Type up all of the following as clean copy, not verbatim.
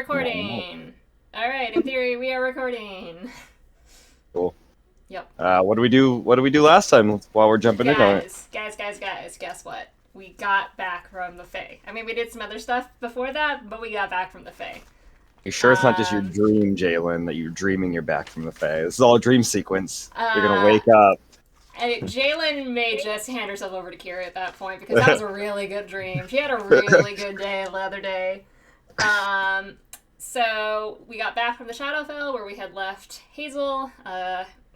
recording. All right, in theory, we are recording. Cool. Yep. What do we do? What did we do last time while we're jumping in on it? Guys, guess what? We got back from the Fae. I mean, we did some other stuff before that, but we got back from the Fae. You sure it's not just your Um, dream, Jalen, that you're dreaming you're back from the Fae? This is all a dream sequence. You're gonna uh, wake up. Jalen may just hand herself over to Kira at that point because that was a really good dream. She had a really good day the other day. Um, so we got back from the Shadowfell where we had left Hazel,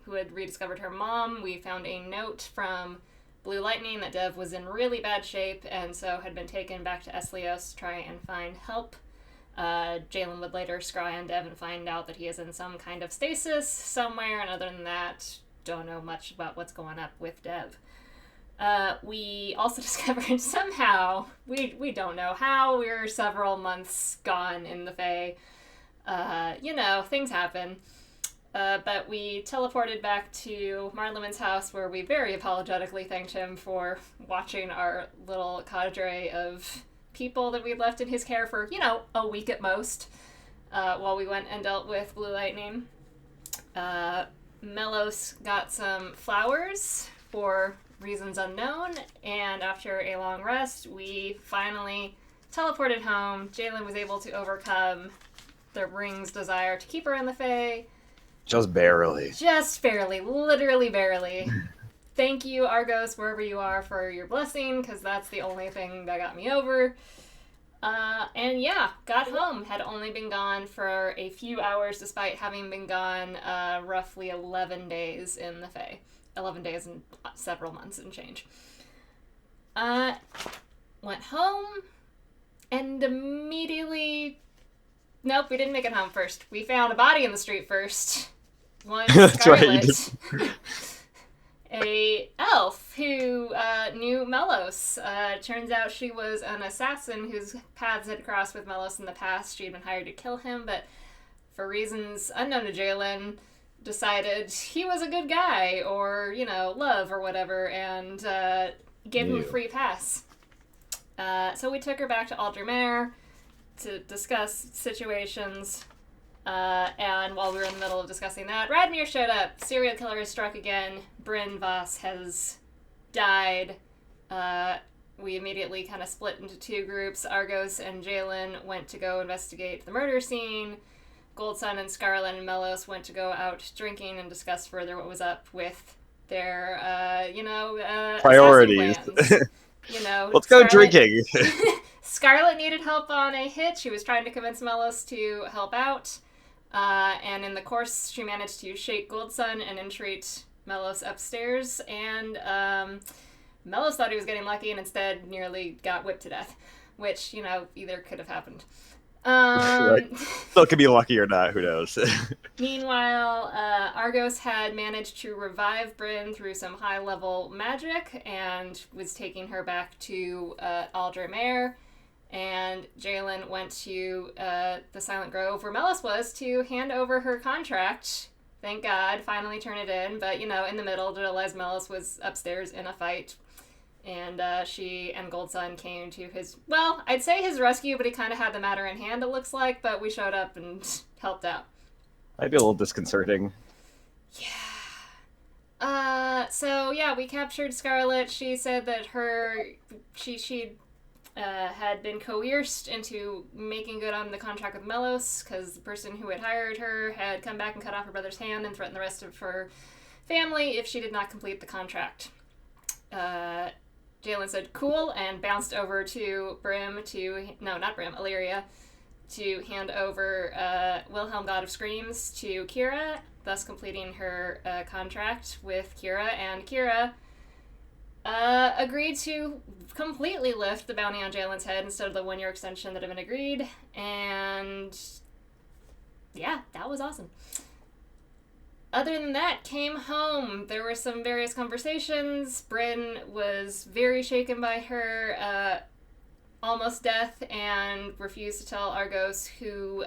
who had rediscovered her mom. We found a note from Blue Lightning that Dev was in really bad shape and so had been taken back to Eslios to try and find help. Jalen would later scry on Dev and find out that he is in some kind of stasis somewhere, and other than that, don't know much about what's going up with Dev. We also discovered somehow, we don't know how, we're several months gone in the Fae. Things happen. But we teleported back to Marleman's house where we very apologetically thanked him for watching our little cadre of people that we'd left in his care for, a week at most, while we went and dealt with Blue Lightning. Melos got some flowers for reasons unknown, and after a long rest, we finally teleported home. Jalen was able to overcome the ring's desire to keep her in the Fae. Just barely. Just barely, literally barely. Thank you, Argos, wherever you are, for your blessing, because that's the only thing that got me over. Got home. Had only been gone for a few hours, despite having been gone roughly 11 days in the Fae. 11 days and several months and change. Went home, and immediately... Nope, we didn't make it home first. We found a body in the street first. One That's right. Scarlet. A elf who knew Melos. Turns out she was an assassin whose paths had crossed with Melos in the past. She had been hired to kill him, but for reasons unknown to Jalen, decided he was a good guy, or, love or whatever, and gave him a free pass. So we took her back to Aldremare to discuss situations. And while we were in the middle of discussing that, Radmir showed up. Serial killer has struck again. Bryn Voss has died. We immediately kind of split into two groups. Argos and Jalen went to go investigate the murder scene. Goldsun and Scarlet and Melos went to go out drinking and discuss further what was up with their, Priorities. assassin plans. Let's go drinking. Scarlet needed help on a hit. She was trying to convince Melos to help out. And in the course, she managed to shake Goldsun and entreat Melos upstairs, and Melos thought he was getting lucky and instead nearly got whipped to death, which, either could have happened. Still could be lucky or not, who knows. Meanwhile, Argos had managed to revive Bryn through some high-level magic and was taking her back to Aldremare. And Jalen went to the Silent Grove where Melis was to hand over her contract. Thank God, finally turn it in. But, in the middle, realized Melis was upstairs in a fight. And she and Goldsun came to I'd say his rescue, but he kind of had the matter in hand, it looks like. But we showed up and helped out. Might be a little disconcerting. Yeah. We captured Scarlet. She said that she had been coerced into making good on the contract with Melos because the person who had hired her had come back and cut off her brother's hand and threatened the rest of her family if she did not complete the contract. Jalen said cool and bounced over to Illyria, to hand over Wilhelm, God of Screams, to Kira, thus completing her contract with Kira, and Kira agreed to completely lift the bounty on Jalen's head instead of the 1-year extension that had been agreed, and yeah, that was awesome. Other than that, came home. There were some various conversations. Bryn was very shaken by her almost death and refused to tell Argos who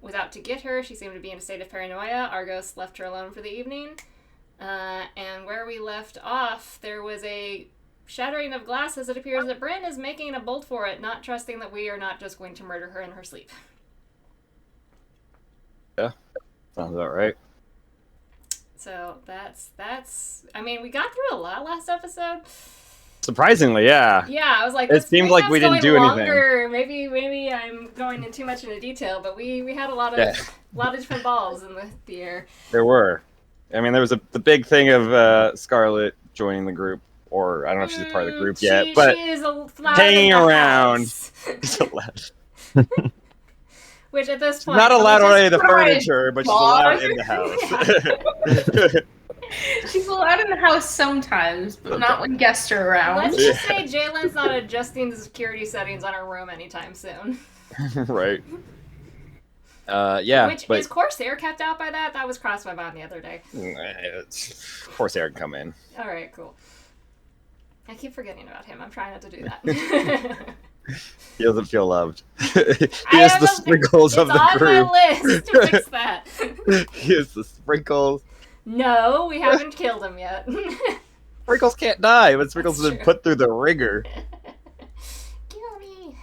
was out to get her. She seemed to be in a state of paranoia. Argos left her alone for the evening. And where we left off, there was a shattering of glasses. It appears that Bryn is making a bolt for it, not trusting that we are not just going to murder her in her sleep. Sounds about right. So that's. I mean, we got through a lot last episode. Surprisingly, yeah. Yeah, I was like, It seemed like we didn't do longer. Anything. Maybe I'm going in too much into detail, but we had a lot of different balls in the air. There were. I mean, there was the big thing of Scarlet joining the group, or I don't know if she's a part of the group yet, but she is hanging around. Which at this point, not allowed on any of the furniture, but she's allowed in the house. She's allowed in the house sometimes, but not when guests are around. Let's just say Jalen's not adjusting the security settings on her room anytime soon. Right. Yeah. Is Corsair kept out by that? That was crossed my mind the other day. Corsair can come in. All right, cool. I keep forgetting about him. I'm trying not to do that. He doesn't feel loved. He is the sprinkles of the group. It's on my list to fix that. He is the sprinkles. No, we haven't killed him yet. Sprinkles can't die, but Sprinkles has been put through the ringer. Kill me.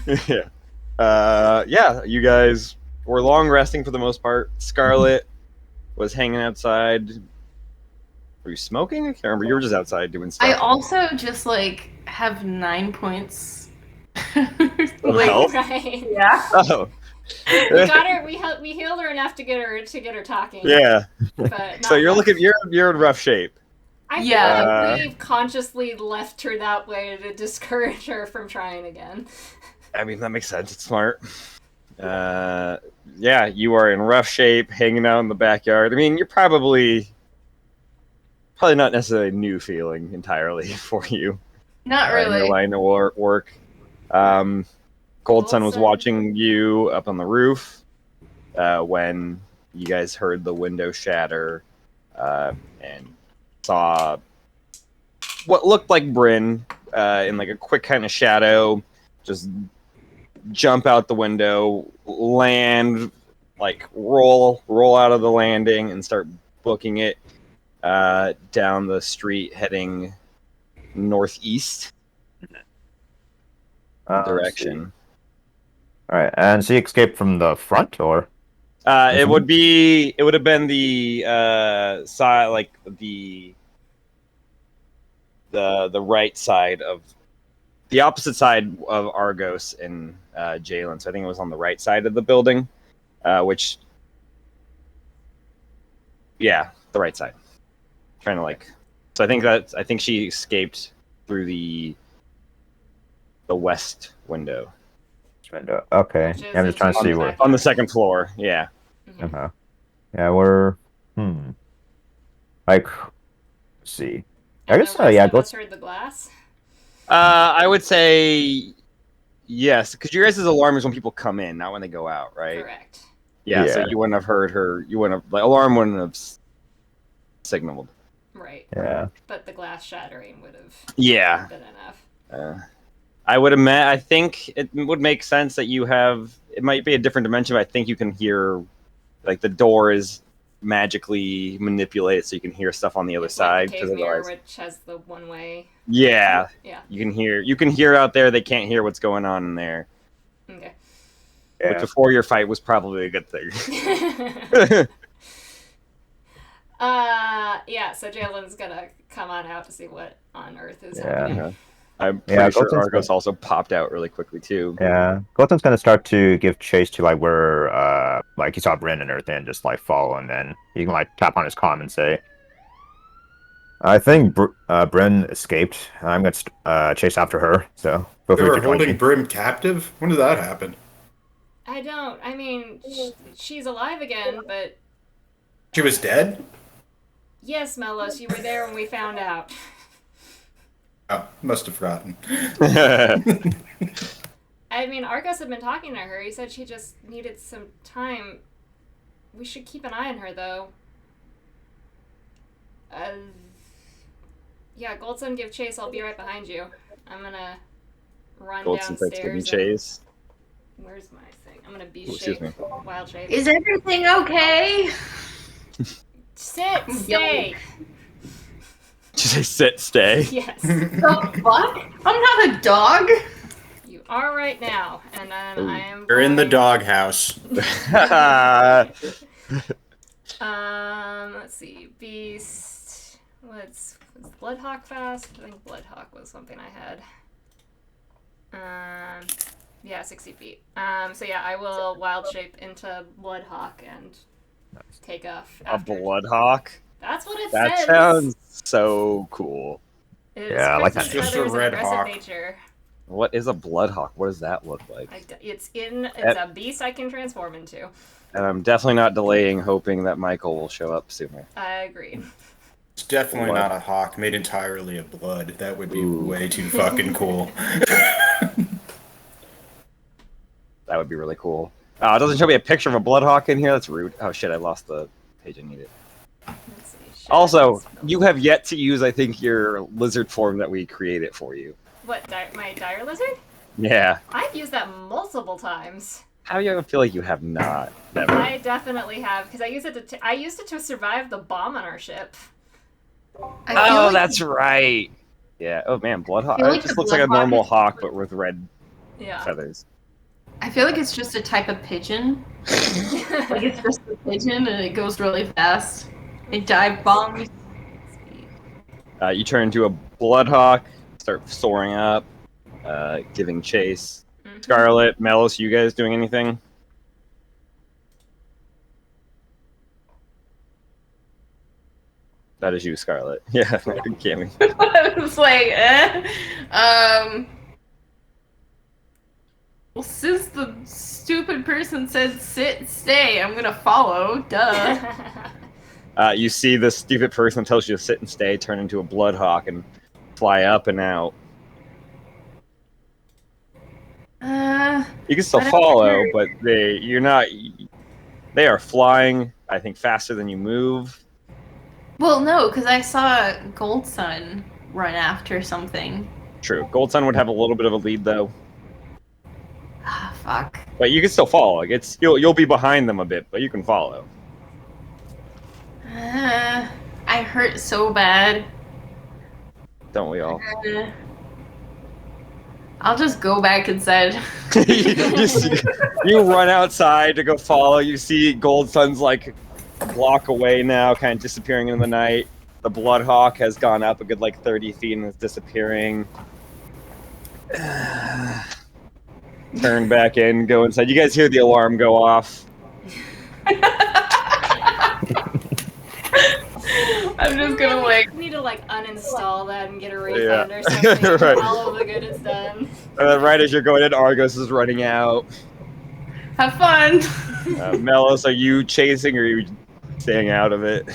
Yeah, you guys were long resting for the most part. Scarlet was hanging outside. Were you smoking? I can't remember. You were just outside doing stuff. I also just have 9 points. Health? Right. Yeah. Oh. We got her. We healed her enough to get her talking. Yeah. But so you're in rough shape. I feel like we've consciously left her that way to discourage her from trying again. I mean, that makes sense. It's smart. Yeah, you are in rough shape, hanging out in the backyard. I mean, you're probably not necessarily a new feeling entirely for you. Not really. In your line of work. Cold Sun was watching you up on the roof when you guys heard the window shatter and saw what looked like Bryn in a quick kind of shadow just jump out the window, land, roll out of the landing and start booking it down the street heading northeast direction. All right, and she escaped from the front, or? It would have been the side, the right side of the opposite side of Argos and Jalen. So I think it was on the right side of the building, the right side. Trying to so I think she escaped through the west window. Okay. Yeah, I'm just trying to see where. On the second floor, yeah. Uh-huh. Yeah, we're let's see. I guess Let's heard the glass. I would say yes, because your guys' alarm is when people come in, not when they go out, right? Correct. Yeah, so you wouldn't have heard her. You wouldn't have alarm wouldn't have signaled. Right. Yeah. But the glass shattering would have been enough. I would imagine. I think it would make sense that you have. It might be a different dimension, but I think you can hear, the door is magically manipulated, so you can hear stuff on the other side. The cave mirror, which has the one way. Yeah. Yeah. You can hear out there. They can't hear what's going on in there. Okay. Yeah. Which before your fight was probably a good thing. Yeah. So Jalen's gonna come on out to see what on earth is happening. Yeah. I'm pretty sure Argos also popped out really quickly too. Yeah, Goten's gonna start to give chase to where he saw Bryn and everything, and just follow, and then he can tap on his comm and say, "I think Bryn escaped. I'm gonna chase after her." So they were holding Bryn captive. When did that happen? I don't. I mean, she's alive again, but she was dead. Yes, Melos, you were there when we found out. Oh, must have forgotten. I mean, Argos had been talking to her. He said she just needed some time. We should keep an eye on her, though. Yeah, Goldson, give chase. I'll be right behind you. I'm gonna run downstairs. Chase. Where's my thing? I'm gonna beast shape. Wild shape. Is everything okay? Sit, stay. Did you say sit, stay? Yes. The fuck? I'm not a dog. You are right now, and then Ooh. I am. You're in the going- doghouse. Let's see. Beast. Was Bloodhawk fast? I think Bloodhawk was something I had. Yeah, 60 feet. So yeah, I will wild shape into Bloodhawk and take off. A After. Bloodhawk? That's what it That says. sounds so cool. It's Yeah, I like Christmas that. Just a feathers, red aggressive hawk. nature. What is a Bloodhawk? What does that look like? It's a beast I can transform into. And I'm definitely not delaying, hoping that Michael will show up sooner. I agree. It's definitely Blood. not a hawk made entirely of blood. That would be Ooh. way too fucking cool. That would be really cool. It doesn't show me a picture of a Bloodhawk in here. That's rude. Oh shit, I lost the page I needed. Let's see. Also, Shadows. you have yet to use, I think, your lizard form that we created for you. What, my dire lizard? Yeah. I've used that multiple times. How do you feel like you have not? Never. I definitely have, because I used it I used it to survive the bomb on our ship. I feel Oh, like that's right. Yeah. Oh man, Bloodhawk. feel like It just the looks like a Bloodhawk normal is- hawk, but with red Yeah. feathers. I feel like it's just a type of pigeon. Like it's just a pigeon and it goes really fast. It dive bombs. You turn into a Bloodhawk, start soaring up, giving chase. Mhm. Scarlet, Melos, you guys doing anything? That is you, Scarlet. Yeah, Cammy. I was like, Well, since the stupid person said sit, stay, I'm gonna follow. Duh. You see the stupid person that tells you to sit and stay, turn into a Bloodhawk and fly up and out. You can still I don't follow, care. but you're not. They are flying, I think, faster than you move. Well, no, because I saw Gold Sun run after something. True. Gold Sun would have a little bit of a lead though, Ah, fuck. but you can still follow. Like you'll be behind them a bit, but you can follow. I hurt so bad. Don't we all? I'll just go back inside. You run outside to go follow. You see Gold Sun's like a block away now, kind of disappearing in the night. The Bloodhawk has gone up a good like 30 feet and is disappearing. Turn back in, go inside. You guys hear the alarm go off. I'm just gonna like. You need to like uninstall that and get a refund Yeah. or something. Right. All of the good is done. And then right as you're going in, Argos is running out. Have fun. Melos, are you chasing or are you staying out of it?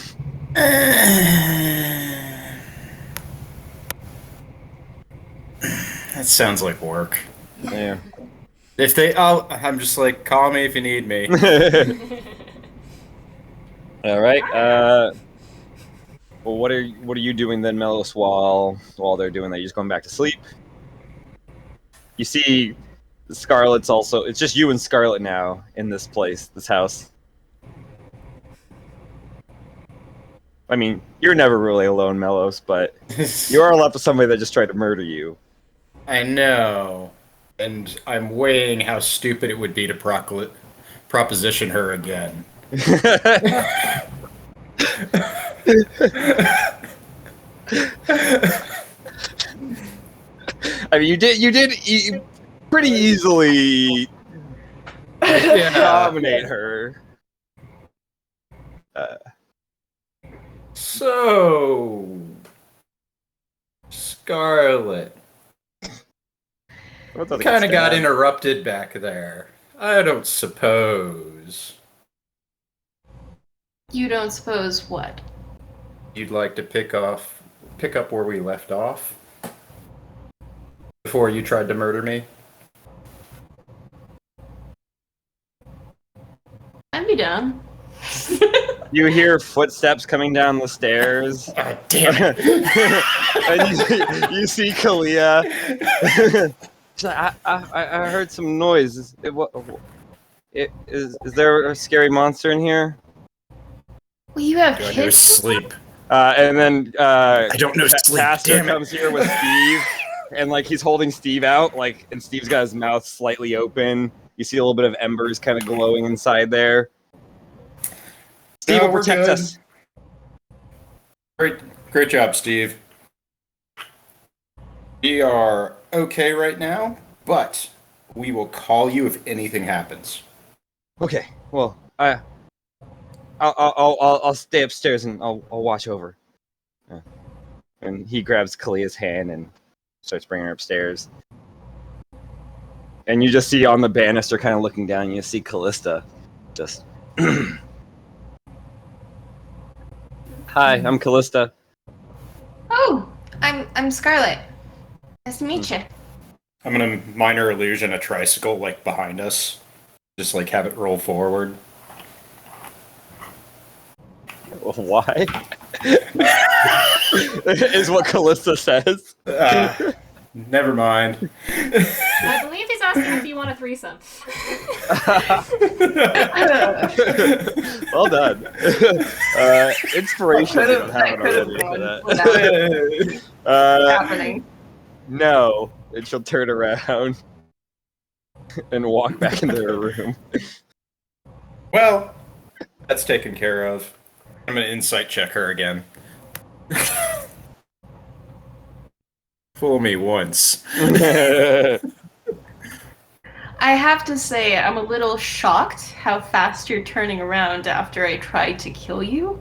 That sounds like work. Yeah. If they, I'm just like, call me if you need me. All right. Well, what are you doing then, Melos, while they're doing that? You're just going back to sleep. You see, Scarlet's also. It's just you and Scarlet now in this place, this house. I mean, you're never really alone, Melos, but you are left with somebody that just tried to murder you. I know. And I'm weighing how stupid it would be to proposition her again. I mean, you did pretty easily dominate her. So, Scarlet. Kind of got interrupted back there. I don't suppose You don't suppose what? you'd like to pick up where we left off before you tried to murder me? I'd be down. You hear footsteps coming down the stairs. God damn it! And you see Kalia. She's like, I heard some noise. Is there a scary monster in here? Well, you have Do I know kids. sleep? And then I don't know sleep. Pastor Damn it! comes here with Steve. and like he's holding Steve out, like, and Steve's got his mouth slightly open. You see a little bit of embers kind of glowing inside there. Steve will we're protect good. us. Great job, Steve. We are okay right now, but we will call you if anything happens. Okay. Well, I'll stay upstairs and I'll watch over. And he grabs Kalia's hand and starts bringing her upstairs. And you just see on the banister, kind of looking down, you see Callista just. Hi, I'm Callista. Oh, I'm Scarlet. Nice to meet you. I'm gonna minor illusion a tricycle like behind us. Just like have it roll forward. Why? Is what Callista says. Never mind. I believe he's asking if you want a threesome. Well done. Inspiration. You don't have it already for that. Happening. No, and she'll turn around and walk back into her room. Well, that's taken care of. I'm gonna insight check her again. Fool me once. I have to say, I'm a little shocked how fast you're turning around after I tried to kill you.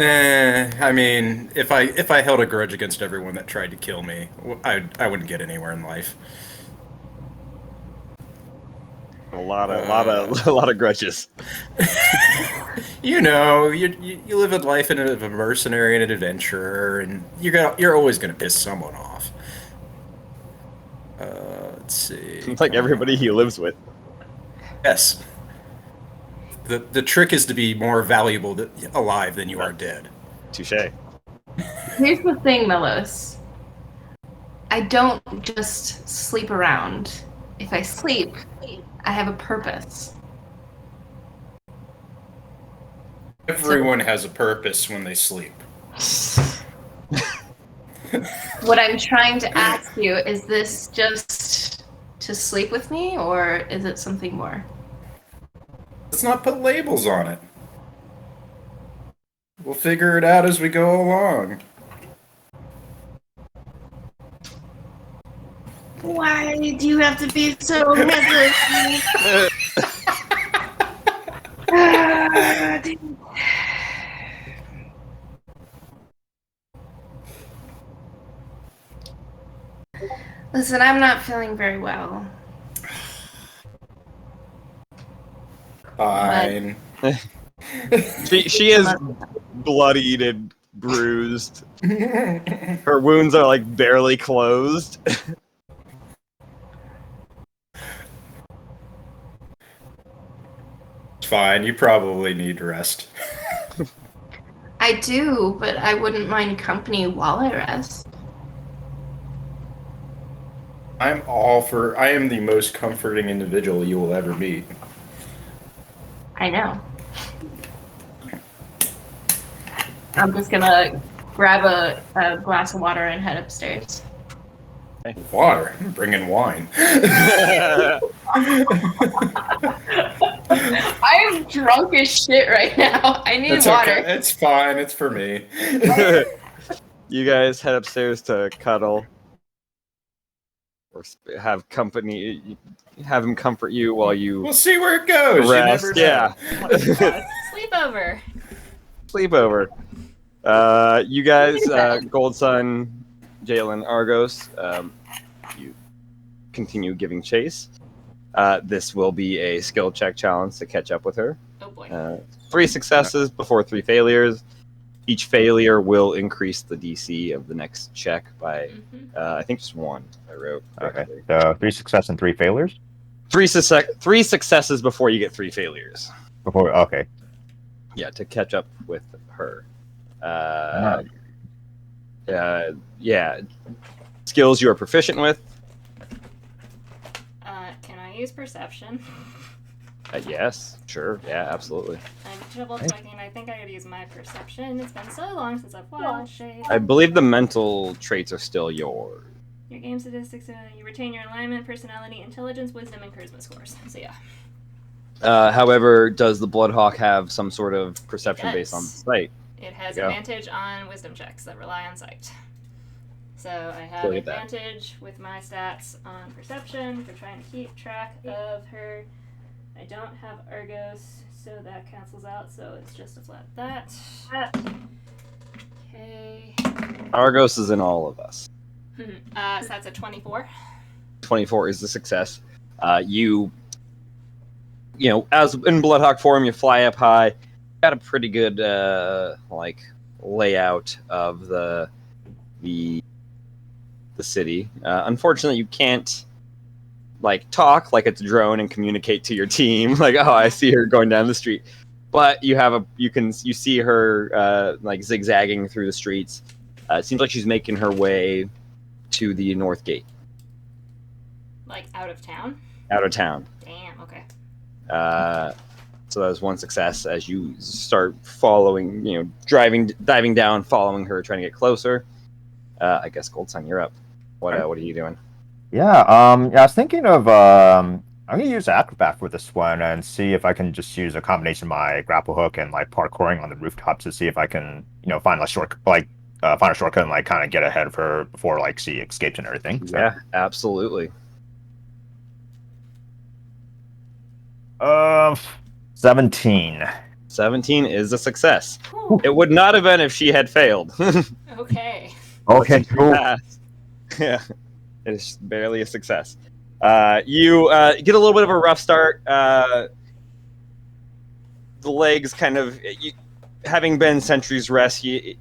I mean, if I held a grudge against everyone that tried to kill me, I wouldn't get anywhere in life. A lot of grudges. You know, you live a life of a mercenary and an adventurer, and you're always gonna piss someone off. Let's see. Like everybody he lives with. Yes. The trick is to be more valuable alive than you are dead. Touché. Here's the thing, Melos. I don't just sleep around. If I sleep, I have a purpose. Everyone has a purpose when they sleep. What I'm trying to ask you, is this just to sleep with me, or is it something more? Let's not put labels on it. We'll figure it out as we go along. Why do you have to be so hesitant? Listen, I'm not feeling very well. Fine. She is bloodied and bruised. Her wounds are like barely closed. It's fine. You probably need rest. I do, but I wouldn't mind company while I rest. I am the most comforting individual you will ever meet. I know. I'm just gonna grab a glass of water and head upstairs. Water? I'm bringing wine. I'm drunk as shit right now. I need water. Okay. It's fine. It's for me. You guys head upstairs to cuddle. Or have company, have him comfort you while you We'll see where it goes. rest. You never know. Yeah. Sleepover. Sleepover. You guys, Gold Sun, Jalen, Argos, you continue giving chase. This will be a skill check challenge to catch up with her. Oh boy. 3 successes before 3 failures. Each failure will increase the DC of the next check by, I think, just 1. I wrote. Okay. So 3 success and 3 failures? 3 successes before you get 3 failures. Before, okay. Yeah, to catch up with her. Alright. Yeah. Skills you are proficient with. Can I use perception? Yes, sure. Yeah, absolutely. I'm double checking. I think I gotta use my perception. It's been so long since I've watched Shade. I believe the mental traits are still yours. Your game statistics, you retain your alignment, personality, intelligence, wisdom, and charisma scores. So yeah. However, does the Bloodhawk have some sort of perception based on sight? It has There you go. advantage on wisdom checks that rely on sight. So I have Look at that. advantage with my stats on perception for trying to keep track of her. I don't have Argos, so that cancels out, so it's just a flat that. Okay. Argos is in all of us. So that's a 24. 24 is the success. You know, as in Bloodhawk form, you fly up high. Got a pretty good layout of the city. Unfortunately, you can't talk like it's a drone and communicate to your team. Like, oh, I see her going down the street. But you see her zigzagging through the streets. It seems like she's making her way to the North Gate. Like out of town? Out of town. Damn, okay. So that was one success as you start following, diving down, following her, trying to get closer. I guess Gold Sun, you're up. What are you doing? Yeah, I was thinking of I'm gonna use Acrobat for this one and see if I can just use a combination of my grapple hook and parkouring on the rooftops to see if I can, find a shortcut and kind of get ahead of her before she escapes and everything. So. Yeah, absolutely. 17. 17 is a success. Whew. It would not have been if she had failed. Okay. Okay, cool. Yeah, it is barely a success. You get a little bit of a rough start. The legs kind of, having been Sentry's Rest, you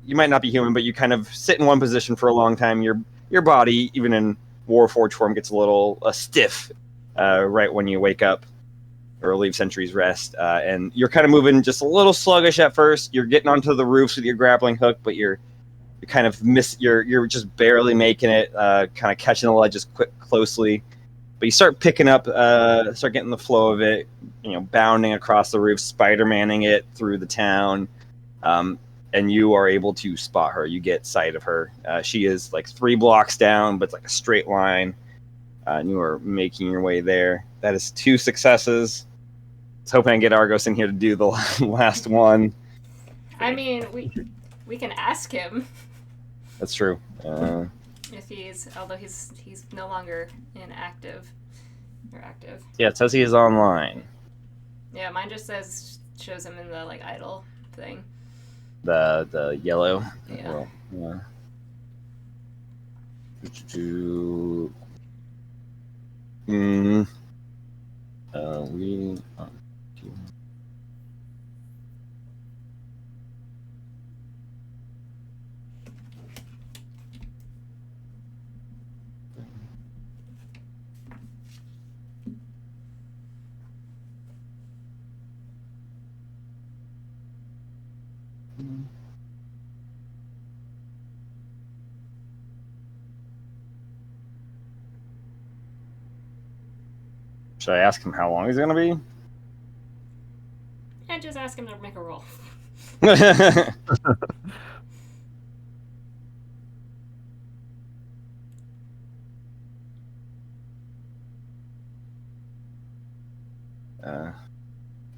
might not be human, but you kind of sit in one position for a long time. Your body, even in Warforged form, gets a little stiff right when you wake up or leave Sentry's Rest. And you're kind of moving just a little sluggish at first. You're getting onto the roofs with your grappling hook, but you're kind of you're just barely making it, kind of catching the ledges closely. But you start picking up, start getting the flow of it, bounding across the roof, Spider-Manning it through the town. And you are able to spot her. You get sight of her. She is 3 blocks down, but it's a straight line. And you are making your way there. That is 2 successes. I was hoping I get Argos in here to do the last one. I mean, we can ask him That's true. if although he's no longer inactive or active. Yeah, it says he is online. Yeah, mine just shows him in the idle thing. The yellow. Yeah. Yeah. Should I ask him how long he's gonna be? And just ask him to make a roll.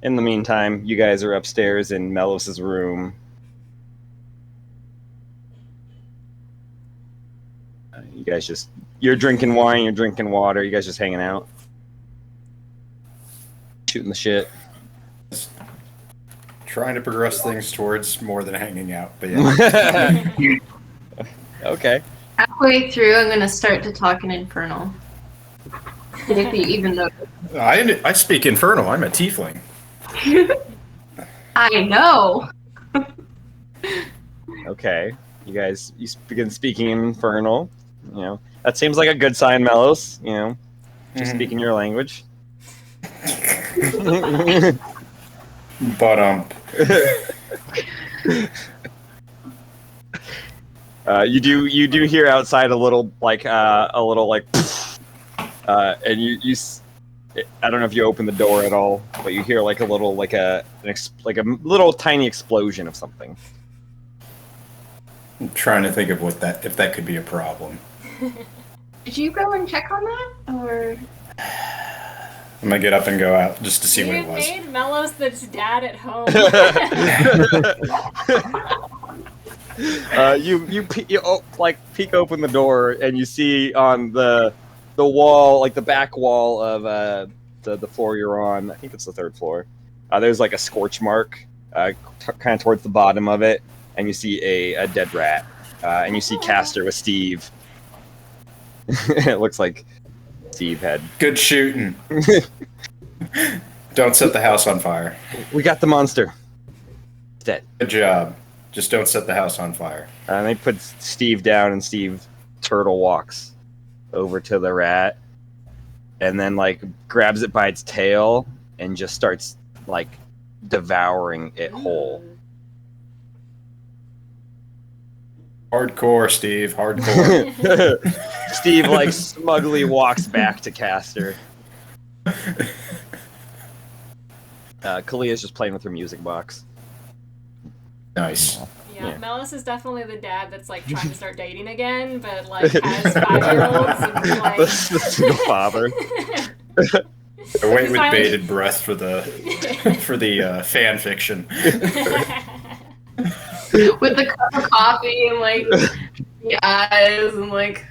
In the meantime, you guys are upstairs in Melos's room. You guys you're drinking wine, you're drinking water, you guys just hanging out. Shooting the shit. Trying to progress things towards more than hanging out, but yeah. Okay. Halfway through, I'm going to start to talk in Infernal. If you even know. I speak Infernal. I'm a tiefling. I know. Okay. You begin speaking in Infernal. That seems like a good sign, Melos. Just speaking your language. But you do hear outside a little and you I don't know if you open the door at all, but you hear like a little, like a little tiny explosion of something. I'm trying to think of if that could be a problem. Did you go and check on that, or? I'm gonna get up and go out just to see what it was. You made Melos the dad at home. You peek open the door and you see on the wall, like the back wall of the floor you're on. I think it's the 3rd floor. There's like a scorch mark, kind of towards the bottom of it, and you see a dead rat, and you see Castor with Steve. It looks like Steve had good shooting. Don't set the house on fire. We got the monster. It's dead. Good job. Just don't set the house on fire. And they put Steve down, and Steve turtle walks over to the rat, and then like grabs it by its tail and just starts like devouring it whole. Hardcore, Steve. Hardcore. Steve like smugly walks back to Castor. Kalia's just playing with her music box. Nice. Yeah, Melos is definitely the dad that's like trying to start dating again, but like has 5-year-olds and like the single father. I wait with bated breath for the fan fiction. With the cup of coffee and like the eyes and like.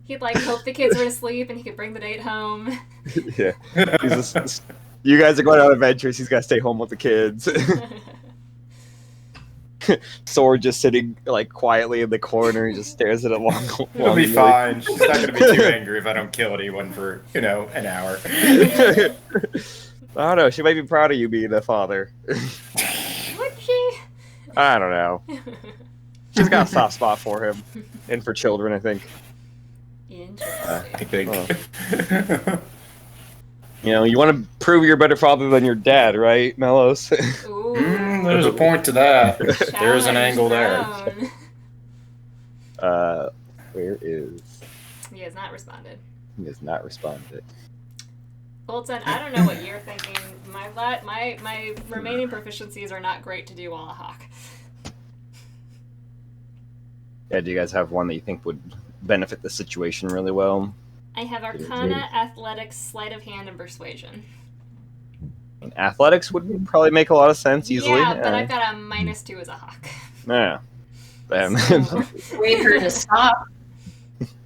He'd like hope the kids were asleep and he could bring the date home. Yeah. You guys are going on adventures. He's got to stay home with the kids. Sword just sitting like quietly in the corner. He just stares at it long. It'll be fine. She's not going to be too angry if I don't kill anyone for an hour. I don't know. She might be proud of you being a father. Would she? I don't know. She's got a soft spot for him and for children, I think. Interesting. I think. You know, you want to prove you're a better father than your dad, right, Melos? Ooh. There's a point to that. There's an angle there. Where is... He has not responded. He has not responded. Goldson, I don't know what you're thinking. My remaining proficiencies are not great to do while a hawk. Yeah, do you guys have one that you think would benefit the situation really well? I have Arcana, Athletics, Sleight of Hand, and Persuasion. And athletics would probably make a lot of sense easily. Yeah, but I've got a -2 as a hawk. Yeah. Wait for her to stop.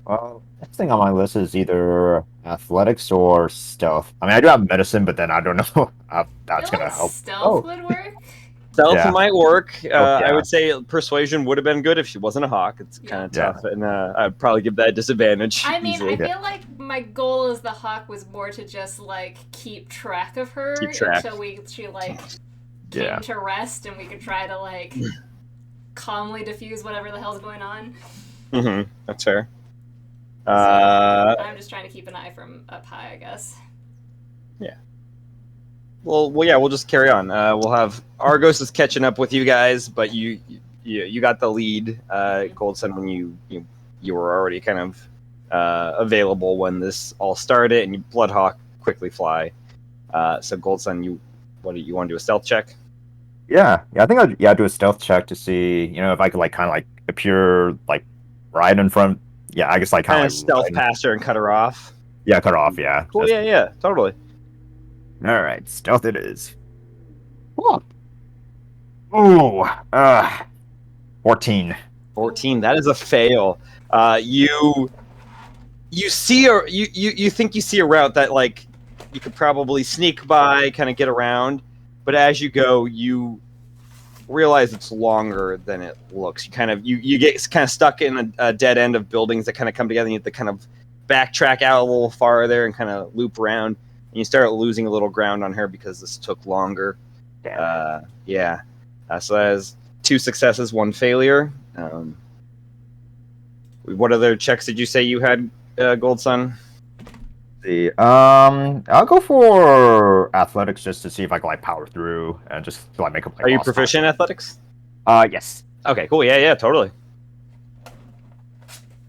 Well, next thing on my list is either athletics or stealth. I mean, I do have medicine, but then I don't know if that's going to help. Stealth would work? Stealth might work. Yeah. I would say persuasion would have been good if she wasn't a hawk. It's kind of tough, and I'd probably give that a disadvantage. I mean, easily. I feel like my goal as the hawk was more to just like keep track of her until she like came to rest, and we could try to like calmly diffuse whatever the hell's going on. Mm-hmm. That's fair. I'm just trying to keep an eye from up high, I guess. Yeah. Well, yeah, we'll just carry on. We'll have Argos is catching up with you guys, but you got the lead, Goldson, when you were already kind of available when this all started, and you Bloodhawk quickly fly. So Goldson, you want to do a stealth check? Yeah, I think I'd do a stealth check to see, if I could like kind of like appear like right in front. Yeah, I guess like kind of stealth past her and cut her off. Yeah, cut her off. Yeah. Cool. Yeah, totally. All right, stealth it is. Oh, 14. 14. That is a fail. You see, or you think you see a route that like you could probably sneak by, kind of get around, but as you go, you realize it's longer than it looks. You get kind of stuck in a dead end of buildings that kind of come together, and you have to kind of backtrack out a little farther and kind of loop around. And you start losing a little ground on her because this took longer. Yeah. So that is 2 successes, 1 failure. What other checks did you say you had, Goldson? I'll go for athletics just to see if I can like power through and just to, like make a. Are you proficient in athletics? Yes. Okay, cool. Yeah, totally.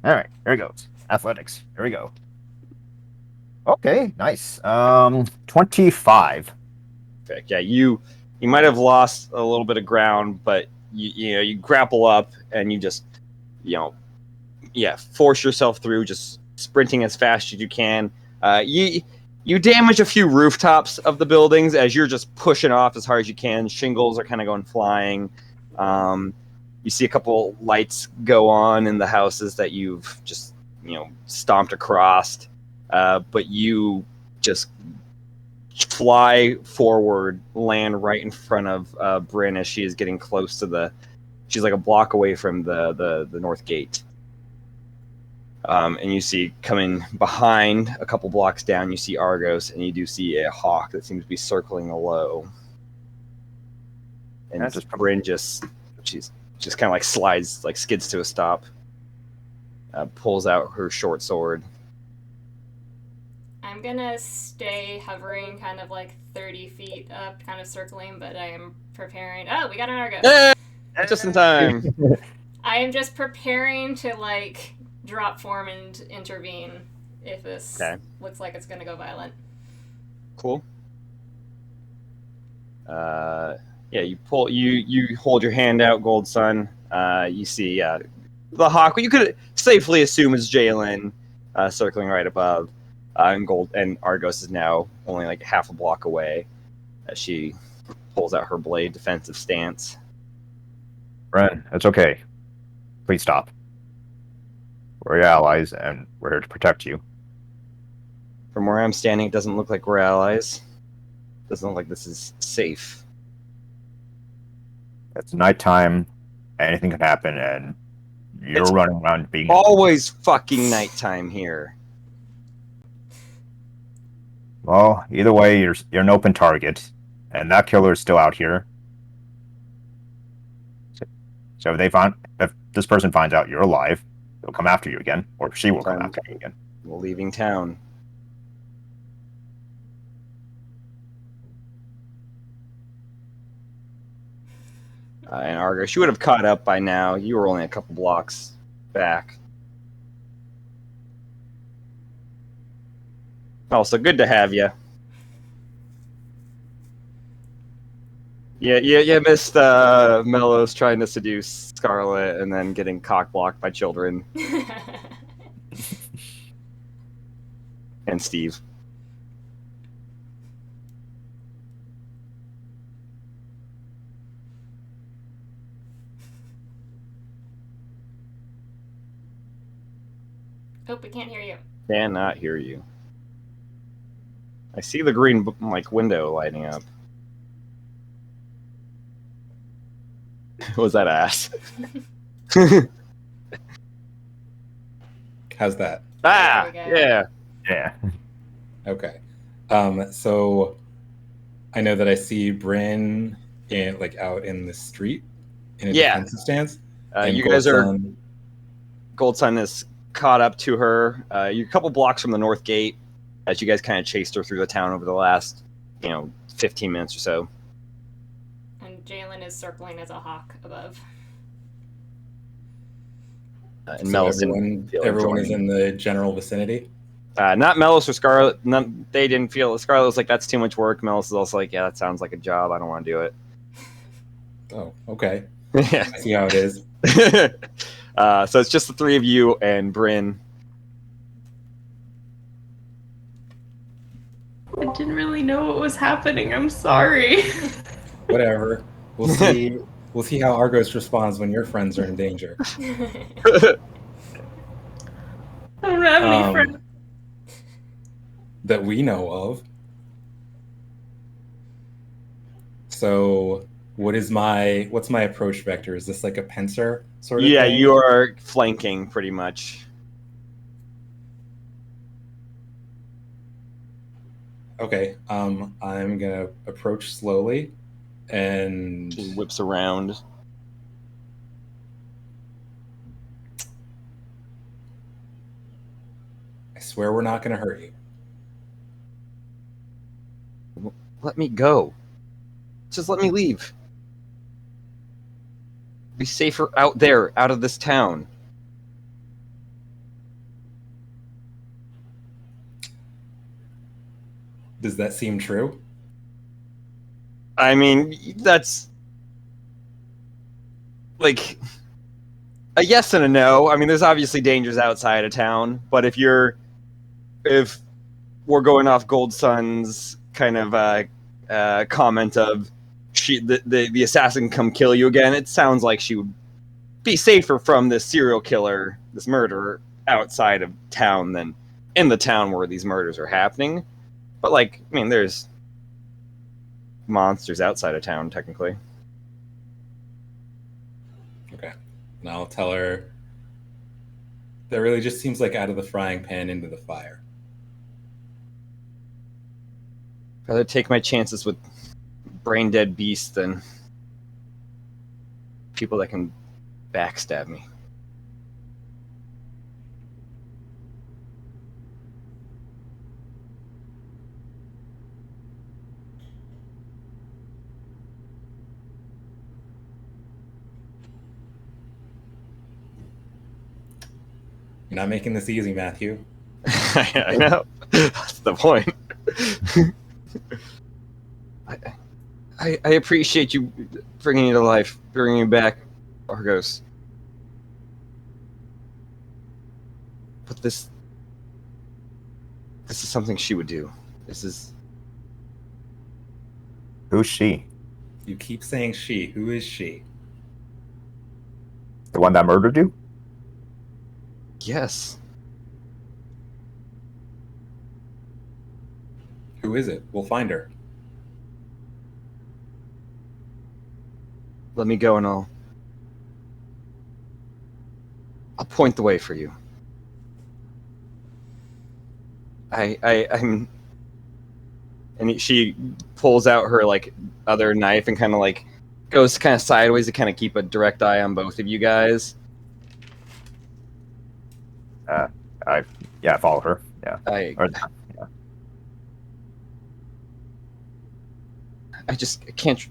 All right, here it goes. Athletics. Here we go. Okay, nice. 25. Perfect. Yeah, you might have lost a little bit of ground, but you grapple up and you just you know force yourself through, just sprinting as fast as you can. You damage a few rooftops of the buildings as you're just pushing off as hard as you can. Shingles are kind of going flying. You see a couple lights go on in the houses that you've just stomped across, but you just fly forward, land right in front of Bryn as she is getting close to the. She's like a block away from the north gate. And you see coming behind a couple blocks down, you see Argos, and you do see a hawk that seems to be circling low. And Bryn she's just kind of like slides, like skids to a stop, pulls out her short sword. I'm gonna stay hovering kind of like 30 feet up, kind of circling, but I am preparing. Oh, we got an Argos. Just in time. I am just preparing to like drop form and intervene if this looks like it's gonna go violent. Cool. You pull. You hold your hand out, Gold Sun. You see the hawk. You could safely assume is Jalen, circling right above. And Argos is now only like half a block away as she pulls out her blade defensive stance. Ren, it's okay. Please stop. We're your allies, and we're here to protect you. From where I'm standing, it doesn't look like we're allies. It doesn't look like this is safe. It's nighttime. Anything can happen, and you're running around being... Always fucking nighttime here. Well, either way, you're an open target, and that killer is still out here. So if this person finds out you're alive, they'll come after you again, or she will come after you again. We're leaving town. And Argos, you would have caught up by now. You were only a couple blocks back. Also, good to have you. Yeah, you missed Mellows trying to seduce Scarlet and then getting cock-blocked by children. And Steve. Oh, we can't hear you. Cannot hear you. I see the green window lighting up. Was that ass? How's that? Yeah. Okay. So I know that I see Bryn out in the street in a defensive stance. You guys are. Gold Sun is caught up to her. You're a couple blocks from the north gate as you guys kind of chased her through the town over the last, 15 minutes or so. And Jalen is circling as a hawk above. And so Melis everyone is in the general vicinity? Not Melis or Scarlet. They didn't feel it. Scarlet was like, that's too much work. Melis is also like, yeah, that sounds like a job. I don't want to do it. Oh, okay. Yeah. I see how it is. So it's just the three of you and Bryn. I didn't really know what was happening. I'm sorry. Whatever. We'll see. We'll see how Argos responds when your friends are in danger. I don't have any friends. That we know of. So, what's my approach vector? Is this like a pincer sort of thing? Yeah, you are flanking pretty much. Okay, I'm gonna approach slowly, and She whips around. I swear we're not gonna hurt you. Let me go. Just let me leave. Be safer out there, out of this town. Does that seem true? I mean, that's like a yes and a no. I mean, there's obviously dangers outside of town, but if we're going off Gold Sun's kind of comment of the assassin come kill you again, it sounds like she would be safer from this serial killer, this murderer, outside of town than in the town where these murders are happening. But like, I mean, there's monsters outside of town, technically. Okay. And I'll tell her that really just seems like out of the frying pan into the fire. Rather take my chances with brain dead beasts than people that can backstab me. You're not making this easy, Matthew. I know. That's the point. I appreciate you bringing you to life, bringing you back, Argos. But this is something she would do. This is... Who's she? You keep saying she. Who is she? The one that murdered you? Yes. Who is it? We'll find her. Let me go and I'll point the way for you. I'm... And she pulls out her like other knife and kind of like goes kind of sideways to kind of keep a direct eye on both of you guys. I follow her. Yeah. I can't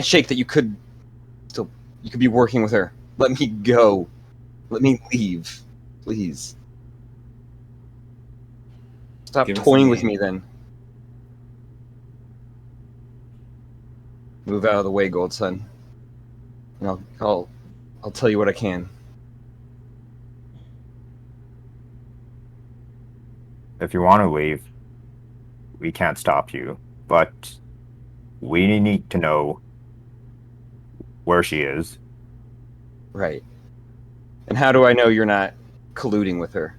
shake that you could be working with her. Let me go. Let me leave, please. Stop toying with me, then. Move out of the way, Gold Sun. And I'll tell you what I can. If you want to leave, we can't stop you, but we need to know where she is. Right. And how do I know you're not colluding with her?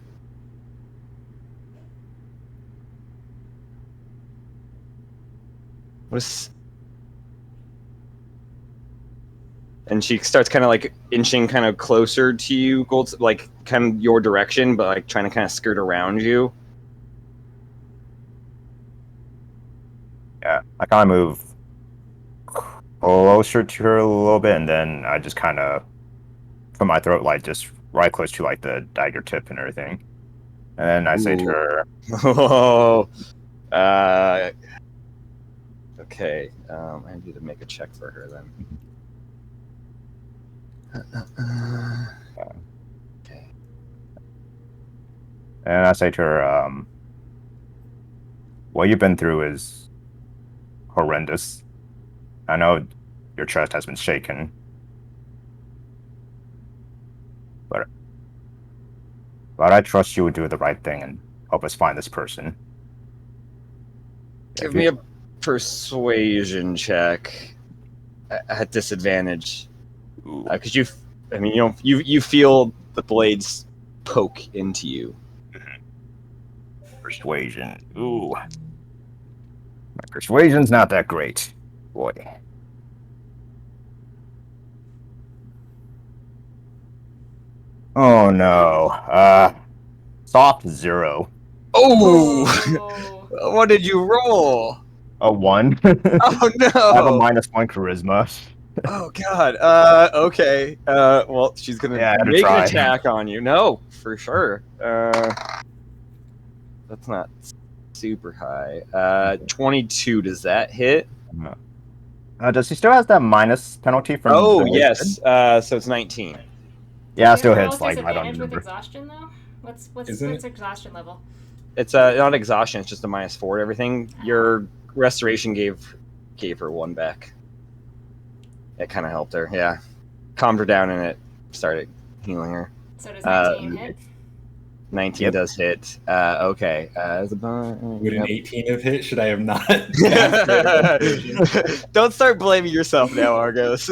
And she starts kind of like inching kind of closer to you, Gold, like kind of your direction, but like trying to kind of skirt around you. Yeah, I kind of move closer to her a little bit, and then I just kind of put my throat like just right close to like the dagger tip and everything. And then I say to her, "Oh, okay. I need to make a check for her then." Okay. and I say to her, what you've been through is horrendous. I know your trust has been shaken, but I trust you would do the right thing and help us find this person. Give me a persuasion check at disadvantage, because you feel the blades poke into you. Persuasion. Ooh, my persuasion's not that great, boy. Oh no. Soft 0. Oh, what did you roll? A 1. Oh no! I have a -1 charisma. Oh god. Okay. Well, she's gonna make an attack on you. No, for sure. That's not super high. 22. Does that hit? Does he still has that minus penalty from? Oh yes. So it's 19. Yeah, it still Roll hits like right on disadvantage the with number. exhaustion though. What's Isn't what's exhaustion level? It's not exhaustion. It's just a -4 to everything. Your restoration gave her 1 back. It kind of helped her. Yeah, calmed her down, and it started healing her. So does 19 hit? 19 Yep. does hit. Okay. Would an 18 have hit? Should I have not? Don't start blaming yourself now, Argos.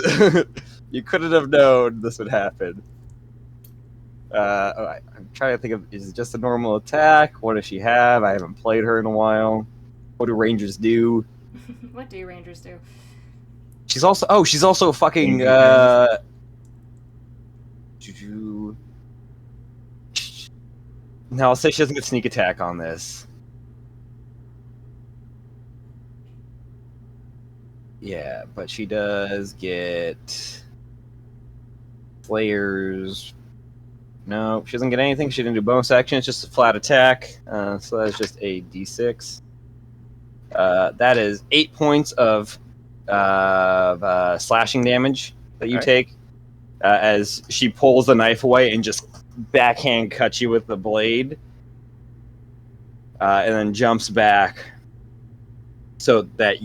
You couldn't have known this would happen. I'm trying to think of, is it just a normal attack? What does she have? I haven't played her in a while. What do rangers do? What do rangers do? She's also fucking no, I'll say she doesn't get sneak attack on this. Yeah, but she does get Slayers. No, she doesn't get anything. She didn't do bonus action. It's just a flat attack. So that's just a d6. That is 8 points of slashing damage that you take as she pulls the knife away and just backhand cuts you with the blade, and then jumps back so that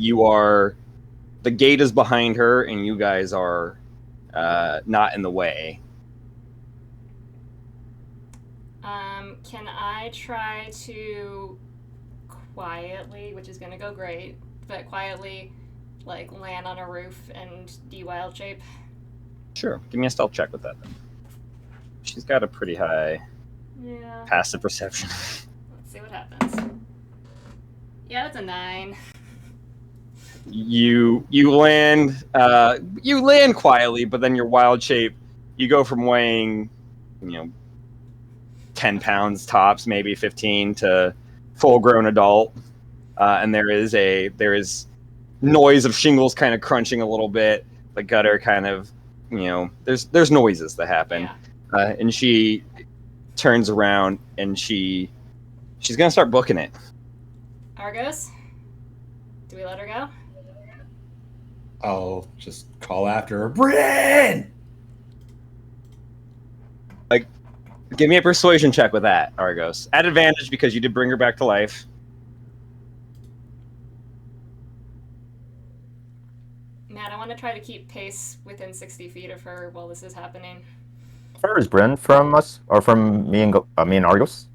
the gate is behind her and you guys are not in the way. Can I try to quietly, which is gonna go great, but quietly, like, land on a roof and de-wild shape? Sure. Give me a stealth check with that then. She's got a pretty high passive perception. Let's see what happens. Yeah, that's a 9. You land quietly, but then your wild shape, you go from weighing 10 pounds tops, maybe 15, to full grown adult, and there is noise of shingles kind of crunching a little bit, the gutter kind of, there's noises that happen. And she turns around and she's gonna start booking it. Argos, do we let her go? I'll just call after her. Bryn! Give me a persuasion check with that, Argos. At advantage because you did bring her back to life. Matt, I want to try to keep pace within 60 feet of her while this is happening. Where is Bryn from us, or from me and Argos?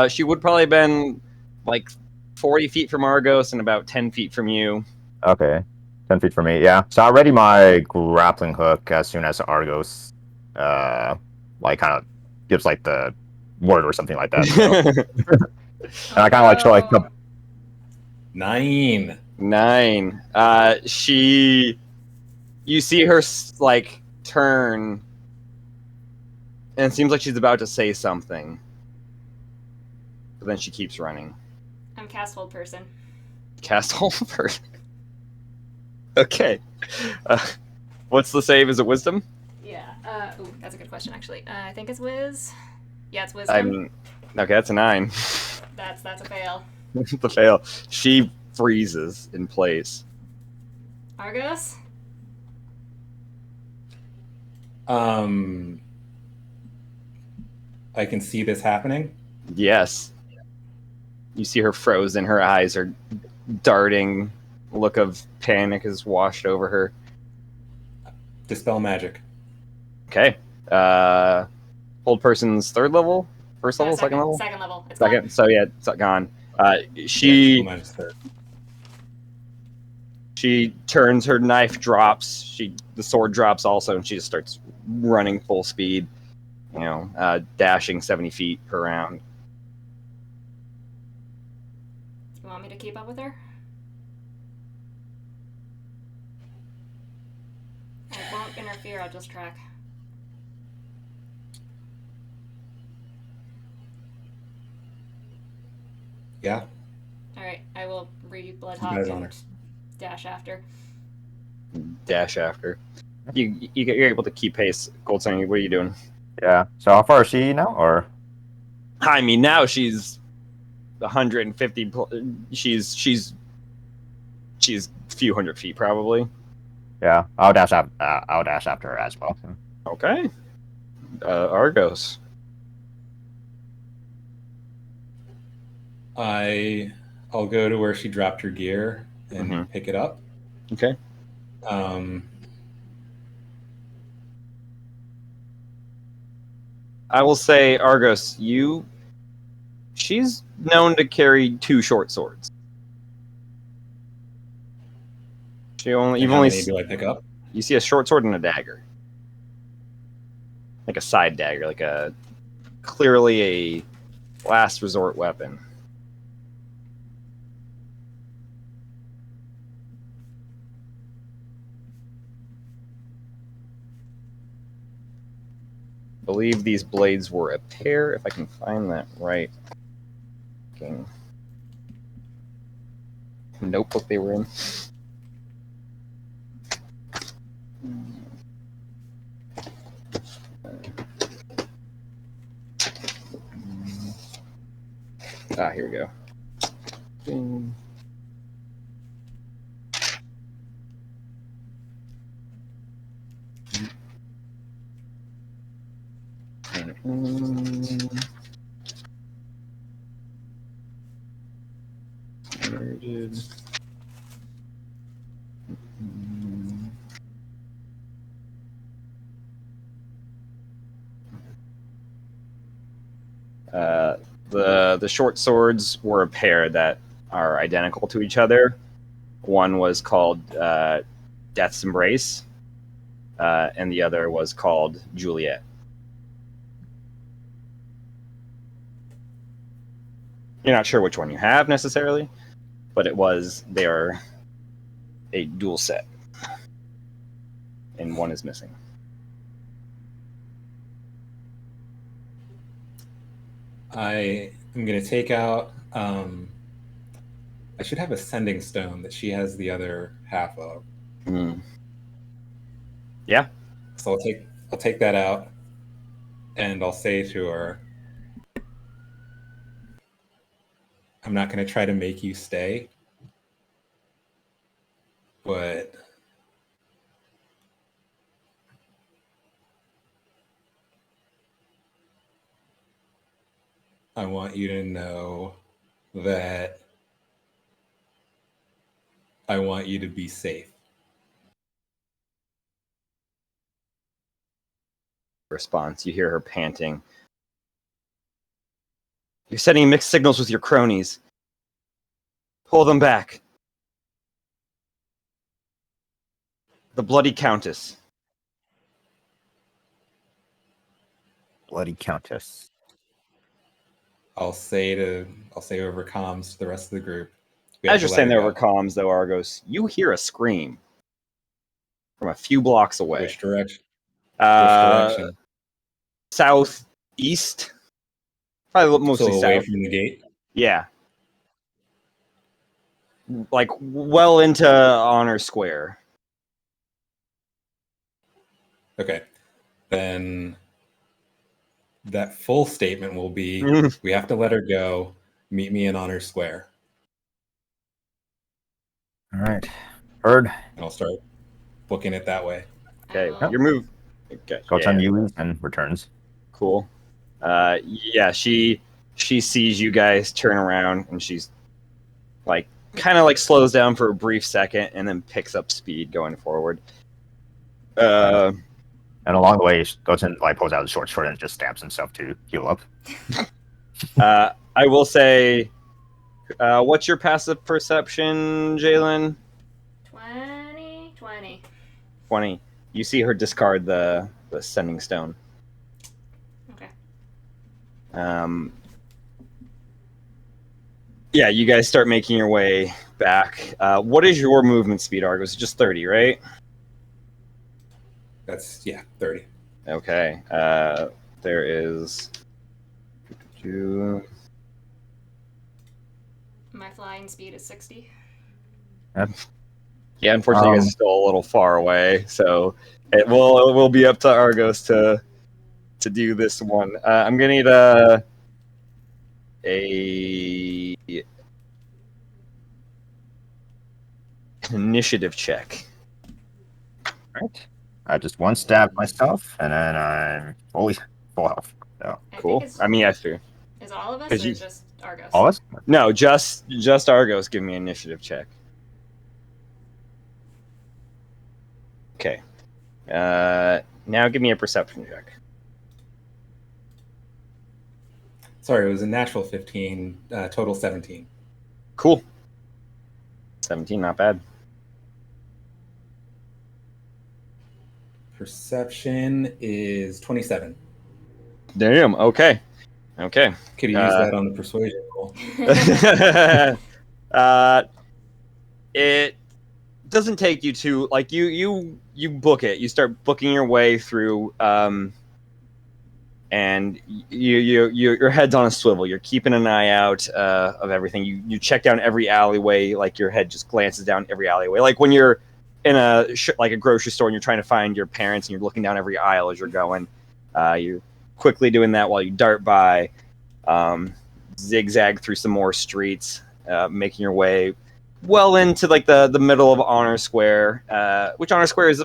She would probably have been like 40 feet from Argos and about 10 feet from you. Okay, 10 feet from me. Yeah. So I ready my grappling hook as soon as Argos, kind of gives like the word or something like that. So. And I kind of show like the 9. 9. You see her like turn, and it seems like she's about to say something, but then she keeps running. I'm cast hold person. Cast hold person. Okay. What's the save? Is it wisdom? Yeah. That's a good question, actually. I think it's Wiz. Yeah, it's wisdom. Okay, that's a 9. That's a fail. The fail. She freezes in place. Argos? I can see this happening. Yes. You see her frozen. Her eyes are darting. A look of panic is washed over her. Dispel magic. Okay. Hold person's 3rd level? First level? Second level? Second level. It's Second. gone. So yeah, it's gone. Dispel magic's 3rd. She turns, her knife drops, the sword drops also, and she just starts running full speed, dashing 70 feet per round. You want me to keep up with her? I won't interfere, I'll just track. Yeah. Alright, I will re-blood Keep hawk eyes on and her. dash after. Dash after. You're able to keep pace. Goldstone, what are you doing? Yeah. So how far is she now, or? I mean, now she's 150. She's a few hundred feet probably. Yeah, I'll dash after her as well. Okay. Argos. I'll go to where she dropped her gear and pick it up. Okay. I will say, Argos, she's known to carry 2 short swords. How many do I pick up? You see a short sword and a dagger, like a side dagger, like clearly a last resort weapon. I believe these blades were a pair, if I can find that right. Notebook they were in. Here we go. Ding. The short swords were a pair that are identical to each other. One was called Death's Embrace, and the other was called Juliet. You're not sure which one you have necessarily, but they are a dual set, and one is missing. I am going to take out. I should have a sending stone that she has the other half of. Yeah. So I'll take that out, and I'll say to her, "I'm not going to try to make you stay, but I want you to know that I want you to be safe." Response, you hear her panting. You're sending mixed signals with your cronies. Pull them back. The bloody Countess. Bloody Countess. I'll say over comms to the rest of the group. As you're saying there over comms, though, Argos, you hear a scream from a few blocks away. Which direction? Which direction? Southeast. Probably mostly away south. from the gate? Yeah. Like, well into Honor Square. Okay. Then that full statement will be, we have to let her go. Meet me in Honor Square. All right. Heard. And I'll start booking it that way. Okay, your move. Okay. Goes on you and returns. Cool. Yeah, she sees you guys turn around, and she's like kind of like slows down for a brief second, and then picks up speed going forward. And along the way, she goes and like pulls out his short sword and just stabs himself to heal up. I will say, what's your passive perception, Jalen? 20. You see her discard the sending stone. Okay. Yeah, you guys start making your way back. What is your movement speed, Argos? Just 30, right? That's 30. Okay. There is. My flying speed is 60. Yeah, unfortunately, you guys are still a little far away, so it will be up to Argos to do this one. I'm gonna need a initiative check. Right. Just one stab myself, and then I'm fully full health. So cool. I mean, yes, sir. Is all of us, or Because you- just Argos. All us? No, just Argos. Give me an initiative check. Okay. Now give me a perception check. Sorry, it was a natural 15, total 17. Cool. 17, not bad. Perception is 27. Damn. Okay. Okay. Could you use that on the persuasion roll? It doesn't take you to like you book it. You start booking your way through, and your head's on a swivel. You're keeping an eye out of everything. You check down every alleyway. Like your head just glances down every alleyway. Like when you're in a grocery store and you're trying to find your parents and you're looking down every aisle as you're going. You're quickly doing that while you dart by, zigzag through some more streets, making your way well into like the middle of Honor Square, which Honor Square is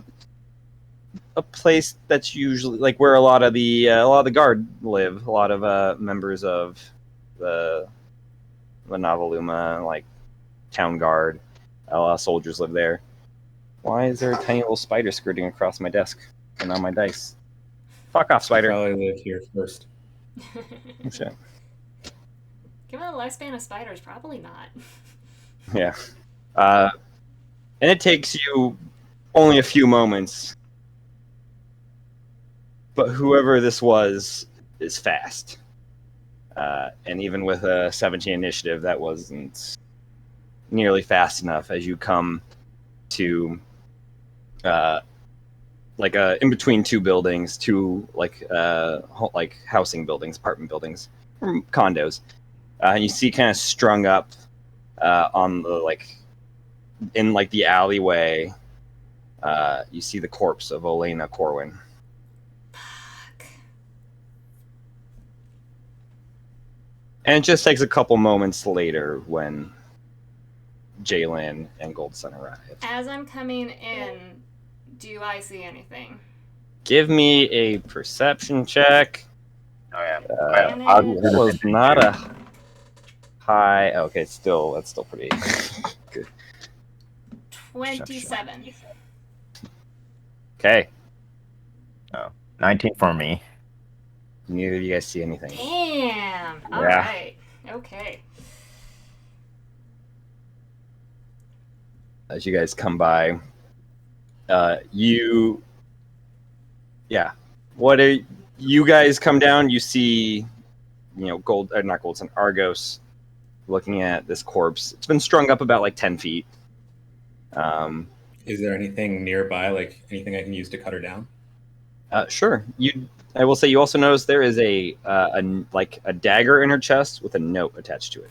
a place that's usually like where a lot of the guard live. A lot of members of the Novi'luma, like town guard. A lot of soldiers live there. Why is there a tiny little spider skirting across my desk and on my dice? Fuck off, spider. Probably live here first. Oh, shit. Given the lifespan of spiders, probably not. Yeah. And it takes you only a few moments. But whoever this was is fast. And even with a 17 initiative, that wasn't nearly fast enough as you come to in between two buildings, two housing buildings, apartment buildings, or condos. And you see kind of strung up on the in the alleyway, you see the corpse of Elena Corwin. Fuck. And it just takes a couple moments later when Jalen and Goldson arrive. As I'm coming in, do I see anything? Give me a perception check. Oh yeah. That was not a high. Okay, that's still pretty good. 27. Okay. 19 for me. Neither of you guys see anything. Damn. All Yeah. right. Okay. As you guys come by, what are you guys come down? You see, not Goldson, Argos, looking at this corpse. It's been strung up about 10 feet. Is there anything nearby, like anything I can use to cut her down? Sure. I will say you also notice there is a dagger in her chest with a note attached to it.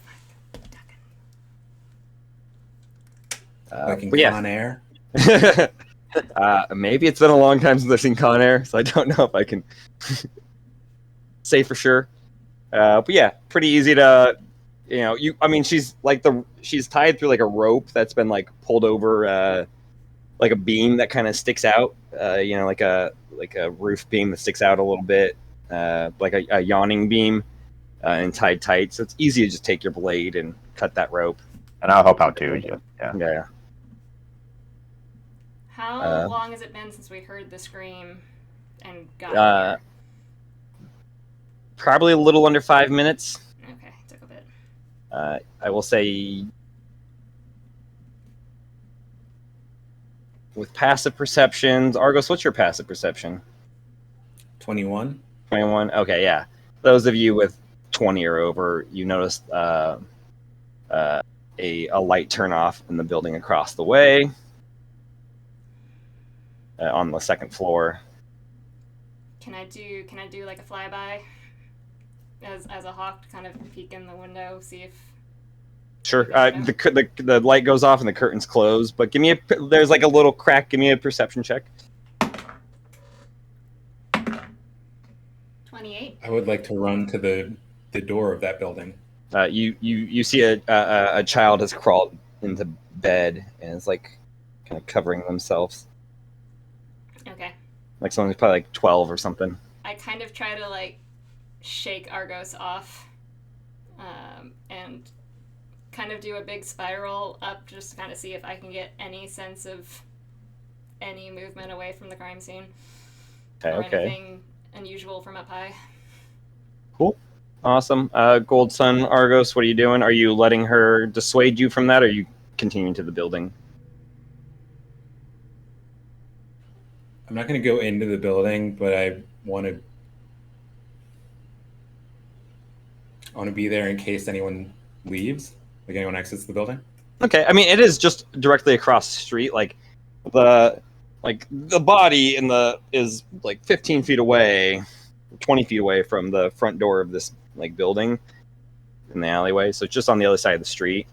Like in but yeah. Con Air? Maybe it's been a long time since I've seen Con Air, so I don't know if I can say for sure. But yeah, pretty easy to, she's tied through a rope that's been pulled over a beam that kind of sticks out, like a roof beam that sticks out a little bit, like a yawning beam, and tied tight. So it's easy to just take your blade and cut that rope. And I'll help out too. Yeah. Yeah. How long has it been since we heard the scream and got here? Probably a little under 5 minutes. Okay, took a bit. I will say with passive perceptions, Argos, what's your passive perception? 21. 21? Okay, yeah. Those of you with 20 or over, you noticed a light turn off in the building across the way on the second floor. Can I do a flyby as a hawk to kind of peek in the window, see if... Sure. The light goes off and the curtains close, but there's a little crack. Give me a perception check. 28. I would like to run to the door of that building. You see a child has crawled into bed and is kind of covering themselves. Okay. Someone who's probably 12 or something. I kind of try to shake Argos off and kind of do a big spiral up just to kind of see if I can get any sense of any movement away from the crime scene. Or anything unusual from up high. Cool. Awesome. Gold Sun, Argos, what are you doing? Are you letting her dissuade you from that, or are you continuing to the building? I'm not going to go into the building, but I want to be there in case anyone leaves, like anyone exits the building. Okay. I mean, it is just directly across the street. Like the body is like 15 feet away, 20 feet away from the front door of this like building in the alleyway. So it's just on the other side of the street.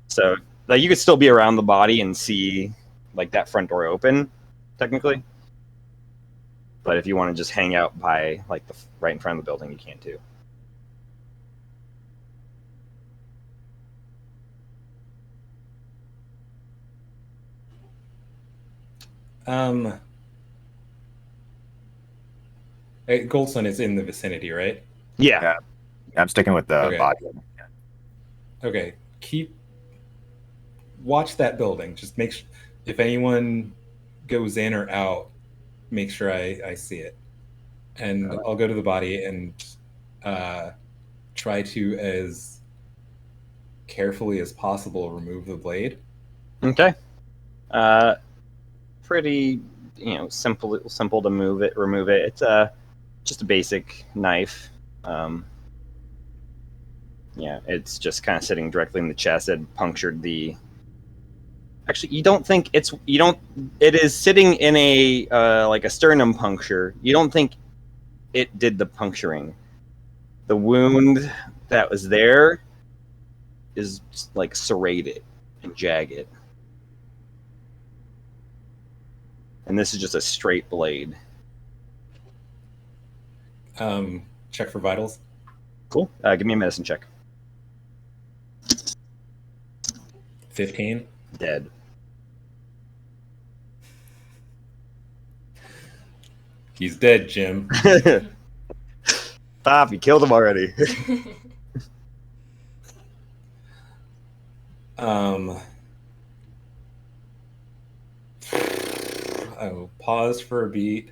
So like you could still be around the body and see like that front door open, technically. But if you want to just hang out by like right in front of the building, you can too. Gold Sun is in the vicinity, right? Yeah. I'm sticking with the Okay. body. Okay. Watch that building. Just if anyone goes in or out, make sure I see it. And I'll go to the body and try to, as carefully as possible, remove the blade. Okay. Pretty, simple to remove it. It's just a basic knife. Yeah, it's just kind of sitting directly in the chest. It punctured the. Actually, it is sitting in a like a sternum puncture. You don't think it did the puncturing. The wound that was there is like serrated and jagged. And this is just a straight blade. Check for vitals. Cool. Give me a medicine check. 15. Dead. He's dead, Jim. Stop, you killed him already. I will pause for a beat.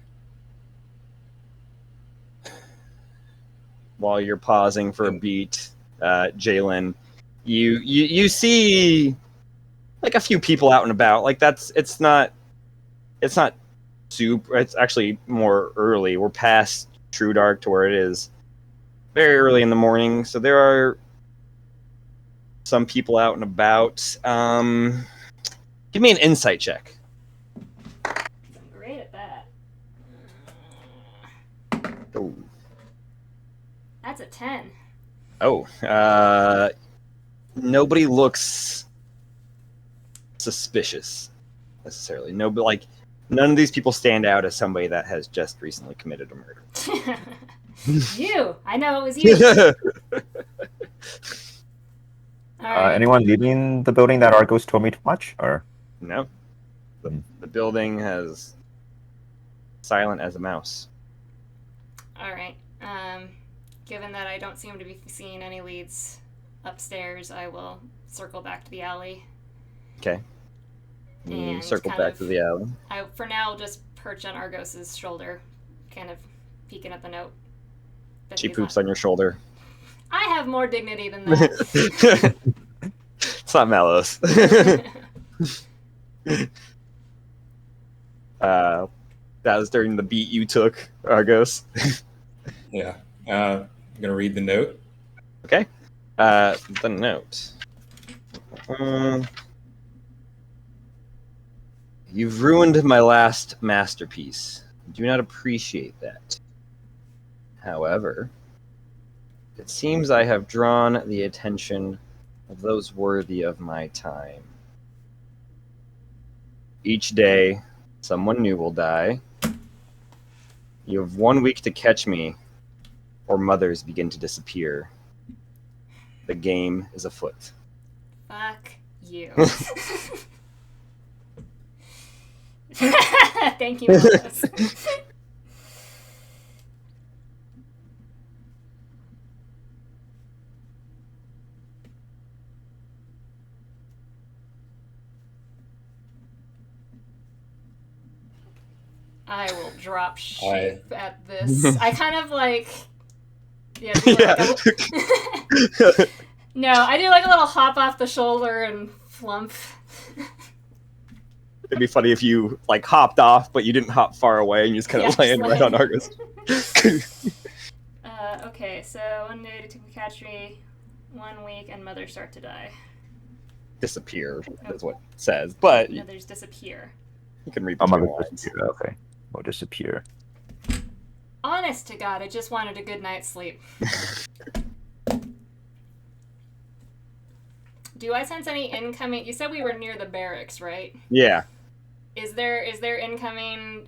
While you're pausing for a beat, Jalen, you see like a few people out and about. Like it's not super. It's actually more early. We're past true dark to where it is very early in the morning. So there are some people out and about. Give me an insight check. I'm great at that. Oh. That's a 10. Oh, nobody looks suspicious necessarily. No, but like none of these people stand out as somebody that has just recently committed a murder. You! I know it was you. All right. Anyone leaving the building that Argos told me to watch? Or No, the building has silent as a mouse. All right. Given that I don't seem to be seeing any leads upstairs, I will circle back to the alley. Okay. You And circle kind back of- to the alley. I, for now, will just perch on Argos's shoulder, kind of peeking at the note. that She he's poops not- on your shoulder. I have more dignity than that. It's not Mallows. That was during the beat you took, Argos. Yeah. I'm going to read the note. Okay. The note. You've ruined my last masterpiece. I do not appreciate that. However, it seems I have drawn the attention of those worthy of my time. Each day, someone new will die. You have 1 week to catch me, or mothers begin to disappear. The game is afoot. Fuck you. Thank you, Melissa. I will drop shape at this. I kind of like. Yeah. No, I do like a little hop off the shoulder and flump. It'd be funny if you like hopped off, but you didn't hop far away, and you just kind of land right on Argus. Okay, so 1 day to catch me, 1 week, and mothers start to die. Disappear is what it says, but Mothers disappear. you can read Oh, between mother lines. disappear. Okay. Will disappear. Honest to God, I just wanted a good night's sleep. Do I sense any incoming? You said we were near the barracks, right? Yeah, Is there incoming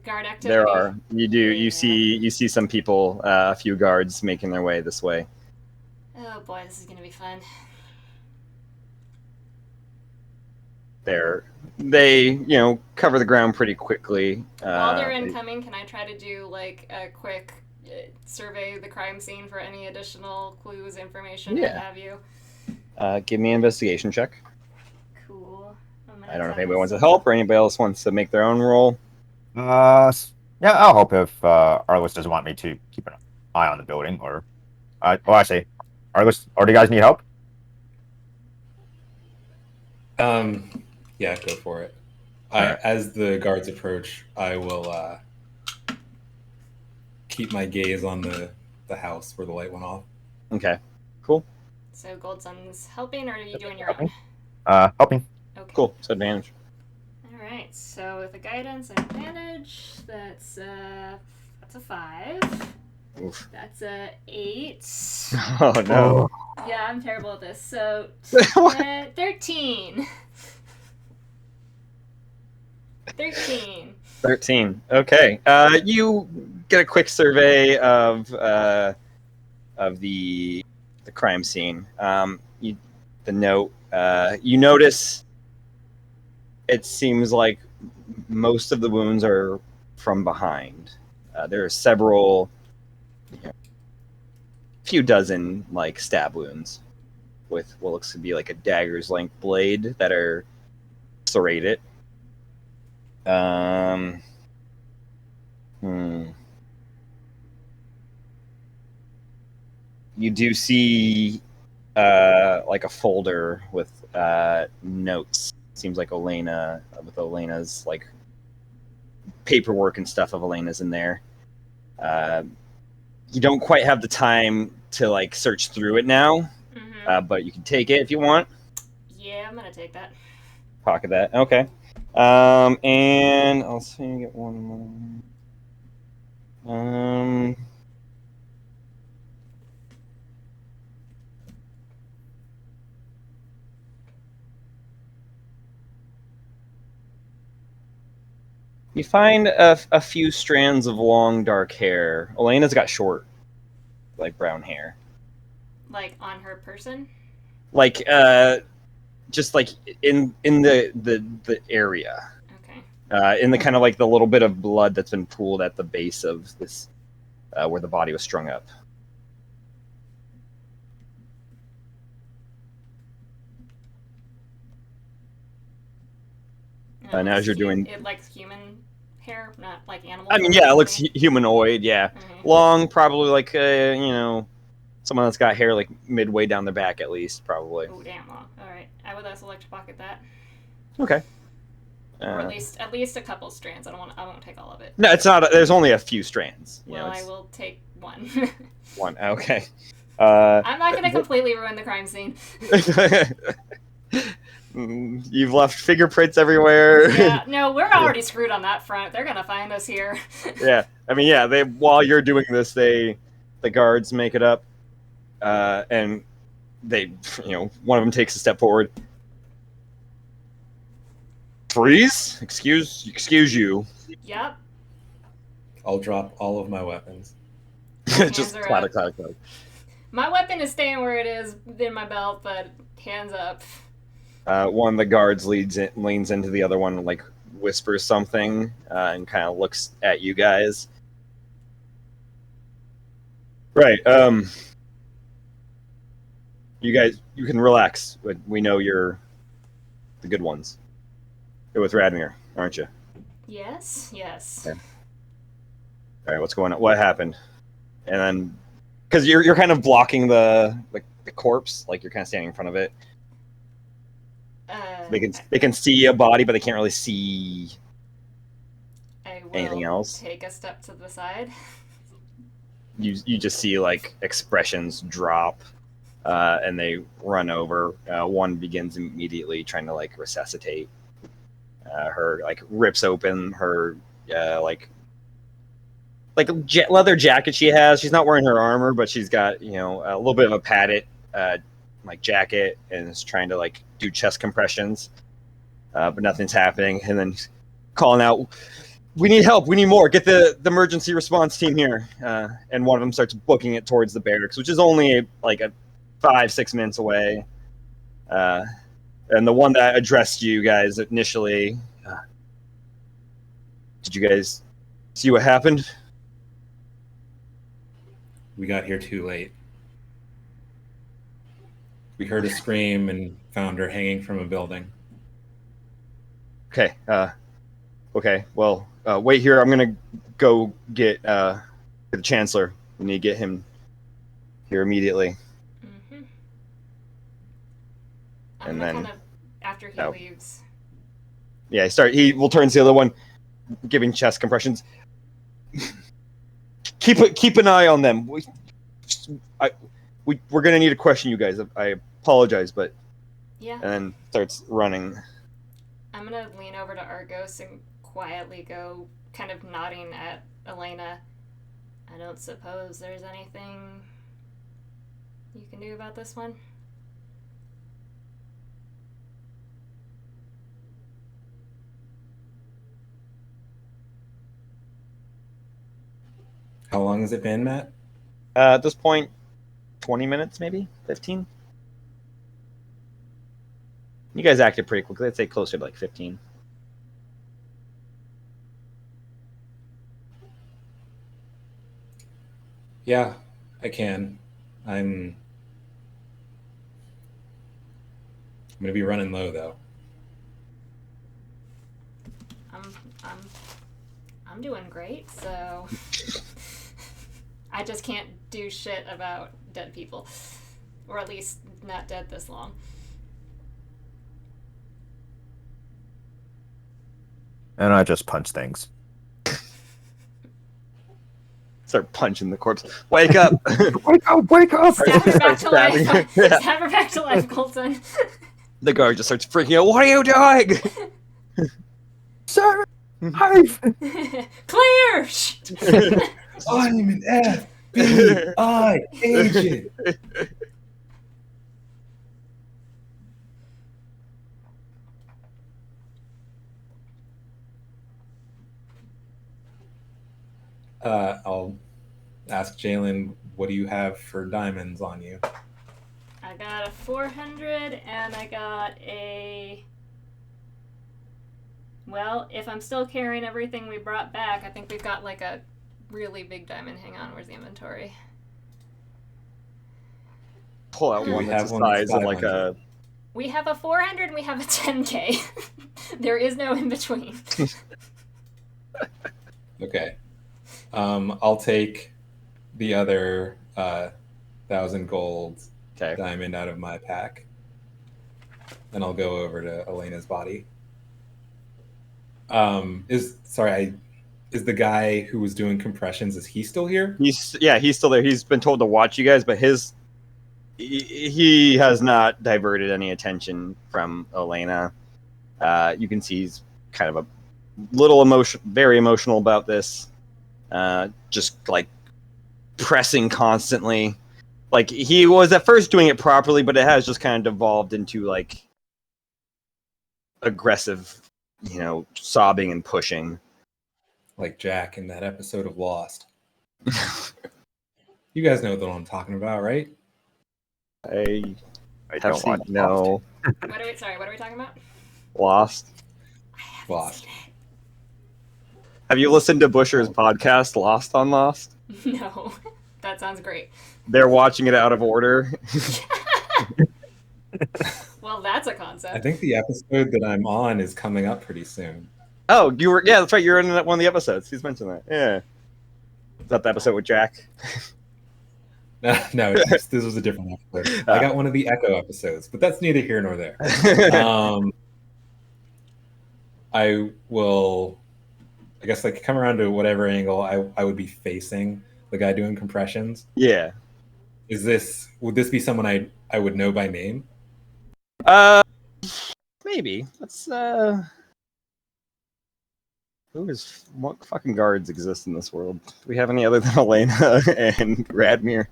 guard activity? there are. You do. Yeah. You see some people, a few guards making their way this way. Oh boy, this is gonna be fun. They cover the ground pretty quickly. While they're incoming, can I try to do like a quick survey the crime scene for any additional clues, information, what have you? Give me an investigation check. Cool. I don't know if anybody wants to help or anybody else wants to make their own roll. Yeah, I'll help if Arliss doesn't want me to keep an eye on the building, or actually, Arliss, or do you guys need help? Yeah, go for it. Right. As the guards approach, I will keep my gaze on the house where the light went off. Okay, cool. So Goldsun's helping, or are you doing your own? Helping. Okay. Cool. So advantage. All right. So with the guidance and advantage, that's a 5. Oof. That's a 8. Oh no. Yeah, I'm terrible at this. So 13. 13. 13. Okay. You get a quick survey of the crime scene. The note. You notice. It seems like most of the wounds are from behind. There are several, few dozen like stab wounds with what looks to be like a dagger's length blade that are serrated. You do see like a folder with notes. Seems like Elena's like paperwork and stuff of Elena's in there. You don't quite have the time to like search through it now, but you can take it if you want. Yeah, I'm gonna take that. Pocket that. Okay. And I'll see you get one more. You find a few strands of long, dark hair. Elena's got short, like brown hair. Like on her person? Like, just like in the area. Okay. In the kind of like the little bit of blood that's been pooled at the base of this, where the body was strung up. And as you're doing, it likes human hair, not like animal. I mean, yeah, it looks humanoid. Yeah, long, probably like someone that's got hair like midway down their back at least, probably. Oh, damn long. All right, I would also like to pocket that. Okay. Or at least a couple strands. I won't take all of it. No, it's not. There's only a few strands. Well, I will take one. One. Okay. I'm not going to completely ruin the crime scene. You've left fingerprints everywhere. Yeah, no, we're already screwed on that front. They're gonna find us here. Yeah, I mean, yeah. They while you're doing this, the guards make it up, and they, one of them takes a step forward. Freeze! Excuse you. Yep. I'll drop all of my weapons. Just clatter. My weapon is staying where it is in my belt, but hands up. One of the guards leans into the other one and like whispers something and kind of looks at you guys. Right. You can relax. We know you're the good ones. You're with Radmir, aren't you? Yes. Okay. All right, what's going on? What happened? And then, because you're kind of blocking the corpse, like you're kind of standing in front of it. They can see a body, but they can't really see I will anything else. take a step to the side. You just see like expressions drop, and they run over. One begins immediately trying to like resuscitate her, like rips open her leather jacket she has. She's not wearing her armor, but she's got a little bit of a padded like jacket, and is trying to like do chest compressions, but nothing's happening. And then calling out, "We need help! We need more! Get the emergency response team here!" And one of them starts booking it towards the barracks, which is only like a 5-6 minutes away. And the one that addressed you guys initially, did you guys see what happened? We got here too late. We heard a scream and found her hanging from a building. Okay. Okay. Well, wait here. I'm gonna go get the Chancellor. We need to get him here immediately. Mm-hmm. And then, kind of, after he leaves. Yeah, he will turn to the other one, giving chest compressions. Keep an eye on them. We're gonna need to question you guys. I apologize, but yeah. And then starts running. I'm gonna lean over to Argos and quietly go, kind of nodding at Elena. I don't suppose there's anything you can do about this one? How long has it been, Matt? At this point, 20 minutes, maybe 15. You guys acted pretty quickly. I'd say closer to like 15. Yeah, I can. I'm gonna be running low though. I'm doing great, so I just can't do shit about dead people, or at least not dead this long. And I just punch things. Start punching the corpse. Wake up! Wake up! Wake up! Stab her back to life. Yeah. Stab her back to life, Colton. The guard just starts freaking out. What are you doing? Sir! Knife! Clear! I'm an FBI agent. I'll ask Jalen, what do you have for diamonds on you? I got a 400 and I got a... Well, if I'm still carrying everything we brought back, I think we've got like a really big diamond. Hang on, where's the inventory? Pull out one We that's have the one that's size of like 500. a... We have a 400 and we have a 10K. There is no in between. Okay. I'll take the other 1,000 gold Okay. diamond out of my pack. And I'll go over to Elena's body. Is the guy who was doing compressions, is he still here? He's still there. He's been told to watch you guys, but he has not diverted any attention from Elena. You can see he's kind of a little very emotional about this. Just like pressing constantly. Like he was at first doing it properly, but it has just kind of devolved into like aggressive, sobbing and pushing. Like Jack in that episode of Lost. You guys know what I'm talking about, right? I I have don't watch seen no What are we talking about? Lost. I haven't Lost. seen Have you listened to Busher's podcast, Lost on Lost? it. No. That sounds great. They're watching it out of order. Well, that's a I concept. think the episode that I'm on is coming up pretty soon. Oh, you were. Yeah, that's right. You were in one of the episodes. He's mentioned that. Yeah. Is that the episode with Jack? No, this was a different episode. I got one of the Echo episodes, but that's neither here nor there. I will, I guess, like come around to whatever angle I would be facing the guy doing compressions. Yeah. Would this be someone I would know by name? Maybe. Let's what fucking guards exist in this world? Do we have any other than Elena and Radmir?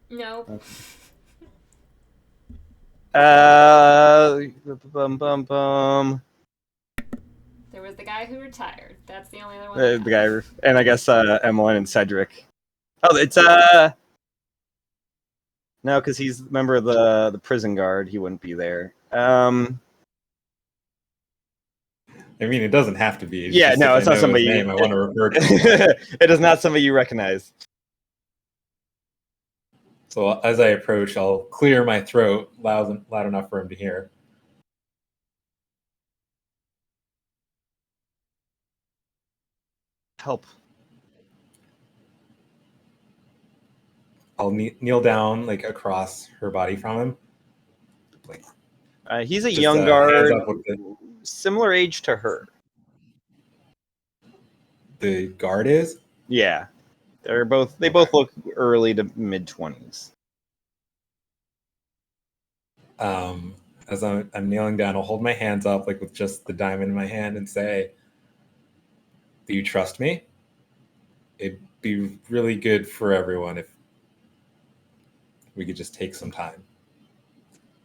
No. Bum bum bum. There was the guy who retired. That's the only other one. The guy, and I guess Emmeline and Cedric. Oh, it's no, because he's a member of the prison guard. He wouldn't be there. I mean, it doesn't have to be. Yeah, no, it's not somebody. Name, I want to refer to. It is not somebody you recognize. So as I approach, I'll clear my throat loud enough for him to hear. Help. I'll kneel down like across her body from him. Like, he's a young guard, similar age to her. The guard is? Yeah, they both look early to mid-20s. As I'm kneeling down, I'll hold my hands up like with just the diamond in my hand and say, "Do you trust me? It'd be really good for everyone if we could just take some time."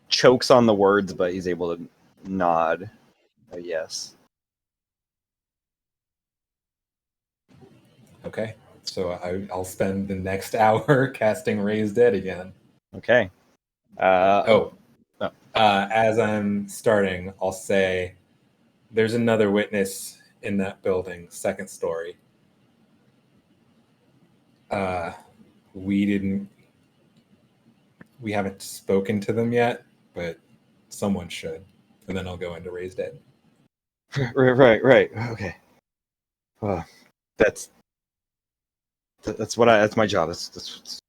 Chokes on the words, but he's able to nod a yes. Okay, so I'll spend the next hour casting Raise Dead again. Okay. As I'm starting, I'll say, "There's another witness in that building, second story. We haven't spoken to them yet, but someone should." And then I'll go into Raise Dead. Right. Okay. That's my job. That's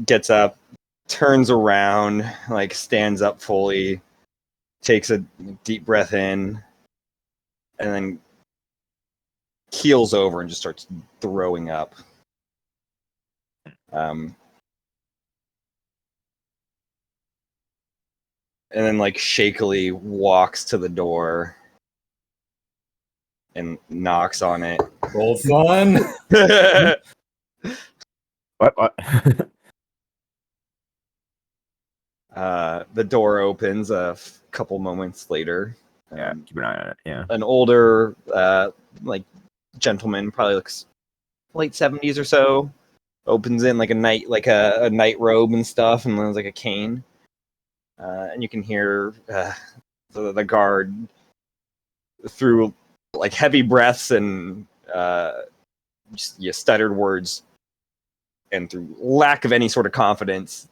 gets up, turns around, like stands up fully, takes a deep breath in, and then keels over and just starts throwing up. And then like shakily walks to the door and knocks on it. Roll, son. What? The door opens a couple moments later. Yeah, keep an eye on it. Yeah. An older, like gentleman, probably looks late 70s or so, opens in like a night robe and stuff, and there's like a cane. And you can hear the guard through like heavy breaths and just stuttered words, and through lack of any sort of confidence,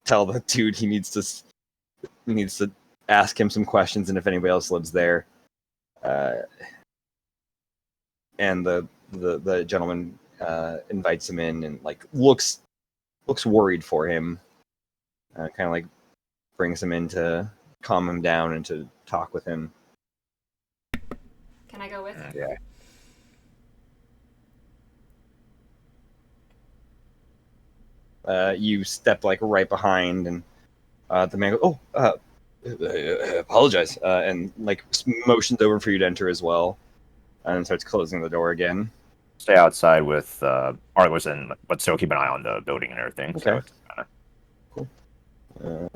tell the dude he needs to ask him some questions and if anybody else lives there. And the gentleman invites him in and like looks worried for him. Kind of like brings him in to calm him down and to talk with him. Can I go with? Yeah. You step like right behind, and the man goes, "Oh, apologize," and like motions over for you to enter as well, and starts closing the door again. Stay outside with Arliss, but still keep an eye on the building and everything. Okay. So Cool.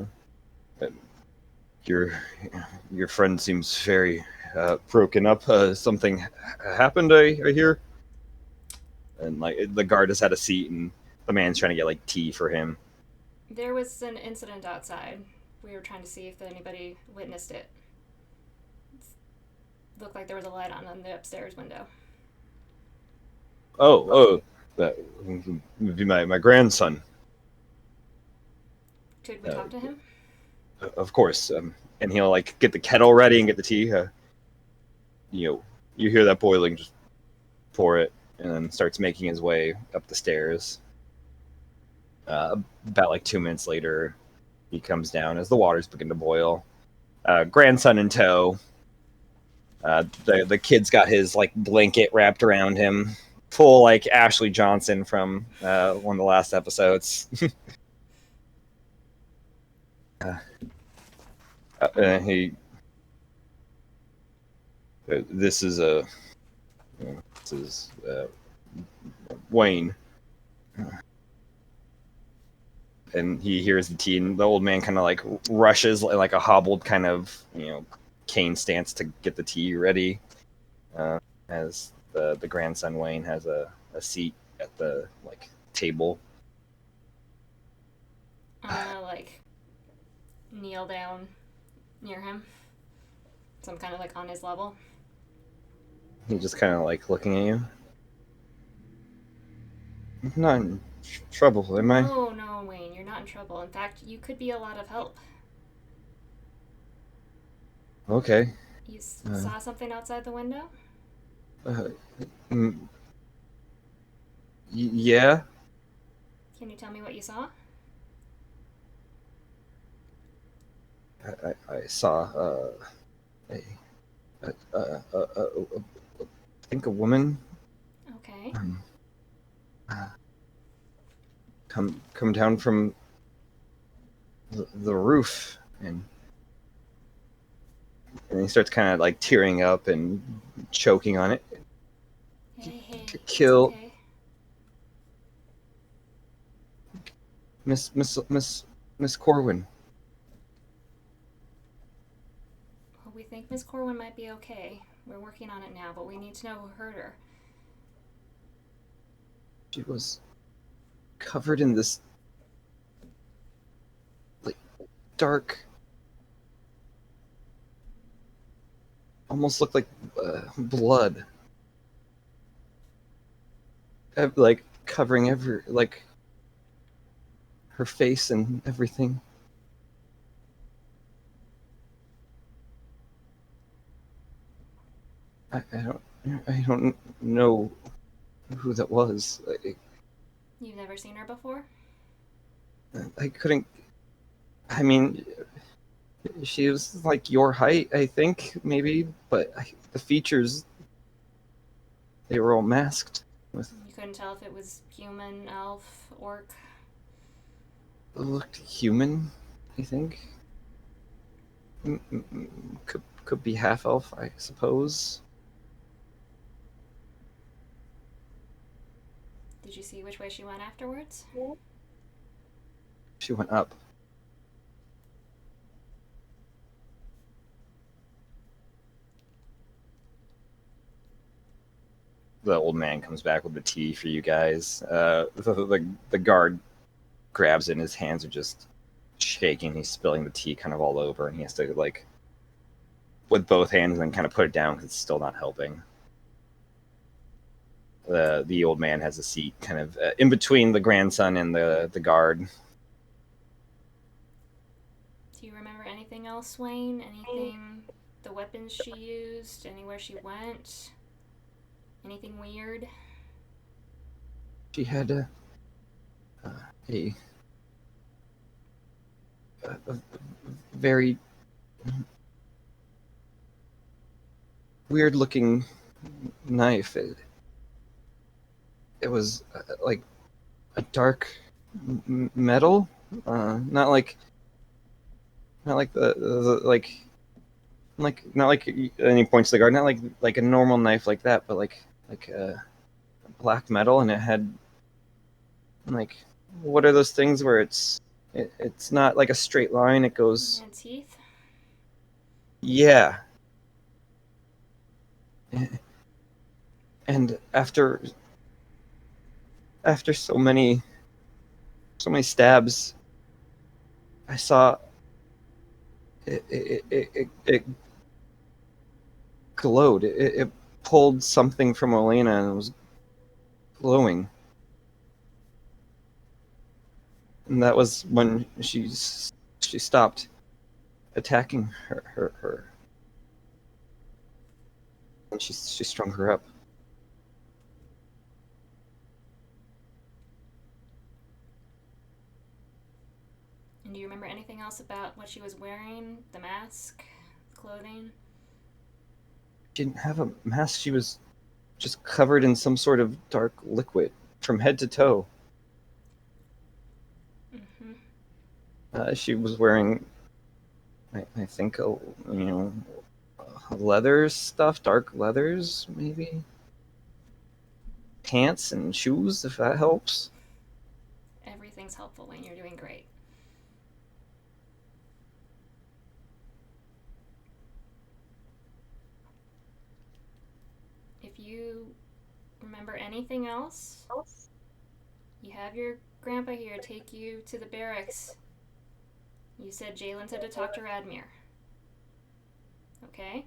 Your friend seems very broken up. Something happened, I hear. And like the guard has had a seat, and the man's trying to get like tea for him. There was an incident outside. We were trying to see if anybody witnessed it. Looked like there was a light on the upstairs window. Oh, that would be my grandson. Could we talk to him? Of course. And he'll like get the kettle ready and get the tea. You hear that boiling, just pour it, and then starts making his way up the stairs. About like 2 minutes later, he comes down as the waters begin to boil. Grandson in tow. The kid's got his like blanket wrapped around him, full like Ashley Johnson from one of the last episodes. He. This is Wayne. And he hears the tea, and the old man kind of like rushes like a hobbled kind of cane stance to get the tea ready, as the grandson Wayne has a seat at the like table. I'm gonna like kneel down near him, so I'm kind of like on his level. He's just kind of like looking at you. I'm not in trouble, am I? Oh no, Wayne, you're not in trouble. In fact, you could be a lot of help. Okay. You saw something outside the window? Mm, yeah. Can you tell me what you saw? I saw a, I think a woman Okay. come down from the roof, and he starts kind of like tearing up and choking on it. Hey, To it's kill okay. Miss Corwin. Well, we think Miss Corwin might be okay. We're working on it now, but we need to know who hurt her. She was covered in this like dark, almost looked like blood, like covering like her face and everything. I don't know who that was. You've never seen her before? I couldn't. I mean, she was like your height, I think, maybe, but the features, they were all masked with. You couldn't tell if it was human, elf, orc. Looked human, I think. Could be half elf, I suppose. Did you see which way she went afterwards? She went up. The old man comes back with the tea for you guys. The guard grabs it, and his hands are just shaking. He's spilling the tea kind of all over, and he has to like with both hands and then kind of put it down because it's still not helping. The old man has a seat kind of in between the grandson and the guard. Do you remember anything else, Wayne? Anything? The weapons she used? Anywhere she went? Anything weird? She had a very weird looking knife. It was like a dark metal, not like the not like any points to the guard, not like a normal knife like that, but like black metal, and it had like, what are those things where it's not like a straight line, it goes. And teeth? Yeah. And after so many stabs, I saw it glowed. It pulled something from Elena, and it was glowing. And that was when she stopped. attacking her. And she strung her up. And do you remember anything else about what she was wearing? The mask? Clothing? She didn't have a mask. She was just covered in some sort of dark liquid from head to toe. Mm-hmm. She was wearing, I think, leather stuff, dark leathers, maybe. Pants and shoes, if that helps. Everything's helpful when you're doing great. If you remember anything else, you have your grandpa here take you to the barracks. You said Jalen said to talk to Radmir. Okay?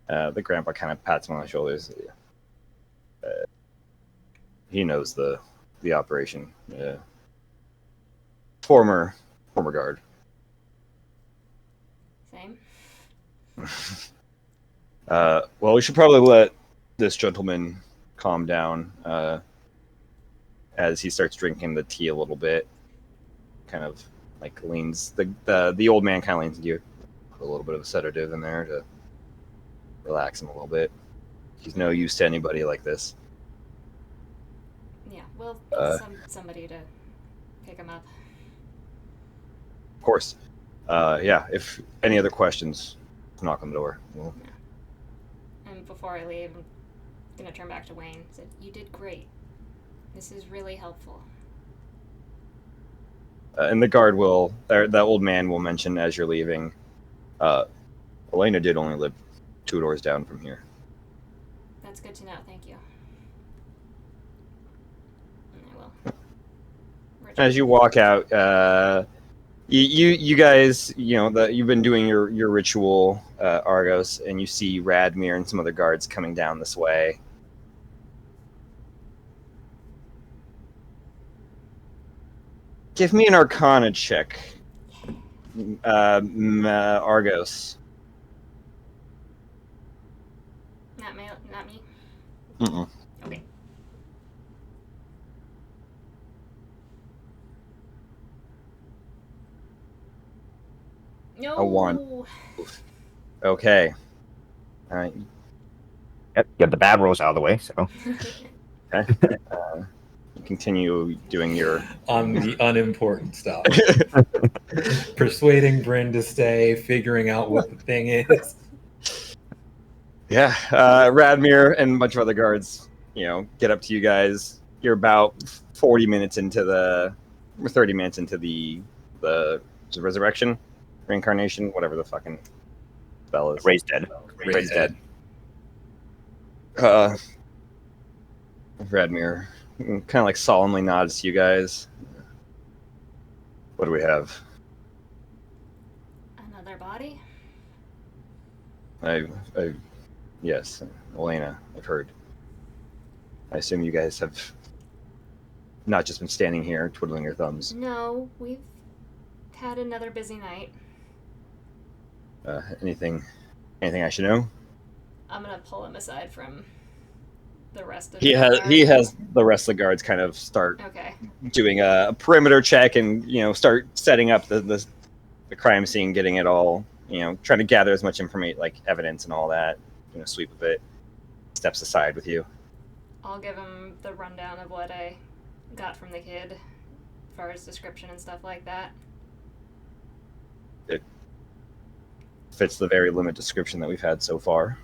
The grandpa kind of pats him on the shoulders. He knows the operation. Former guard. Same. Well, we should probably let this gentleman calm down as he starts drinking the tea a little bit. Kind of like leans the old man kind of leans into you. Put a little bit of a sedative in there to relax him a little bit. He's no use to anybody like this. Yeah, we'll get somebody to pick him up. Of course. Yeah, if any other questions, knock on the door. Well, And before I leave, I'm gonna turn back to Wayne. Said, "You did great. This is really helpful." and the guard will, or the old man will mention as you're leaving, Elena did only live 2 doors down from here. That's good to know. Thank you. And I will. As you walk out, you guys, you've been doing your ritual, Argos, and you see Radmir and some other guards coming down this way. Give me an Arcana check, Argos. Not me. Not me. Mm-mm. Okay. No. A 1. Okay. All right. Yep, get the bad rolls out of the way. So Okay. You continue doing your On the unimportant stuff. Persuading Bryn to stay, figuring out what the thing is. Yeah, Radmir and a bunch of other guards, get up to you guys. You're about 30 minutes into the resurrection, reincarnation, whatever the fucking spell is. raised dead. Raised dead. Radmir kind of like solemnly nods to you guys. What do we have? Another body? Yes, Elena, I've heard. I assume you guys have not just been standing here twiddling your thumbs. No, we've had another busy night. Anything I should know? I'm gonna pull him aside from the rest of He has the rest of the guards kind of start Okay. doing a perimeter check and start setting up the crime scene, getting it all, trying to gather as much information, like evidence and all that. Sweep of it. Steps aside with you. I'll give him the rundown of what I got from the kid, as far as description and stuff like that. It fits the very limited description that we've had so far.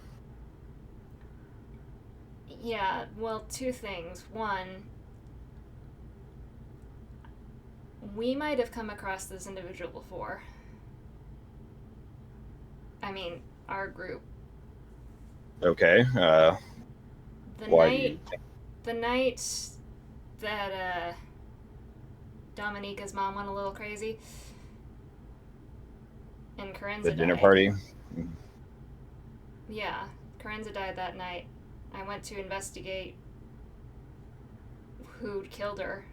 Yeah, well, 2 things. One, we might have come across this individual before. I mean, our group. Okay. The Why do you night that Dominica's mom went a little crazy, and Carenza The dinner died. party? Yeah, Carenza died that night. I went to investigate who'd killed her.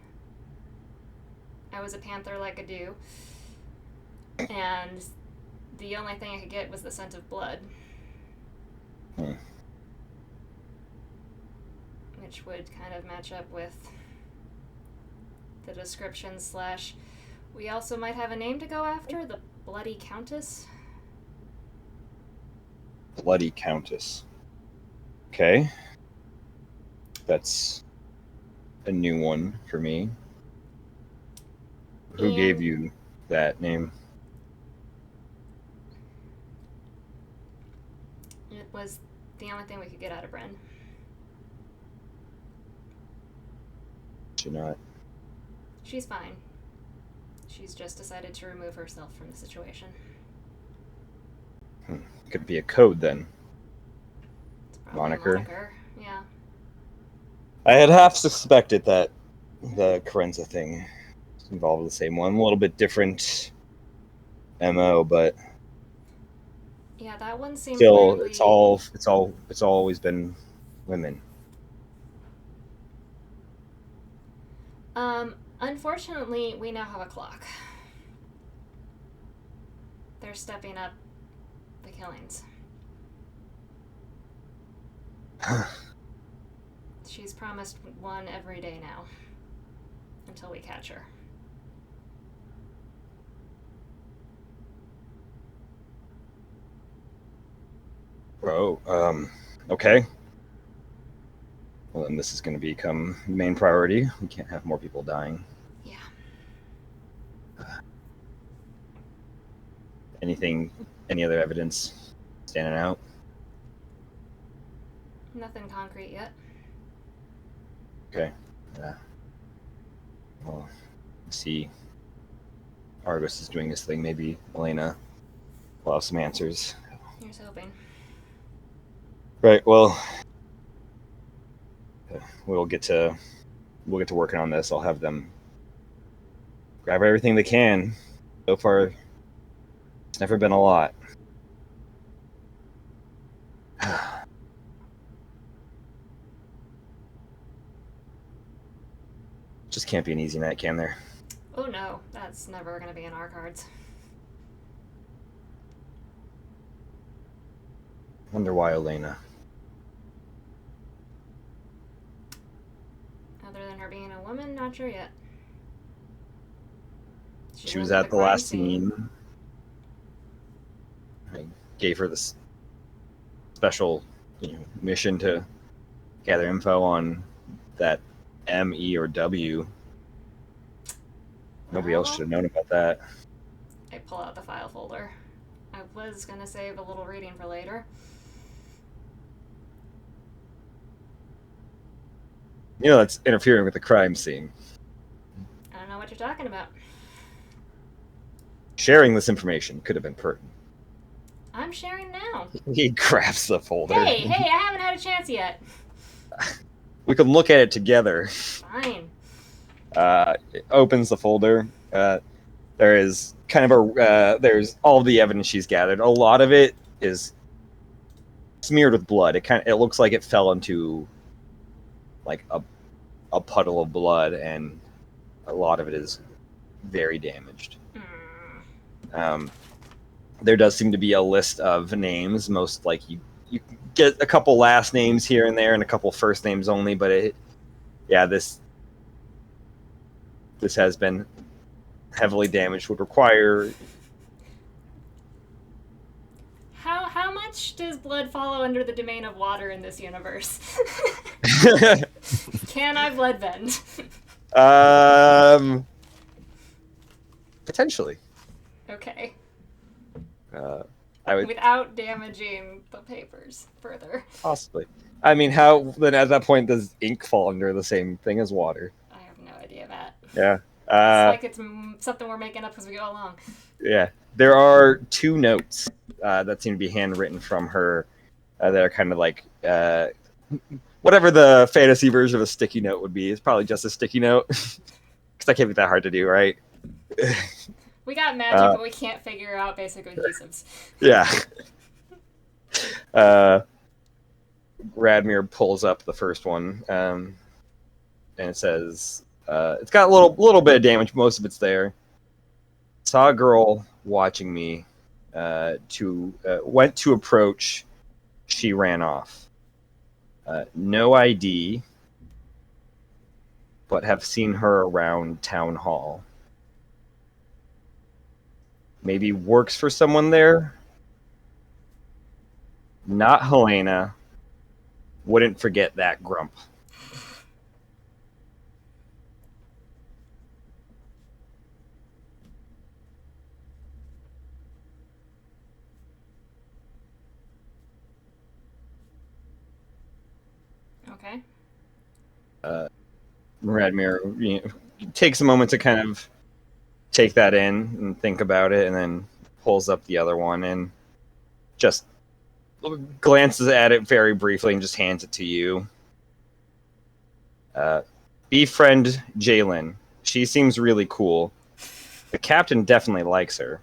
I was a panther like I do. And the only thing I could get was the scent of blood. Hmm. Which would kind of match up with the description / we also might have a name to go after, the Bloody Countess. Bloody Countess. Okay. That's a new one for me. Who gave you that name? It was the only thing we could get out of Bren. She not. She's fine. She's just decided to remove herself from the situation. Could be a code then. It's probably Moniker. A moniker. Yeah. I had half suspected that the Carenza thing involved the same one. A little bit different MO, but Yeah, that one seemed still, weirdly... it's always been women. Unfortunately, we now have a clock. They're stepping up the killings. She's promised one every day now. Until we catch her. Oh, okay. Well, then this is going to become the main priority. We can't have more people dying. Yeah. Any other evidence standing out? Nothing concrete yet. Okay. Yeah. Well, see. Argus is doing his thing. Maybe Elena will have some answers. Here's hoping. Right. Well, we'll get to working on this. I'll have them grab everything they can. So far, it's never been a lot. Just can't be an easy night, can there? Oh no, that's never going to be in our cards. Wonder why Elena. Other than her being a woman, not sure yet. She was wasn't at the crime last scene. I gave her this special mission to gather info on that M, E, or W. Nobody else should have known about that. I pull out the file folder. I was going to save a little reading for later. That's interfering with the crime scene. I don't know what you're talking about. Sharing this information could have been pertinent. I'm sharing now. He grabs the folder. Hey, I haven't had a chance yet. We can look at it together. Fine. It opens the folder. There is kind of there's all the evidence she's gathered. A lot of it is smeared with blood. It looks like it fell into like a puddle of blood, and a lot of it is very damaged. There does seem to be a list of names. Most like you get a couple last names here and there, and a couple first names only. But this has been heavily damaged. Would require. How much does blood follow under the domain of water in this universe? Can I blood bend? Potentially. Okay. I would Without damaging the papers further. possibly. I mean, how then at that point does ink fall under the same thing as water? I have no idea, Matt. Yeah. It's like it's something we're making up as we go along. Yeah. There are 2 notes that seem to be handwritten from her that are kind of like whatever the fantasy version of a sticky note would be. It's probably just a sticky note because that can't be that hard to do, right? We got magic, but we can't figure out basic adhesives. Yeah. Radmir pulls up the first one, and it says, it's got a little bit of damage. Most of it's there. Saw a girl watching me went to approach. She ran off. No ID, but have seen her around town hall. Maybe works for someone there. Not Helena. Wouldn't forget that grump. Okay. Radmir takes a moment to kind of take that in and think about it, and then pulls up the other one and just glances at it very briefly and just hands it to you. Befriend Jalen. She seems really cool. The captain definitely likes her.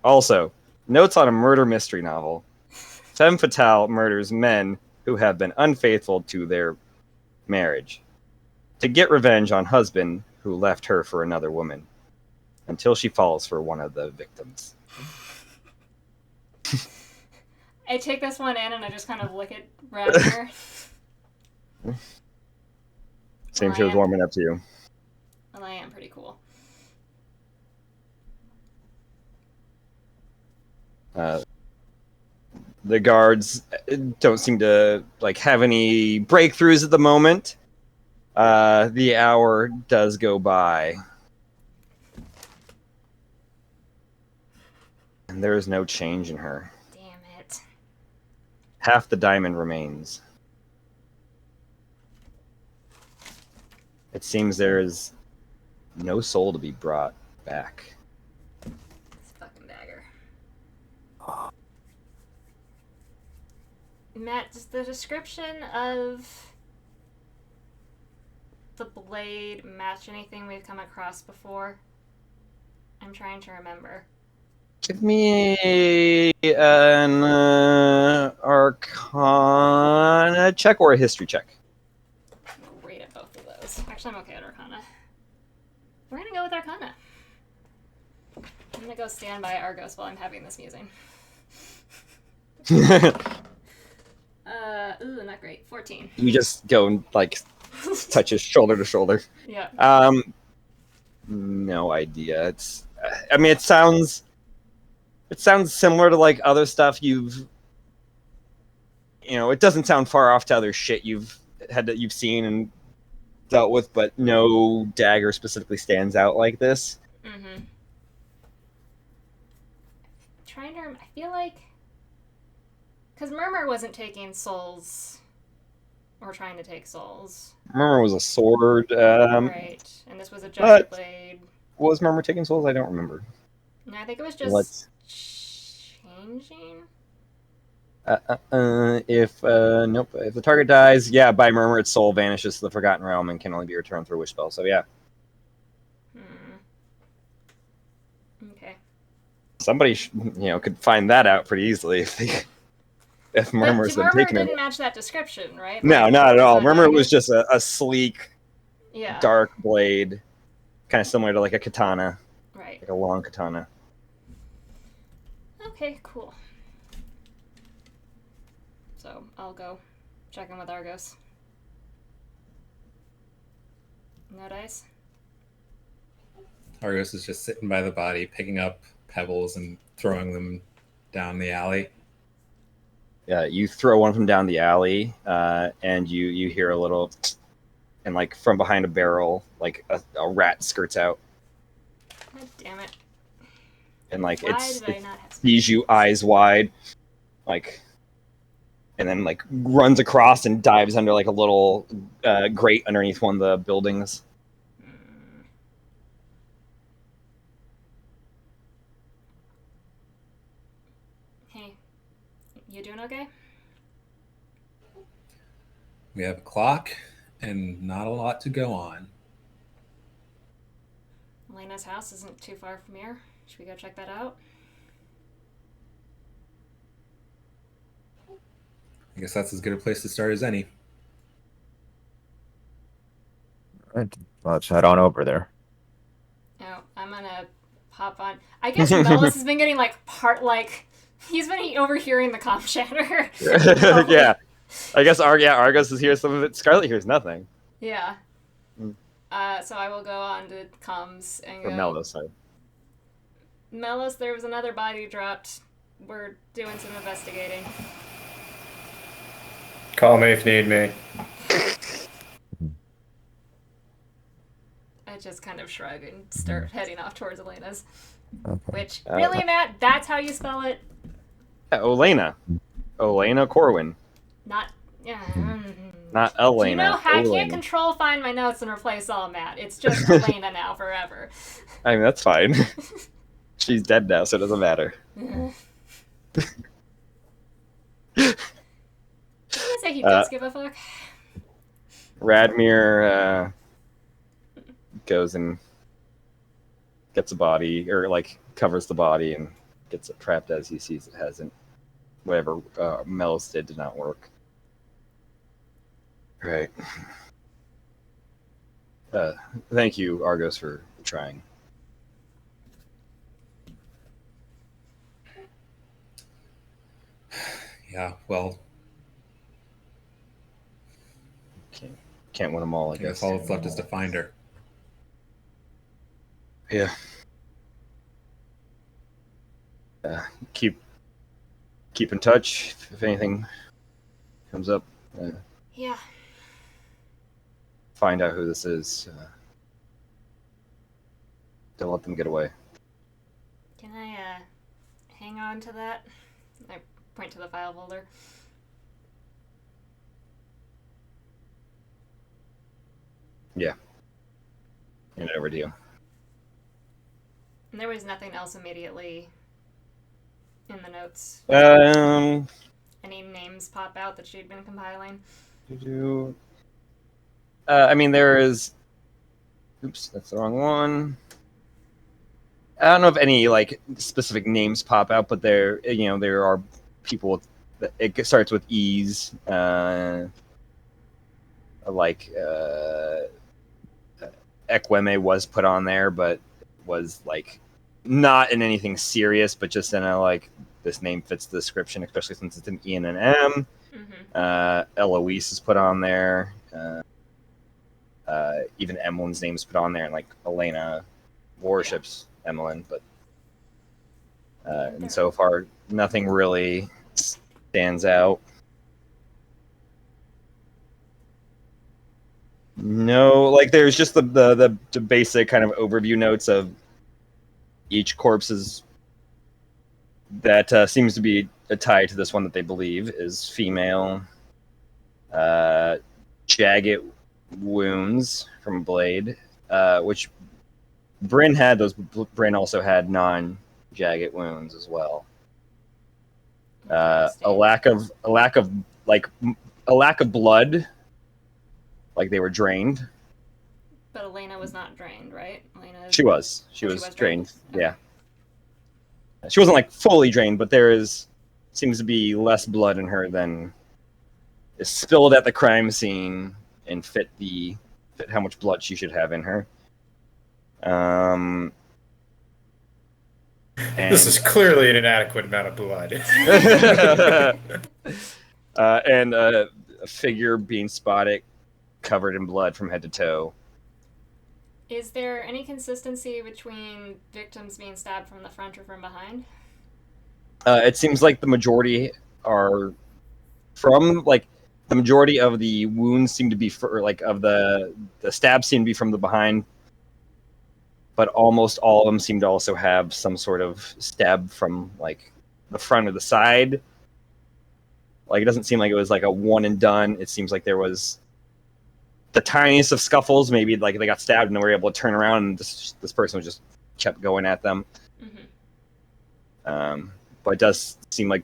Also, notes on a murder mystery novel. Femme fatale murders men who have been unfaithful to their marriage to get revenge on husband who left her for another woman until she falls for one of the victims. I take this one in and I just kind of look at Radmir. Seems she was warming up to you. Well, I am pretty cool. The guards don't seem to have any breakthroughs at the moment. The hour does go by, and there is no change in her. Damn it. Half the diamond remains. It seems there is no soul to be brought back. This fucking dagger. Matt, does the description of the blade match anything we've come across before? I'm trying to remember. Give me an Arcana check or a History check. I'm great at both of those. Actually, I'm okay at Arcana. We're gonna go with Arcana. I'm gonna go stand by Argos while I'm having this musing. Ooh, not great. 14. You just go and touch his shoulder to shoulder. Yeah. No idea. It's. I mean, it sounds similar to other stuff you've. It doesn't sound far off to other shit you've seen and dealt with, but no dagger specifically stands out like this. Mm-hmm. Trying to. I feel like. Because Murmur wasn't taking souls. Or trying to take souls. Murmur was a sword. Right. And this was a giant blade. Was Murmur taking souls? I don't remember. No, I think it was just changing. If the target dies, by Murmur, its soul vanishes to the Forgotten Realm and can only be returned through a wish spell. So yeah. Okay. Somebody could find that out pretty easily if Murmur's been taking it. Didn't match that description, right? No, not at all. Murmur was just a sleek, dark blade, kind of similar to a katana. Right. Like a long katana. Okay, cool. So I'll go check in with Argos. No dice? Argos is just sitting by the body, picking up pebbles and throwing them down the alley. Yeah, you throw one of them down the alley, and you hear a little, and from behind a barrel, a rat skirts out. God damn it! And Why it did I not have sees you eyes wide, and then runs across and dives under a little grate underneath one of the buildings. Hey, you doing okay? We have a clock and not a lot to go on. Elena's house isn't too far from here. Should we go check that out? I guess that's as good a place to start as any. All right, let's head on over there. Now, I'm gonna hop on. I guess Melis has been getting he's been overhearing the comm chatter. Yeah. I guess Argos is here. Some of it. Scarlet hears nothing. Yeah. Mm. So I will go on to comms and Or go. Melos, sorry. Melis, there was another body dropped. We're doing some investigating. Call me if you need me. I just kind of shrug and start heading off towards Elena's. Okay. Which, really, Matt? That's how you spell it? Yeah, Olena Corwin. Not. Yeah. Not Elena. You know, I Olena. can't control find my notes and replace all Matt. It's just Elena now forever. I mean, that's fine. She's dead now, so it doesn't matter. I'm gonna say he does give a fuck. Radmir goes and gets a body, or covers the body and gets it trapped as he sees it hasn't. Whatever Melos did not work. Right. Thank you, Argos, for trying. Yeah, well, Can't win them all, I I guess. guess all that's left is to find her. Yeah. Keep in touch if anything comes up. Yeah. Find out who this is. Don't let them get away. Can I, hang on to that? I point to the file folder. Yeah. Hand it over to you. And there was nothing else immediately in the notes. Any names pop out that she'd been compiling? I mean, there is. Oops, that's the wrong one. I don't know if any specific names pop out, but there are people. It starts with E's. Equeme was put on there, but was not in anything serious, but just in a this name fits the description, especially since it's an E and an M. Mm-hmm. Eloise is put on there. Even Emmeline's name's put on there, and Elena worships Emmeline, but and so far nothing really stands out. No, there's just the basic kind of overview notes of each corpse's that seems to be a tie to this one that they believe is female. Jagged wounds from a blade, which Bryn had. Those Bryn also had non-jagged wounds as well. A lack of blood, they were drained. But Elena was not drained, right? She was drained. Okay. Yeah. She wasn't fully drained, but seems to be less blood in her than is spilled at the crime scene and fit how much blood she should have in her. This is clearly an inadequate amount of blood. And a figure being spotted covered in blood from head to toe. Is there any consistency between victims being stabbed from the front or from behind? It seems like the majority are from the majority of the wounds seem to be of the stabs seem to be from the behind, but almost all of them seem to also have some sort of stab from the front or the side. It doesn't seem like it was a one and done. It seems like there was the tiniest of scuffles. Maybe they got stabbed and they were able to turn around, and this person just kept going at them. Mm-hmm. But it does seem like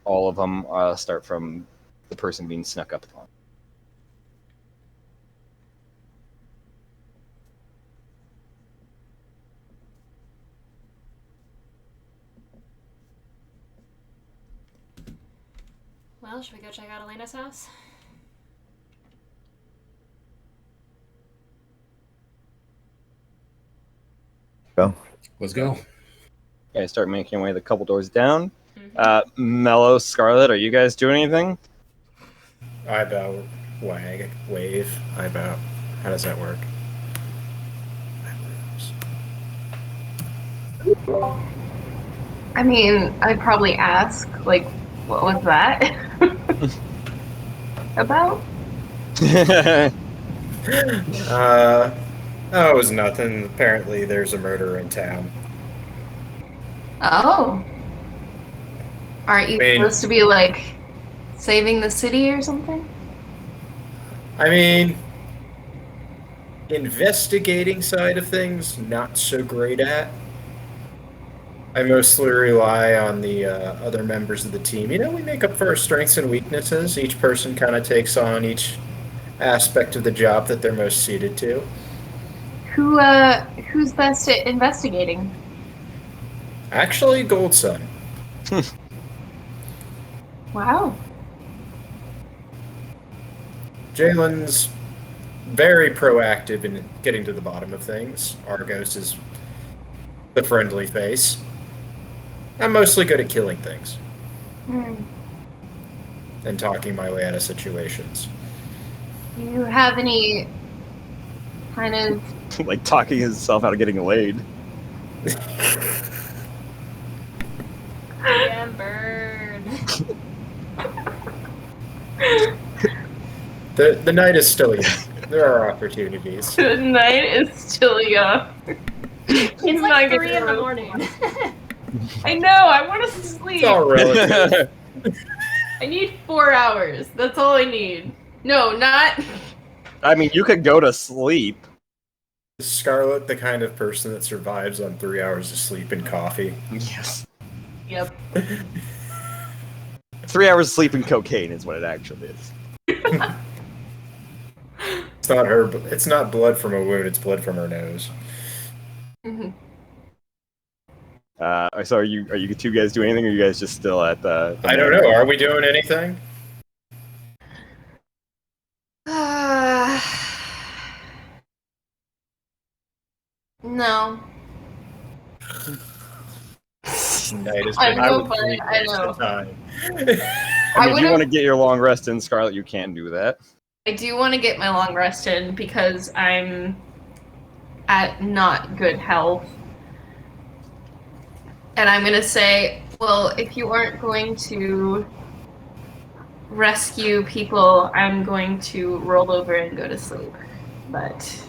all of them start from the person being snuck up upon. Well, should we go check out Elena's house? Go. Let's go. You guys start making your way the couple doors down. Mm-hmm. Mellow, Scarlet, are you guys doing anything? Eyebrow, wave, eyebrow. How does that work? I mean, I'd probably ask, like, what was that about? Oh, it was nothing. Apparently, there's a murder in town. Oh. Aren't you I mean- supposed to be, like, saving the city or something? I mean, investigating side of things, not so great at. I mostly rely on the other members of the team. You know, we make up for our strengths and weaknesses. Each person kind of takes on each aspect of the job that they're most suited to. Who's best at investigating? Actually, Gold Sun. Wow. Jalen's very proactive in getting to the bottom of things. Argos is the friendly face. I'm mostly good at killing things Hmm. and talking my way out of situations. Do you have any kind of... Like talking himself out of getting laid. Damn bird. The night is still young. There are opportunities. The night is still young. It's He's like not 3 in getting the real- morning. I know, I want to sleep. It's all relative. I need 4 hours. That's all I need. No, not... I mean, you could go to sleep. Is Scarlet the kind of person that survives on 3 hours of sleep and coffee? Yes. Yep. 3 hours of sleep and cocaine is what it actually is. It's not her. It's not blood from a wound. It's blood from her nose. Mhm. So are you two guys doing anything, or are you guys just still at the I don't know. Are we doing anything? No. Night has I been know, out but 3 I days at know. a time. I mean, if you would've- want to get your long rest in, Scarlet, you can do that. I do want to get my long rest in because I'm at not good health. And I'm going to say, well, if you aren't going to rescue people, I'm going to roll over and go to sleep. But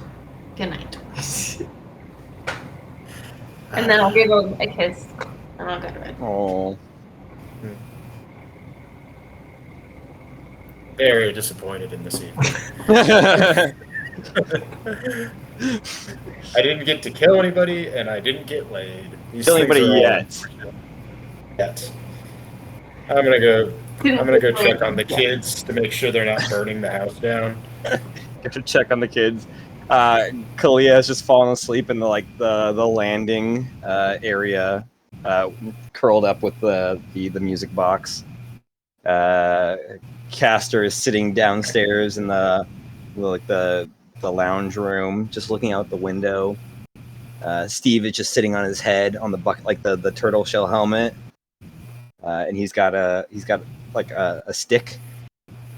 good night. And then I'll give him a kiss and I'll go to bed. Oh. Very disappointed in this evening. I didn't get to kill anybody, and I didn't get laid. These Kill things anybody are all yet. unfortunate. Yet. I'm gonna go check on the kids to make sure they're not burning the house down. Get to check on the kids. Kalia has just fallen asleep in the landing area, curled up with the music box. Castor is sitting downstairs in the lounge room, just looking out the window. Steve is just sitting on his head on the bucket, like the turtle shell helmet, and he's got a stick,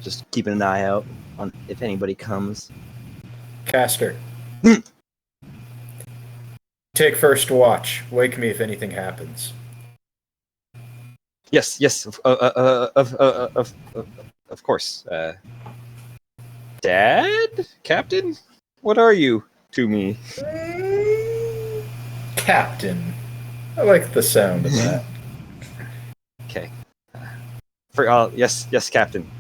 just keeping an eye out on if anybody comes. Castor. Take first watch. Wake me if anything happens. Yes, of course. Dad? Captain? What are you to me? Captain. I like the sound of that. Okay. Yes, Captain.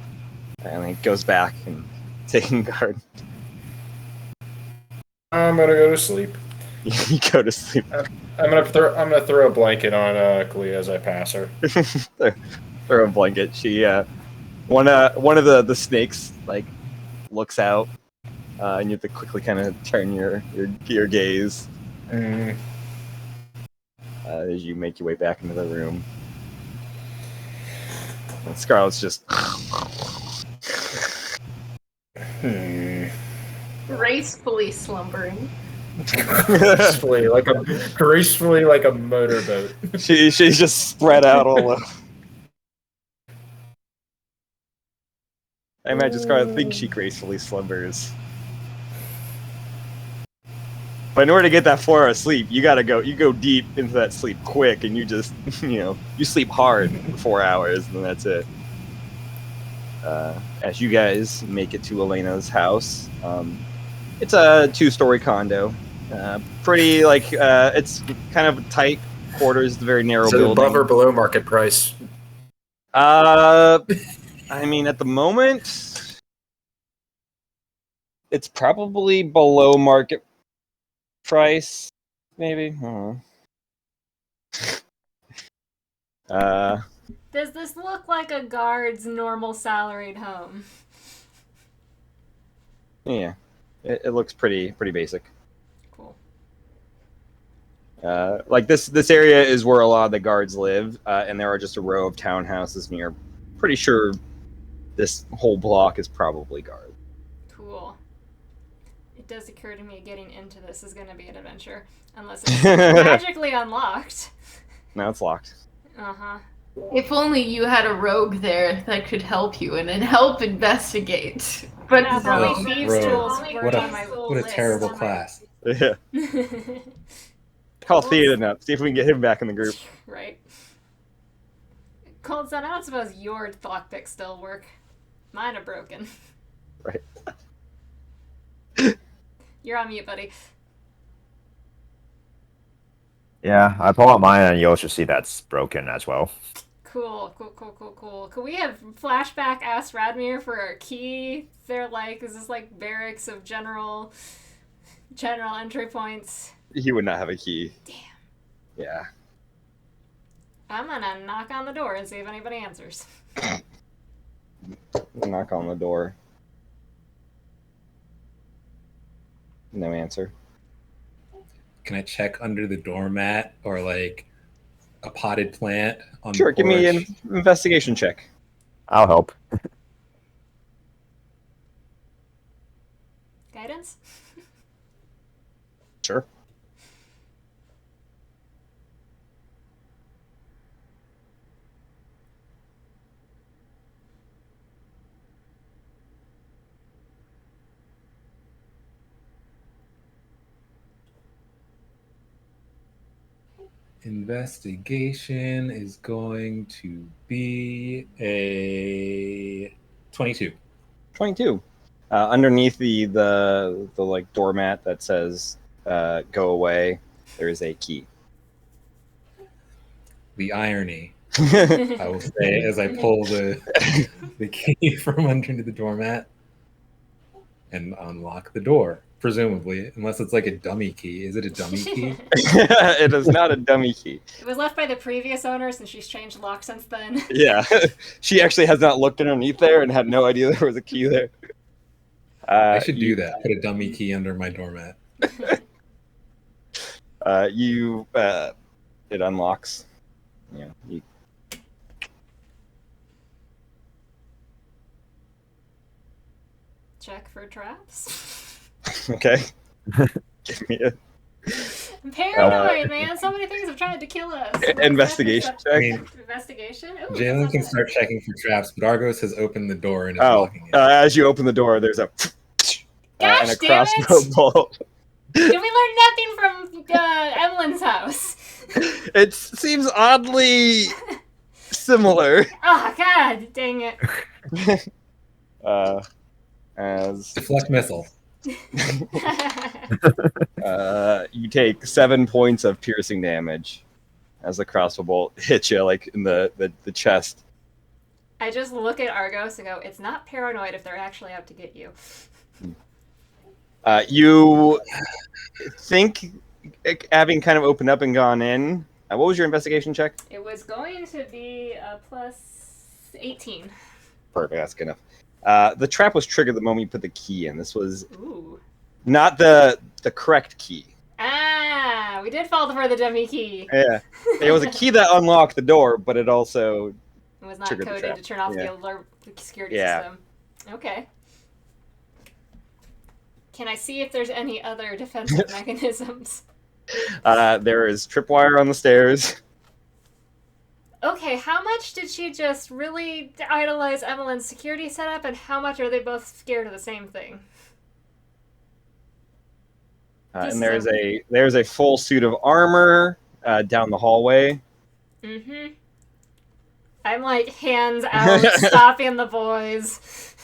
And he goes back and taking guard. I'm gonna go to sleep. You go to sleep. I'm gonna throw a blanket on Clea as I pass her. Throw a blanket. She one of the snakes like looks out, and you have to quickly kind of turn your gaze as you make your way back into the room. And Scarlet's just Gracefully slumbering. gracefully like a motorboat. She's just spread out all over. I imagine Scarlet thinks she gracefully slumbers. But in order to get that 4 hours sleep, you go deep into that sleep quick, and you just, you sleep hard for 4 hours, and then that's it. As you guys make it to Elena's house, it's a 2-story condo. Pretty, it's kind of tight quarters, the very narrow building. Above or below market price? I mean, at the moment, it's probably below market price, maybe. I don't know. Does this look like a guard's normal salaried home? Yeah, it looks pretty basic. Cool. This area is where a lot of the guards live, and there are just a row of townhouses near. Pretty sure this whole block is probably guard. Cool. It does occur to me getting into this is going to be an adventure, unless it's magically unlocked. No, it's locked. Uh-huh. If only you had a rogue there that could help you and then help investigate. But That's no. only thieves' tools What on my a list. terrible class. Yeah. Call Theoden up. See if we can get him back in the group. Right. Cold Sun, I don't suppose your lockpicks still work. Mine are broken. Right. You're on mute, buddy. Yeah, I pull out mine, and you'll just see that's broken as well. Cool. Could we have flashback asked Radmir for a key? Is this like barracks of general entry points? He would not have a key. Damn. Yeah. I'm gonna knock on the door and see if anybody answers. Knock on the door. No answer. Can I check under the doormat or like a potted plant on Sure, the give me porch? an investigation check. I'll help. Guidance? Sure. Investigation is going to be a 22. 22. Underneath the like doormat that says "go away," there is a key. The irony, I will say, as I pull the key from underneath the doormat and unlock the door, presumably, unless it's like a dummy key. Is it a dummy key? It is not a dummy key. It was left by the previous owner since she's changed the lock since then. Yeah, she actually has not looked underneath there and had no idea there was a key there. I should do that. Put a dummy key under my doormat. It unlocks. Yeah. Check for traps. Okay. Give me a I'm paranoid, man. So many things have tried to kill us. investigation I check. mean, Investigation? Ooh, Jalen that's can not start checking for traps, but Argos has opened the door and is Oh, locking it. as you open the door, there's a and a damn it! crossbow bolt. bad. Did we learn nothing from Evelyn's house? It seems oddly similar. Oh, God dang it. As Deflect missile. you take 7 points of piercing damage as the crossbow bolt hits you like in the chest. I just look at Argos and go, it's not paranoid if they're actually out to get you. You think, having kind of opened up and gone in, what was your investigation check? It was going to be a plus 18. Perfect, that's good enough. The trap was triggered the moment you put the key in. This was Ooh. not the correct key. Ah, we did fall for the dummy key. Yeah, it was a key that unlocked the door, but it also It was not triggered the coded trap. to turn off Yeah. the alert security Yeah. system. Okay. Can I see if there's any other defensive mechanisms? There is tripwire on the stairs. Okay, how much did she just really idolize Evelyn's security setup, and how much are they both scared of the same thing? And there's a full suit of armor down the hallway. Mm-hmm. I'm like hands out, stopping the boys.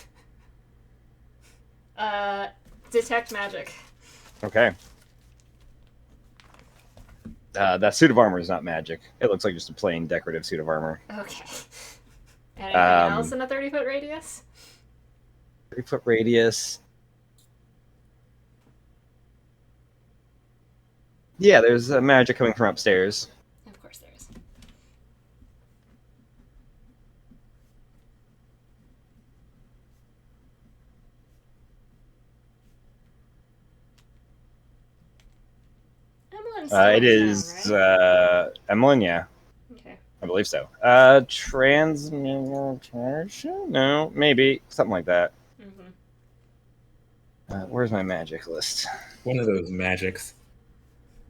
Detect magic. Okay. That suit of armor is not magic. It looks like just a plain decorative suit of armor. Okay. Anything else in a 30-foot radius? 30-foot radius. Yeah, there's magic coming from upstairs. Of course there is. Emily's still It in is town, right? Emlyn, yeah. Okay. I believe so. Transmutation? No, maybe. Something like that. Mm-hmm. Where's my magic list? One of those magics.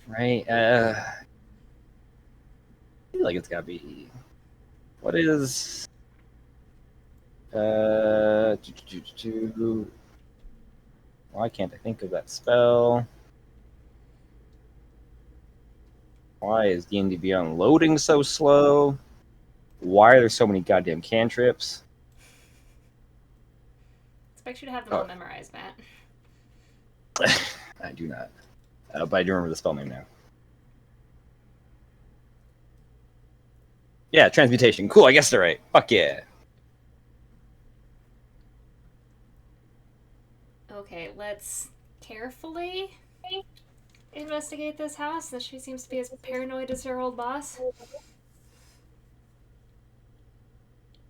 Right, I feel like it's gotta be... What is... Why can't I think of that spell? Why is D&D Beyond loading so slow? Why are there so many goddamn cantrips? Expect you to have them all memorized, Matt. I do not. But I do remember the spell name now. Yeah, transmutation. Cool, I guess they're right. Fuck yeah. Okay, let's carefully investigate this house, that she seems to be as paranoid as her old boss.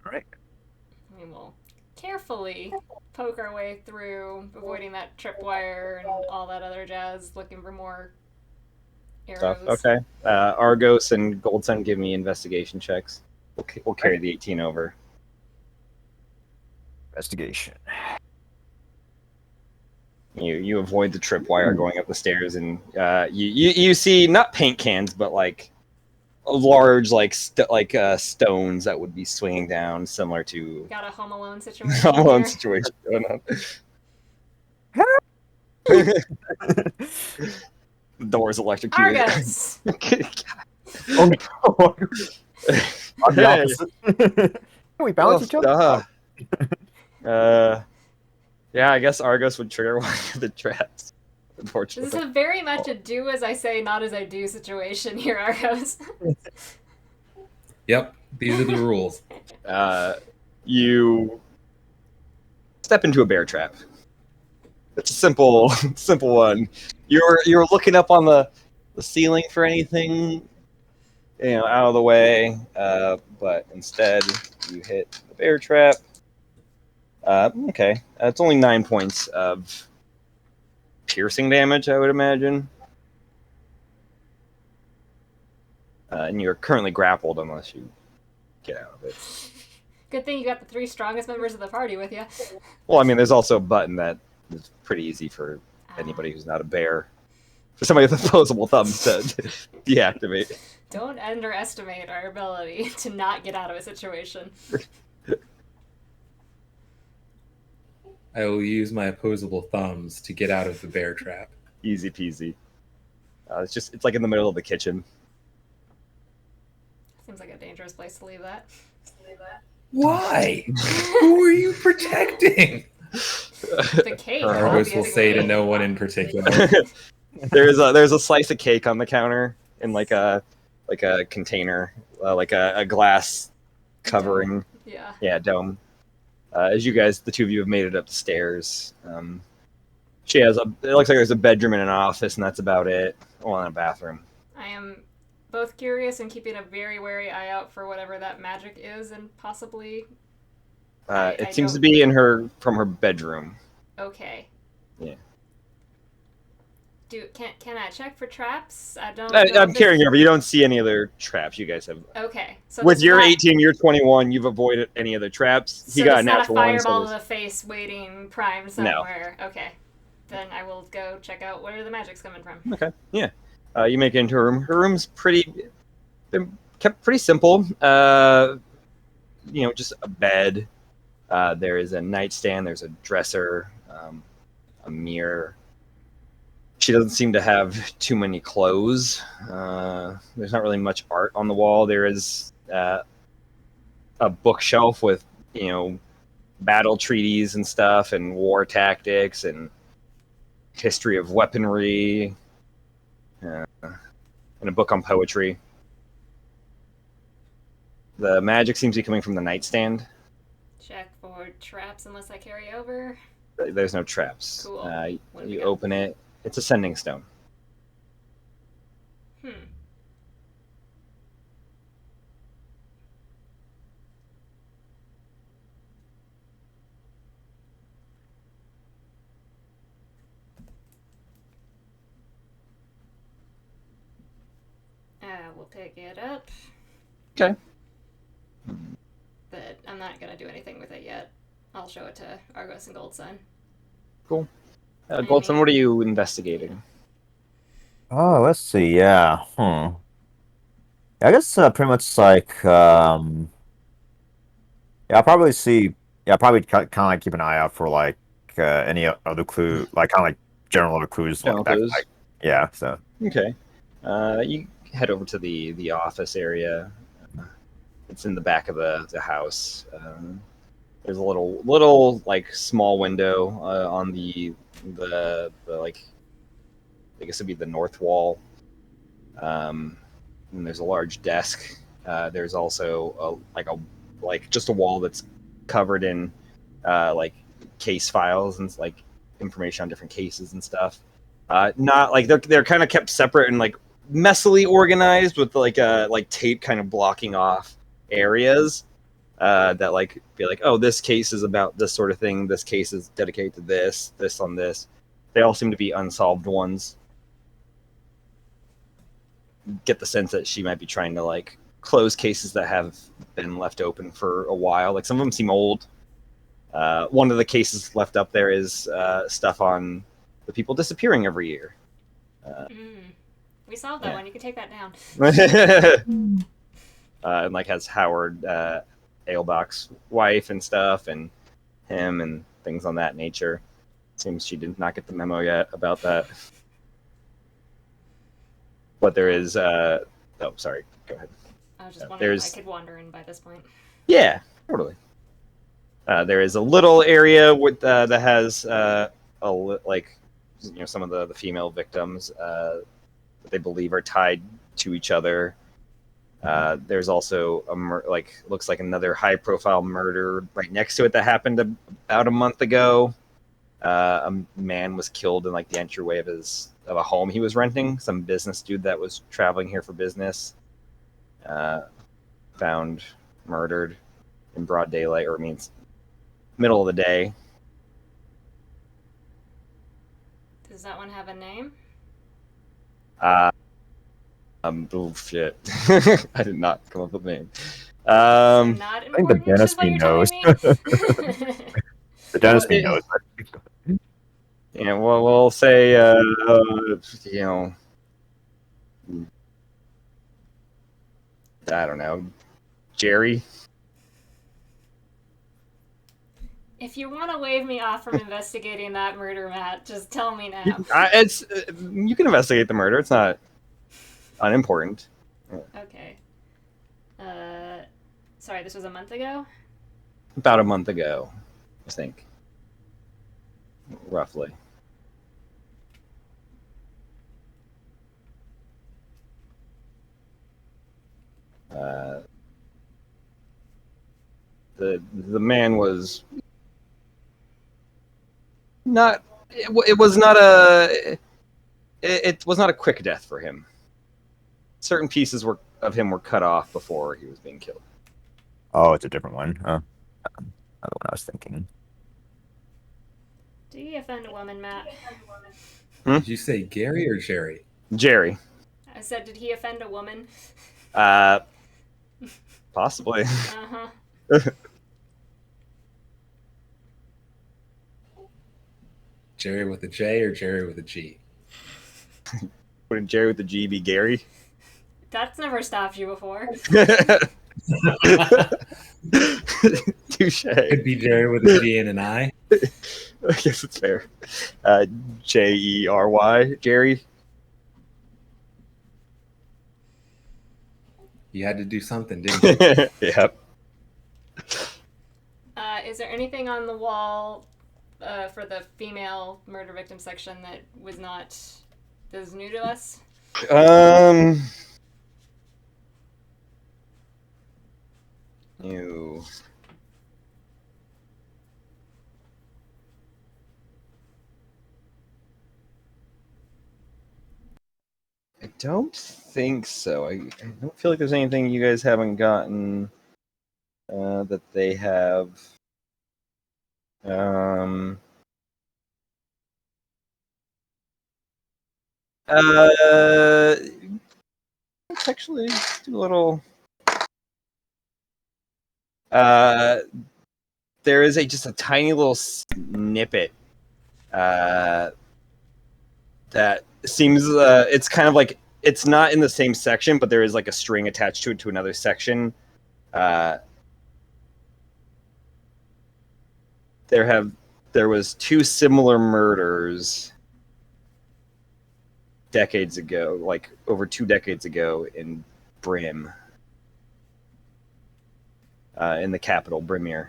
Alright. We will carefully poke our way through, avoiding that tripwire and all that other jazz, looking for more arrows. Okay. Argos and Gold Sun give me investigation checks. We'll carry the 18 over. Investigation. You avoid the tripwire going up the stairs, and you see not paint cans, but like large stones that would be swinging down, similar to Got a Home Alone situation. Home Alone here. situation going on. The door's electrocuted. Argos! Oh, no. On the opposite. Can we balance each other? Yeah, I guess Argos would trigger one of the traps. This Unfortunately. is a very much a do as I say, not as I do situation here, Argos. Yep, these are the rules. You step into a bear trap. It's a simple one. You're looking up on the ceiling for anything, out of the way, but instead you hit the bear trap. Okay, it's only 9 points of piercing damage, I would imagine. And you're currently grappled unless you get out of it. Good thing you got the 3 strongest members of the party with you. Well, I mean, there's also a button that is pretty easy for anybody who's not a bear. For somebody with opposable thumbs to deactivate. Don't underestimate our ability to not get out of a situation. I will use my opposable thumbs to get out of the bear trap. Easy peasy. It's like in the middle of the kitchen. Seems like a dangerous place to leave that. Why? Who are you protecting? The cake. Argos will say to obviously. no one in particular. There's a slice of cake on the counter in like a container, like a glass covering. Yeah. Yeah, dome. As you guys, the two of you have made it up the stairs. She has it looks like there's a bedroom and an office, and that's about it. Well, and a bathroom. I am both curious and keeping a very wary eye out for whatever that magic is, and possibly. It seems to be from her bedroom. Okay. Yeah. Can I check for traps? I don't. I'm carrying her, but you don't see any other traps. You guys have. Okay. So With this is your not- 18, you're 21. You've avoided any other traps. He So got a it's not natural a one. fireball So to the face waiting primed somewhere. Okay. then I will go check out where the magic's coming from. Okay, yeah. You make it into her room. Her room's been kept pretty simple. Just a bed. There is a nightstand. There's a dresser, a mirror. She doesn't seem to have too many clothes. There's not really much art on the wall. There is a bookshelf with, battle treaties and stuff, and war tactics, and history of weaponry, and a book on poetry. The magic seems to be coming from the nightstand. Check for traps unless I carry over. There's no traps. Cool. What do we You got? open it. It's a sending stone. We'll pick it up. Okay. But I'm not gonna do anything with it yet. I'll show it to Argos and Goldsun. Cool. Goldson, what are you investigating? Oh, let's see. Yeah. I guess pretty much like yeah, I'll probably see. Yeah, I'll probably kind of like keep an eye out for like any other clue, like kind of like general other clues, General like that. clues? Like, yeah. So Okay. You head over to the office area. It's in the back of the house. There's a little like small window on the like, I guess it'd be the north wall. And there's a large desk. There's also just a wall that's covered in like case files and like information on different cases and stuff. Not like they're kind of kept separate and like messily organized with like tape kind of blocking off areas that like be like, oh, this case is about this sort of thing. This case is dedicated to this on this. They all seem to be unsolved ones. Get the sense that she might be trying to like close cases that have been left open for a while. Like some of them seem old. One of the cases left up there is stuff on the people disappearing every year. We solved that one. You can take that down. And like has Howard Ailbach's wife and stuff, and him and things on that nature. Seems she did not get the memo yet about that. But there is oh, sorry, go ahead. I was just wondering if I could wander in by this point. Yeah, totally. There is a little area with that has some of the female victims that they believe are tied to each other. There's also looks like another high-profile murder right next to it that happened about a month ago. A man was killed in like the entryway of a home he was renting. Some business dude that was traveling here for business found murdered in broad daylight, or means middle of the day. Does that one have a name? Oh shit! I did not come up with a name. Not I think the important, dentist is what you're knows. telling me? The dentist knows. Yeah, well, we'll say, I don't know, Jerry. If you want to wave me off from investigating that murder, Matt, just tell me now. You can investigate the murder. It's not unimportant. Okay. Sorry, this was a month ago? About a month ago, I think. Roughly. The man was not. It was not a. It was not a quick death for him. Certain pieces of him were cut off before he was being killed. Oh, it's a different one. Another one I was thinking. Do you offend a woman, Matt? Did you say Gary or Jerry? Jerry. I said, did he offend a woman? Possibly. Jerry with a J or Jerry with a G? Wouldn't Jerry with the G be Gary? That's never stopped you before. Touche. Could be Jerry with a G and an I. I guess it's fair. Jery, Jerry. You had to do something, didn't you? Yep. Is there anything on the wall for the female murder victim section that is new to us? New. I don't think so. I don't feel like there's anything you guys haven't gotten that they have. Let's actually do a little. There is just a tiny little snippet that seems. It's kind of like it's not in the same section, but there is like a string attached to it to another section. There was 2 similar murders decades ago, like over 2 decades ago in Brim, in the capital, Brimir.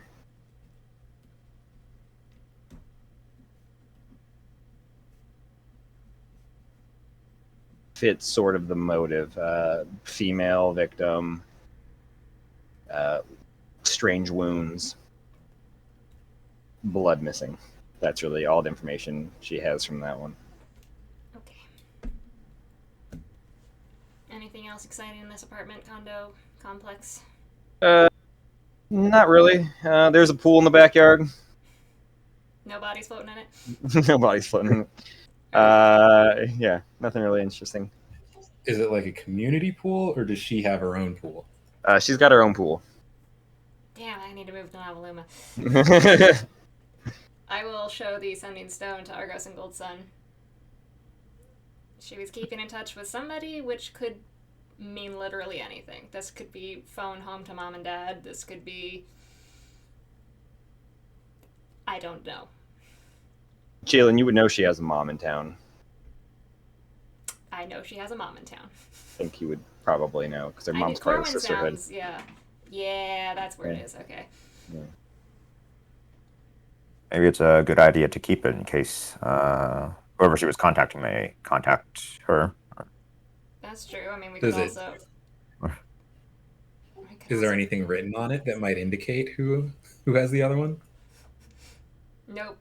Fits sort of the motive. Female victim, strange wounds, blood missing. That's really all the information she has from that one. Okay. Anything else exciting in this apartment condo complex? Not really. There's a pool in the backyard. No bodies floating in it? Nobody's floating in it. Yeah, nothing really interesting. Is it like a community pool, or does she have her own pool? She's got her own pool. Damn, I need to move to Novi'luma. I will show the sending stone to Argos and Gold Sun. She was keeping in touch with somebody, which could mean literally anything. This could be phone home to mom and dad. This could be... I don't know. Jalen, you would know she has a mom in town. I know she has a mom in town. I think you would probably know, because her mom's part of the sisterhood. Sounds, yeah. Yeah, that's where it is. Okay. Yeah. Maybe it's a good idea to keep it in case whoever she was contacting may contact her. That's true. I mean, we could also... Is there anything written on it that might indicate who has the other one? Nope.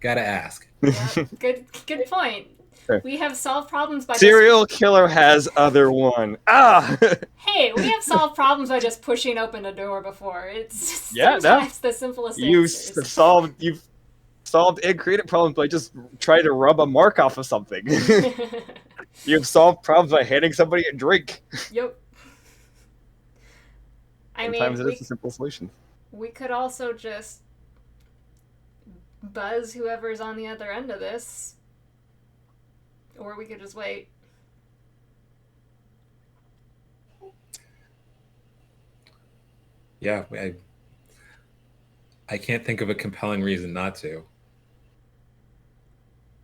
Gotta ask. Yeah, good point. We have solved problems by Serial killer has other one. Ah! Hey, we have solved problems by just pushing open a door before. It's Yeah, sometimes the simplest You've answers. solved and created problems by just trying to rub a mark off of something. You've solved problems by handing somebody a drink. Yep. Sometimes it is a simple solution. We could also just buzz whoever's on the other end of this. Or we could just wait. Yeah, I can't think of a compelling reason not to.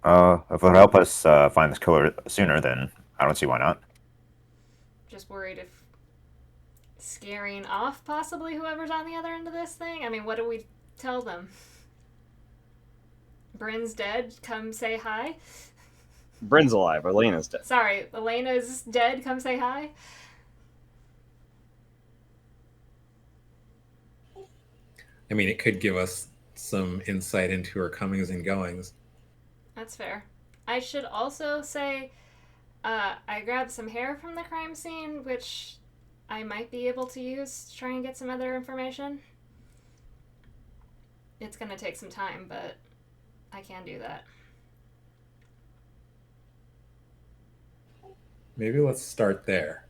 If it'll help us find this killer sooner, then I don't see why not. Just worried if scaring off possibly whoever's on the other end of this thing? I mean, what do we tell them? Bryn's dead, come say hi? Bryn's alive, Elena's dead. Sorry, Elena's dead, come say hi? I mean, it could give us some insight into her comings and goings. That's fair. I should also say, I grabbed some hair from the crime scene, which I might be able to use to try and get some other information. It's gonna take some time, but I can do that. Maybe let's start there.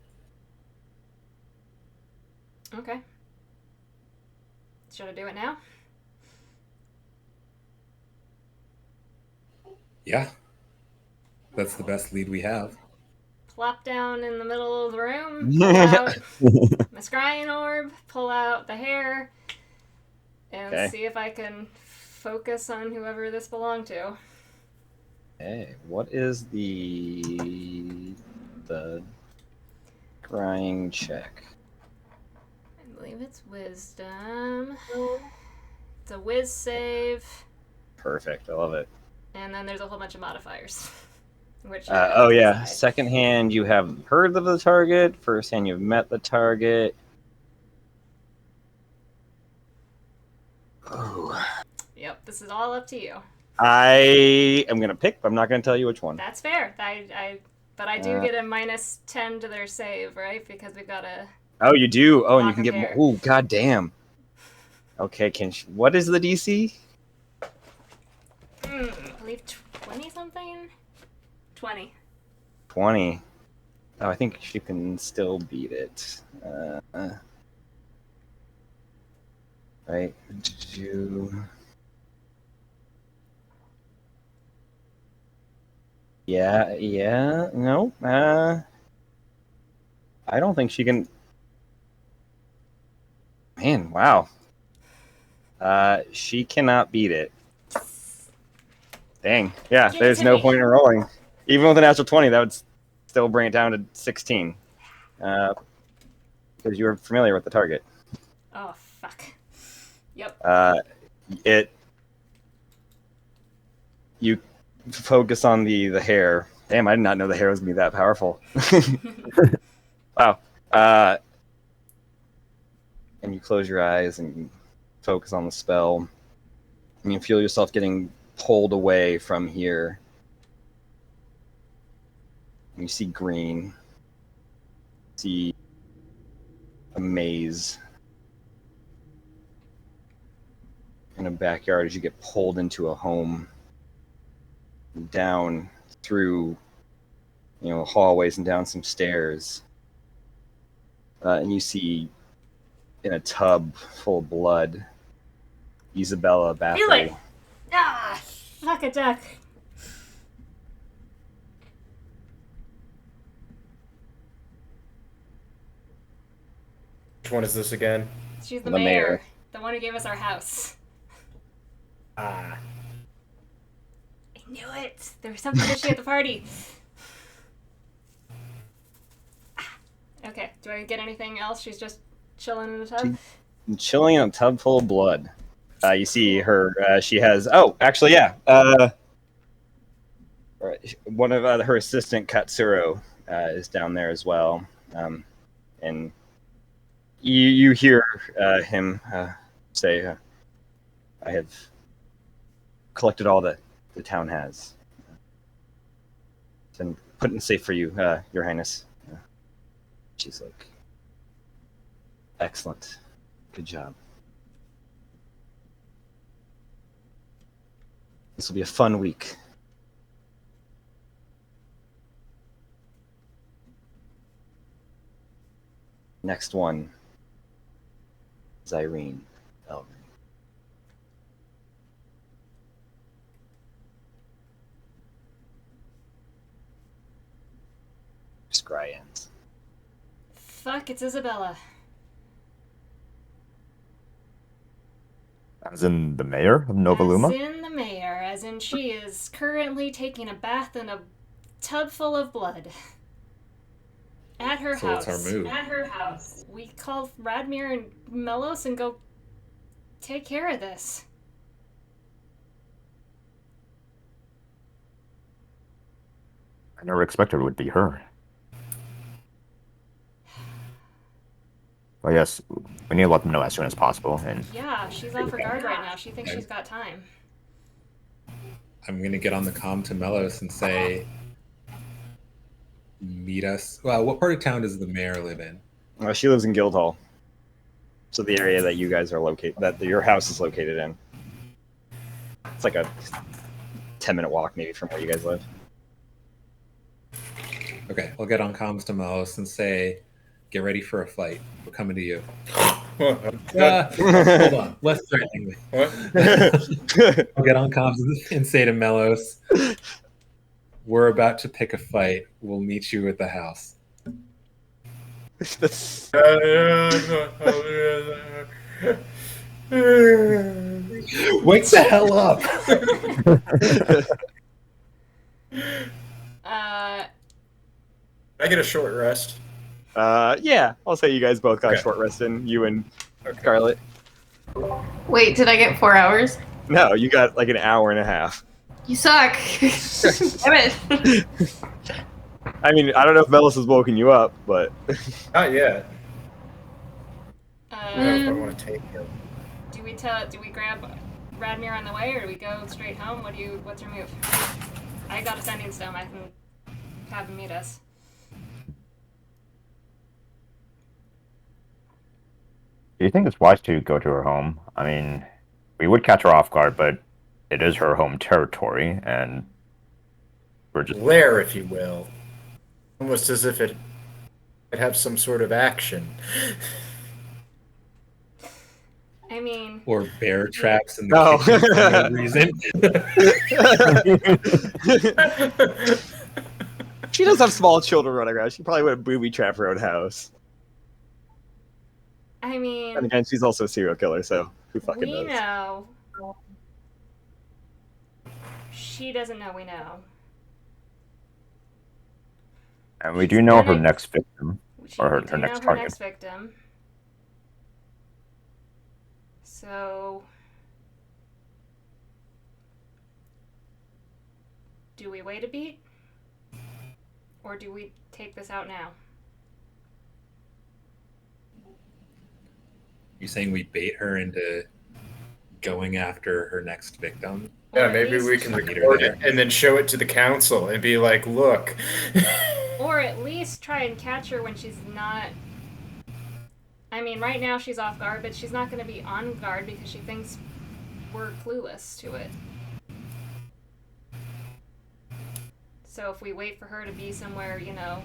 Okay. Should I do it now? Yeah, that's the best lead we have. Plop down in the middle of the room, pull out my scrying orb, pull out the hair, and Okay. see if I can focus on whoever this belonged to. Okay, what is the scrying check? I believe it's wisdom. It's a whiz save, Perfect. I love it. and then there's a whole bunch of modifiers. Which Oh yeah. Second hand, you have heard of the target. First hand, you've met the target. Oh. Yep, this is all up to you. I am gonna pick, but I'm not gonna tell you which one. That's fair. But I do get a -10 to their save, right? Because we've got a. Oh, you do. Oh, and you Lock can of get hair. more. Oh, god damn. Okay, what is the DC? I believe 20 something. 20. 20. Oh, I think she can still beat it. Right. Yeah, no. I don't think she can. Man, wow. She cannot beat it. Dang. Yeah, Give it there's to no me. point in rolling. Even with a natural 20, that would still bring it down to 16. Because you were familiar with the target. Oh, fuck. Yep. You focus on the hair. Damn, I did not know the hair was gonna be that powerful. Wow. And you close your eyes and you focus on the spell. And you feel yourself getting pulled away from here. And you see green. You see a maze in a backyard as you get pulled into a home, down through hallways and down some stairs, and you see in a tub full of blood Isabella Bathory. Really? Ah, fuck a duck. Which one is this again? She's the The mayor. mayor. The one who gave us our house. Ah. I knew it. There was something fishy at the party. Okay, do I get anything else? She's just chilling in the tub? Chilling in a tub full of blood. You see her. She has. Oh, actually, yeah. One of her assistant Katsuro is down there as well, and you hear him say, "I have collected all that the town has, and put in safe for you, Your Highness." She's like, "Excellent, good job. This will be a fun week." Next one is Irene Elrin. Scry ends. Fuck, it's Isabella. As in the mayor of Novi'luma? As in the mayor, as in she is currently taking a bath in a tub full of blood. At her So house. what's our move? At her house. We call Radmir and Melos and go take care of this. I never expected it would be her. Well, yes, we need to let them know as soon as possible. And Yeah, she's off her guard right now. She thinks she's got time. I'm going to get on the comm to Melos and say, meet us. Well, what part of town does the mayor live in? She lives in Guildhall, so the area that you guys are located, that your house is located in. It's like a 10-minute walk, maybe, from where you guys live. Okay, I'll get on comms to Melos and say, get ready for a fight. We're coming to you. Hold on. Less threateningly. What? I'll get on comms and say to Melos, we're about to pick a fight. We'll meet you at the house. That's- Wake the hell up! I get a short rest. yeah, I'll say you guys both got Okay. short rest in, you and Okay. Scarlet. Wait, did I get 4 hours? No, you got like an hour and a half. You suck. Damn it. I mean, I don't know if Melis has woken you up, but Not yet. I don't know if I Uh, want to take him. do we grab Radmir on the way, or do we go straight home? What's your move? I got a sending stone. I can have him meet us. Do you think it's wise to go to her home? I mean, we would catch her off guard, but it is her home territory, and we're just... Lair, if you will. Almost as if it have some sort of action. I mean, Or bear traps in the No. kitchen for no reason. she does have small children running around. She probably would have booby trapped her own house. I mean, And again, she's also a serial killer, so who fucking we knows? know. She doesn't know we know. And we do know her gonna- next victim. Or her- We do her know next her target. next victim. So, do we wait a beat? Or do we take this out now? You saying we bait her into going after her next victim? Yeah, Or at maybe least- we can Meet her record there. it and then show it to the council and be like, look. Or at least try and catch her when she's not. I mean, right now she's off guard, but she's not going to be on guard because she thinks we're clueless to it. So if we wait for her to be somewhere, you know.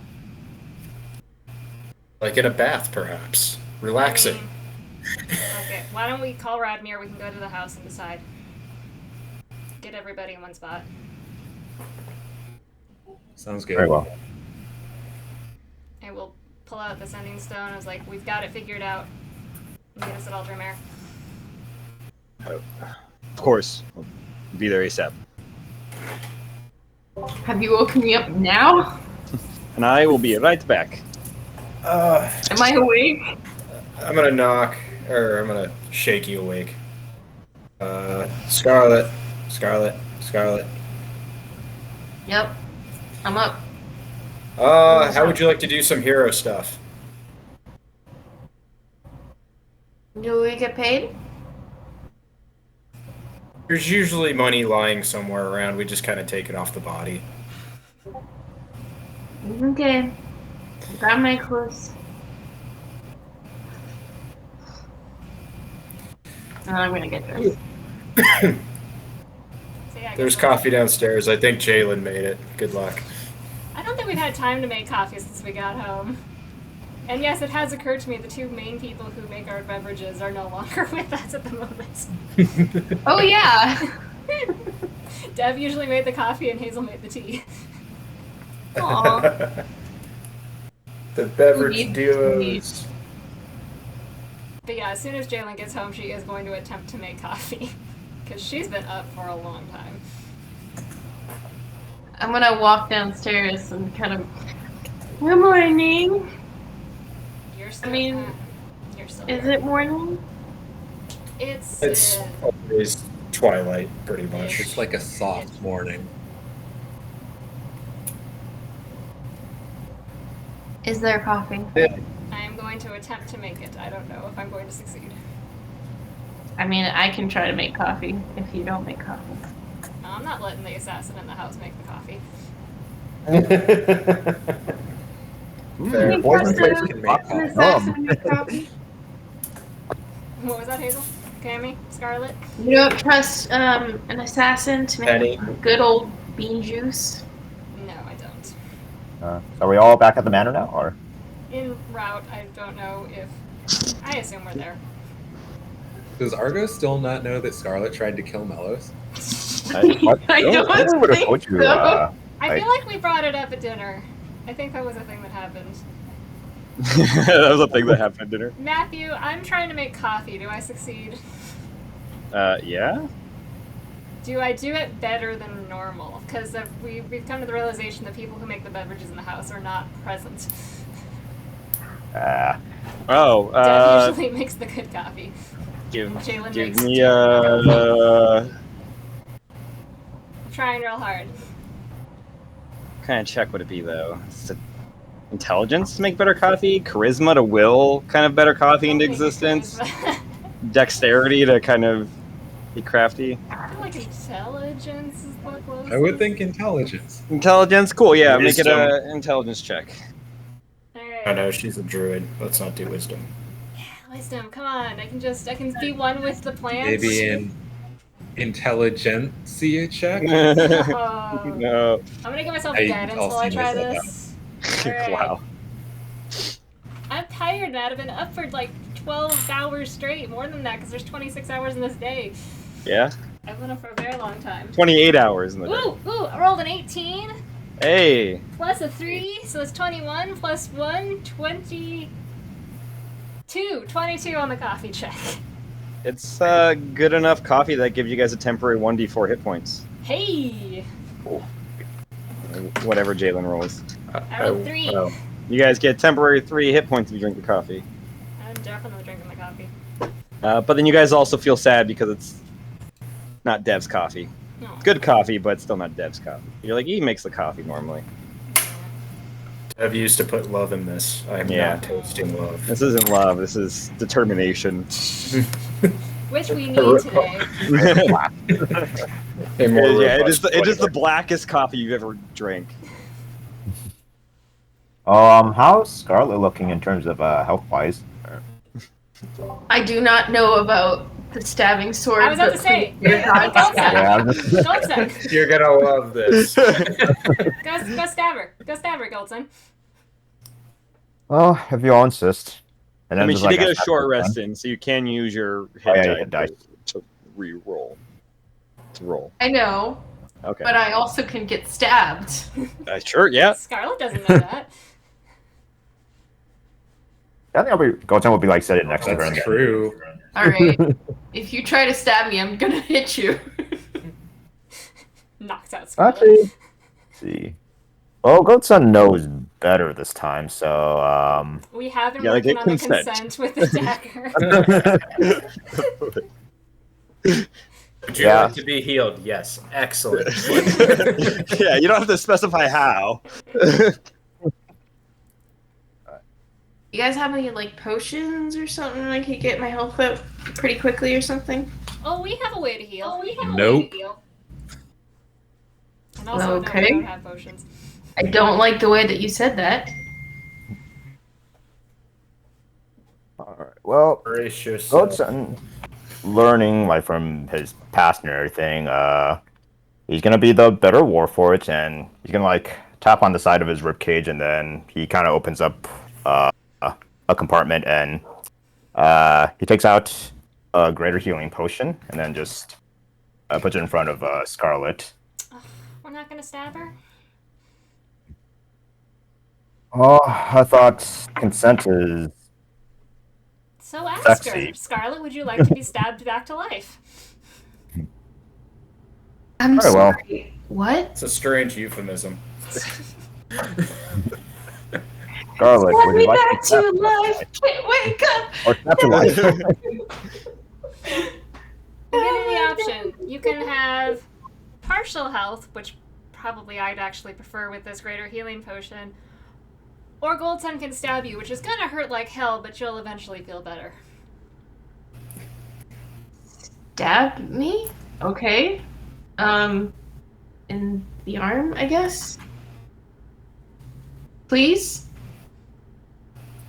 Like in a bath, perhaps. Relaxing. I mean, okay, why don't we call Radmir? We can go to the house and decide. Get everybody in one spot. Sounds good. Very well. And we'll pull out the sending stone. I was like, we've got it figured out. Meet us at Aldrimere. Of course. We'll be there ASAP. Have you woken me up now? And I will be right back. Am I awake? I'm gonna knock, or I'm gonna shake you awake. Scarlet. Yep. I'm up. How would you like to do some hero stuff? Do we get paid? There's usually money lying somewhere around. We just kind of take it off the body. Okay. Grab my clothes. And I'm gonna get dressed. So yeah, I There's guess we'll- coffee downstairs. I think Jalen made it. Good luck. I don't think we've had time to make coffee since we got home. And yes, it has occurred to me the two main people who make our beverages are no longer with us at the moment. Oh yeah. Dev usually made the coffee and Hazel made the tea. Aw. The beverage Sweet, duos. But yeah, as soon as Jalen gets home, she is going to attempt to make coffee. Because she's been up for a long time. I'm gonna walk downstairs and kind of. Good morning. You're still. mean, you're still. Is here. it morning? It's always twilight, pretty much. It's like a soft morning. Is there coffee? I am going to attempt to make it. I don't know if I'm going to succeed. I mean, I can try to make coffee if you don't make coffee. No, I'm not letting the assassin in the house make the coffee. Fair. Can you Boys trust and girls a- can make an coffee. assassin make coffee? What was that, Hazel? Cammy? Scarlet? You don't trust an assassin to make Penny. good old bean juice? No, I don't. So are we all back at the manor now, or? En route, I don't know if I assume we're there. Does Argo still not know that Scarlet tried to kill Melos? I don't would have think told you. so. I feel like we brought it up at dinner. I think that was a thing that happened. That was a thing that happened at dinner. Matthew, I'm trying to make coffee. Do I succeed? Yeah? Do I do it better than normal? Because we've come to the realization that people who make the beverages in the house are not present. Deb usually makes the good coffee. Give Jalen me I'm trying real hard. kind of check would it be though? Is it intelligence to make better coffee? Charisma to will kind of better coffee into existence? Dexterity to kind of be crafty? I feel like intelligence is the closest. I would think intelligence. Intelligence? Cool, yeah, make it Wisdom. an intelligence check. Alright. Oh no, she's a druid. Let's not do wisdom. Wisdom, come on. I can be one with the plants. Maybe an intelligentsia check? Oh. No. I'm gonna give myself I guidance also while I try messed that this. Alright. Wow. I'm tired, Matt. I've been up for like 12 hours straight. More than that, because there's 26 hours in this day. Yeah? I've been up for a very long time. 28 hours in the day. Ooh, I rolled an 18 Hey! plus a 3, so it's 21 plus 1, 22. 22 on the coffee check. It's good enough coffee that gives you guys a temporary 1d4 hit points. Hey! Whatever Jalen rolls. I rolled 3. Oh. You guys get temporary 3 hit points if you drink the coffee. I'm definitely drinking the coffee. But then you guys also feel sad because it's not Dev's coffee. No. It's good coffee, but it's still not Dev's coffee. You're like, he makes the coffee normally. I've used to put love in this. I am Yeah. not tasting love. This isn't love, this is determination. Which we need today. A more Yeah, robust it is the flavor. blackest coffee you've ever drank. How's Scarlet looking in terms of health-wise? I do not know about the stabbing sword. I was about but to say, please, dear God, Yeah, I'm just- Goldson, You're gonna love this. go stab her. Go stab her, Goldson. Oh, if you all insist. And I then mean, just, she did like, get a short done. rest in, so you can use your hit Oh, yeah, die hit die. to re-roll. To roll. I know, Okay. but I also can get stabbed. Sure, yeah. Scarlet doesn't know that. I think Goten will be like sitting next to her. That's true. All right. If you try to stab me, I'm gonna hit you. Knocks out Scarlet. Actually, let's see. Well, Goten knows better this time, so We have been Yeah, like, working get on the consent. consent with the dagger. Would you Yeah. like to be healed? Yes. Excellent. Yeah, you don't have to specify how. You guys have any like potions or something I could get my health up pretty quickly or something? Oh, we have a way to heal. Nope. And also, no, Okay. we don't have potions. I don't like the way that you said that. Alright, well, Brace yourself. Goten, learning like from his past and everything, he's gonna be the better war for it, and he's gonna like tap on the side of his rib cage, and then he kind of opens up a compartment, and he takes out a greater healing potion, and then just puts it in front of Scarlet. We're not gonna stab her? Oh, I thought consent is. So ask Sexy. her. Scarlet, would you like to be stabbed back to life? I'm Very well. sorry. What? It's a strange euphemism. Scarlet, Let would me you like back be to stabbed life. Can't wake up. or stabbed to life? I'll give you the option. You can have partial health, which probably I'd actually prefer with this greater healing potion, or Goldson can stab you, which is gonna hurt like hell, but you'll eventually feel better. Stab me? Okay. In the arm, I guess. Please?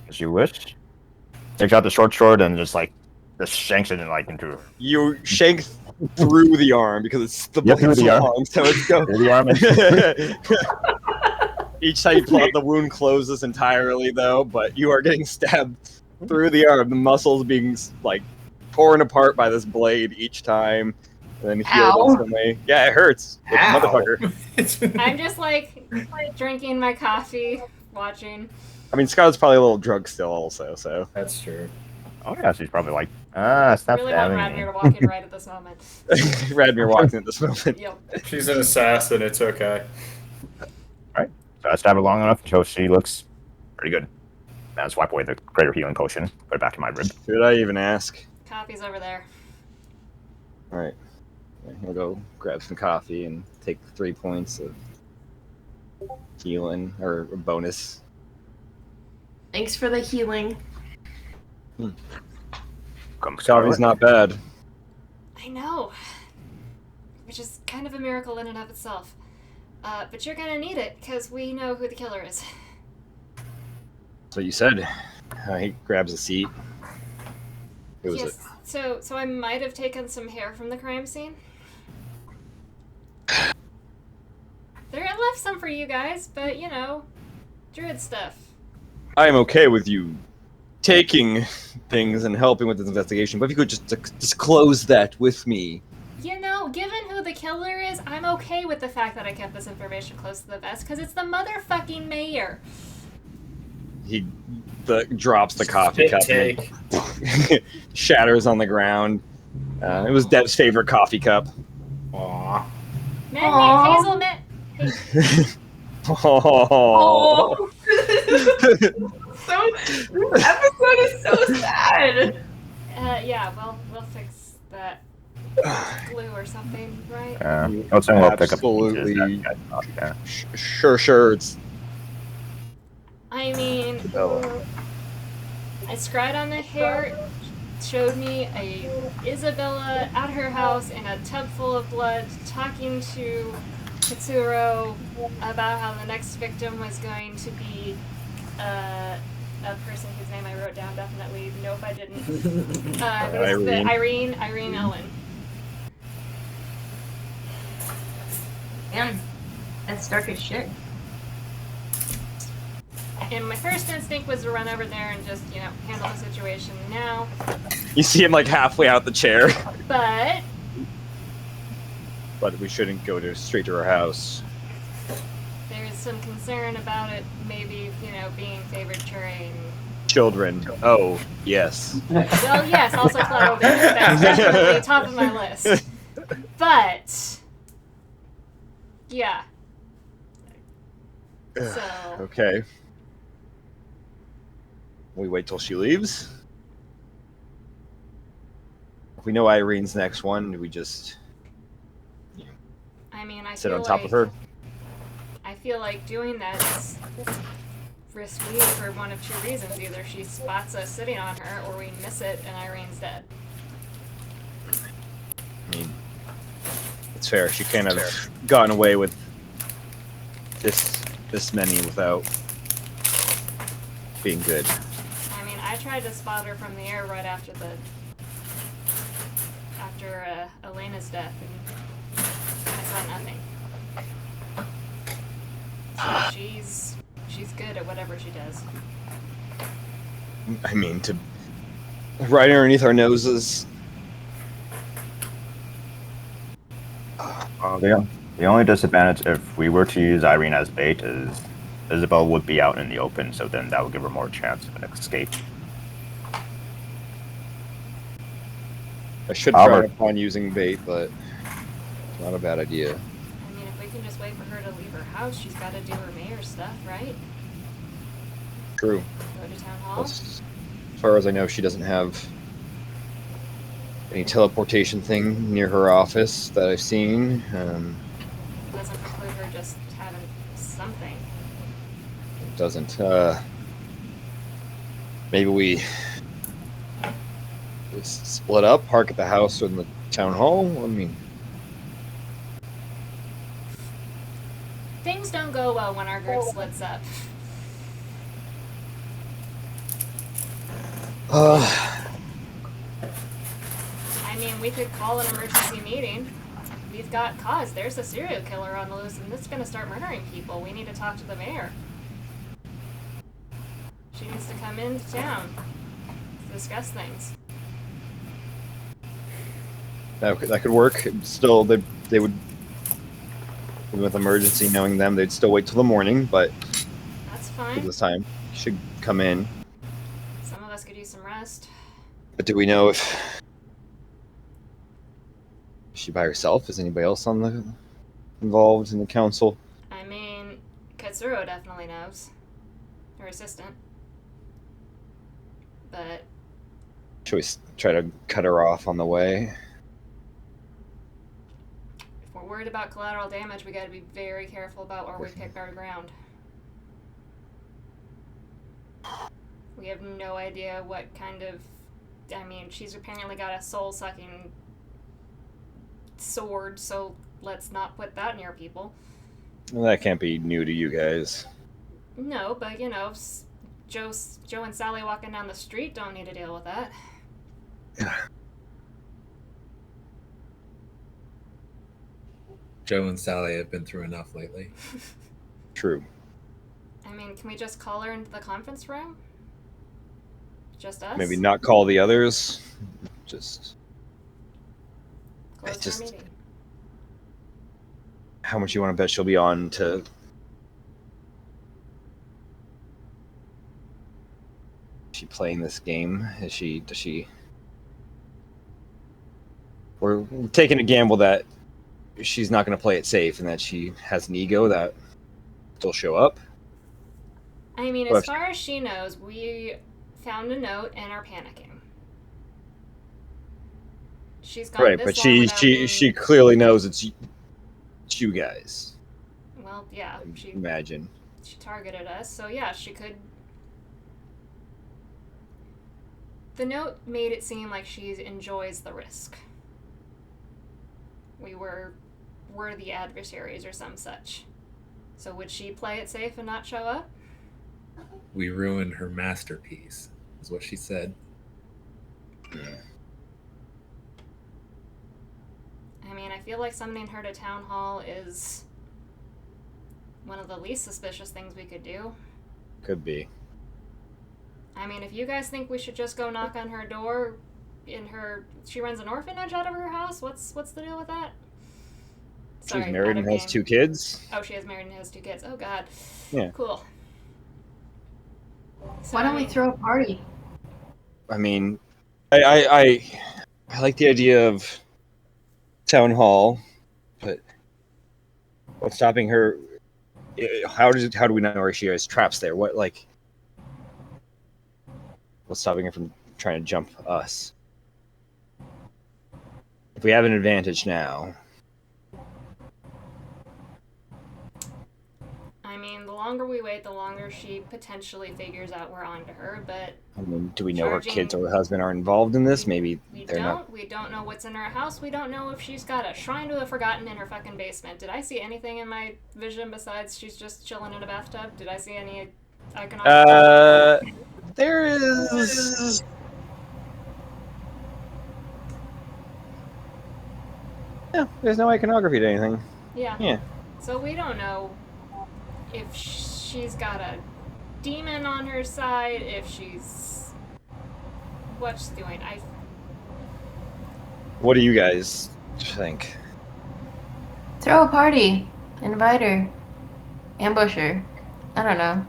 As you wish. Takes out the short sword and just shanks it into You shank through the arm because it's the Yeah, through blade's the arm. long, so it's go. the arm. And Each time you pull out, the wound closes entirely, though, but you are getting stabbed through the arm, the muscles being like torn apart by this blade each time, and then healed Ow. instantly. Yeah, it hurts, like a Ow. motherfucker. I'm just like drinking my coffee, watching. I mean, Scout's probably a little drunk still, also. So That's true. Oh yeah, she's probably like, stop Really want stabbing me. Radmir to walk in right at this moment. Radmir walks in at this moment. Yep. She's an assassin. It's okay. So I stab her long enough until she looks pretty good. Then I swipe away the greater healing potion, put it back in my rib. Should I even ask? Coffee's over there. All right, he'll go grab some coffee and take 3 points of healing or bonus. Thanks for the healing. Coffee's not bad. I know. Which is kind of a miracle in and of itself. But you're gonna need it, because we know who the killer is. So you said. He grabs a seat. Who was Yes. So I might have taken some hair from the crime scene. There, I left some for you guys, but you know, druid stuff. I am okay with you taking things and helping with this investigation, but if you could just disclose that with me. You know, given who the killer is, I'm okay with the fact that I kept this information close to the vest, because it's the motherfucking mayor. He drops the coffee cup Take. and shatters on the ground. It was Deb's favorite coffee cup. Aw. Hazelnut. Oh. So this episode is so sad. Yeah, well, we'll fix that. Glue or something, right? Also, we'll pick up Absolutely. pieces that you guys yeah. Sure. It's I mean, Bella. I scried on the hair, showed me a Isabella at her house in a tub full of blood, talking to Katsuro about how the next victim was going to be a person whose name I wrote down definitely. Nope, I didn't. It was Irene Ellen. Damn, that's dark as shit. And my first instinct was to run over there and just, you know, handle the situation now. You see him like halfway out the chair. But But we shouldn't go straight to her house. there's some concern about it maybe, you know, being favored terrain. Children. Oh, yes. Well, yes, also Cloud. That's definitely top of my list. But, yeah. So, Okay. We wait till she leaves. If we know Irene's next one, do we just I mean, I sit feel on top like, of her? I feel like doing that is risky for one of two reasons. Either she spots us sitting on her, or we miss it and Irene's dead. I mean, it's fair. She can't have gotten away with this many without being good. I mean, I tried to spot her from the air right after Elena's death, and I saw nothing. So she's good at whatever she does. I mean, to right underneath our noses. The only disadvantage if we were to use Irene as bait is Isabel would be out in the open, so then that would give her more chance of an escape. I should try Albert. upon using bait, but it's not a bad idea. I mean, if we can just wait for her to leave her house, she's got to do her mayor stuff, right? True. Go to town hall. As far as I know, she doesn't have any teleportation thing near her office that I've seen. Doesn't preclude her just having something. It doesn't. Maybe we just split up, park at the house or in the town hall. I mean, Things don't go well when our group splits up. I mean, we could call an emergency meeting. We've got cause. There's a serial killer on the loose, and this is going to start murdering people. We need to talk to the mayor. She needs to come into town. discuss things. That could work. Still, they would, with emergency knowing them, they'd still wait till the morning, but That's at fine. this time, should come in. Some of us could use some rest. But do we know if is she by herself? Is anybody else involved in the council? I mean, Katsuro definitely knows. Her assistant. But Should we try to cut her off on the way? if we're worried about collateral damage, we gotta be very careful about where we pick our ground. We have no idea what kind of... I mean, she's apparently got a soul-sucking sword, so let's not put that near people. Well, that can't be new to you guys. No, but you know, Joe and Sally walking down the street don't need to deal with that. Joe and Sally have been through enough lately. True. I mean, can we just call her into the conference room? Just us? Maybe not call the others. Just Close just- our meeting. how much you want to bet she'll be on to. Is she playing this game? Does she? We're taking a gamble that she's not going to play it safe and that she has an ego that will show up. I mean, Well, as far as she knows, we found a note and are panicking. She's gone Right, this but long without being... she clearly knows it's you guys. Well, yeah, she Imagine. targeted us, so yeah, she could... The note made it seem like she enjoys the risk. We're the adversaries or some such. So would she play it safe and not show up? We ruined her masterpiece, is what she said. I mean, I feel like summoning her to town hall is one of the least suspicious things we could do. Could be. I mean, if you guys think we should just go knock on her door she runs an orphanage out of her house, what's the deal with that? She's married and has 2 kids. Oh, she is married and has 2 kids. Oh god. Yeah. Cool. So, Why don't we throw a party? I mean, I like the idea of town hall, but what's stopping her? How do we not know where she is? Traps there. What's stopping her from trying to jump us? If we have an advantage now. I mean, the longer we wait, the longer she potentially figures out we're onto her, but I mean, do we know her Charging- kids or her husband are involved in this? Maybe we they're not. we don't know what's in her house. We don't know if she's got a shrine to the forgotten in her fucking basement. Did I see anything in my vision besides she's just chilling in a bathtub? Did I see any iconography? There is. Yeah, there's no iconography to anything. Yeah. Yeah. So we don't know if she's got a demon on her side, if she's... what she's doing. What do you guys think? Throw a party. Invite her. Ambush her. I don't know.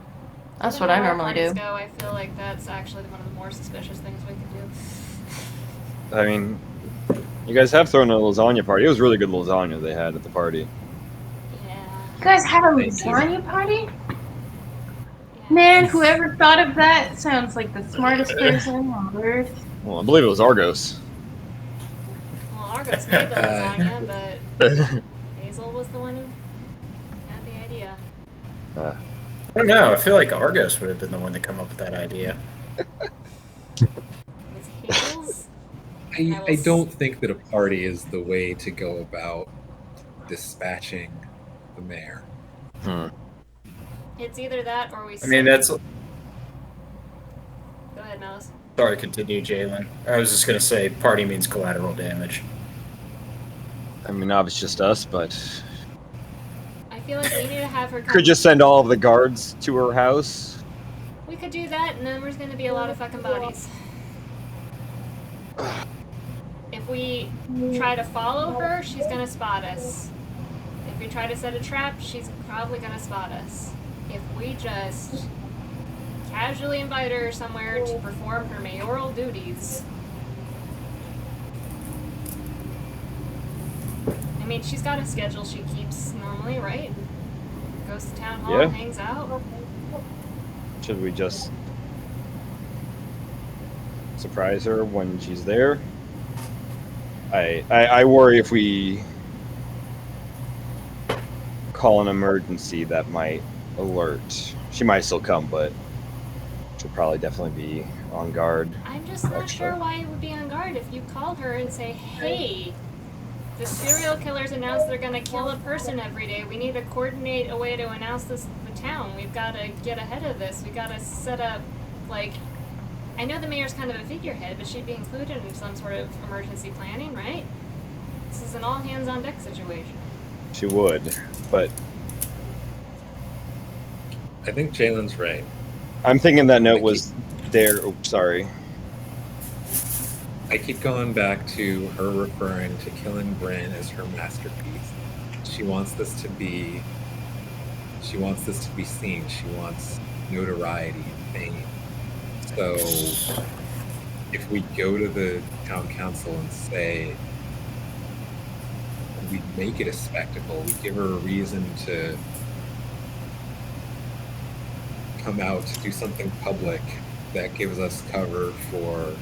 That's what I normally do. Go, I feel like that's actually one of the more suspicious things we could do. I mean, you guys have thrown a lasagna party. It was really good lasagna they had at the party. Yeah. You guys had a Thank you. lasagna party? Yeah. Man, whoever thought of that sounds like the smartest person on earth. Well, I believe it was Argos. Well, Argos made the lasagna, but Hazel was the one who had the idea. I don't know. I feel like Argos would have been the one to come up with that idea. It's Hazel's. I don't think that a party is the way to go about dispatching the mayor. It's either that or we... I mean, that's... Go ahead, Malice. Sorry, continue, Jalen. I was just going to say party means collateral damage. I mean, now it's just us, but I feel like we need to have her come... could just send all of the guards to her house. We could do that, and then there's going to be a lot of fucking bodies. If we try to follow her, she's gonna spot us. If we try to set a trap, she's probably gonna spot us. If we just casually invite her somewhere to perform her mayoral duties. I mean, she's got a schedule she keeps normally, right? Goes to town hall, Yeah. hangs out. Should we just surprise her when she's there? I worry if we call an emergency that might alert. She might still come, but she'll probably definitely be on guard. I'm just not sure why it would be on guard if you call her and say, hey, the serial killers announced they're going to kill a person every day. We need to coordinate a way to announce this to the town. We've got to get ahead of this. We've got to set up, like, I know the mayor's kind of a figurehead, but she'd be included in some sort of emergency planning, right? This is an all hands on deck situation. She would, but I think Jalen's right. I'm thinking that note was there. Oh, sorry. I keep going back to her referring to killing Bryn as her masterpiece. She wants this to be seen. She wants notoriety and fame. So if we go to the town council and say, we make it a spectacle, we give her a reason to come out to do something public that gives us cover for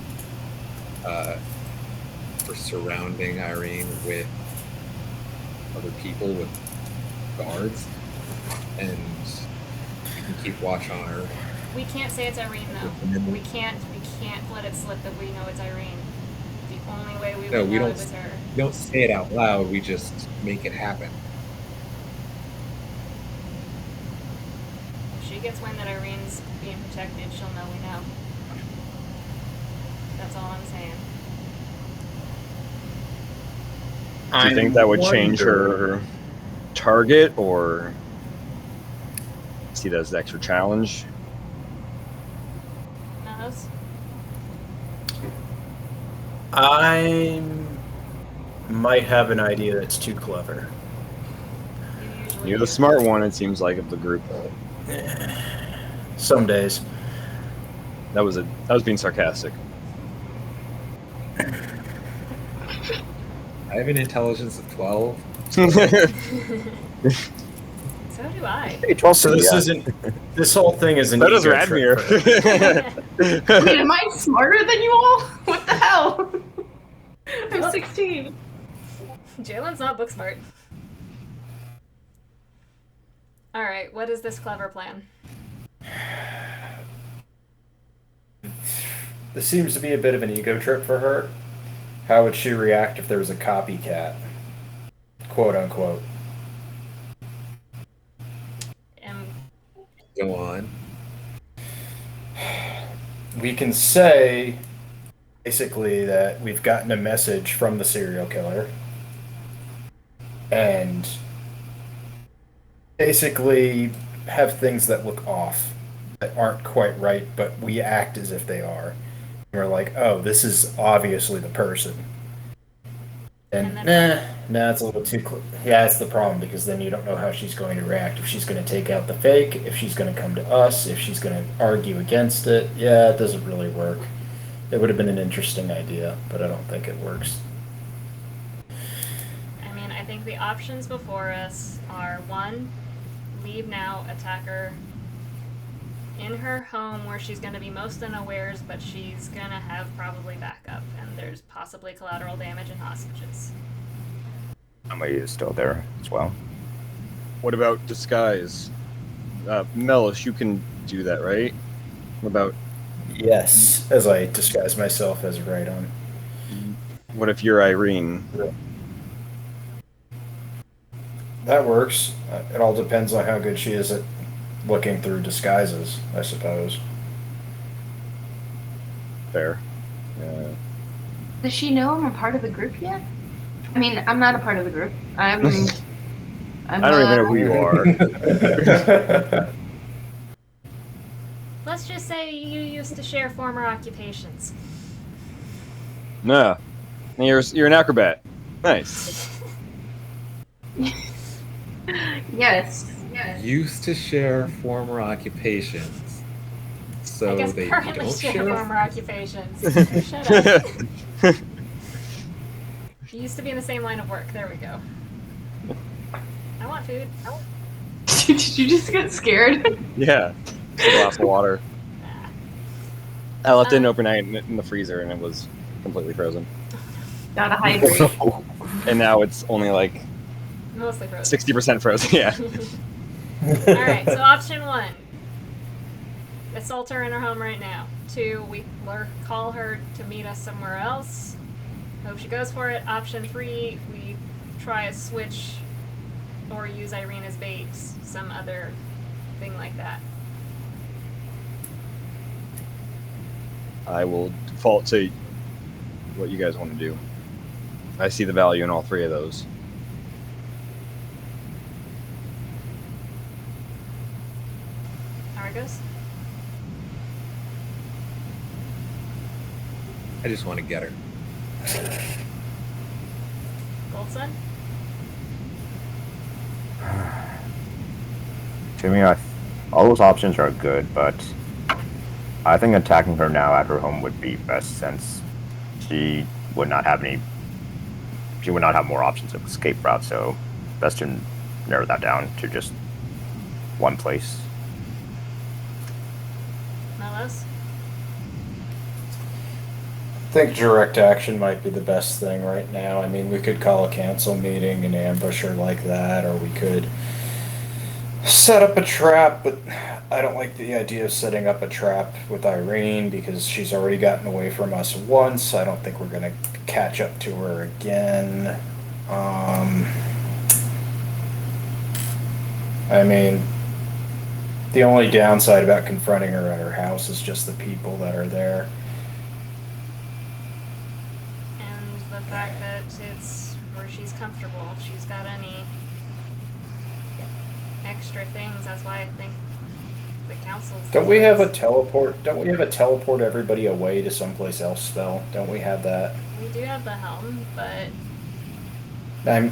surrounding Irene with other people, with guards, and we can keep watch on her. We can't say it's Irene, though. We can't let it slip that we know it's Irene. The only way we would know it was her. We don't say it out loud, we just make it happen. If she gets wind that Irene's being protected, she'll know we know. That's all I'm saying. Do you think that would change her target, or see that as an extra challenge? Meadows? I might have an idea that's too clever. You usually You're the do. smart one, it seems like, of the group. Some days. That was being sarcastic. I have an intelligence of 12. So do I. Hey, 12 So this isn't. This whole thing is an That is ego trip for her. Radmir. Wait, am I smarter than you all? What the hell? I'm 16. Jalen's not book smart. Alright, what is this clever plan? This seems to be a bit of an ego trip for her. How would she react if there was a copycat? Quote unquote. Go on. We can say basically that we've gotten a message from the serial killer and basically have things that look off, that aren't quite right, but we act as if they are. And we're like, oh, this is obviously the person. And nah, it's a little too yeah, that's the problem, because then you don't know how she's going to react. If she's going to take out the fake, if she's going to come to us, if she's going to argue against it. Yeah, it doesn't really work. It would have been an interesting idea, but I don't think it works. I mean, I think the options before us are 1, leave now, attack her in her home where she's going to be most unawares, but she's going to have probably backup, and there's possibly collateral damage and hostages. Somebody is still there as well. What about disguise? Melis, you can do that, right? What about, Yes, as I disguise myself as Rhydon. what if you're Irene? That works. It all depends on how good she is at looking through disguises, I suppose. Fair. Does she know I'm a part of the group yet? I mean, I'm not a part of the group. I'm I don't even know who you are. Let's just say you used to share former occupations. No. You're an acrobat. Nice. Yes. Used to share former occupations. So I guess they currently don't share share. former occupations. Shut up. You used to be in the same line of work. There we go. I want food. Did you just get scared? Yeah. Just a glass of water. Nah. I left it in overnight in the freezer and it was completely frozen. Gotta hydrate. And now it's only like Mostly frozen. 60% frozen. Yeah. Alright, so option 1. Assault her in her home right now. 2, we call her to meet us somewhere else. Hope she goes for it. Option 3, we try a switch or use Irene as bait, some other thing like that. I will default to what you guys want to do. I see the value in all three of those. Argos? I just want to get her. Goldson? To me, all those options are good, but I think attacking her now at her home would be best, since she would not have more options of escape route. So, best to narrow that down to just one place. Melos? I think direct action might be the best thing right now. I mean, we could call a cancel meeting and ambush her like that, or we could set up a trap, but I don't like the idea of setting up a trap with Irene because she's already gotten away from us once. I don't think we're going to catch up to her again. I mean, the only downside about confronting her at her house is just the people that are there. And the fact that it's where she's comfortable. If she's got any extra things, that's why I think the council's... Don't we have a teleport? Don't we have a teleport everybody away to someplace else spell? Don't we have that? We do have the helm, but... I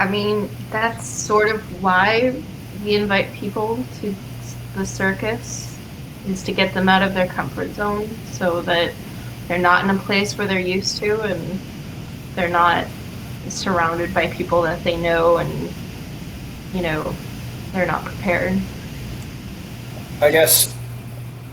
mean, that's sort of why we invite people to the circus, is to get them out of their comfort zone so that they're not in a place where they're used to and they're not surrounded by people that they know and, you know, they're not prepared. I guess,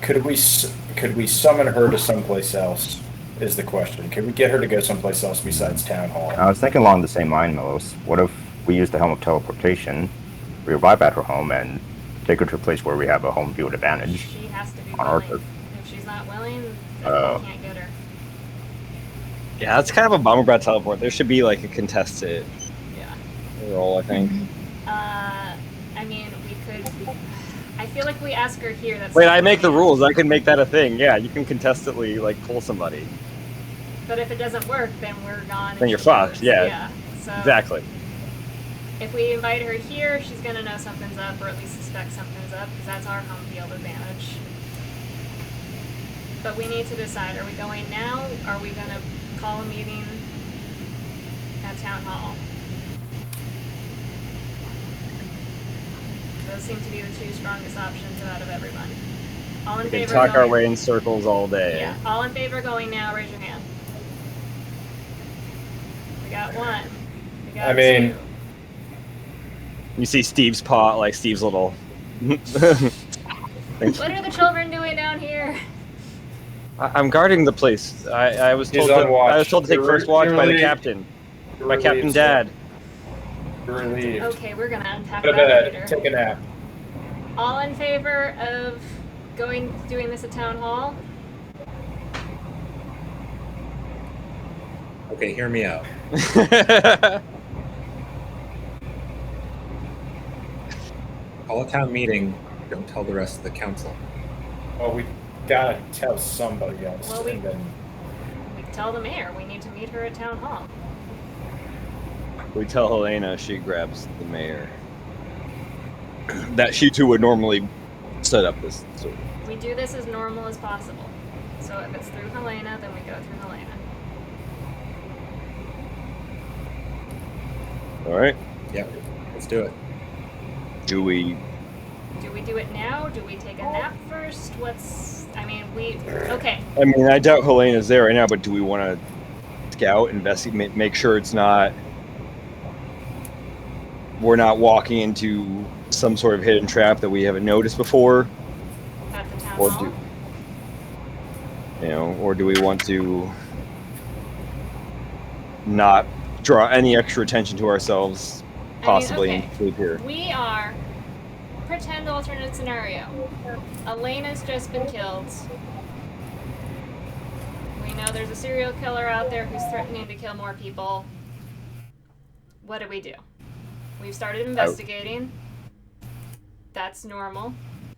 could we summon her to someplace else, is the question. Could we get her to go someplace else besides Town Hall? I was thinking along the same line, Melos. What if we use the Helm of Teleportation, we arrive at her home, and take her to a place where we have a home field advantage? She has to be on our willing. If she's not willing, then we can't get her. Yeah, that's kind of a bummer about teleport. There should be like a contested role, I think. I mean, we could... I feel like we ask her here. That's Wait, I make the rules. I can make that a thing. Yeah, you can contestedly like pull somebody. But if it doesn't work, then we're gone. Then you're fucked. Yeah. Yeah. So Exactly. if we invite her here, she's gonna know something's up, or at least suspect something's up, because that's our home field advantage. But we need to decide: are we going now? Are we gonna call a meeting at Town Hall? Those seem to be the two strongest options out of everyone. All in We can favor? talk our going... way in circles all day. Yeah. All in favor going now? Raise your hand. We got one. We got I mean- two. You see Steve's paw, like Steve's little. What are the children doing down here? I'm guarding the place. I was He's told. on watch. I was told to take You're- first watch you're by the relieved. captain. You're By Captain relieved, Dad. You're relieved. Okay, we're gonna unpack Go to that bed. later. Take a nap. All in favor of doing this at Town Hall? Okay, hear me out. Call a town meeting. Don't tell the rest of the council. Well, we gotta tell somebody else. Well, and then We tell the mayor we need to meet her at Town Hall. We tell Helena, she grabs the mayor. That she too would normally set up this. So, We do this as normal as possible. So if it's through Helena, then we go through Helena. all right. Yep. Let's do it. Do we? Do we do it now? Do we take a nap first? Okay. I mean, I doubt Helena's there right now, but do we want to scout, investigate, make sure it's not? We're not walking into some sort of hidden trap that we haven't noticed before, At the town or hall? or do we want to not draw any extra attention to ourselves, possibly, okay. and sleep here? We are... Pretend alternate scenario. Elena's just been killed. We know there's a serial killer out there who's threatening to kill more people. What do we do? We've started investigating. That's normal.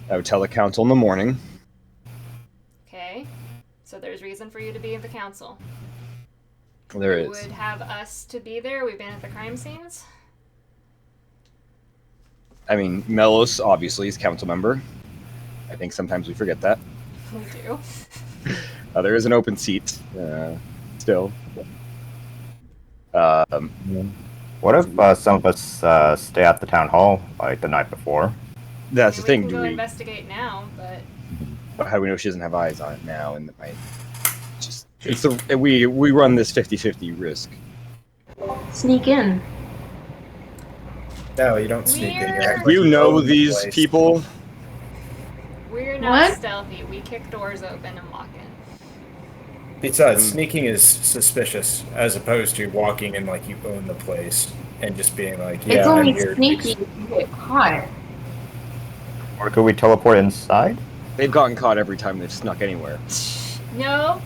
I would tell the council in the morning. Okay. So there's reason for you to be at the council. There You is. would have us to be there. We've been at the crime scenes. I mean, Melos obviously is council member. I think sometimes we forget that. We do. There is an open seat still. What if some of us stay at the town hall like the night before? That's the We thing. can Do go we? investigate now, but How do we know she doesn't have eyes on it now? And it might just we run this 50-50 risk. Sneak in. No, you don't sneak in. We're- You're Do you know all over the these place. people? we're not What? stealthy. We kick doors open and walk in. Besides, sneaking is suspicious as opposed to walking in like you own the place and just being like, yeah, It's I'm only here. sneaky if you get caught. Or could we teleport inside? They've gotten caught every time they've snuck anywhere. No.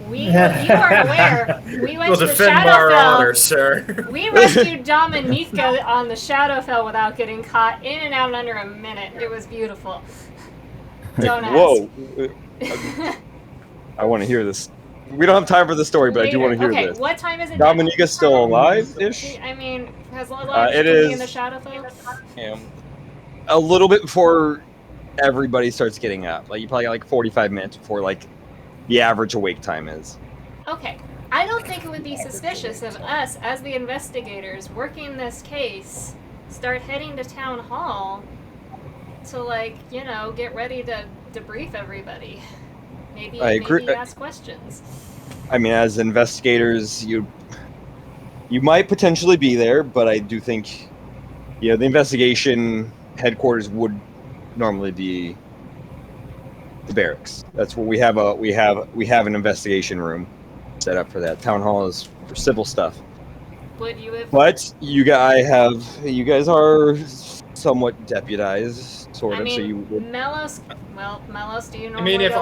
You aren't aware. We went We'll to the defend our honor, Shadowfell. sir. We rescued Dominika on the Shadowfell without getting caught in and out in under a minute. It was beautiful. Don't ask. Whoa! I want to hear this. We don't have time for the story, but I do want to hear okay, this. what time is it now? Dominika's still alive-ish? I mean, has a lot of it people be in the is- Shadowfell? A little bit before everybody starts getting up. Like you probably got like 45 minutes before like the average awake time is. Okay. I don't think it would be suspicious of us, as the investigators working this case, start heading to town hall to, like, get ready to debrief everybody. Maybe ask questions. I mean, as investigators, you might potentially be there, but I do think, the investigation headquarters would normally be the barracks. That's what we have. We have an investigation room set up for that. Town hall is for civil stuff. Would you have? But you guys are somewhat deputized, sort of. I mean, so you would. Melos, do you know? I mean, if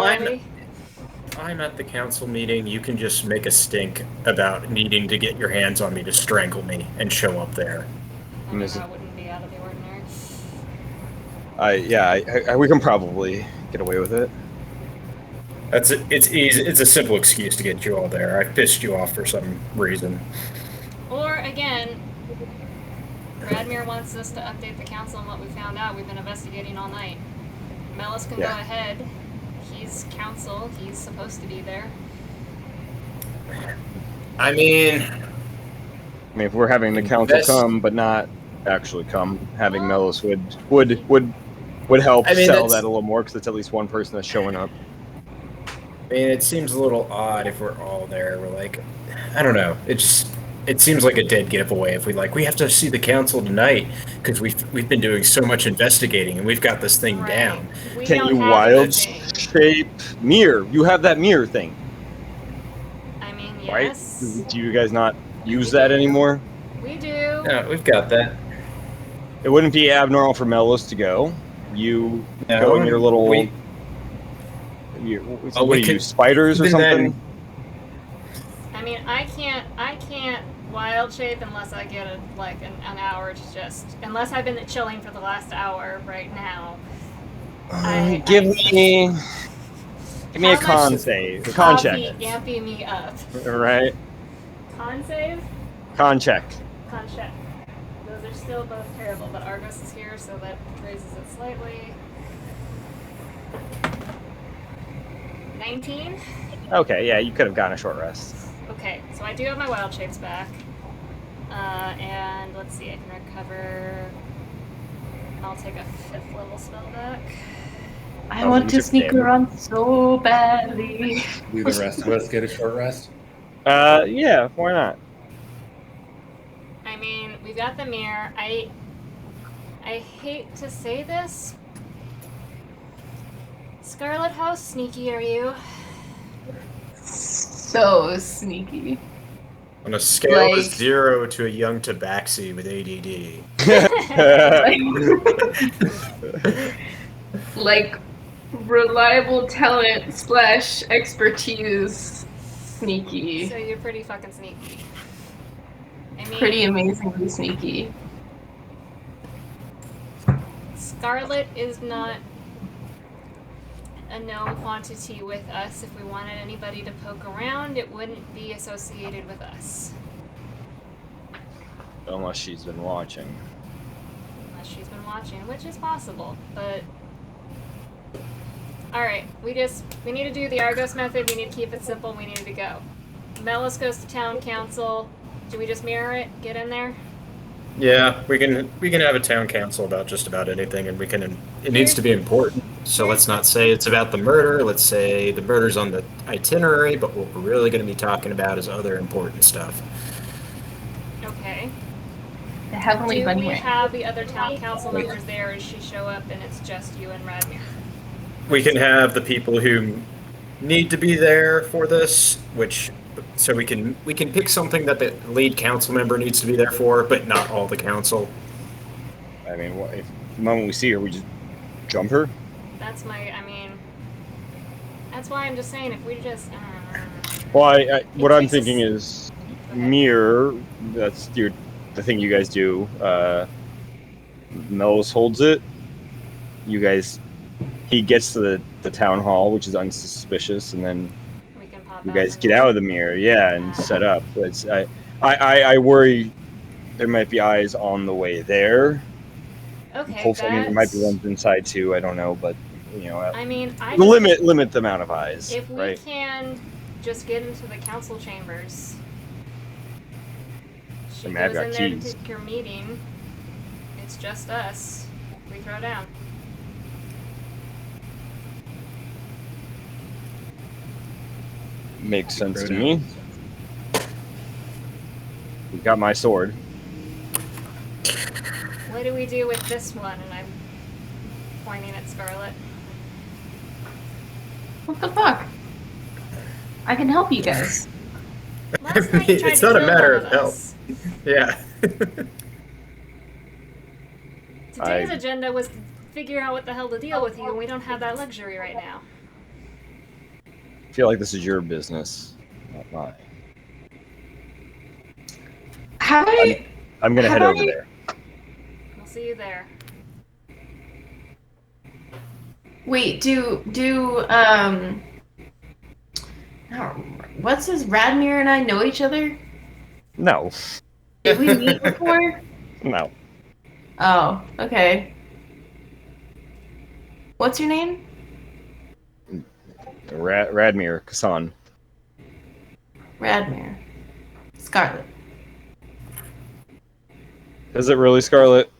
I'm at the council meeting, you can just make a stink about needing to get your hands on me to strangle me and show up there. I wouldn't be out of the ordinary. We can probably get away with it. It's easy. It's a simple excuse to get you all there. I pissed you off for some reason. Or again, Radmir wants us to update the council on what we found out. We've been investigating all night. Melis can go ahead. He's council. He's supposed to be there. I mean, if we're having the council come, but not actually come, having Melos would help sell that a little more because it's at least one person that's showing up. I mean, it seems a little odd if we're all there. We're like, I don't know. It seems like a dead giveaway if we have to see the council tonight because we've been doing so much investigating and we've got this thing down. Can you wild shape mirror? You have that mirror thing. I mean, right? yes. Do you guys not use that anymore? We do. Yeah, we've got that. It wouldn't be abnormal for Melos to go. You go in your little. What do you use? Spiders or something? I mean, I can't wild shape unless I get an hour to just, unless I've been chilling for the last hour right now. Give me a con save. Con check. Ampy me up. Right. Con save? Con check. Con check. Those are still both terrible, but Argos is here, so that raises it slightly. 19? Okay, yeah, you could have gotten a short rest. Okay, so I do have my wild shapes back. And let's see, I can recover. I'll take a 5th level spell back. I Oh, want you to took sneak damage. around so badly. Do the rest of us get a short rest? Yeah, why not? I mean, we've got the mirror. I hate to say this. Scarlet, how sneaky are you? So sneaky. On a scale Like- of 0 to a young tabaxi with ADD. Like reliable talent / expertise sneaky. So you're pretty fucking sneaky. I mean, Pretty amazingly sneaky. Scarlet is not a known quantity with us. If we wanted anybody to poke around, it wouldn't be associated with us. Unless she's been watching. Unless she's been watching, which is possible, but... Alright, we need to do the Argos method, we need to keep it simple, we need to go. Melis goes to town council. Do we just mirror it? Get in there? Yeah, we can have a town council about just about anything, and it needs to be important. So let's not say it's about the murder. Let's say the murder's on the itinerary, but what we're really going to be talking about is other important stuff. Okay. The Heavenly Do Bunny we Ring. have the other town council members there, or does she show up and it's just you and Radmir? We can have the people who need to be there for this, so we can pick something that the lead council member needs to be there for, but not all the council. I mean, if the moment we see her, we just jump her? That's why I'm just saying, if we just... Well, what I'm takes us- thinking is mirror. That's the thing you guys do. Melis holds it. You guys, he gets to the town hall, which is unsuspicious, and then we can pop you out guys and- get out of the mirror, yeah, and set up. But I worry there might be eyes on the way there. Okay, Hopefully, there might be that's- ones inside too. I don't know, but you know, I mean, I limit the amount of eyes. if we right? can just get into the council chambers. She I mean, I've goes got in there to keys. take your meeting. It's just us. We throw down. Makes sense Throw to down. me. We got my sword. What do we do with this one? And I'm pointing at Scarlet. What the fuck? I can help you guys. Last night you tried It's to not a kill matter one of help. us. Yeah. Today's agenda was to figure out what the hell to deal with you, and we don't have that luxury right now. I feel like this is your business, not mine. How do you... I'm gonna How head about over you- there. We'll see you there. Wait, what's his Radmir and I know each other? No, Did we meet before? no. Oh, okay. What's your name? Radmir Kasan. Radmir. Scarlet. Is it really Scarlet?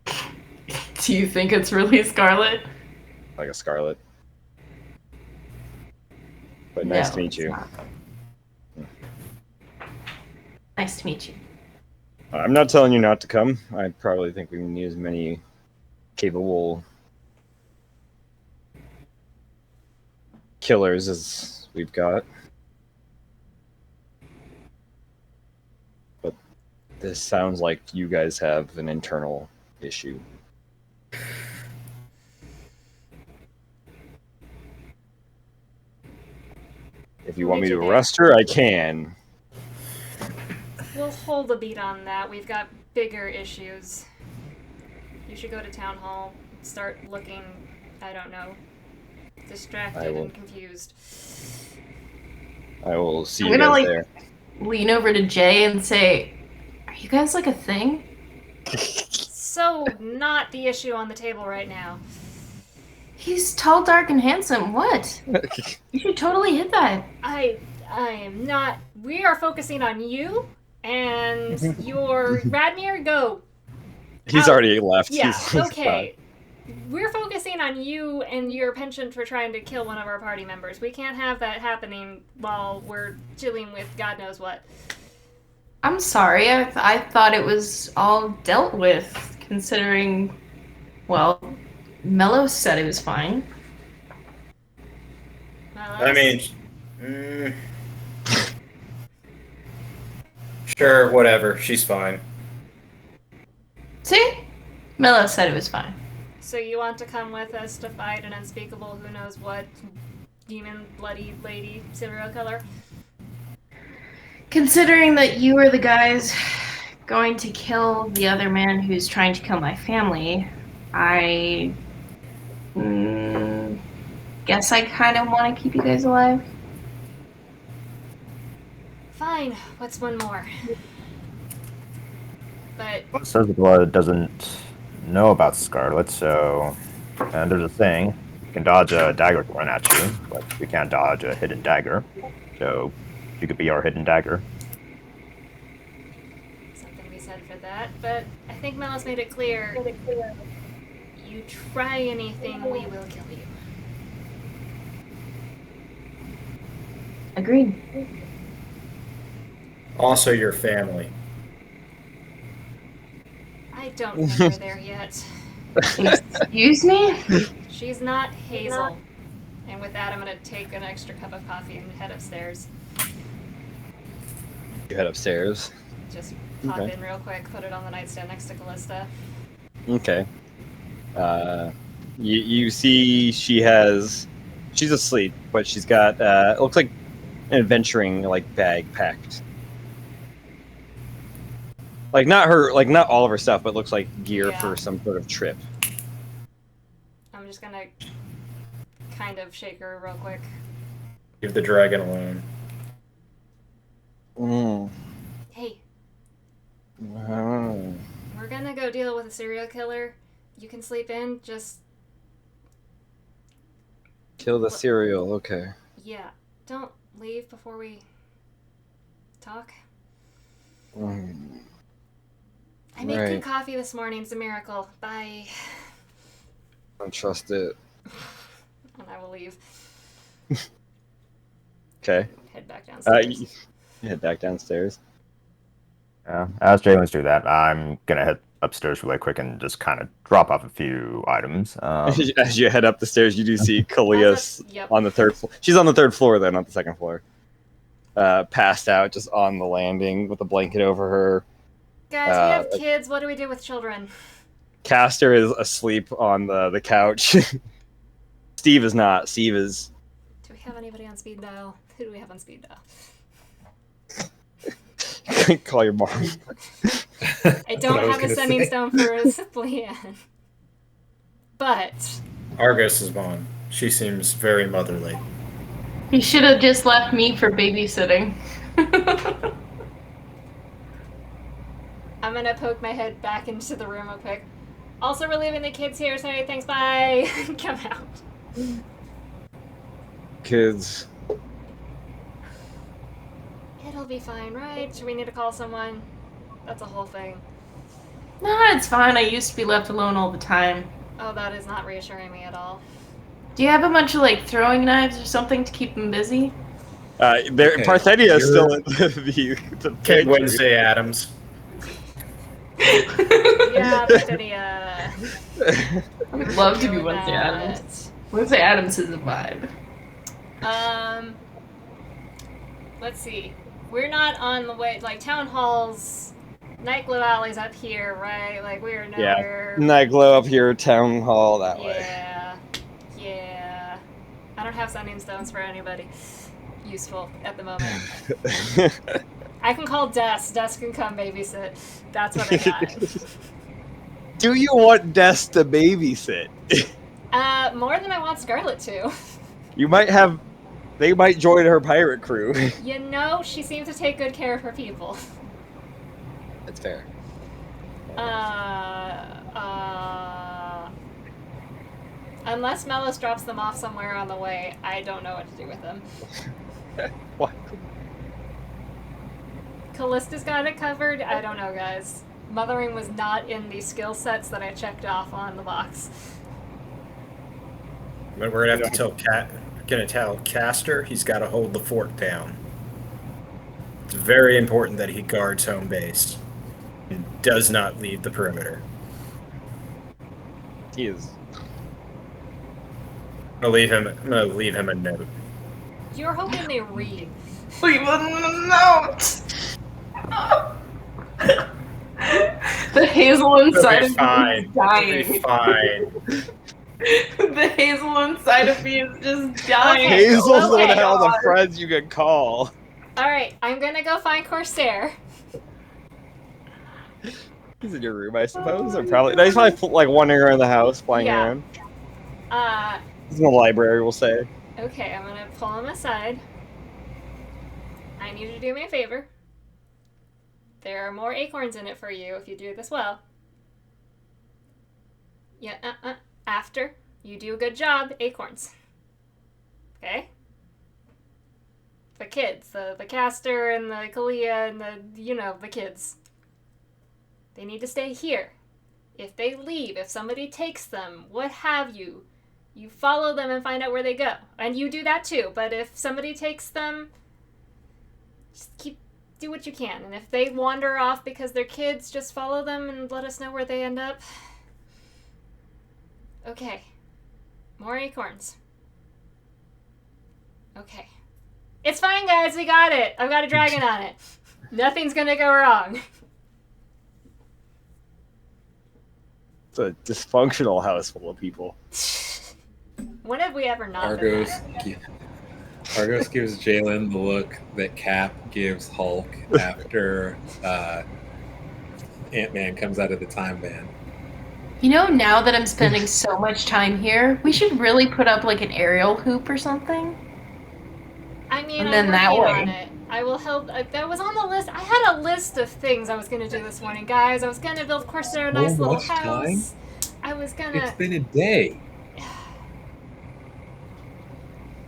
Do you think it's really Scarlet? Like a Scarlet. But nice No, to meet it's you. not. Nice to meet you. I'm not telling you not to come. I probably think we need as many capable killers as we've got. But this sounds like you guys have an internal issue. If you want me to arrest her, I can. We'll hold a beat on that. We've got bigger issues. You should go to town hall. Start looking, I don't know, distracted will. and confused. I will see I'm you gonna, guys like- there. Lean over to Jay and say, "Are you guys like a thing?" So, not the issue on the table right now. He's tall, dark, and handsome. What? You should totally hit that. I am not. We are focusing on you and your Radmir. Go. He's Out. already left. Yeah. He's Okay. We're focusing on you and your penchant for trying to kill one of our party members. We can't have that happening while we're chilling with God knows what. I'm sorry. I thought it was all dealt with, considering, well, Mello said it was fine. Well, I mean, sure, whatever. She's fine. See? Mello said it was fine. so you want to come with us to fight an unspeakable who knows what demon bloody lady serial killer? Considering that you were the guys going to kill the other man who's trying to kill my family, I guess I kind of want to keep you guys alive. Fine. What's one more? But It says the blood doesn't know about Scarlet, so and there's a thing. You can dodge a dagger thrown at you, but you can't dodge a hidden dagger. So you could be our hidden dagger. something we said for that. But I think Melo's made it clear. You try anything, we will kill you. Agreed. Also, your family. I don't think we're there yet. Excuse me? She's not Hazel. And with that, I'm gonna take an extra cup of coffee and head upstairs. You head upstairs. Just pop Okay. in real quick, put it on the nightstand next to Callista. Okay. You see she's asleep, but she's got it looks like an adventuring bag packed. Not all of her stuff, but looks like gear Yeah. for some sort of trip. I'm just gonna kind of shake her real quick. Leave the dragon alone. Hey, Wow. we're gonna go deal with a serial killer. You can sleep in, just, Kill the cereal. Okay. yeah. Don't leave before we talk. I made good Right. coffee this morning. It's a miracle. Bye. Don't trust it. And I will leave. Okay. Head back downstairs. You head back downstairs. As Jalen's do that, I'm gonna head upstairs really quick and just kind of drop off a few items. As you head up the stairs, you do see Kalias Yep. on the third floor. She's on the third floor, though, not the second floor. Passed out, just on the landing with a blanket over her. Guys, we have kids. What do we do with children? Castor is asleep on the couch. Steve is not. Steve is. Do we have anybody on speed dial? Who do we have on speed dial? Call your mom. I don't I was have a gonna sending say. stone for Leanne. But Argos is gone. She seems very motherly. He should have just left me for babysitting. I'm gonna poke my head back into the room real quick. Also, we're leaving the kids here. Sorry, thanks, bye. Come out. Kids. It'll be fine, right? Do we need to call someone? That's a whole thing. No, it's fine. I used to be left alone all the time. Oh, that is not reassuring me at all. Do you have a bunch of throwing knives or something to keep them busy? Okay. Parthenia is still in the Kid pantry. Wednesday Adams. Yeah, Britannia. I would love to be Doing Wednesday that. Adams. Wednesday Adams is a vibe. Let's see. We're not on the way. Town halls, Nightglow Alley's up here, right? We're nowhere. Night glow up here, town hall that way. Yeah. I don't have sending stones for anybody useful at the moment. I can call Des. Des can come babysit. That's what I got. Do you want Des to babysit? More than I want Scarlet to. You might have. They might join her pirate crew. You know, she seems to take good care of her people. That's fair. Unless Melos drops them off somewhere on the way, I don't know what to do with them. What? Callista's got it covered. I don't know, guys. Mothering was not in the skill sets that I checked off on the box. But we're gonna have to tell Castor he's got to hold the fort down. It's very important that he guards home base and does not leave the perimeter. He is. I'm gonna leave him a note. You're hoping they read. Leave a note. The hazel inside of me is It'll be dying. fine. The hazel inside of me is just dying. Okay. Hazel's one okay. of all the friends you could call. Alright, I'm gonna go find Corsair. He's in your room, I suppose. Or probably he's probably like wandering around the house, flying Yeah. around. Uh, He's in the library, we'll say. okay, I'm gonna pull him aside. I need you to do me a favor. There are more acorns in it for you if you do this well. Yeah, after you do a good job, acorns. Okay? The kids, the Castor and the Kalia and the kids. They need to stay here. If they leave, if somebody takes them, what have you, you follow them and find out where they go. And you do that too, but if somebody takes them, just do what you can. And if they wander off because they're kids, just follow them and let us know where they end up. Okay. More acorns. Okay. It's fine, guys. We got it. I've got a dragon on it. Nothing's gonna go wrong. It's a dysfunctional house full of people. When have we ever not been that? Argos gives Jalen the look that Cap gives Hulk after Ant-Man comes out of the time van. You know, now that I'm spending so much time here, we should really put up like an aerial hoop or something. I mean, And I'm then that working way. on it. I will help. That was on the list. I had a list of things I was going to do this morning, guys. I was going to build Corsair a nice little much house. I was going It's to... been a day.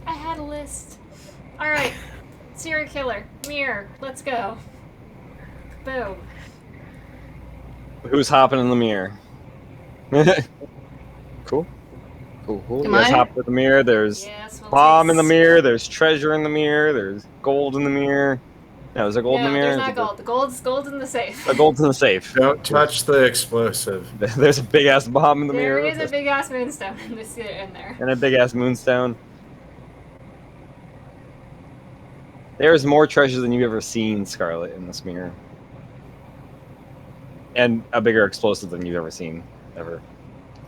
I had a list. Alright. Serial killer. Mirror. Let's go. Boom. Who's hopping in the mirror? Cool. Cool. Am You guys I? hop in the mirror. There's Yes, we'll bomb take in the mirror. There's treasure in the mirror. There's gold in the mirror. No, is there gold in the mirror? there's not gold. The gold's in the safe. The gold's in the safe. Don't touch the explosive. There's a big ass bomb in the There mirror. is a big ass moonstone in there. And a big ass moonstone. There's more treasure than you've ever seen, Scarlet, in this mirror. And a bigger explosive than you've ever seen, ever.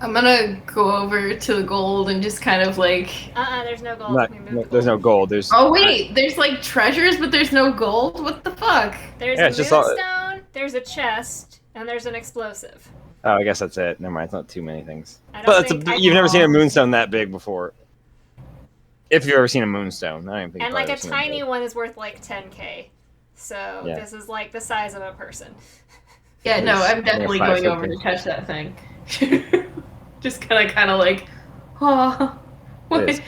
I'm gonna go over to the gold and just kind of like. There's no gold. We moved the There's no gold. gold. There's Oh wait, there's like treasures, but there's no gold. What the fuck? There's Yeah, a it's just all- moonstone, there's a chest, and there's an explosive. Oh, I guess that's it. Never mind. It's not too many things. I don't But think you've never seen a moonstone that big before. If you've ever seen a moonstone, I don't think. And you've like a ever seen tiny big. one is worth like 10k. So Yeah. this is like the size of a person. Yeah, no, There's I'm definitely five going over to touch that thing. Just kind of like, oh. It is.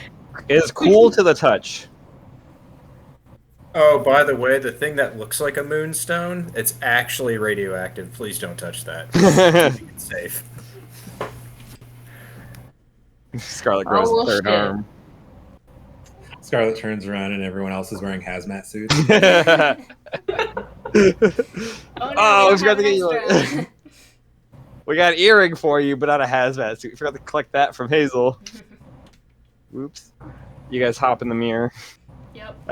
It is cool to the touch. Oh, by the way, the thing that looks like a moonstone, it's actually radioactive. Please don't touch that. Keep it safe. Scarlet grows Oh, a third shit. arm. Scarlet turns around and everyone else is wearing hazmat suits. Oh, we we forgot to don't get you. have an extra. We got an earring for you, but not a hazmat suit. We forgot to collect that from Hazel. Whoops. You guys hop in the mirror. Yep.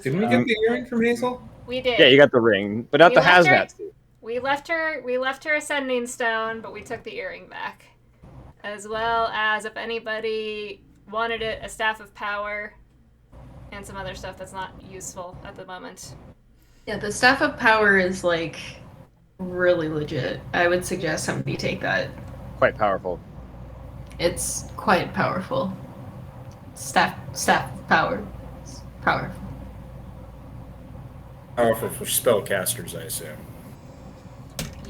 Didn't we get the earring from Hazel? We did. Yeah, you got the ring, but not We the left her- hazmat suit. We left her a sending stone, but we took the earring back. As well as, if anybody wanted it, a staff of power and some other stuff that's not useful at the moment. Yeah, the staff of power is like really legit. I would suggest somebody take that. Quite powerful. It's quite powerful. Staff of power. It's powerful. Powerful for spellcasters, I assume.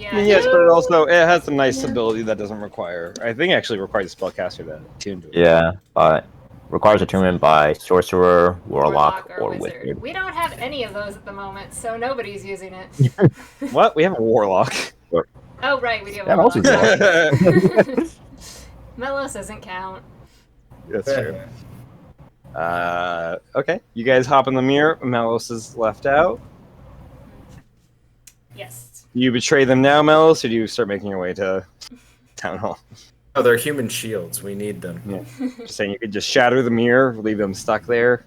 Yeah. I mean, yes, but it has a nice ability that doesn't require. I think it actually requires a spellcaster to tune to it. Yeah, but requires attunement by sorcerer, warlock, or wizard. We don't have any of those at the moment, so nobody's using it. What? We have a warlock. Oh, right, we do have Yeah, a most warlock. of Melos doesn't count. That's true. Okay. You guys hop in the mirror. Melos is left out. Yes. Do you betray them now, Melos, or do you start making your way to town hall? Oh, they're human shields. We need them. Yeah. Just saying, you could just shatter the mirror, leave them stuck there,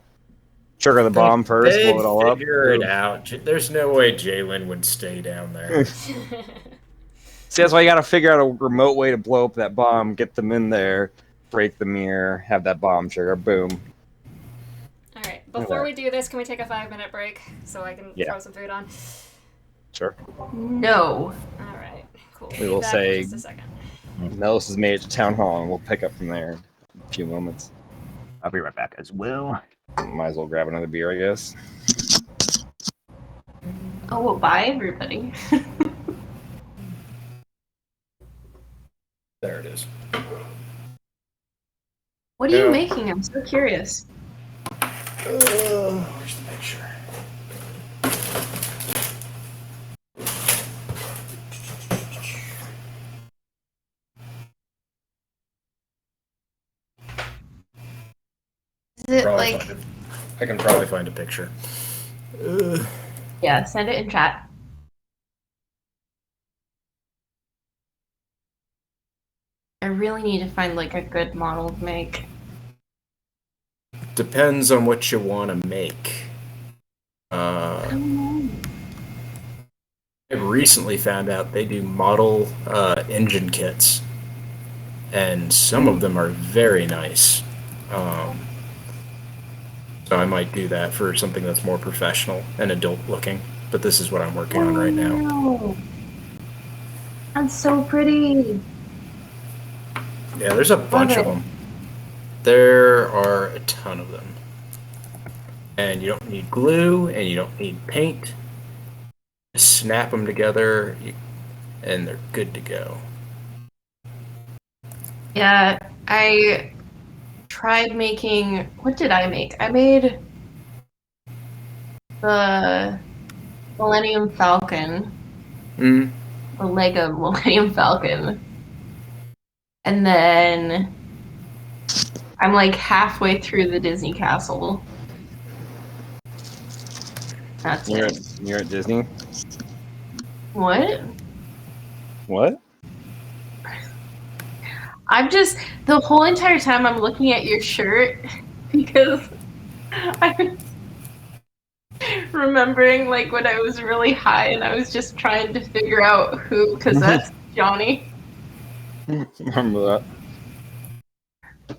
trigger the bomb first, blow it all up. Figure it out. There's no way Jalen would stay down there. See, that's why you got to figure out a remote way to blow up that bomb, get them in there, break the mirror, have that bomb trigger, boom. All right. Before we do this, can we take a 5-minute break so I can throw some food on? Sure. No. All right. Cool. We will Back say in just a second. Melos has made it to town hall, and we'll pick up from there in a few moments. I'll be right back as well. Might as well grab another beer, I guess. Oh, well, bye, everybody. There it is. What are you making? I'm so curious. Where's the picture? Is it Probably like... I can probably find a picture. Yeah, send it in chat. I really need to find like a good model to make. Depends on what you want to make. I recently found out they do model engine kits, and some of them are very nice. So I might do that for something that's more professional and adult looking. But this is what I'm working on right now. Wow. That's so pretty. Yeah, there's a bunch of them. There are a ton of them. And you don't need glue, and you don't need paint. Just snap them together, and they're good to go. Yeah, I tried making... What did I make? I made the Millennium Falcon. Mm. The Lego Millennium Falcon. And then I'm like halfway through the Disney Castle. That's it. You're at Disney? What? What? I'm just, the whole entire time I'm looking at your shirt because I'm remembering like when I was really high and I was just trying to figure out who, because that's Johnny. Remember that.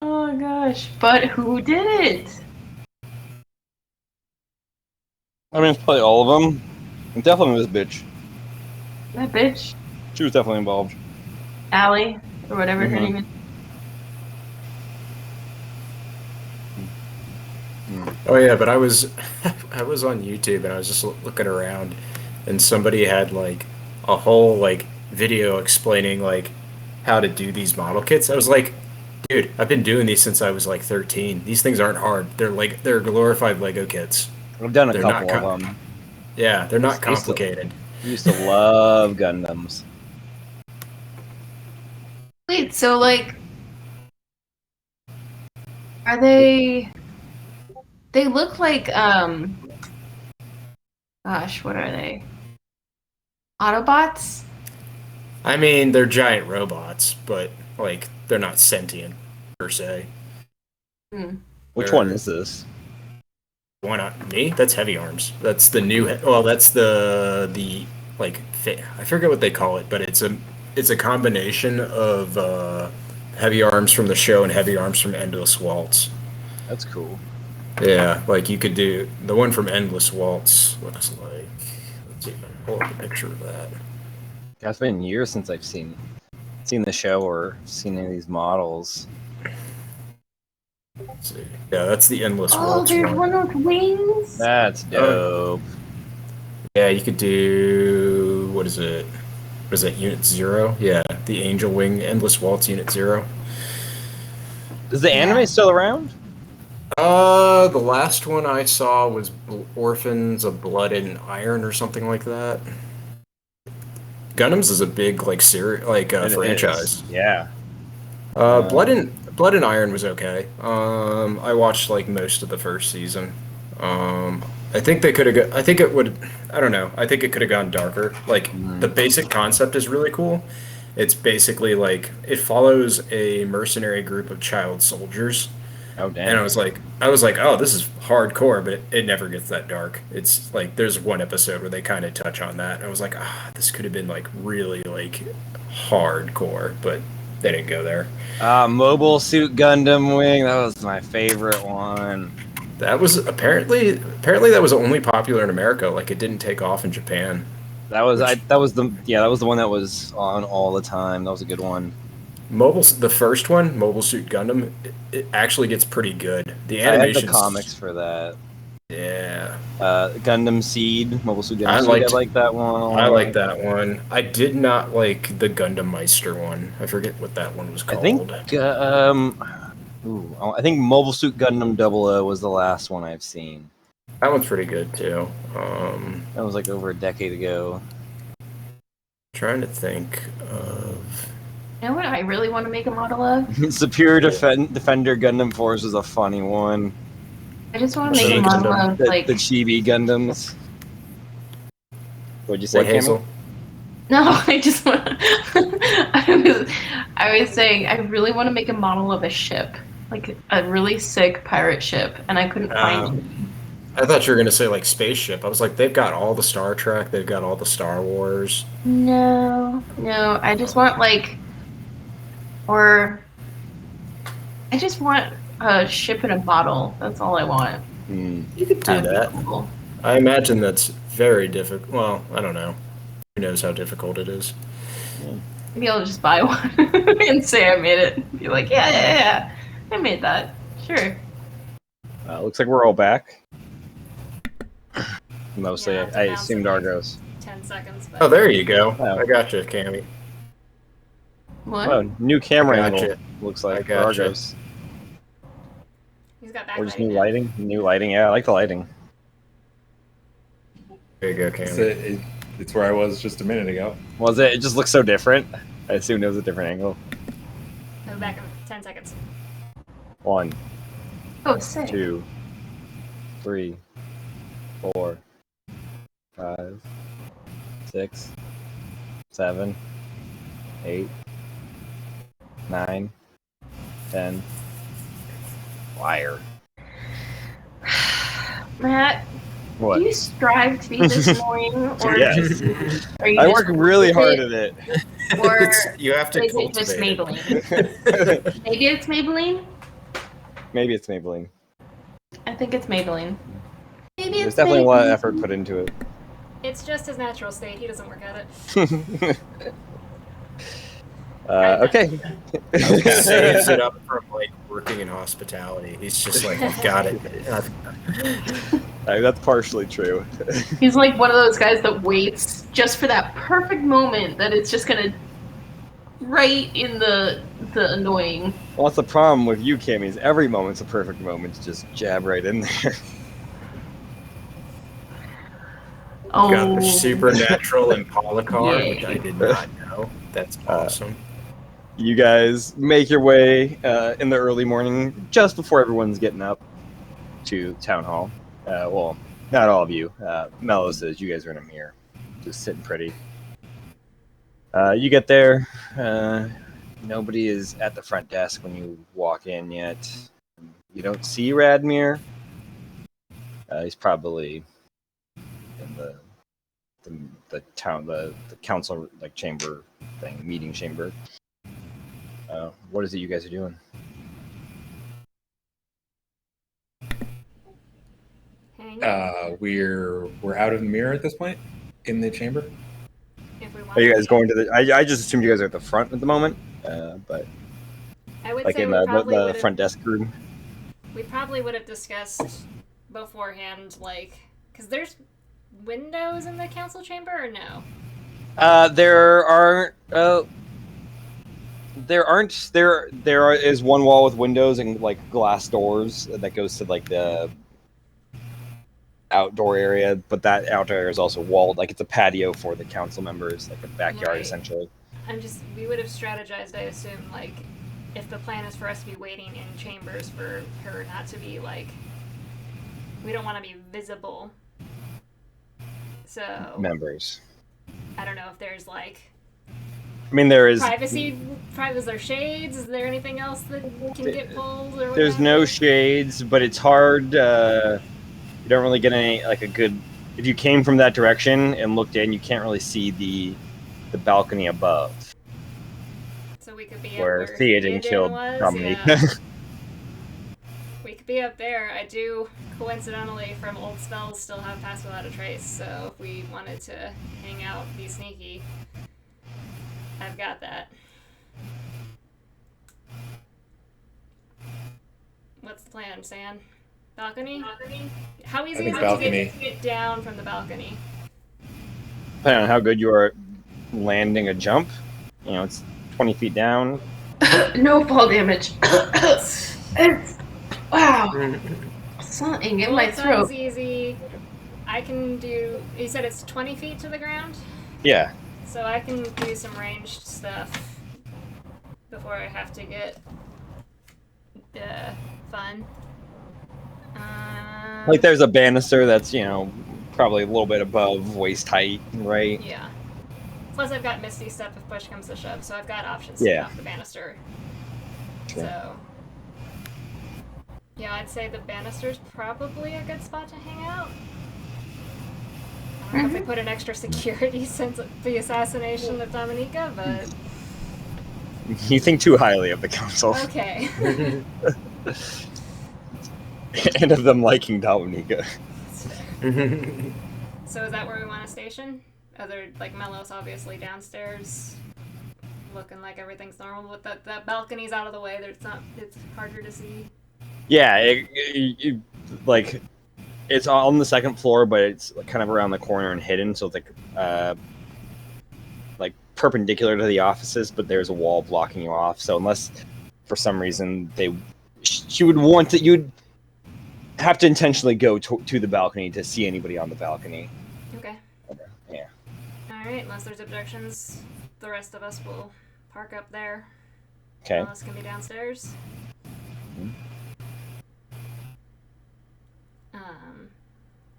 Oh gosh, but who did it? I mean, it's probably all of them. And definitely this bitch. That bitch? She was definitely involved. Allie, or whatever her name is. Oh yeah, but I was I was on YouTube and I was just looking around, and somebody had like a whole like video explaining like how to do these model kits. I was like, dude, I've been doing these since I was like 13. These things aren't hard. They're glorified Lego kits. I've done a They're couple not of them. Yeah, they're not complicated. I used to love Gundams. Wait, so like, are they? They look like gosh, what are they? Autobots? I mean, they're giant robots, but like they're not sentient per se. Which one is this? Why not me? That's Heavy Arms. That's the new. Well, that's the like I forget what they call it, but it's a combination of Heavy Arms from the show and Heavy Arms from Endless Waltz. That's cool. Yeah, like you could do the one from Endless Waltz. Looks like. Let's see if I can pull up a picture of that. It's been years since I've seen the show or seen any of these models. Let's see. Yeah, that's the Endless Oh, Waltz there's one. one with wings. That's dope. Yeah, you could do what is it? What is that? Unit 0? Yeah, the Angel Wing Endless Waltz Unit 0. Is the anime still around? The last one I saw was Orphans of Blood and Iron or something like that. Gundams is a big It franchise. is. Yeah. Blood and Iron was okay. I watched like most of the first season. I think they could have. I think it would. I don't know. I think it could have gone darker. Like the basic concept is really cool. It's basically like it follows a mercenary group of child soldiers, Oh and damn. I was like, oh, this is hardcore, but it never gets that dark. It's like there's one episode where they kind of touch on that, and I was like, this could have been like really like hardcore, but they didn't go there. Mobile Suit Gundam Wing. That was my favorite one. That was apparently that was only popular in America. Like it didn't take off in Japan. That was that was the one that was on all the time. That was a good one. The first one, Mobile Suit Gundam, it actually gets pretty good. The I had animation, the comics for that. yeah. Gundam Seed, Mobile Suit Gundam I Seed. liked- I like that one. I like that one. I did not like the Gundam Meister one. I forget what that one was I called. think I think Mobile Suit Gundam 00 was the last one I've seen. That one's pretty good too. That was like over a decade ago. Trying to think of. You know what I really want to make a model of? Superior Defender Gundam Force was a funny one. I just want to make a The model Gundam- of The like. Chibi Gundams. What'd you say, What, Cameron? Hazel? No, I just want. I was saying I really want to make a model of a ship, like a really sick pirate ship, and I couldn't find it. I thought you were gonna say like spaceship. I was like, they've got all the Star Trek, they've got all the Star Wars. No, I just want like, or I just want a ship in a bottle. That's all I want. Hmm. You could do That'd be that. cool. I imagine that's very difficult. Well, I don't know. Who knows how difficult it is? Maybe I'll just buy one and say I made it. Be like, yeah, I made that. Sure. Looks like we're all back. Mostly, Yeah, I bounce assumed it. Argos. 10 seconds. But Oh, there you go. Oh. I got you, Cammy. What? Oh, new camera I angle. gotcha. Looks I like for gotcha. Argos. He's got backlight. Or just new lighting. New lighting. Yeah, I like the lighting. There you go, Cammy. It's where I was just a minute ago. Was it? It just looks so different. I assumed it was a different angle. Go back in 10 seconds. 1, Oh, sick. 2, 3, 4, 5, 6, 7, 8, 9, 10. Liar. Matt, What? do you strive to be this annoying, or Yes. are you I just work really hard it, at it. or You have to is it just cultivate it. Maybelline? Maybe it's Maybelline. Maybe it's Maybelline. I think it's Maybelline. Maybe There's it's definitely a lot of Maybelline. effort put into it. It's just his natural state. He doesn't work at it. Okay. Saves it up from like working in hospitality. He's just like, I've got it. That's partially true. He's like one of those guys that waits just for that perfect moment that it's just gonna right in the annoying. Well, that's the problem with you, Cammy, is every moment's a perfect moment to just jab right in there. Oh, Got the supernatural Impala car, Yay. which I did not know. That's awesome. You guys make your way in the early morning, just before everyone's getting up, to town hall. Well, not all of you. Mello says you guys are in a mirror, just sitting pretty. You get there. Nobody is at the front desk when you walk in yet. You don't see Radmir. He's probably in the town, the council like chamber thing, meeting chamber. What is it you guys are doing? Hang on. We're out of the mirror at this point in the chamber. If we want Are you guys to. going to the? I just assumed you guys are at the front at the moment, but I would like say in we the probably front desk room. we probably would have discussed beforehand, like, because there's windows in the council chamber, or no? There aren't. There is one wall with windows and like glass doors that goes to like the outdoor area, but that outdoor area is also walled. Like it's a patio for the council members, like a backyard Right. essentially. We would have strategized, I assume, like, if the plan is for us to be waiting in chambers for her not to be, like, we don't want to be visible. So, Members. I don't know if there's, like, I mean, there is. Is there shades? Is there anything else that can get pulled or whatever? There's no shades, but it's hard. You don't really get any like a good. If you came from that direction and looked in, you can't really see the balcony above. So we could be where up where Theoden killed was. Dominique. Yeah. We could be up there. I do, coincidentally, from old spells, still have Pass Without a Trace. So if we wanted to hang out, be sneaky, I've got that. What's the plan, San? Balcony? How easy is it to get down from the balcony? Depending on how good you are at landing a jump, you know, it's 20 feet down. No fall damage. Wow. Something in my throat. Sounds easy. I can do. You said it's 20 feet to the ground? Yeah. So I can do some ranged stuff before I have to get fun. Like there's a banister that's, you know, probably a little bit above waist height, right? Yeah. Plus I've got Misty Step if push comes to shove, so I've got options to get off the banister. Sure. So yeah, I'd say the banister's probably a good spot to hang out. I don't know if they put an extra security since the assassination of Dominica, but You think too highly of the council. okay. And of them liking Dominica. So is that where we want to station? Other, like, Melos obviously downstairs, looking like everything's normal, with the balcony's out of the way. It's harder to see. Yeah, like it's on the second floor, but it's kind of around the corner and hidden, so it's like perpendicular to the offices, but there's a wall blocking you off. So unless for some reason she would want to, you'd have to intentionally go to the balcony to see anybody on the balcony. Okay. Yeah. All right. Unless there's objections, the rest of us will park up there. Okay. Melos can be downstairs.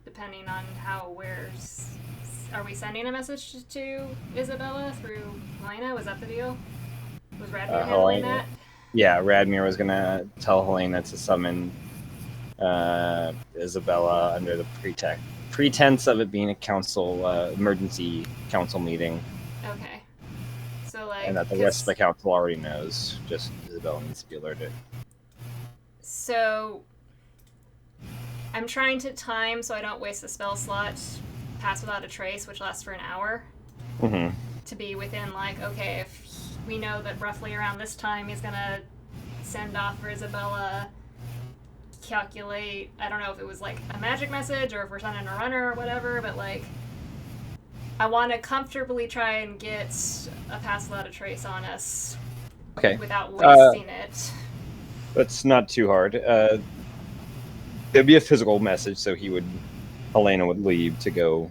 Depending on are we sending a message to Isabella through Helena? Was that the deal? Was Radmir handling that? Yeah, Radmir was gonna tell Helena to summon Isabella under the pretense of it being a emergency council meeting. Okay. So like. And that the rest of the council already knows. Just Isabella needs to be alerted. So I'm trying to time so I don't waste a spell slot, Pass Without a Trace, which lasts for an hour, to be within, like, okay, if we know that roughly around this time he's gonna send off for Isabella, calculate, I don't know if it was like a magic message or if we're sending a runner or whatever, but like, I want to comfortably try and get a Pass Without a Trace on us without wasting it. That's not too hard. It'd be a physical message, so Helena would leave to go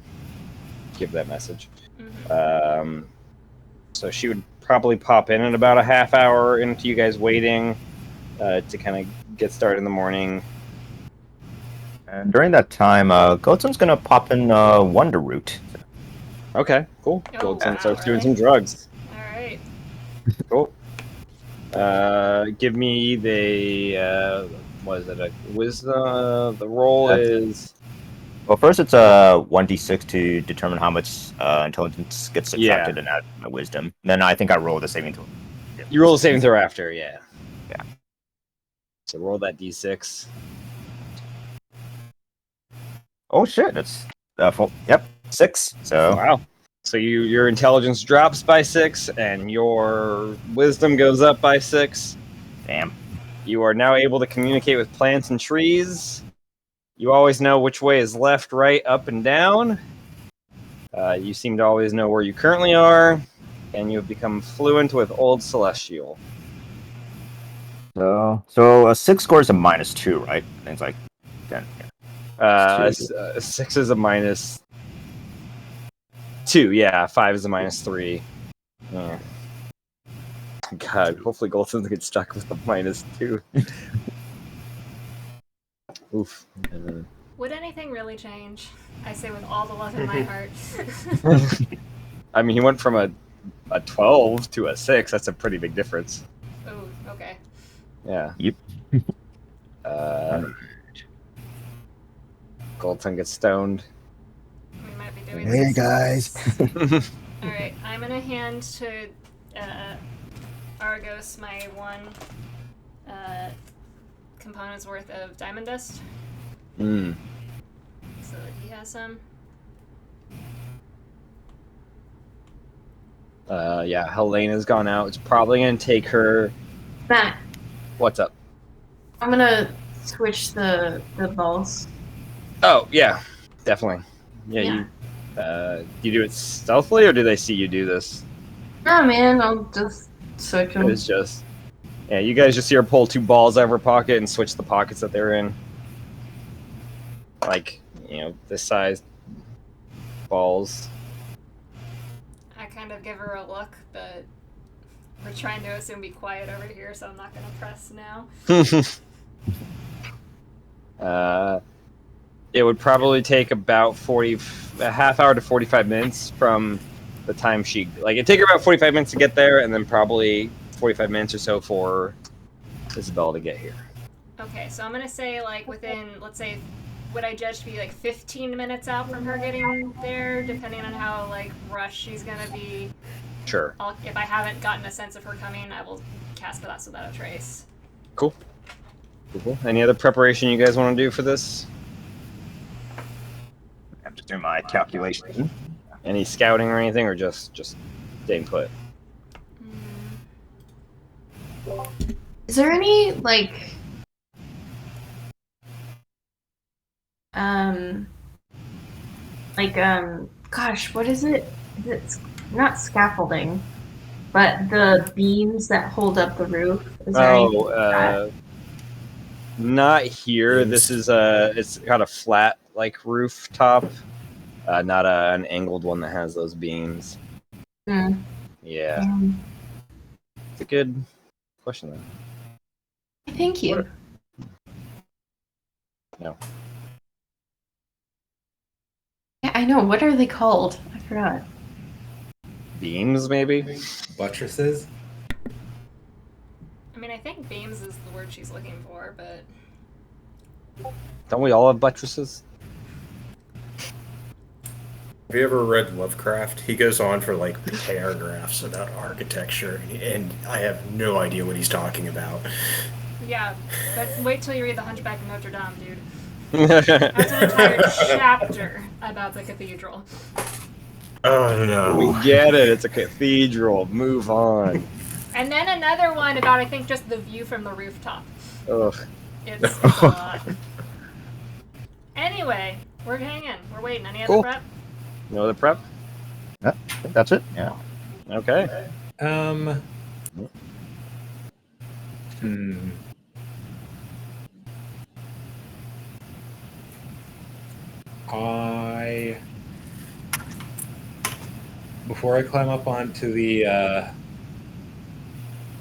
give that message. So she would probably pop in about a half hour into you guys waiting to kind of get started in the morning. And during that time, Goatson's gonna pop in Wonder Root. Okay, cool. Oh, Goldson starts doing some drugs. All right. Cool. Give me the what is it? A wisdom. The roll is. Well, first it's a 1d6 to determine how much intelligence gets subtracted and add my wisdom. Then I think I roll the saving throw. You roll the saving throw after, yeah. Yeah. So roll that d6. Oh shit! That's full. Yep, 6. So Wow. So your intelligence drops by 6, and your wisdom goes up by 6. damn. You are now able to communicate with plants and trees. You always know which way is left, right, up, and down. You seem to always know where you currently are, and you have become fluent with Old Celestial. So a 6 score is a -2, right? I think it's like 10. Yeah. 6 is a -2. Yeah, 5 is a -3. Yeah. God, hopefully Gold doesn't get stuck with the -2. Oof. Would anything really change? I say with all the love in my heart. I mean, he went from a 12 to a 6. That's a pretty big difference. Oh, okay. Yeah. Yep. Goldson gets stoned. We might be doing Hey this. guys. Alright, I'm gonna hand to Argos my 1 component's worth of diamond dust. Mm. So that he has some. Yeah, Helena's gone out. It's probably going to take her... Matt, What's up? I'm gonna switch the balls. Oh, yeah, definitely. Yeah. You do it stealthily, or do they see you do this? Oh man, I'll just switch them. It's just... Yeah, you guys just see her pull 2 balls out of her pocket and switch the pockets that they're in. Like, this size balls. I kind of give her a look, but we're trying to assume be quiet over here, so I'm not gonna press now. It would probably take about a half hour to 45 minutes from the time it'd take her about 45 minutes to get there, and then probably 45 minutes or so for Isabella to get here. Okay, so I'm gonna say within, let's say, would I judge to be 15 minutes out from her getting there, depending on how rushed she's gonna be. Sure. If I haven't gotten a sense of her coming, I will cast Pass Without a Trace. Cool. Any other preparation you guys want to do for this? I'm just doing my calculation. Any scouting or anything, or just staying put? Is there any gosh, what is it? It's not scaffolding, but the beams that hold up the roof. Is there anything like that? Not here. This is it's got a flat rooftop, not an angled one that has those beams. Hmm. Yeah, it's a good question then. Thank you. No. Yeah, I know. What are they called? I forgot. Beams, maybe? Buttresses? I mean, I think beams is the word she's looking for, but... Don't we all have buttresses? Have you ever read Lovecraft? He goes on for paragraphs about architecture, and I have no idea what he's talking about. Yeah, but wait till you read The Hunchback of Notre Dame, dude. That's an entire chapter about the cathedral. Oh no. We get it. It's a cathedral. Move on. And then another one about, I think, just the view from the rooftop. Ugh. It's a lot. Anyway, we're hanging. We're waiting. Any other Cool. prep? No other prep? Yeah, I think that's it. Yeah. Okay. Before I climb up onto the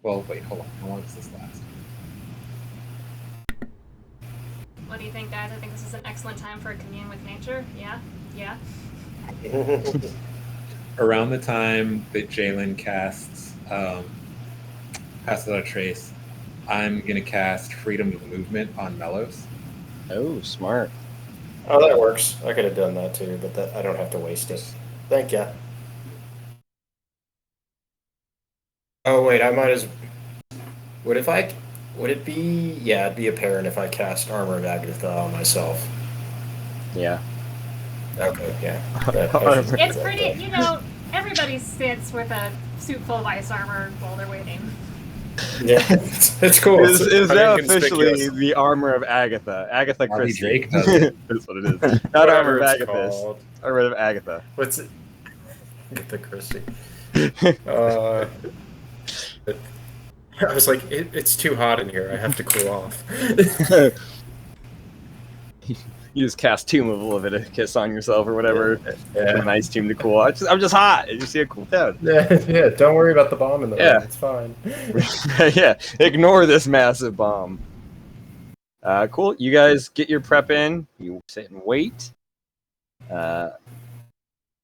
well, wait, hold on. How long does this last? What do you think, guys? I think this is an excellent time for a commune with nature. Yeah? Yeah? Around the time that Jalen casts Pass Without a Trace, I'm gonna cast Freedom of Movement on Mellows. Oh, smart. Oh, that works. I could have done that too, but I don't have to waste it. Thank ya. Oh wait, I might as. Would it be? Yeah, it'd be apparent if I cast Armor of Agatha on myself. Yeah. Okay, yeah. It's pretty, everybody sits with a suit full of ice armor while they're waiting. Yeah, it's cool. It is now officially Inconspicuous. the armor of Agatha. Agatha Bobby Christie. Drake does it. That's what it is. Not armor Whatever of it's Agatha. called. Armor of Agatha. What's it? Agatha Christie. I was like, it's too hot in here. I have to cool off. You just cast Tomb of Leviticus on yourself or whatever. Yeah. A nice tomb to cool off. I'm just hot. You see a cool town. Yeah, don't worry about the bomb in the Yeah. room. It's fine. Yeah, ignore this massive bomb. Cool. You guys get your prep in. You sit and wait.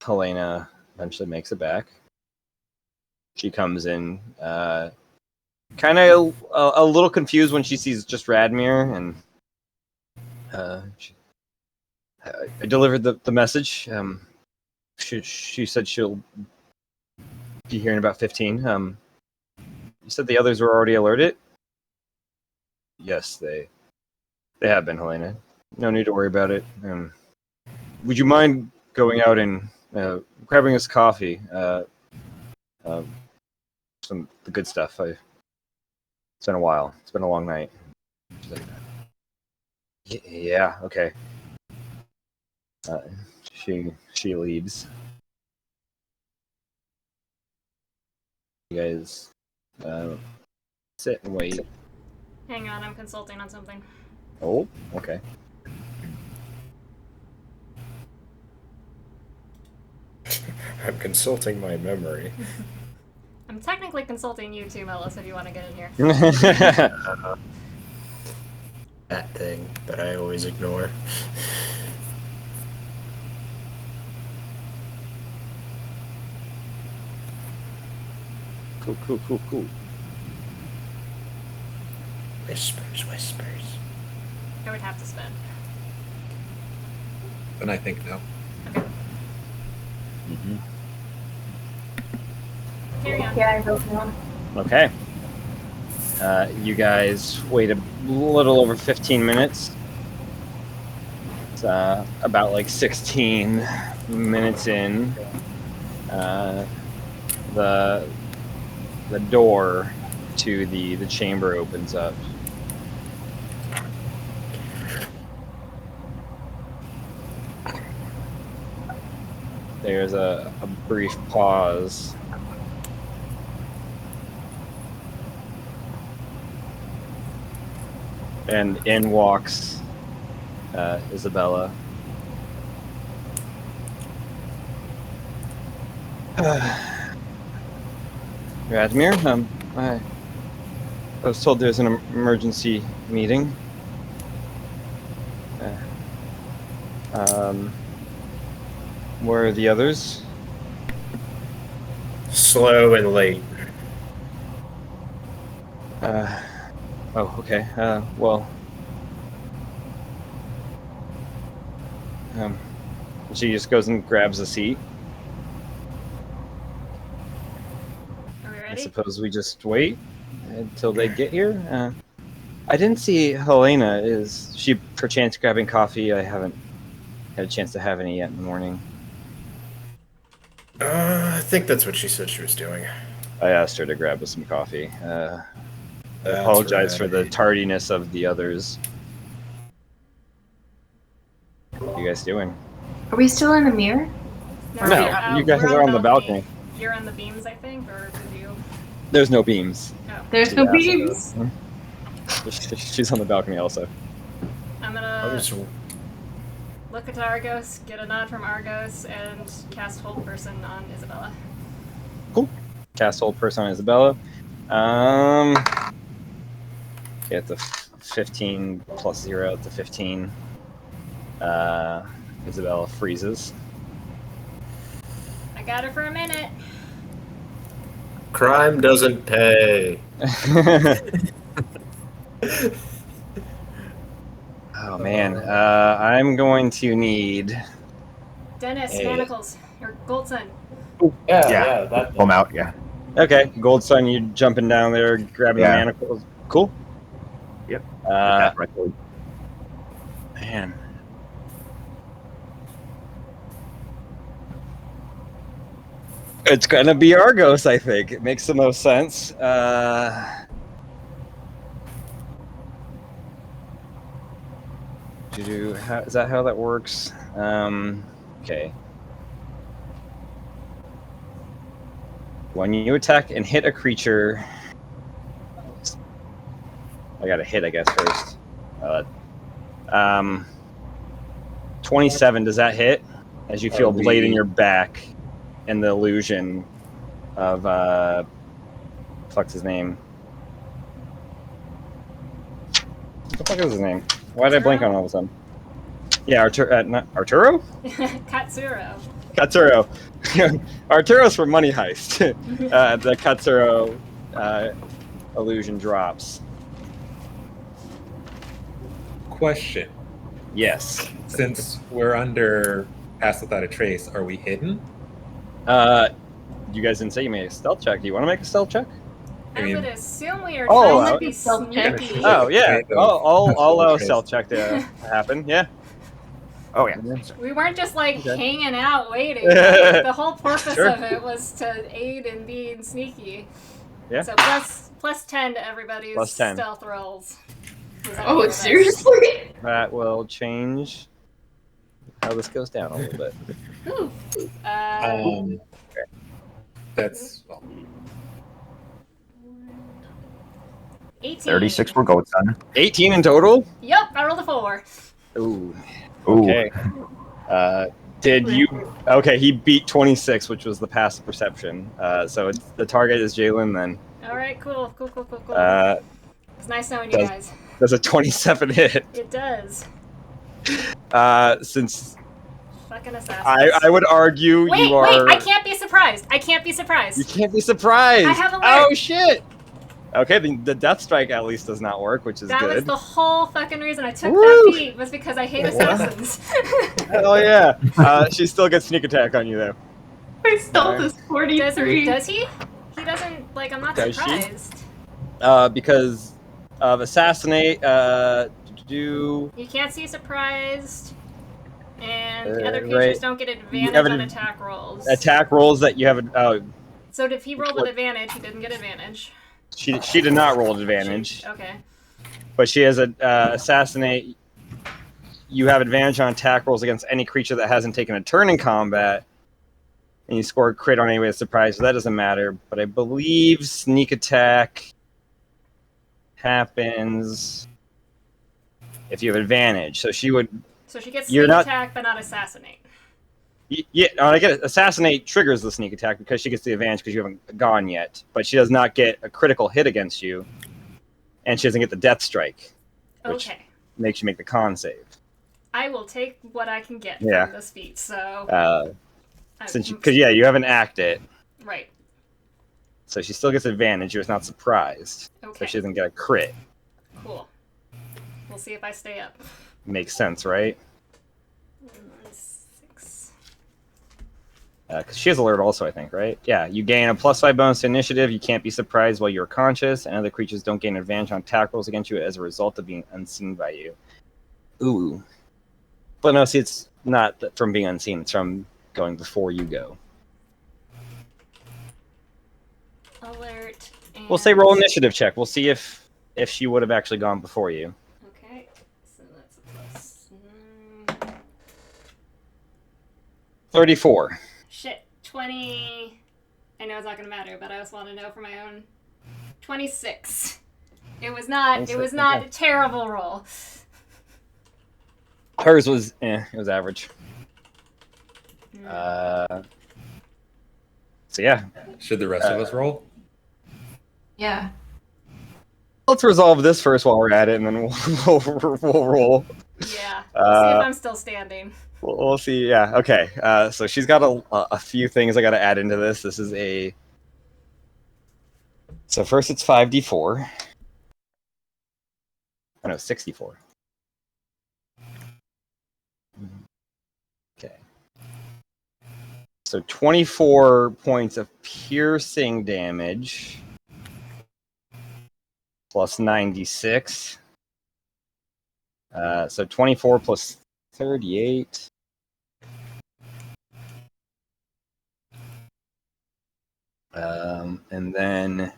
Helena eventually makes it back. She comes in, kind of a little confused when she sees just Radmir, and I delivered the message. She said she'll be here in about 15. You said the others were already alerted? Yes, they have been, Helena. No need to worry about it. Would you mind going out and grabbing us coffee? The good stuff. It's been a while. It's been a long night. She's like, yeah, okay. She leaves. You guys sit and wait. Hang on, I'm consulting on something. Oh, okay. I'm consulting my memory. I'm technically consulting you too, Mellis, if you want to get in here. That thing that I always ignore. Cool. Whispers. I would have to spend. Then I think no. Okay. Carry on. Yeah, I hope not. Okay. You guys wait a little over 15 minutes. It's about like 16 minutes in. The door to the chamber opens up. There's a brief pause. And in walks Isabella. Radmir, I was told there's an emergency meeting. Where are the others? Slow and late. Oh, okay. Well, she just goes and grabs a seat. Are we I ready? suppose we just wait until they get here. I didn't see Helena. Is she perchance grabbing coffee? I haven't had a chance to have any yet in the morning. I think that's what she said she was doing. I asked her to grab us some coffee. I That's apologize for the right. tardiness of the others. What are you guys doing? Are we still in the mirror? No, you guys we're are on the balcony. You're on the beams, I think, or did you? There's no beams. Oh. There's no beams. She's on the balcony also. I'm I gonna was look at Argos, get a nod from Argos, and cast Hold Person on Isabella. Cast hold person on Isabella. Get the 15 plus 0 to 15. Isabella freezes. I got her for a minute. crime doesn't pay. Oh man, I'm going to need. Dennis, Hey. manacles, or Goldson. Yeah. that. Pull him out, yeah. Okay, Gold Sun, you jumping down there, grabbing Yeah. the manacles. Cool. Yep. Uh, Right forward. man. It's gonna be Argos, I think. It makes the most sense. Is that how that works? Okay. When you attack and hit a creature, I got to hit, I guess, first. 27. Does that hit? As you feel a blade in your back, and the illusion of fuck's his name? What the fuck is his name? Why did I blank on all of a sudden? Yeah, Arturo? Katsuro. Katsuro. Arturo's from Money Heist. The Katsuro illusion drops. Question. Yes. Since we're under Pass Without a Trace, are we hidden? You guys didn't say you made a stealth check. Do you want to make a stealth check? I would assume we are Oh, trying to be stealth check. sneaky. Oh, yeah. I'll allow a Trace. stealth check to happen. Yeah. Oh yeah. We weren't just like Okay. hanging out waiting. Like, the whole purpose Sure. of it was to aid in being sneaky. Yeah. So plus 10 to everybody's Plus 10. stealth rolls. Is that Oh, okay with us? seriously? That will change how this goes down a little bit. Ooh. That's 18. 36 for gold son. 18 in total? Yep, I rolled a 4. Ooh. Ooh. Okay. Did you? Okay, he beat 26, which was the passive perception. So the target is Jalen then. All right, cool. It's nice knowing you does- guys. Does a 27 hit? It does. Since Fucking assassins. I would argue Wait, you are. I can't be surprised. I can't be surprised. You can't be surprised. I have alert. Oh shit. Okay, the death strike at least does not work, which is That was good. the whole fucking reason I took Woo! that feat was because I hate assassins. Hell yeah. She still gets sneak attack on you though. My stealth is does, 43. does he? He doesn't, like, I'm not Does she? surprised. Because of assassinate. Do You can't see surprised, and the other right. creatures don't get advantage have on an attack rolls. attack rolls that you have. So if he rolled with advantage, he didn't get advantage. She did not roll advantage, Okay. but she has a assassinate. You have advantage on attack rolls against any creature that hasn't taken a turn in combat, and you score a crit on any way of surprise. So that doesn't matter. But I believe sneak attack happens if you have advantage. So she would. So she gets You're sneak not- attack, but not assassinate. Yeah, I get it. Assassinate triggers the sneak attack because she gets the advantage because you haven't gone yet, but she does not get a critical hit against you, and she doesn't get the death strike, which Okay. makes you make the con save. I will take what I can get Yeah. from this feat. So. Because you haven't acted, Right. so she still gets advantage. You're just not surprised, Okay. so she doesn't get a crit. Cool. We'll see if I stay up. Makes sense, right? 6. Because she has alert also, I think, right? Yeah, you gain a +5 bonus to initiative. You can't be surprised while you're conscious, and other creatures don't gain advantage on attack rolls against you as a result of being unseen by you. Ooh. But no, see, it's not from being unseen. It's from going before you go. Alert. And... We'll say roll initiative check. We'll see if she would have actually gone before you. Okay. So that's a plus. 34. Shit. 20. I know it's not gonna matter, but I just want to know for my own. 26. It was not. It 26, was not okay. a terrible roll. Hers was, it was average. Mm. So yeah, should the rest of us roll? Yeah. let's resolve this first while we're at it, and then we'll roll. Yeah. We'll see if I'm still standing. We'll see. Yeah. Okay. So she's got a few things I got to add into this. This is a. So first, it's 5d4. Oh no, 64. Okay. So 24 points of piercing damage plus 96. So 24 plus 38. And then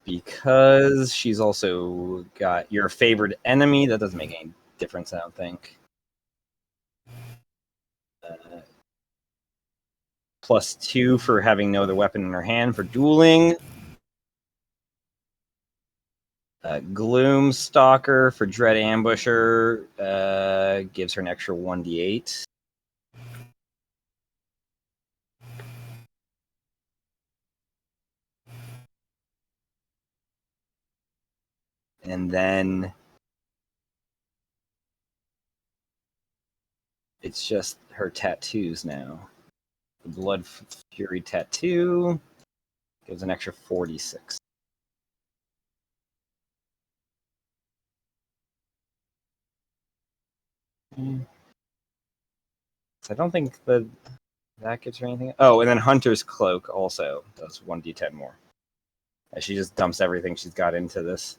because she's also got your favored enemy, that doesn't make any difference, I don't think. +2 for having no other weapon in her hand for dueling. Gloom Stalker for Dread Ambusher gives her an extra 1d8. And then it's just her tattoos now. The Blood Fury tattoo gives an extra 46. So I don't think that gives her anything. Oh, and then Hunter's Cloak also does 1d10 more. As she just dumps everything she's got into this.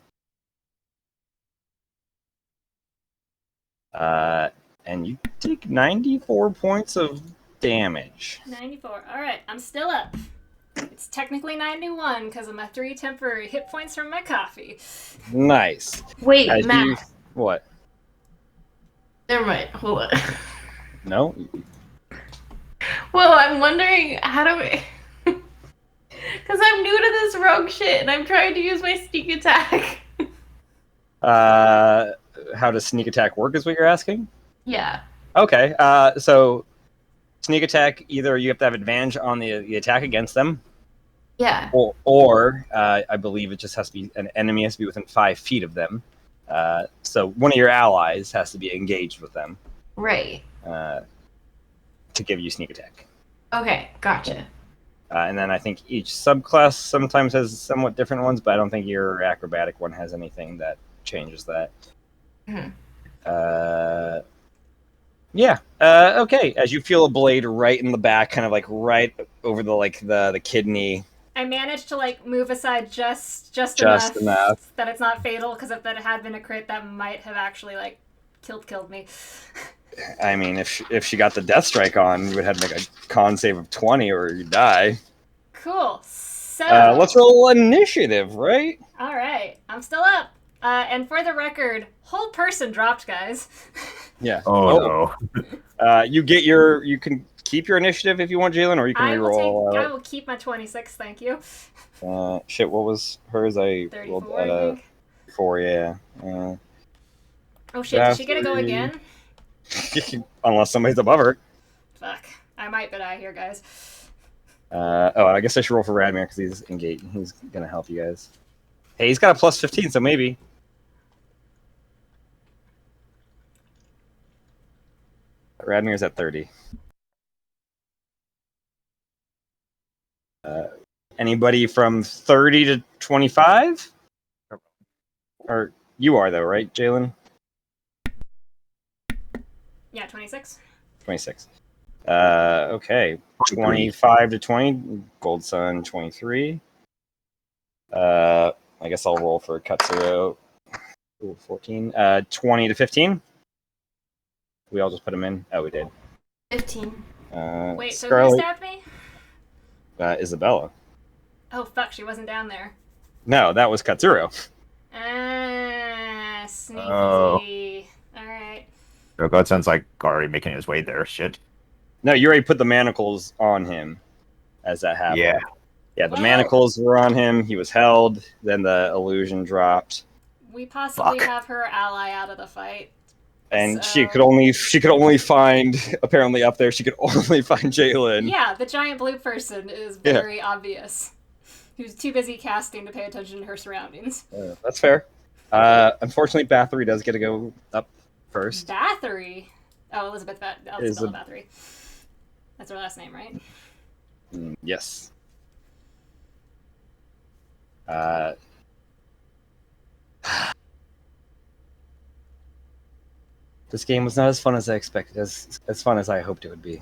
And you take 94 points of damage. 94. All right, I'm still up. It's technically 91 because of my 3 temporary hit points from my coffee. Nice. Wait, As Matt. you- what? Never mind. Hold on. No? Well, I'm wondering how do we. Because I'm new to this rogue shit and I'm trying to use my sneak attack. How does sneak attack work is what you're asking? Yeah. Okay, so sneak attack, either you have to have advantage on the attack against them, Yeah. or I believe it just has to be, an enemy has to be within 5 feet of them. So one of your allies has to be engaged with them Right. to give you sneak attack. Okay, gotcha. And then I think each subclass sometimes has somewhat different ones, but I don't think your acrobatic one has anything that changes that. Mhm. Yeah. Okay. As you feel a blade right in the back, kind of like right over the kidney. I managed to like move aside just Just enough. that it's not fatal, because if that had been a crit, that might have actually like killed me. I mean, if she got the death strike on, you would have to make a con save of 20 or you die. Cool. So Let's roll initiative, right? all right, I'm still up. And for the record, whole person dropped, guys. Yeah. Oh, no. You can keep your initiative if you want, Jalen, or you can I reroll. will keep my 26. Thank you. Shit, what was hers? I 34, rolled I think. 4, yeah. Oh shit! Did she get to go again? Unless somebody's above her. Fuck. I might die here, guys. I guess I should roll for Radmir because he's engaged. He's gonna help you guys. Hey, he's got a +15, so maybe. Radmir's at 30. Anybody from 30 to 25? Or you are though, right, Jalen? Yeah, 26. 26. Okay. 25 to 20. Gold Sun 23. I guess I'll roll for Katsuro. Ooh, 14. 20 to 15. We all just put them in. Oh, we did. 15. Wait, so who Scarlet, stabbed me? Isabella. Oh fuck, she wasn't down there. No, that was Katsuro. Sneaky. Oh. Alright. So Godson's like already making his way there. Shit. No, you already put the manacles on him as that happened. Yeah. Yeah, the Well- manacles were on him. He was held. Then the illusion dropped. We possibly Fuck. have her ally out of the fight. And So- she could only find, apparently up there, she could only find Jalen. Yeah, the giant blue person is very obvious. Who's too busy casting to pay attention to her surroundings. That's fair. Unfortunately, Bathory does get to go up first. Bathory. Oh, Elizabeth Bathory. That's her last name, right? Yes. This game was not as fun as I expected, as fun as I hoped it would be.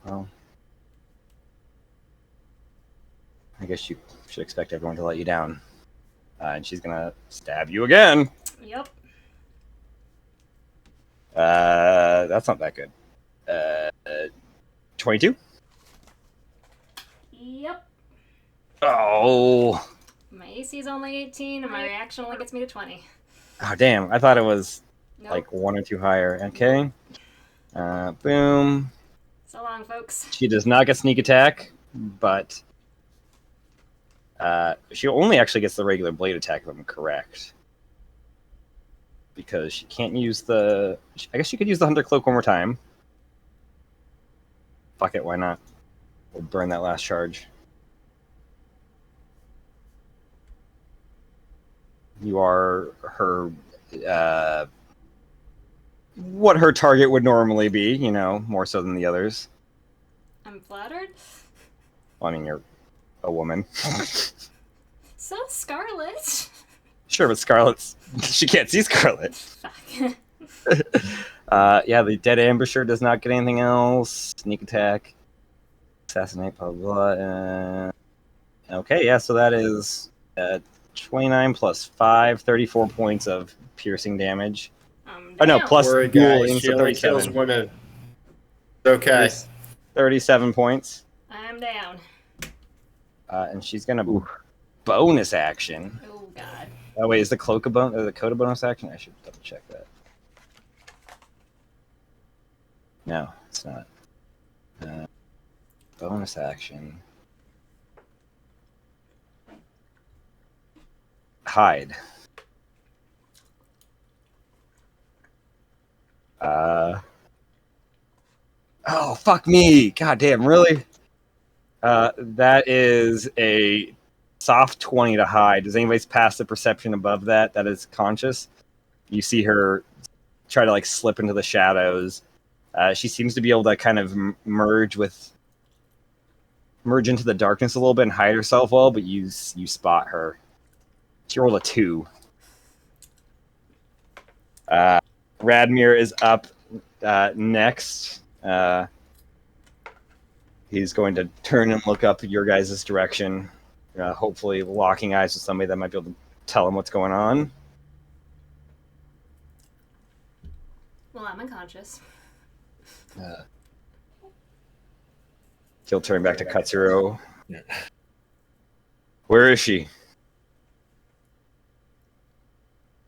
Well, I guess you should expect everyone to let you down. And she's gonna stab you again. Yep. That's not that good. 22? Yep. Oh. My AC is only 18, and my reaction only gets me to 20. Oh, damn. I thought it was Nope. like 1 or 2 higher. Okay. Boom. So long, folks. She does not get sneak attack, but she only actually gets the regular blade attack if I'm correct. Because she can't use the... I guess she could use the Hunter Cloak one more time. Fuck it, why not? We'll burn that last charge. You are her... what her target would normally be, you know, more so than the others. I'm flattered. Well, I mean, you're a woman. So Scarlet. Sure, but Scarlet's... she can't see Scarlet. Fuck. Yeah, the Dead Ambusher does not get anything else. Sneak attack. Assassinate, blah, blah, blah. Okay, yeah, so that is 29 plus 5, 34 points of piercing damage. Oh, no, Damn. plus Worry, dueling, guys. She so only kills 37. women. Okay. 37 points. I'm down. And she's going to bonus action. Oh, God. Oh, wait, is the cloak the coat a bonus action? I should double check that. No, it's not. Bonus action. Hide. Oh, fuck me. God damn, really? That is a soft 20 to hide. Does anybody's pass the perception above that? That is conscious. You see her try to like slip into the shadows. She seems to be able to kind of merge into the darkness a little bit and hide herself well, but you spot her. She rolled a 2. Radmir is up next. He's going to turn and look up your guys' direction, hopefully locking eyes with somebody that might be able to tell him what's going on. Well, I'm unconscious. He'll turn back to Katsuro. Where is she?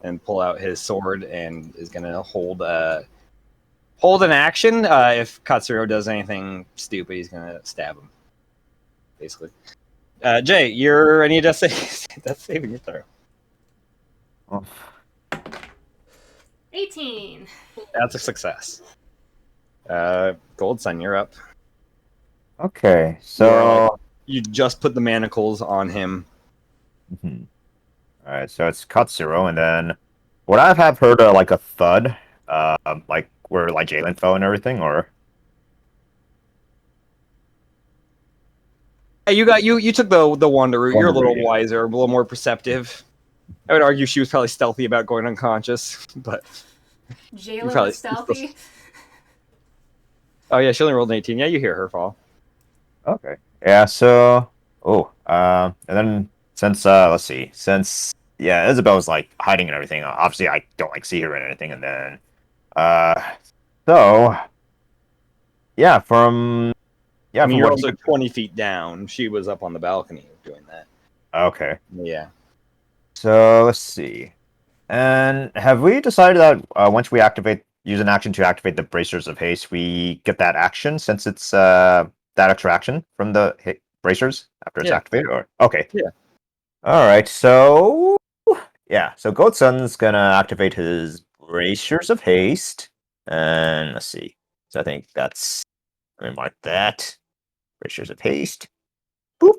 And pull out his sword and is going to hold an action. If Katsuro does anything stupid, he's going to stab him. Basically. Jay, I need to say that's saving your throw. Oh. 18. That's a success. Gold Sun, you're up. Okay, so You just put the manacles on him. all right, so it's Katsuro, and then would I have heard like a thud, like where like Jalen fell and everything, or? You took the wander route. You're a little Yeah. wiser, a little more perceptive. I would argue she was probably stealthy about going unconscious, but Jalen probably- was stealthy. oh yeah, she only rolled an 18. Yeah, you hear her fall. Okay. Yeah. So, and then since let's see, since Isabel was like hiding and everything. Obviously, I don't like see her and anything, and then, so yeah, from I mean, from you're what also 20 feet down. She was up on the balcony doing that. okay. Yeah. So let's see. And have we decided that once we use an action to activate the bracers of haste, we get that action since it's that extra action from the bracers after it's Yeah. activated? Or okay. Yeah. All right. So yeah. So Goatson's gonna activate his bracers of haste, and let's see. So I think that's. Let me mark that. Bracers of haste. Boop.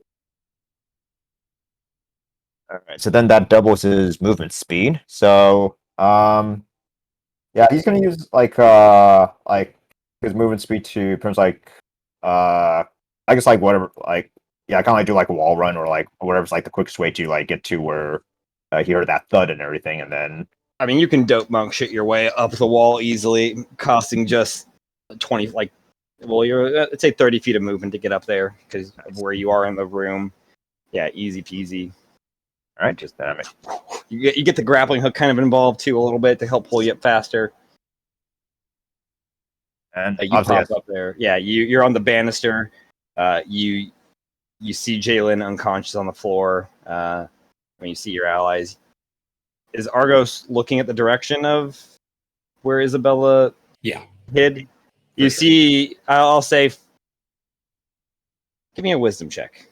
All right, so then that doubles his movement speed. So, yeah, he's gonna use like his movement speed to pretty much like I guess like whatever like yeah, kind of like do like a wall run or like whatever's like the quickest way to like get to where he heard that thud and everything, and then I mean, you can dope monk shit your way up the wall easily, costing just 20, like, well, you're, let's say 30 feet of movement to get up there because of where you are in the room. Yeah, easy peasy. all right, just damn it. You get the grappling hook kind of involved too a little bit to help pull you up faster. And You obviously, pop up there. Yeah, you're on the banister. You see Jalen unconscious on the floor. When you see your allies, is Argos looking at the direction of where Isabella Yeah. hid? You see, I'll say, give me a wisdom check,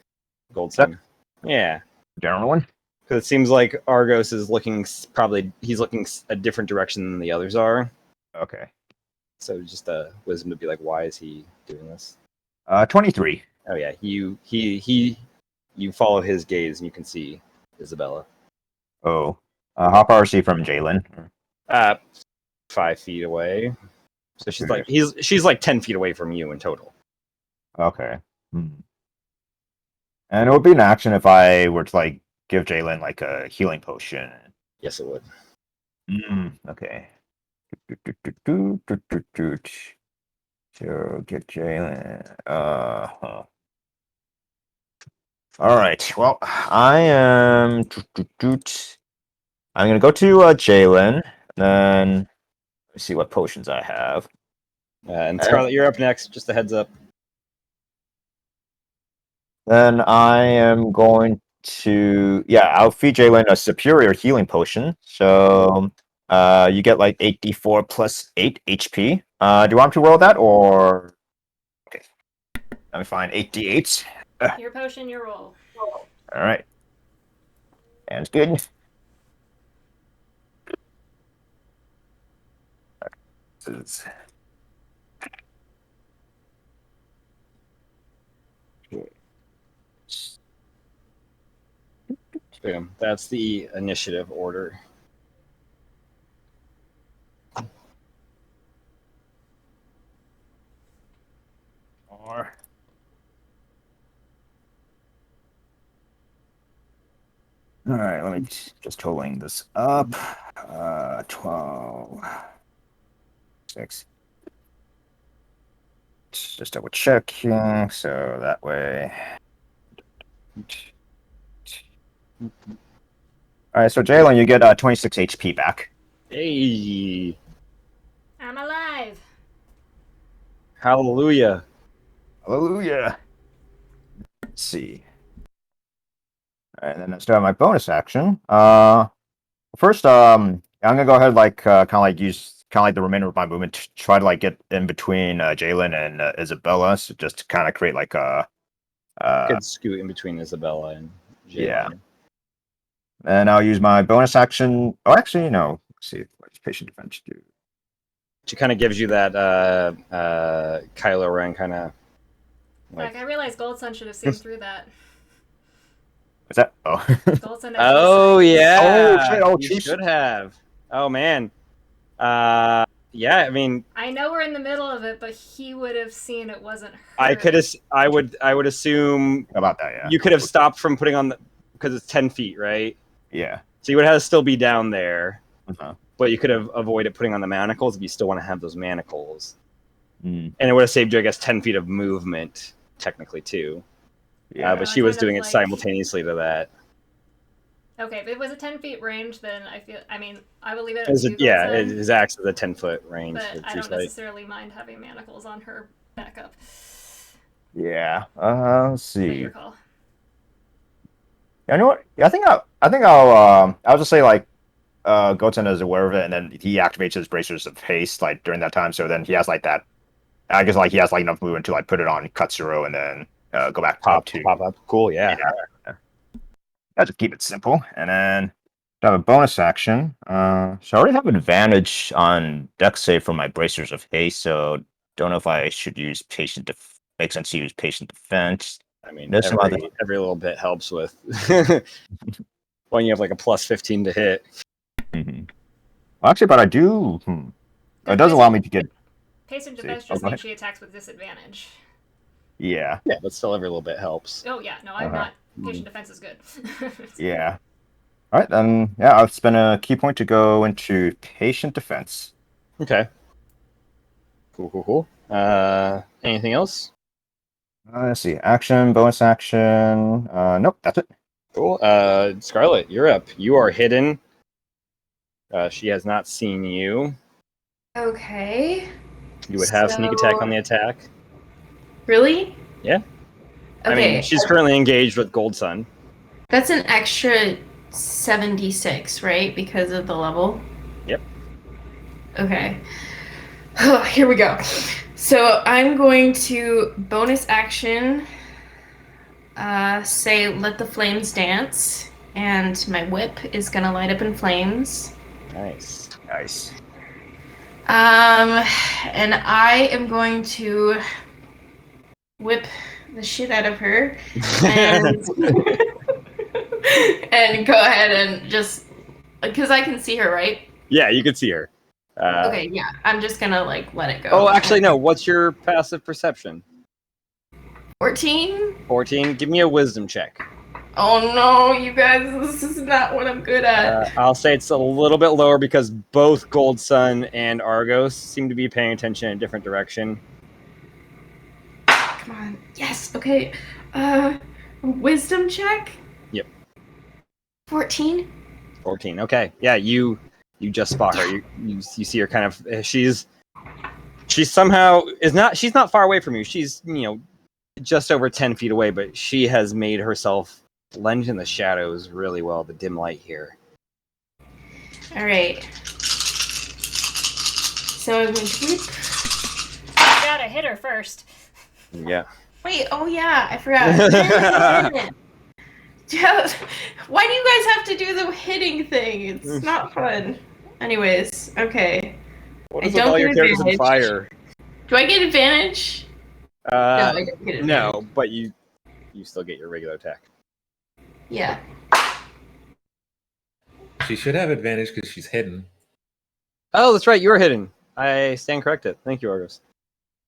Goldson. Yeah. General one? Because it seems like Argos is looking, he's looking a different direction than the others are. Okay. So just a wisdom to be like, why is he doing this? 23. Oh yeah, you follow his gaze and you can see Isabella. Oh. How far is he from Jalen? 5 feet away. So she's like 10 feet away from you in total. Okay. And it would be an action if I were to like give Jalen like a healing potion. Yes, it would. Okay. So get Jalen. All right. Well, I am. I'm gonna go to Jalen. Then let's see what potions I have. And Scarlet, you're up next. Just a heads up. Then I am going to I'll feed Jalen a superior healing potion. So you get like 8d4 plus 8 HP. Do you want me to roll that or okay? Let me find 8d8. Your potion, your roll. All right. Sounds good. This is... Boom. That's the initiative order. Or all right, let me just totaling this up. 12, 6. Just double checking, so that way. All right, so Jalen, you get 26 HP back. Hey, I'm alive. hallelujah! Hallelujah. Let's see. All right, then let's start my bonus action. First, I'm gonna go ahead like kind of like use kind of like the remainder of my movement to try to like get in between Jalen and Isabella, so just to kind of create like a Could scoot in between Isabella and Jalen. Yeah. And I'll use my bonus action. Oh, actually, no. Let's see. What does patient defense do? She kind of gives you that Kylo Ren kind of Like, I realized Goldsun should have seen through that. Is that? Oh. Goldsun Oh yeah. Oh shit! Oh, you should have. Oh man. Yeah. I mean, I know we're in the middle of it, but he would have seen it wasn't her. I would assume About that, yeah. you could have stopped from putting on the because it's 10 feet, right? Yeah. So you would have to still be down there, Uh-huh. but you could have avoided putting on the manacles if you still want to have those manacles. Mm. And it would have saved you, I guess, 10 feet of movement, technically, too. Yeah. But she was doing it simultaneously to that. Okay, if it was a 10 feet range, then I will leave it up As to a, you, yeah, Goldsun, his axe is a 10-foot range. but I true don't sight. necessarily mind having manacles on her backup. Yeah. Let's But see. your call. Yeah, you know what? Yeah, I think I'll just say like Goten is aware of it, and then he activates his bracers of haste like during that time. So then he has like that. I guess like he has like enough movement to like put it on Katsuro and then go back up to Pop up. Cool, yeah. I'll just keep it simple, and then I have a bonus action. So I already have advantage on dex save from my bracers of haste, so don't know if I should use makes sense to use patient defense. I mean, There's some other... every little bit helps with when you have like a plus 15 to hit. Mm-hmm. Well, actually, but I do. It does allow me to get Patient defense just means she attacks with disadvantage. Yeah. Yeah, but still every little bit helps. Oh yeah, no, I'm not. Patient defense is good. Yeah. All right, then. Yeah, I'll spend a key point to go into patient defense. Okay. Cool. Anything else? Let's see. Action, bonus action. Nope, that's it. Cool. Scarlet, you're up. You are hidden. She has not seen you. Okay. You would have sneak attack on the attack. Really? Yeah. Okay. I mean, she's currently engaged with Gold Sun. That's an extra 7d6, right? Because of the level? Yep. Okay. Here we go. So I'm going to bonus action say let the flames dance, and my whip is gonna light up in flames. Nice. Nice. And I am going to whip the shit out of her and and go ahead and just because I can see her, right? Yeah, you can see her. Okay, yeah. I'm just gonna like let it go. Oh, actually, no. What's your passive perception? 14? 14. Give me a wisdom check. Oh no, you guys, this is not what I'm good at. I'll say it's a little bit lower because both Gold Sun and Argos seem to be paying attention in a different direction. Come on. Yes, okay. Wisdom check? Yep. 14? 14. Okay. Yeah, you just spot her. You see her kind of. She's somehow she's not far away from you. She's just over 10 feet away, but she has made herself blend in the shadows really well. The dim light here. All right. So I'm going to whip. You gotta hit her first. Yeah. Wait, oh yeah, I forgot. Just, why do you guys have to do the hitting thing? It's not fun. Anyways, okay. What I is with don't all get your characters on advantage. fire? Do I get advantage? No, I don't get advantage. No, but you still get your regular attack. Yeah. She should have advantage because she's hidden. Oh, that's right. You were hidden. I stand corrected. Thank you, Argos.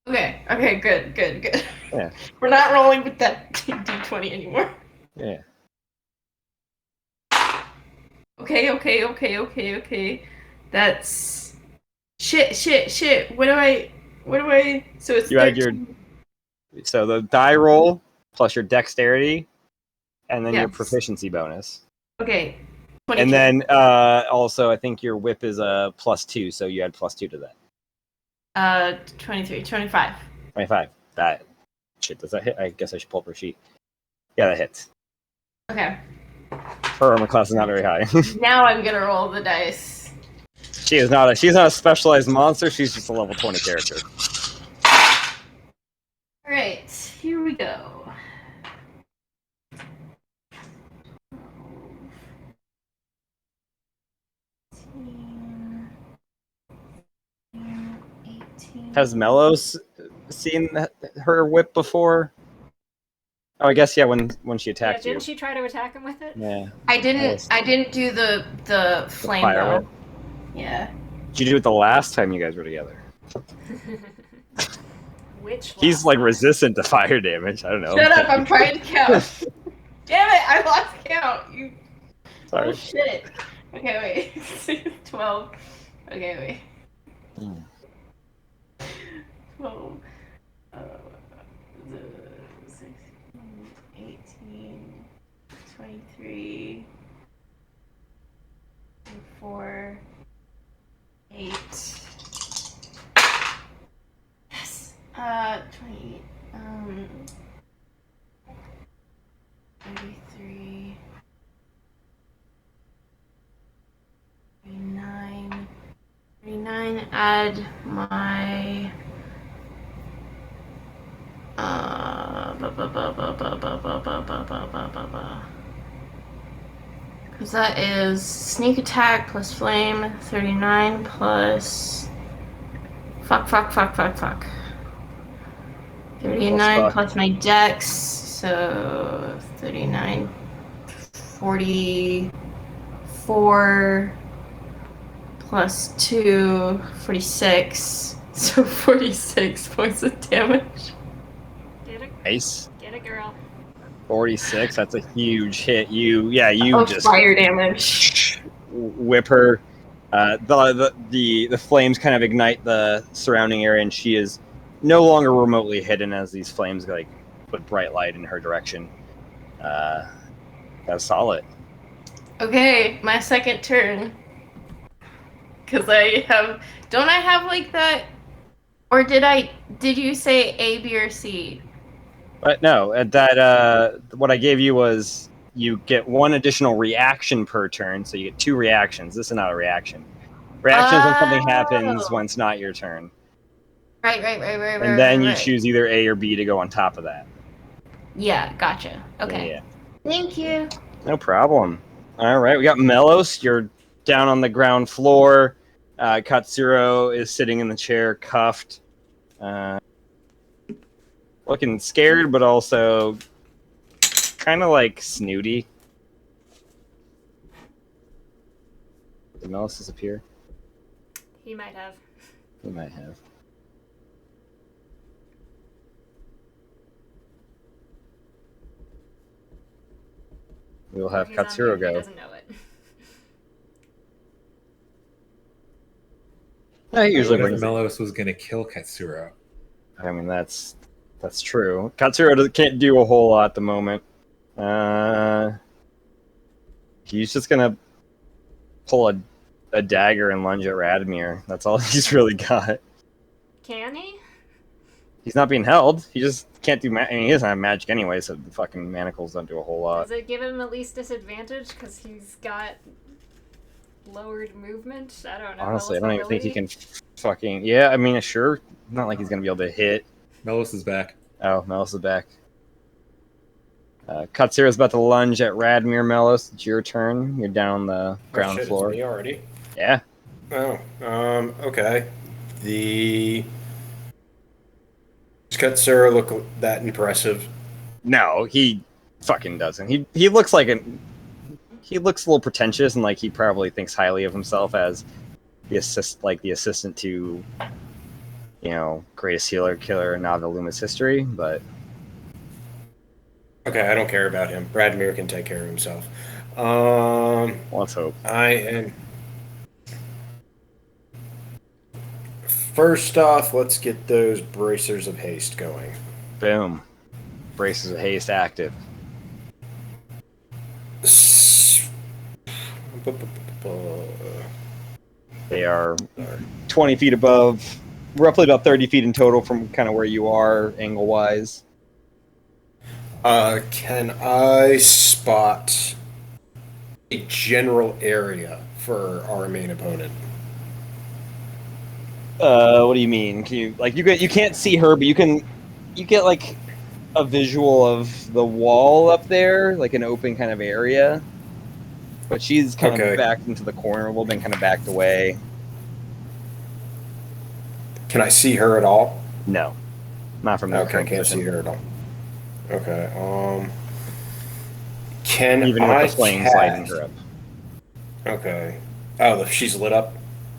Okay, good. Yeah. We're not rolling with that d20 anymore. Yeah. Okay. That's shit. What do I so it's You add 13. So the die roll plus your dexterity, and then your Yes. proficiency bonus. Okay. 22. And then also, I think your whip is a +2, so you add +2 to that. 23, 25. 25. That shit, does that hit? I guess I should pull up her sheet. Yeah, that hits. Okay. Her armor class is not very high. Now I'm gonna roll the dice. she's not a specialized monster. She's just a level 20 character. All right, here we go. 18. Has Melos seen her whip before? Oh, I guess yeah. When she Yeah, attacked you. didn't she try to attack him with it? Yeah. I didn't do the flame fire though. whip? Yeah. Did you do it the last time you guys were together? Which He's last like time? resistant to fire damage. I don't know. Shut up! I'm trying to count. Damn it! I lost count. You. Sorry. Oh shit. Okay, wait. 12. Okay, wait. Hmm. 12. 16, 18, 23, 24, 8. Yes. 28. 33. 39. 39. Add my. Because that is sneak attack plus flame, 39 plus. Fuck. 39 plus my dex, so 39, 44 plus 2, 46. So 46 points of damage. Get it, Nice. get it, girl. 46. That's a huge hit. You just Fire damage. whip her. The flames kind of ignite the surrounding area, and she is no longer remotely hidden as these flames like put bright light in her direction. That's solid. Okay, my second turn. Because don't I have like that? Or did you say A, B, or C? But no, that what I gave you was you get one additional reaction per turn, so you get 2 reactions. This is not a reaction. Reaction is when something happens when it's not your turn. Right. And then you choose either A or B to go on top of that. Yeah, gotcha. Okay. Yeah. Thank you. No problem. All right, we got Melos. You're down on the ground floor. Katsuro is sitting in the chair, cuffed. Looking scared, but also kind of like snooty. Did Melos disappear? He might have. He might have. We'll have He's on Katsuro mute, He go. doesn't know it. Yeah, he usually What if brings it. Melos was going to kill Katsuro? I mean, that's true. Katsuro can't do a whole lot at the moment. He's just gonna pull a dagger and lunge at Radmir. That's all he's really got. Can he? He's not being held. He just can't do. I mean, he doesn't have magic anyway, so the fucking manacles don't do a whole lot. Does it give him at least disadvantage because he's got lowered movement? I don't know. Honestly, I don't even think he can fucking. Yeah, I mean, sure. Not like he's gonna be able to hit. Melos is back. Oh, Melos is back. Katsuro's about to lunge at Radmir. Melos, it's your turn. You're down on the ground shit, floor. It's me already. Yeah. Oh, okay. Does Katsura look that impressive? No, he fucking doesn't. He looks like he looks a little pretentious and like he probably thinks highly of himself as the assistant to, you know, greatest healer killer in Novi'luma's history, but Okay, I don't care about him. Radmir can take care of himself. let's hope. First off, let's get those bracers of haste going. Boom. Braces of haste active. They are 20 feet above, roughly about 30 feet in total from kind of where you are angle-wise. Can I spot a general area for our main opponent? What do you mean? Can you can't see her, but you get like a visual of the wall up there, like an open kind of area. But she's kind of backed into the corner a little bit, kind of backed away. Can I see her at all? No, not from that. Okay, I can't see her at all. Okay. Can even I with the flames lighting her up? Okay. Oh, she's lit up.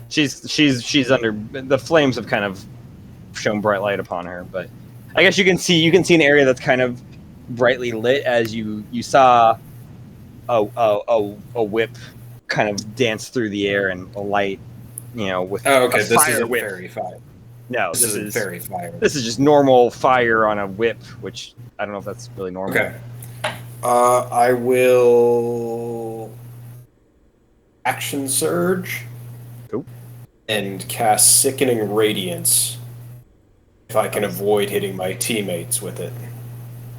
She's under the flames have kind of shown bright light upon her, but I guess you can see an area that's kind of brightly lit as you saw a whip kind of dance through the air and a light, you know, with a this isn't whip. fairy fire. No, this is fairy fire. This is just normal fire on a whip, which I don't know if that's really normal. Okay. I will action surge. Cool. And cast Sickening Radiance if I can avoid hitting my teammates with it.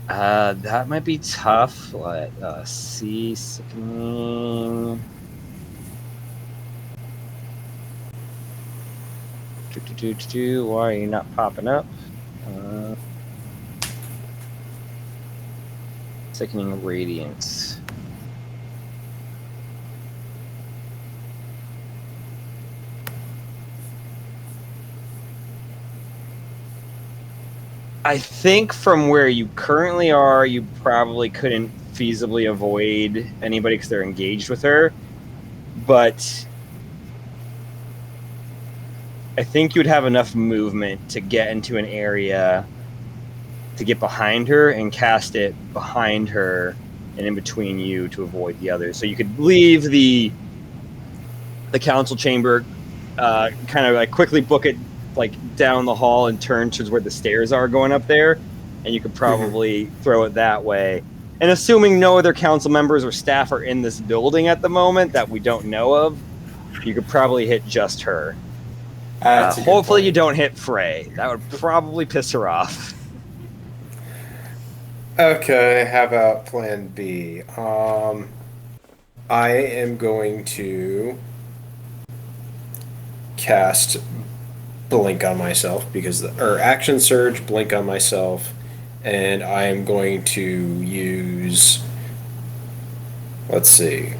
That might be tough. Let us see. Sickening. Why are you not popping up? Sickening Radiance. I think from where you currently are, you probably couldn't feasibly avoid anybody because they're engaged with her. But I think you'd have enough movement to get into an area to get behind her and cast it behind her and in between you to avoid the others. So you could leave the council chamber, kind of like quickly book it like down the hall and turn towards where the stairs are going up there, and you could probably throw it that way. And assuming no other council members or staff are in this building at the moment that we don't know of, you could probably hit just her. Hopefully you don't hit Frey. That would probably piss her off. Okay, how about plan B? I am going to cast blink on myself or action surge, blink on myself, and I am going to use, let's see,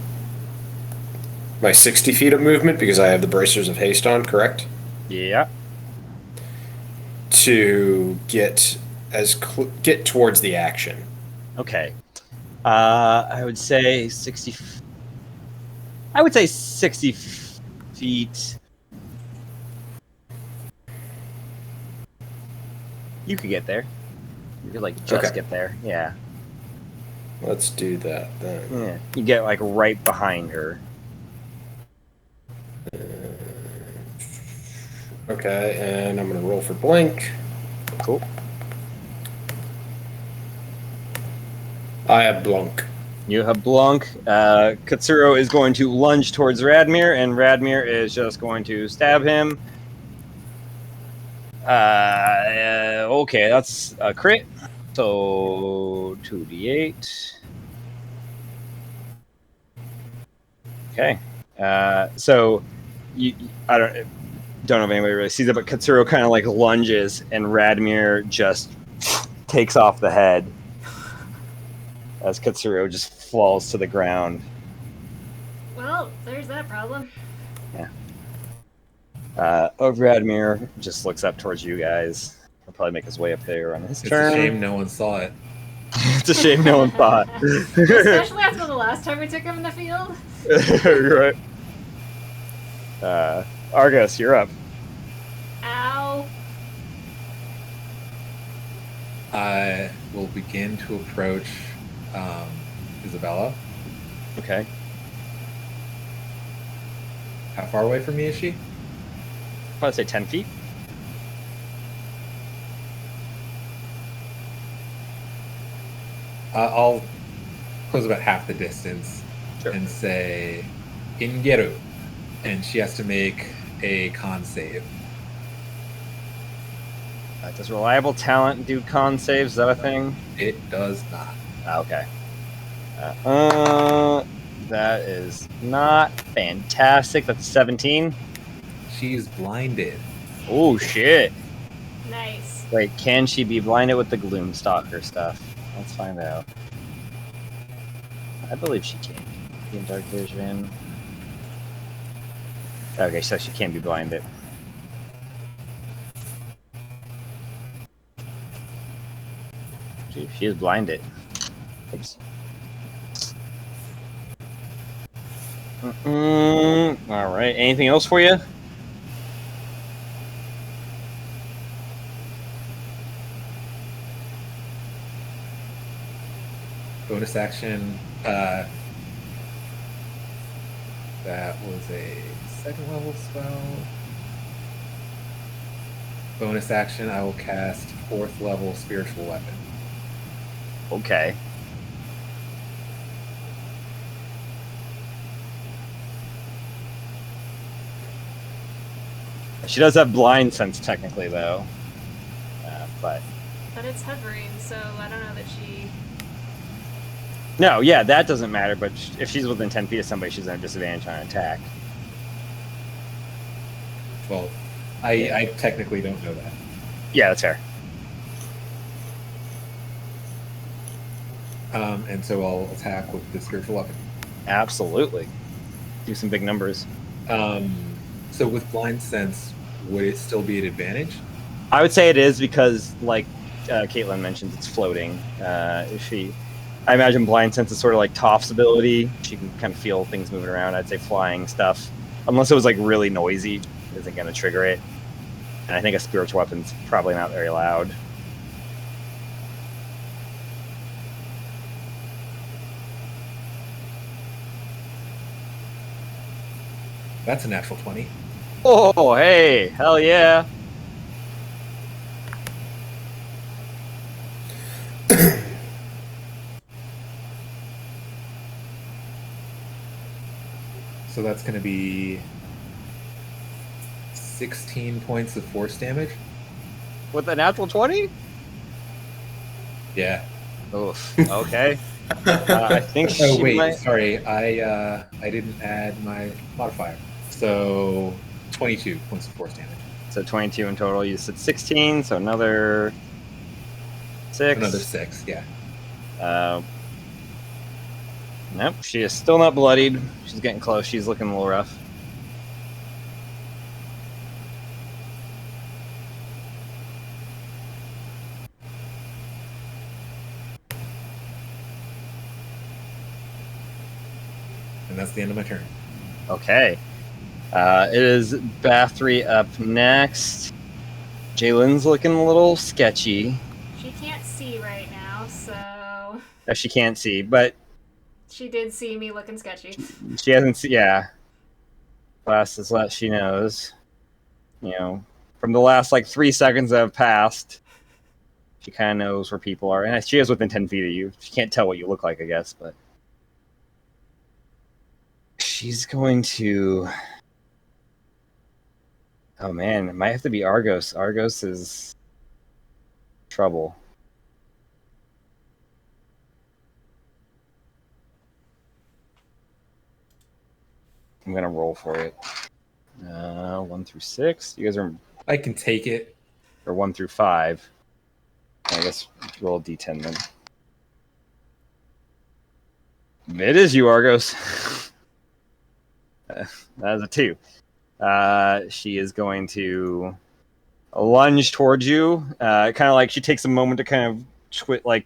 my 60 feet of movement because I have the bracers of haste on, correct? Yeah. To get towards the action. Okay. I would say 60. I would say 60 feet. You could get there. You could like just Okay. get there. Yeah. Let's do that then. Yeah. You get like right behind her. Okay, and I'm gonna roll for blink. Cool. I have blunk. You have Blanc. Katsuro is going to lunge towards Radmir, and Radmir is just going to stab him. Okay, that's a crit. So 2d8. Okay. So I don't know if anybody really sees it, but Katsuro kind of like lunges, and Radmir just takes off the head as Katsuro just falls to the ground. Well, there's that problem. Radmir just looks up towards you guys. He'll probably make his way up there on his It's turn. a shame no one saw it. It's a shame no one thought. Especially after the last time we took him in the field. Right. Argus, you're up. Ow. I will begin to approach Isabella. Okay. How far away from me is she? Probably say 10 feet. I'll close about half the distance Sure. and say Ingeru, and she has to make a con save. Does reliable talent do con saves? Is that a thing? It does not. Okay. That is not fantastic. That's 17. She's blinded. Oh shit. Nice. Wait, can she be blinded with the Gloomstalker stuff? Let's find out. I believe she can. In dark vision. Okay, so she can't be blinded. She is blinded. Oops. All right. Anything else for you? Bonus action. That was a second level spell. Bonus action. I will cast 4th level spiritual weapon. Okay. She does have blind sense technically, though. But it's hovering, so I don't know that she... no, yeah, that doesn't matter. But if she's within 10 feet of somebody, she's at a disadvantage on attack. Well, I technically don't know that. Yeah, that's fair. And so I'll attack with the spiritual weapon. Absolutely. Do some big numbers. So with blind sense, would it still be an advantage? I would say it is because, like Caitlin mentions, it's floating. I imagine blind sense is sort of like Toph's ability. She can kind of feel things moving around. I'd say flying stuff, unless it was like really noisy, isn't going to trigger it. And I think a spiritual weapon's probably not very loud. That's a natural 20. Oh, hey, hell yeah. So that's going to be 16 points of force damage. With a natural 20? Yeah. Oof. Okay. I think Oh she wait, might. sorry, I didn't add my modifier. So 22 points of force damage. So 22 in total. You said 16, so another 6. Another 6, yeah. Nope, she is still not bloodied. She's getting close. She's looking a little rough. And that's the end of my turn. Okay. It is Bathory up next. Jalen's looking a little sketchy. She can't see right now, so She can't see, but she did see me looking sketchy. she hasn't seen. Yeah. Last is last she knows. You know, from the last like 3 seconds that have passed, she kind of knows where people are. And she is within 10 feet of you. She can't tell what you look like, I guess, but she's going to. Oh man, it might have to be Argos. Argos is trouble. I'm gonna roll for it. 1 through 6. You guys are, I can take it. or 1 through 5. I guess roll a d10 then. It is you, Argos. That is a 2. She is going to lunge towards you. Kind of like she takes a moment to kind of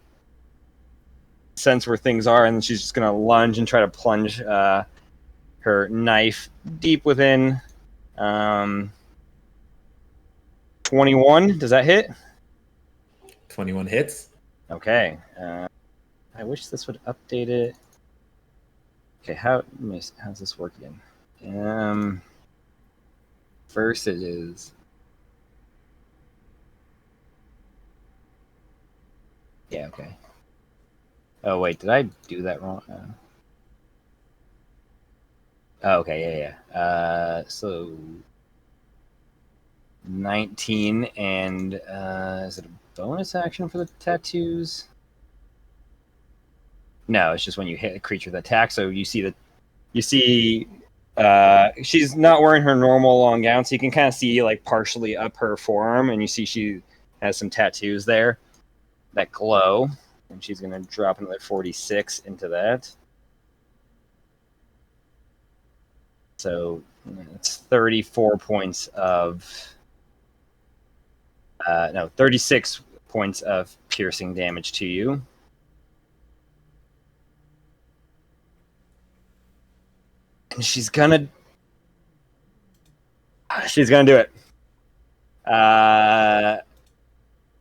sense where things are, and then she's just going to lunge and try to plunge her knife deep within. 21. Does that hit? 21 hits. Okay. I wish this would update it. Okay, how's this work again? First it is. Yeah, okay. Oh, wait, did I do that wrong? Oh, okay, yeah. So 19, and is it a bonus action for the tattoos? No, it's just when you hit a creature with attack. So you see she's not wearing her normal long gown, so you can kind of see like partially up her forearm, and you see she has some tattoos there that glow, and she's gonna drop another 46 into that. So it's 34 points of 36 points of piercing damage to you. And she's gonna do it.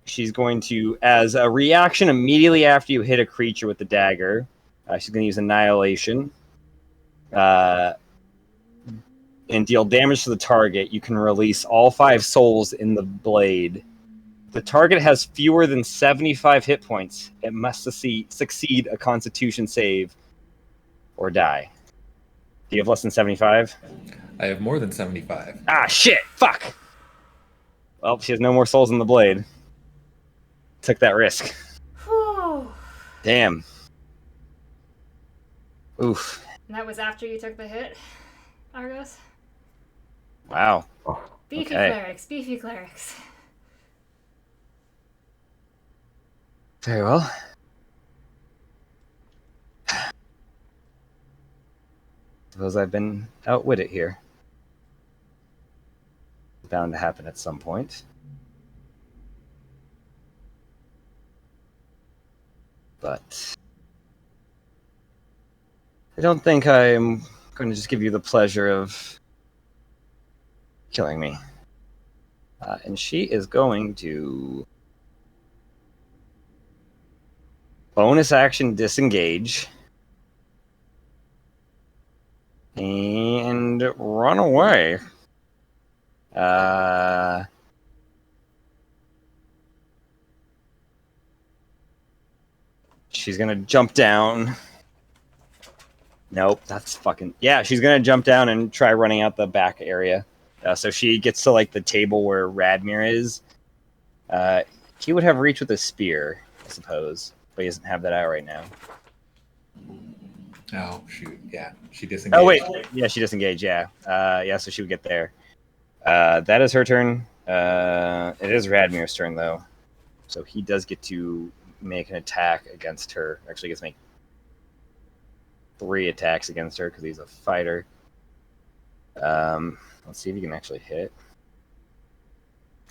She's going to, as a reaction immediately after you hit a creature with the dagger, she's going to use Annihilation. And deal damage to the target. You can release all 5 souls in the blade. The target has fewer than 75 hit points. It must succeed a Constitution save or die. Do you have less than 75? I have more than 75. Ah, shit! Fuck! Well, she has no more souls in the blade. Took that risk. Whew. Damn. Oof. And that was after you took the hit, Argos? Wow. Beefy Okay. clerics, beefy clerics. Very well. Suppose I've been outwitted here. Bound to happen at some point. But I don't think I'm going to just give you the pleasure of killing me. And she is going to bonus action disengage and run away. She's gonna jump down. Nope, that's fucking... Yeah, she's gonna jump down and try running out the back area. So she gets to like the table where Radmir is. He would have reach with a spear, I suppose. but he doesn't have that out right now. Oh shoot! Yeah, she disengaged. Oh wait, yeah, she disengaged. Yeah, yeah. So she would get there. That is her turn. It is Radmir's turn though, so he does get to make an attack against her. Actually, he gets to make 3 attacks against her because he's a fighter. Let's see if he can actually hit.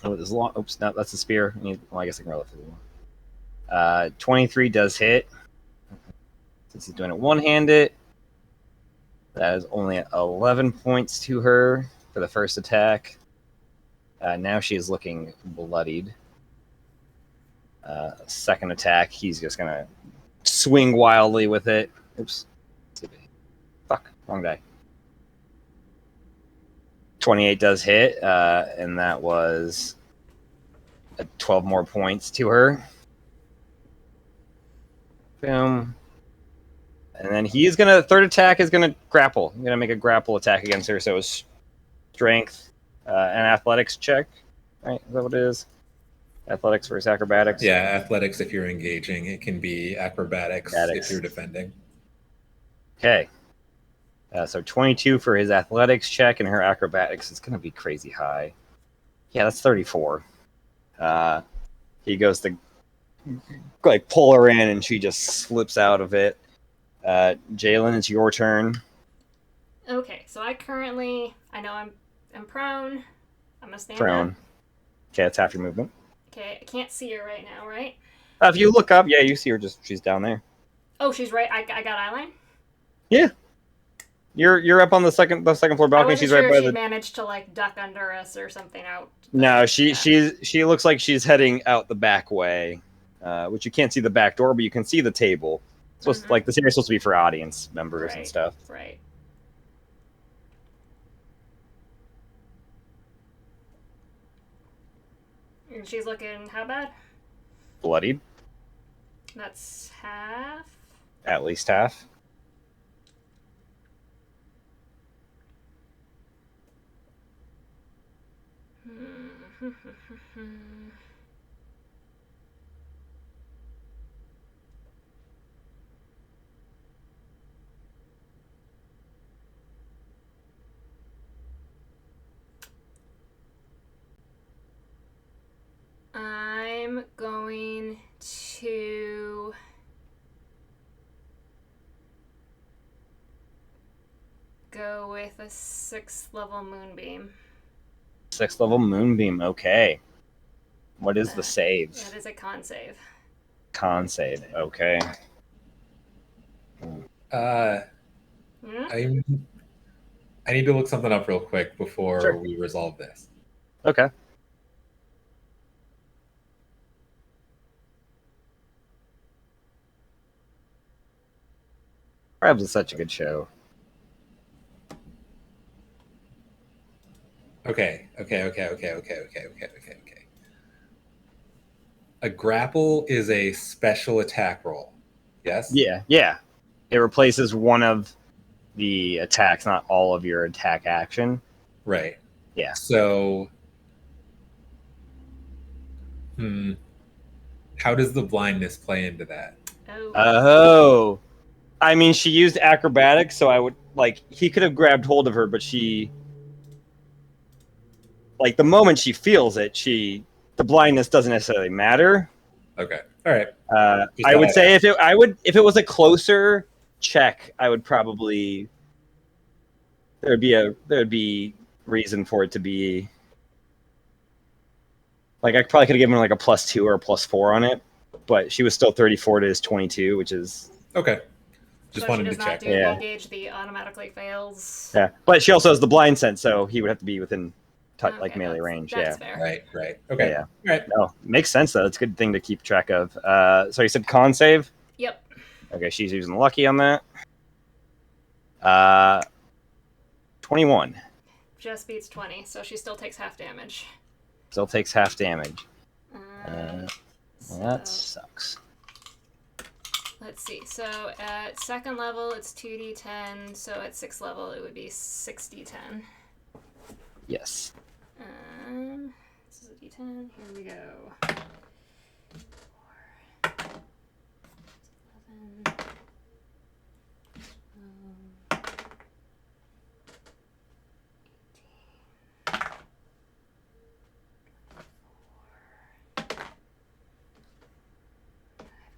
Oh, this long. Oops, no, that's a spear. Well, I guess I can roll it for the one. 23 does hit. Since he's doing it one-handed, that is only 11 points to her for the first attack. Now she is looking bloodied. Second attack, he's just gonna swing wildly with it. Oops. Fuck, wrong die. 28 does hit, and that was 12 more points to her. Boom. And then he's gonna third attack is gonna grapple. I'm gonna make a grapple attack against her. So it's strength and athletics check. Right? Is that what it is? Athletics versus acrobatics. Yeah, athletics if you're engaging. It can be acrobatics if you're defending. Okay. So 22 for his athletics check, and her acrobatics is gonna be crazy high. Yeah, that's 34. He goes to like pull her in, and she just slips out of it. Jalen, it's your turn. Okay, so I know I'm prone. I'm gonna stand Prone. up. Okay, that's half your movement. Okay, I can't see her right now, right? If you look up, yeah, you see her. She's down there. Oh, she's right. I got eyeline. Yeah, you're up on the second floor balcony. I wasn't She's sure right by if she the. managed to like duck under us or something out. No, she looks like she's heading out the back way, which you can't see the back door, but you can see the table. It's like this area's supposed to be for audience members and stuff. Right. And she's looking how bad? Bloodied. That's half. At least half. I'm going to go with a 6th level moonbeam. 6th level moonbeam. Okay. What is the save? That is a con save. Con save. Okay. I need to look something up real quick before we resolve this. Okay. Crabs is such a good show. Okay. A grapple is a special attack roll. Yes? Yeah. It replaces one of the attacks, not all of your attack action. Right. Yeah. So, how does the blindness play into that? Oh. I mean, she used acrobatics, so I would he could have grabbed hold of her, but she the moment she feels it, the blindness doesn't necessarily matter. Okay. All right. I would say if it was a closer check, I would probably there'd be reason for it to be I probably could have given her a +2 or a +4 on it, but she was still 34 to his 22, which is okay. Just wanted to check. She does not do engage, the automatically fails. Yeah, but she also has the blind sense, so he would have to be within melee range. That's fair. Right. Okay. Yeah. All right. No, makes sense though. It's a good thing to keep track of. So you said con save? Yep. Okay, she's using lucky on that. 21. Just beats 20, so she still takes half damage. Still takes half damage. So that sucks. Let's see. So at 2nd level, it's 2d10. So at 6th level, it would be 6d10. Yes. This is a d10. Here we go.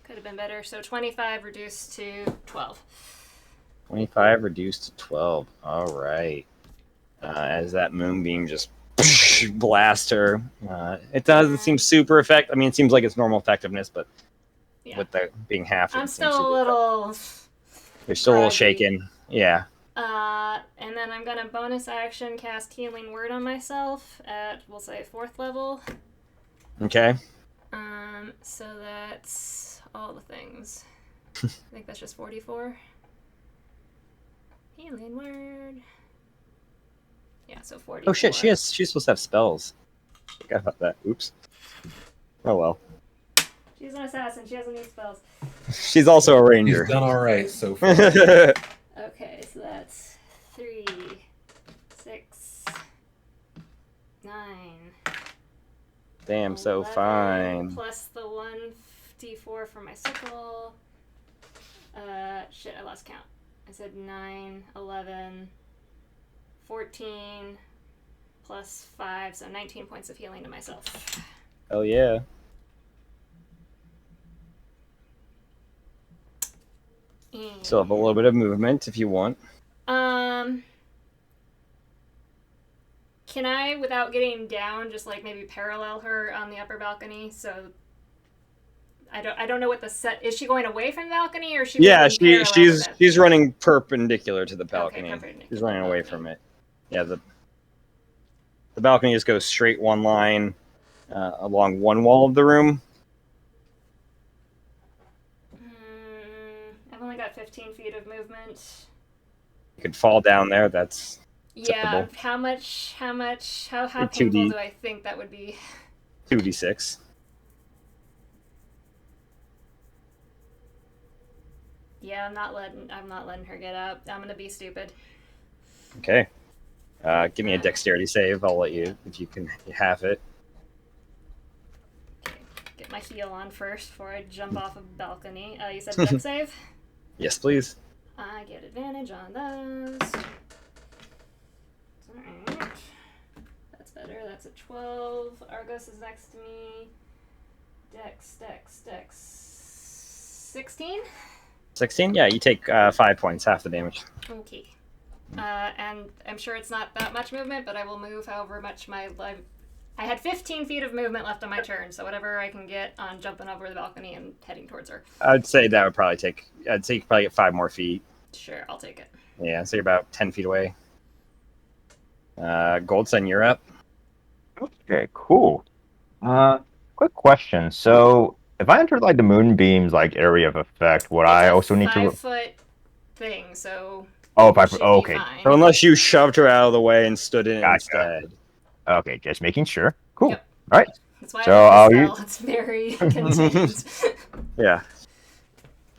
Could have been better. So 25 reduced to 12. 25 reduced to 12. All right. As that moonbeam just blasts her. It doesn't seem super effective. I mean, it seems like it's normal effectiveness, but Yeah. with the being half, I'm still a little. You're still a little groggy. shaken. Yeah. And then I'm gonna bonus action cast Healing Word on myself at, we'll say, 4th level. Okay. So that's all the things. I think that's just 44. Healing Word. Yeah, so 44. Oh shit, she's supposed to have spells. Forgot about that. Oops. Oh well. She's an assassin. She doesn't need spells. She's also a ranger. He's done all right so far. Okay, so that's 3, 6, 9. Damn, so 11, fine. Plus the 1d4 for my sickle. Shit, I lost count. I said 9, 11, 14, plus 5, so 19 points of healing to myself. Oh yeah. And, Still have a little bit of movement if you want. can I, without getting down, just like maybe parallel her on the upper balcony? So I don't know what the set is. She going away from the balcony, or is she? Yeah, running parallel with she's it? running perpendicular to the balcony. Okay, perpendicular She's to the running away balcony. from it. Yeah, the balcony just goes straight one line along one wall of the room. I've only got 15 feet of movement. You could fall down there. That's Yeah, acceptable. how painful do I think that would be? 2d6. Yeah, I'm not letting her get up. I'm gonna be stupid. Okay. Give me a dexterity save. I'll let you, if you can have it. Okay, get my heel on first before I jump off a balcony. You said dex save? Yes, please. I get advantage on those. Alright. That's better. That's a 12. Argos is next to me. Dex. 16? 16? Yeah, you take 5 points, half the damage. Okay. And I'm sure it's not that much movement, but I will move however much my life. I had 15 feet of movement left on my turn, so whatever I can get on jumping over the balcony and heading towards her. I'd say that would probably take. I'd say you could probably get 5 more feet. Sure, I'll take it. Yeah, so you're about 10 feet away. Goldson, you're up. Okay, cool. Quick question. So, if I enter like the moonbeam's like area of effect, would I also need to? 5-foot thing, so. Oh, if I. Should Oh, be okay. fine. So unless you shoved her out of the way and stood in it Gotcha. instead. Okay, just making sure. Cool. Yep. All right. That's why So I I'll like this spell. It's very contained. Yeah.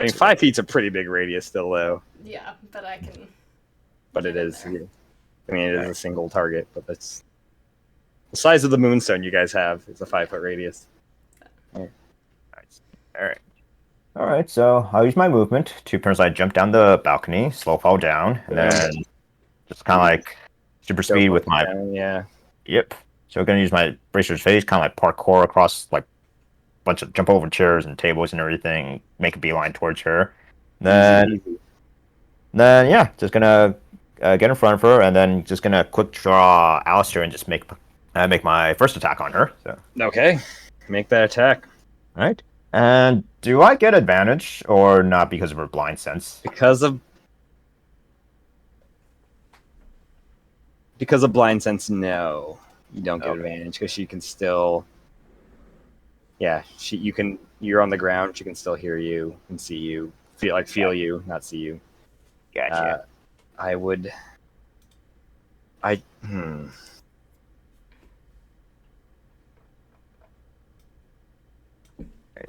I mean, 5 feet's a pretty big radius still, though. Yeah, but I can. But it get is. there. I mean, it is a single target, but that's the size of the moonstone you guys have is a 5-foot radius. All right. So I'll use my movement to personally jump down the balcony, slow fall down, and then just kind of like super speed with my. Yeah. Yep. So I'm gonna use my bracer's face, kind of like parkour across like a bunch of jump over chairs and tables and everything, make a beeline towards her. Then yeah, just gonna get in front of her, and then just gonna quick draw Alistair and just make my first attack on her. So. Okay. Make that attack. All right. And do I get advantage or not because of her blind sense? Because of blind sense, no. You don't get advantage because she can still. Yeah, you're on the ground. She can still hear you and see you. Feel you, not see you. Gotcha.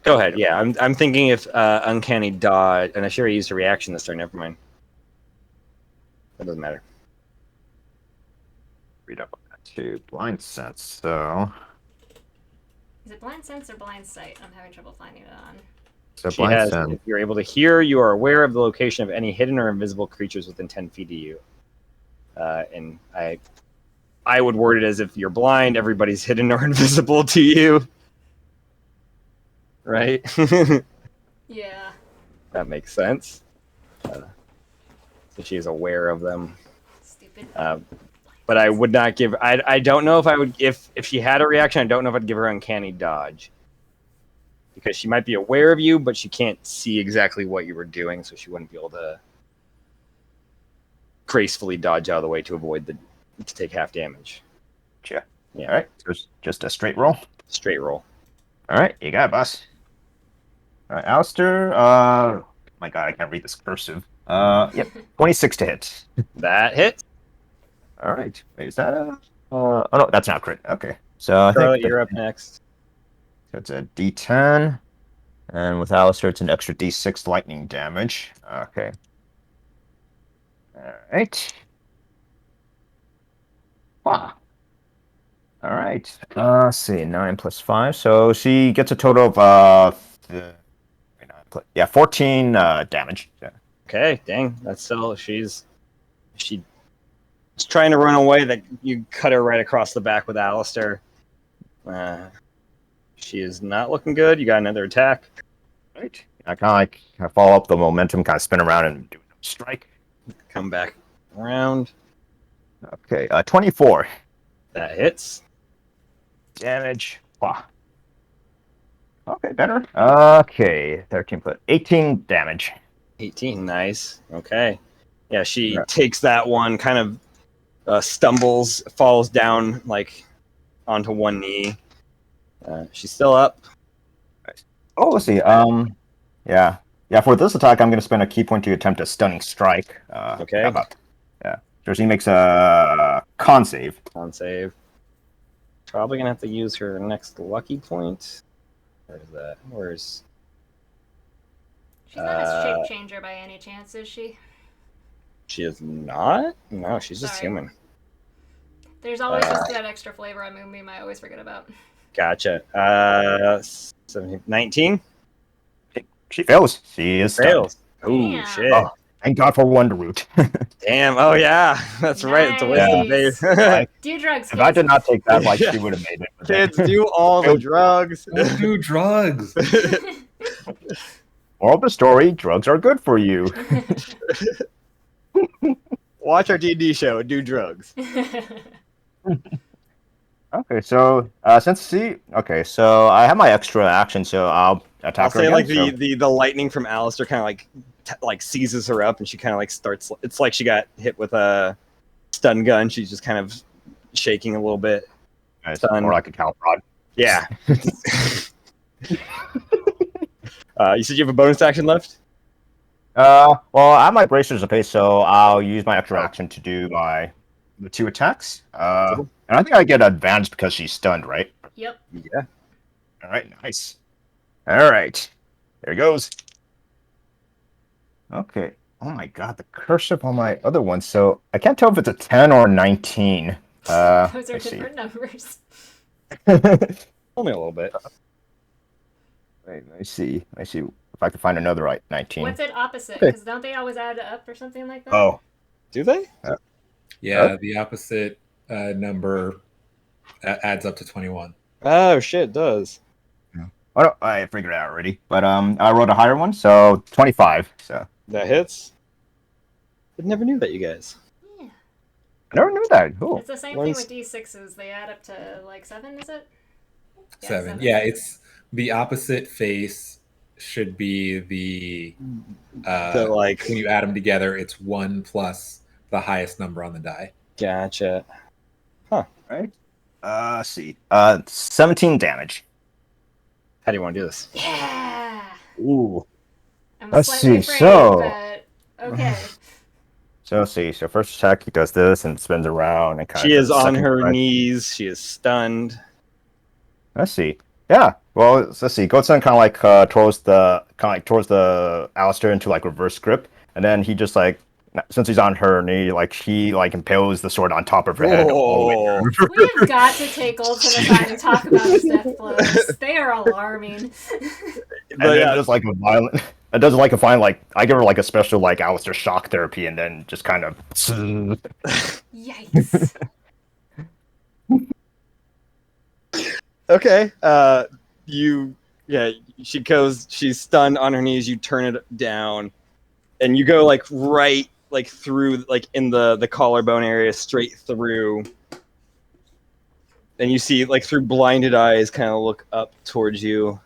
Go ahead. Yeah, I'm thinking if uncanny dodge, and I should have used a reaction this turn. Never mind. That doesn't matter. Read up on that too. Blind sense. So Is it blind sense or blind sight? I'm having trouble finding it on. So She blind has, sense. if you're able to hear, you are aware of the location of any hidden or invisible creatures within 10 feet of you. And I would word it as if you're blind, everybody's hidden or invisible to you. Right? Yeah. That makes sense. So she is aware of them. Stupid. But I would not give. I don't know if I would. If she had a reaction, I don't know if I'd give her uncanny dodge. Because she might be aware of you, but she can't see exactly what you were doing, so she wouldn't be able to gracefully dodge out of the way to avoid to take half damage. Gotcha. Yeah. All right. So it's just a straight roll. Straight roll. All right. You got it, boss. All right, Alistair. My God, I can't read this cursive. Yep. 26 to hit. That hits. All right. Wait, is that a? Oh no, that's not crit. Okay. So I Charlotte, think you're up next. so it's a D10, and with Alistair, it's an extra D6 lightning damage. Okay. All right. Wow. All right. Let's see. 9 plus 5. So she gets a total of 14 damage. Yeah. Okay, dang. That's still she's trying to run away. That you cut her right across the back with Alistair. She is not looking good. You got another attack. Right. I kind of follow up the momentum, kind of spin around and do a strike. Come back around. Okay. 24 That hits. damage. Wow. Okay, better. Okay, 13 plus 18 damage. 18. Nice. Okay. Yeah, she Yeah. takes that one, kind of stumbles, falls down like onto one knee. She's still up. Oh, let's see. Yeah. For this attack, I'm going to spend a key point to attempt a stunning strike. Okay. How about? Yeah. So she makes a con save. On save. Probably gonna have to use her next lucky point. Where's that? Where's She's not a shape changer by any chance, is she? she? Is not. No, she's just Sorry. human. There's always just that extra flavor on Moonbeam I always forget about. Gotcha. 17, 19 She fails. She is stunned. fails. Ooh, Damn. shit. Oh, thank God for Wonder Root. Damn. Oh yeah, that's right. It's a wisdom Nice. base. Do drugs, If I kids. did not take that, like, she would have made it. Kids do all the drugs. Don't do drugs. Moral of the story, drugs are good for you. Watch our D&D show and do drugs. Okay, so so I have my extra action, so I'll attack I'll her say again. like so- the lightning from Alistair kind of like seizes her up, and she kind of like starts. It's like she got hit with a stun gun. She's just kind of shaking a little bit. Nice. Stun. Or like a cow prod. Yeah. You said you have a bonus action left? Well, I have my bracers of pace, so I'll use my extra action to do the 2 attacks. Cool. And I think I get advantage because she's stunned, right? Yep. Yeah. All right, nice. All right, there it goes. Okay. Oh my God, the cursive on my other one. So I can't tell if it's a 10 or 19. Those are let's see. different numbers. Only a little bit. Wait, let me see. If I can find another 19. What's it opposite? Okay. Because don't they always add up or something like that? Oh, Do they? Yeah, the opposite number adds up to 21. Oh shit, it does. oh no, I figured it out already. But I rolled a higher one, so 25. So That hits. I never knew that, you guys. Yeah. I never knew that. Cool. It's the same One's- thing with D6s. They add up to like 7, is it? 7. Yeah, it's the opposite face should be the So, like- when you add them together, it's 1 plus the highest number on the die. Gotcha. Right. Let's see. 17 damage. How do you want to do this? Yeah. Ooh. I'm Let's slightly see, afraid, so- but okay. So let's see. So first attack, he does this and spins around and kind She of. is on her knees. She is stunned. Let's see. Yeah. Well, let's see. Goatson kind of like towards the Alistair into like reverse grip, and then he just like since he's on her knee, like he like impales the sword on top of her head. Whoa. We've got to take Goldson aside and talk about his death blows. They are alarming. And then just like a violent. It does like a fine like I give her like a special like Alistair shock therapy, and then just kind of. Yikes. Okay. She's stunned on her knees. You turn it down, and you go like right like through like in the collarbone area, straight through. And you see like through blinded eyes, kind of look up towards you.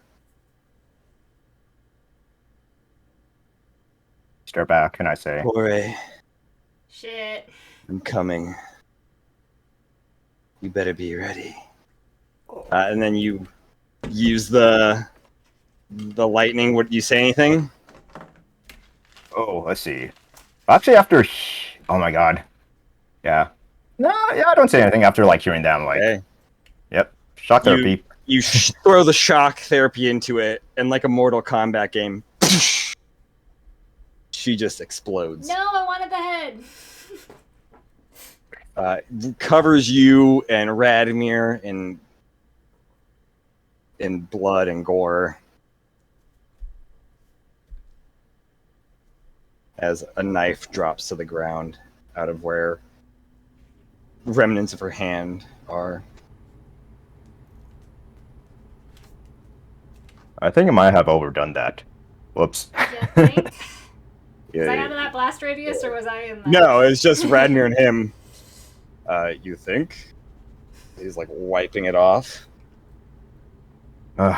Stare back, and I say, Jorge, Shit. I'm coming. You better be ready. And then you use the lightning. Would you say anything? "Oh, let's see." Actually, after, oh my god, yeah, no, yeah, I don't say anything after like hearing that. I'm like, Okay. yep, shock therapy. You throw the shock therapy into it, and like a Mortal Kombat game, she just explodes. No, I wanted the head. Covers you and Radmir in blood and gore as a knife drops to the ground out of where remnants of her hand are. I think I might have overdone that. Whoops. You think? Was Yeah, I out of that blast radius, or was I in that? no, it's just Radmir and him. You think? He's like wiping it off. Well,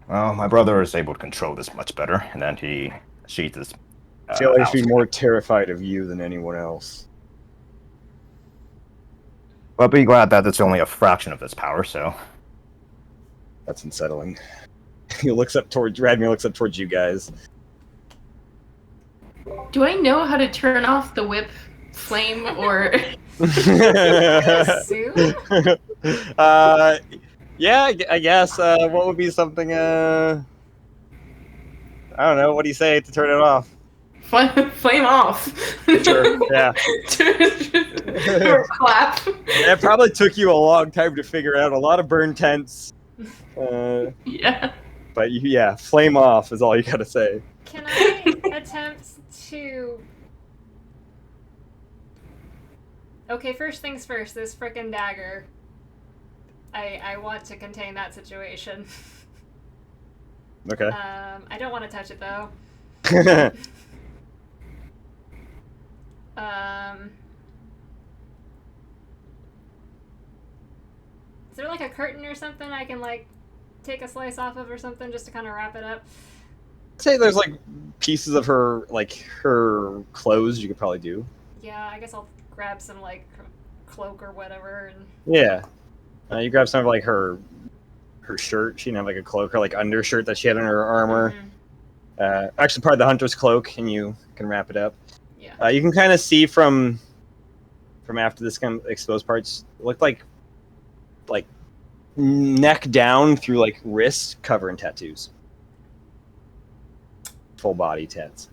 my brother is able to control this much better, and then he sheathes his. I feel like I should be more terrified of you than anyone else. But be glad that it's only a fraction of his power. So That's unsettling. Radmir looks up towards you guys. Do I know how to turn off the whip flame or? Sue? Yeah, I guess. What would be something? I don't know. What do you say to turn it off? Flame off. Sure. Yeah. Or clap. It probably took you a long time to figure out. A lot of burn tents. Yeah. But yeah, flame off is all you gotta say. Can I attempt to... Okay, first things first, this frickin' dagger. I want to contain that situation. Okay. I don't want to touch it, though. Is there, like, a curtain or something I can, like, take a slice off of or something just to kind of wrap it up? Say there's like pieces of her clothes you could probably do. Yeah, I guess I'll grab some, like, cloak or whatever. And... Yeah. You grab some of like her shirt. She didn't have like a cloak or like undershirt that she had in her armor. Mm-hmm. Actually, part of the hunter's cloak, and you can wrap it up. Yeah. You can kind of see from after this kind of exposed parts, it looked like neck down through like wrist cover in tattoos. Full body tats.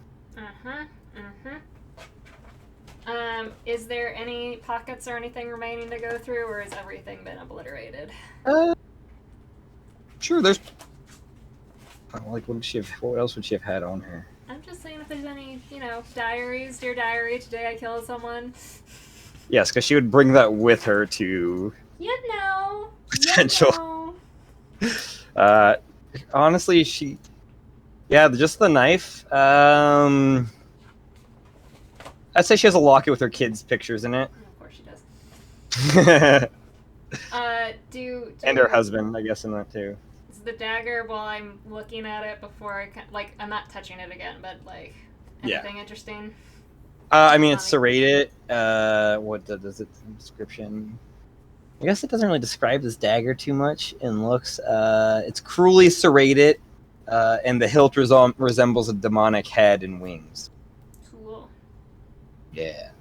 Is there any pockets or anything remaining to go through, or has everything been obliterated? Sure. There's like what else would she have had on her? I'm just saying if there's any, diaries. Dear diary, today I killed someone. Yes, because she would bring that with her to potential. Honestly, just the knife. I'd say she has a locket with her kids' pictures in it. Of course she does. And her husband, I guess, in that too. Is the dagger, while I'm looking at it before I'm not touching it again, but like anything interesting? I mean, it's serrated. What does it description? I guess it doesn't really describe this dagger too much in looks. It's cruelly serrated, and the hilt resembles a demonic head and wings. Cool. Yeah.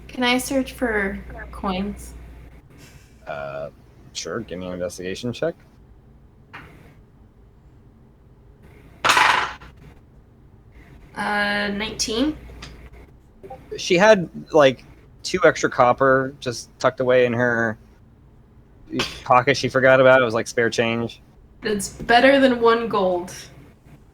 Can I search for coins? Sure. Give me an investigation check. 19. She had like 2 extra copper just tucked away in her pocket. She forgot about it. It was like spare change. It's better than 1 gold.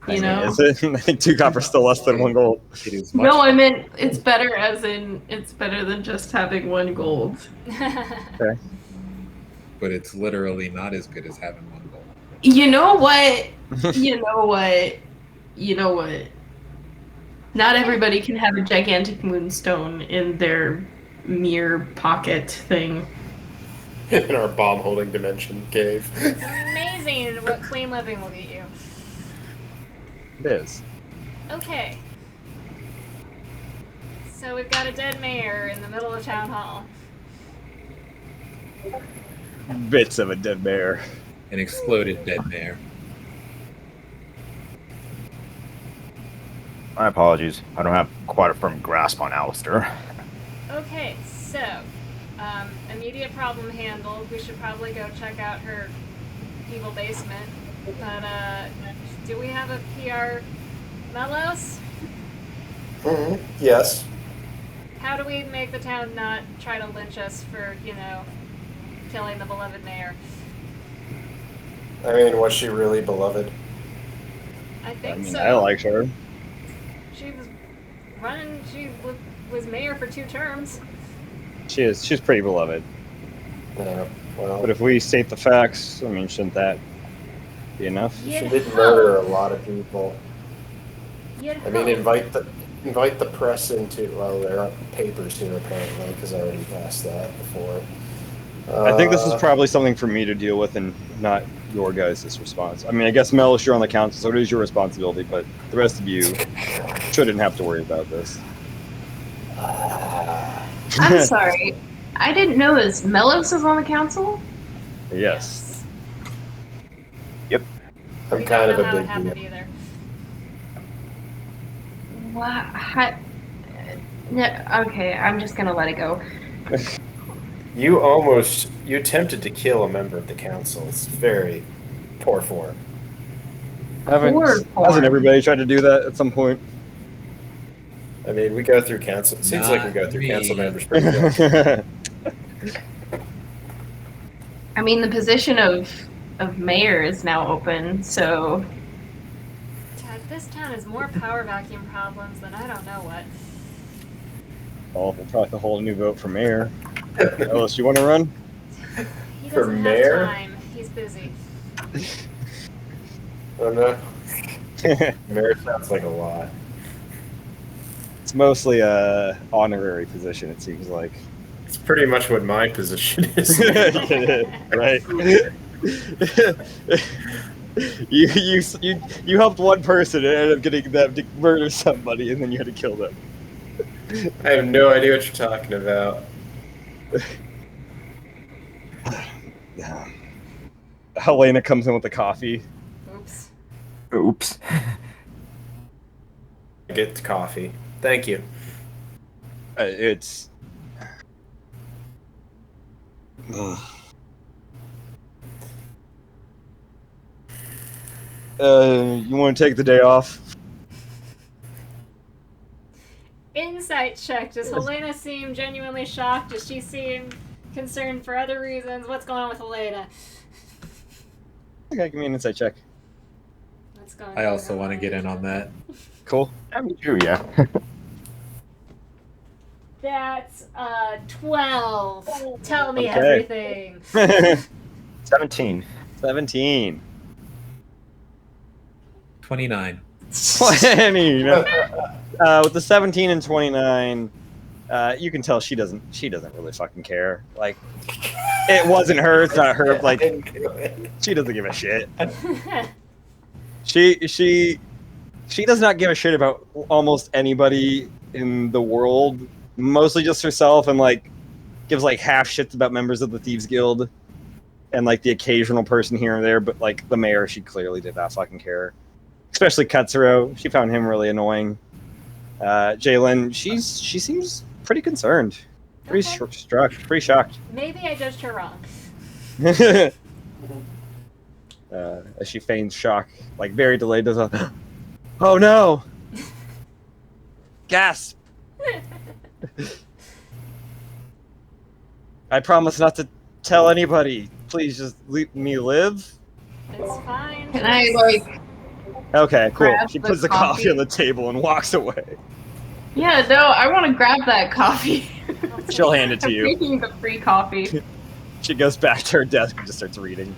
I You mean, know? is it? I think 2 copper's still less than 1 gold. It is much. No, I meant it's better as in it's better than just having 1 gold. Okay. But it's literally not as good as having 1 gold. You know what? You know what? You know what? Not everybody can have a gigantic moonstone in their mere pocket thing. In our bomb-holding dimension cave. It's amazing what clean living will get you. It is. Okay. So we've got a dead mayor in the middle of town hall. Bits of a dead bear. An exploded dead mare. My apologies. I don't have quite a firm grasp on Alistair. Okay, so immediate problem handled. We should probably go check out her evil basement. But do we have a PR Mellows? Mm-hmm. Yes. How do we make the town not try to lynch us for, killing the beloved mayor? I mean, was she really beloved? I think so. I liked her. She was running. She was mayor for 2 terms. She's pretty beloved. Yeah. Well, But if we state the facts, I mean, shouldn't that be enough? she did murder a lot of people. I mean, invite the press into. Well, there aren't papers here apparently because I already passed that before. I think this is probably something for me to deal with and not your guys' response. I mean, I guess Melis, you're on the council, so it is your responsibility, but the rest of you shouldn't have to worry about this. I'm sorry. I didn't know this. Melos is on the council? Yes. I'm kind of a how it big happened deal. either. What? Yeah, okay, I'm just gonna let it go. You attempted to kill a member of the council. It's very poor form. Hasn't everybody tried to do that at some point? I mean, we go through council. It seems like we go through Not council me. members pretty well. I mean, the position of mayor is now open, so God, this town has more power vacuum problems than I don't know what. Oh, we'll probably have to hold a new vote for mayor. Melis, you want to run? He For doesn't mayor? have time. He's busy. Oh no, mayor sounds like a lot. It's mostly a honorary position, it seems like. It's pretty much what my position is. Right? you helped one person and ended up getting them to murder somebody, and then you had to kill them. I have no idea what you're talking about. Helena comes in with the coffee. Oops. Oops. Get the coffee. Thank you. It's. You want to take the day off? Insight check. Does Helena seem genuinely shocked? Does she seem concerned for other reasons? What's going on with Helena? Okay, give me an insight check. What's going I on also with want to get in Helena? on that. Cool. Yeah, me too, yeah. That's 12. Tell me Okay. everything. 17. 17. 29. 20. With the 17 and 29, you can tell she doesn't really fucking care. Like, it wasn't her. It's not her. Like, she doesn't give a shit. She does not give a shit about almost anybody in the world. Mostly just herself, and like gives like half shits about members of the Thieves Guild, and like the occasional person here and there. But like the mayor, she clearly did not fucking care. Especially Katsuro, she found him really annoying. Jalen, she seems pretty concerned, pretty Okay. struck, pretty shocked. Maybe I judged her wrong. As she feigns shock, like very delayed, does a, oh no! Gasp! I promise not to tell anybody. Please just leave me live. It's fine. Can I, like... Okay, cool. Grab She the puts the coffee coffee? on the table and walks away. Yeah, no, I want to grab that coffee. She'll hand it to I'm you. taking the free coffee. She goes back to her desk and just starts reading.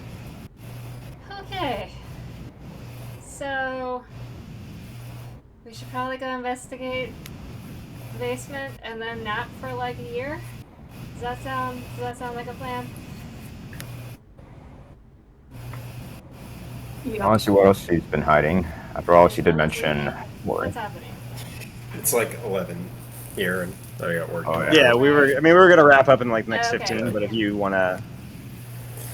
Okay. So we should probably go investigate the basement and then nap for like a year. Does that sound like a plan? Yeah. Honestly, what else she's been hiding? After all, she did mention worry. What's happening? It's like 11 here, and I got work. Oh, tomorrow. Yeah, we were gonna wrap up in like the next Okay. 15, but if you wanna,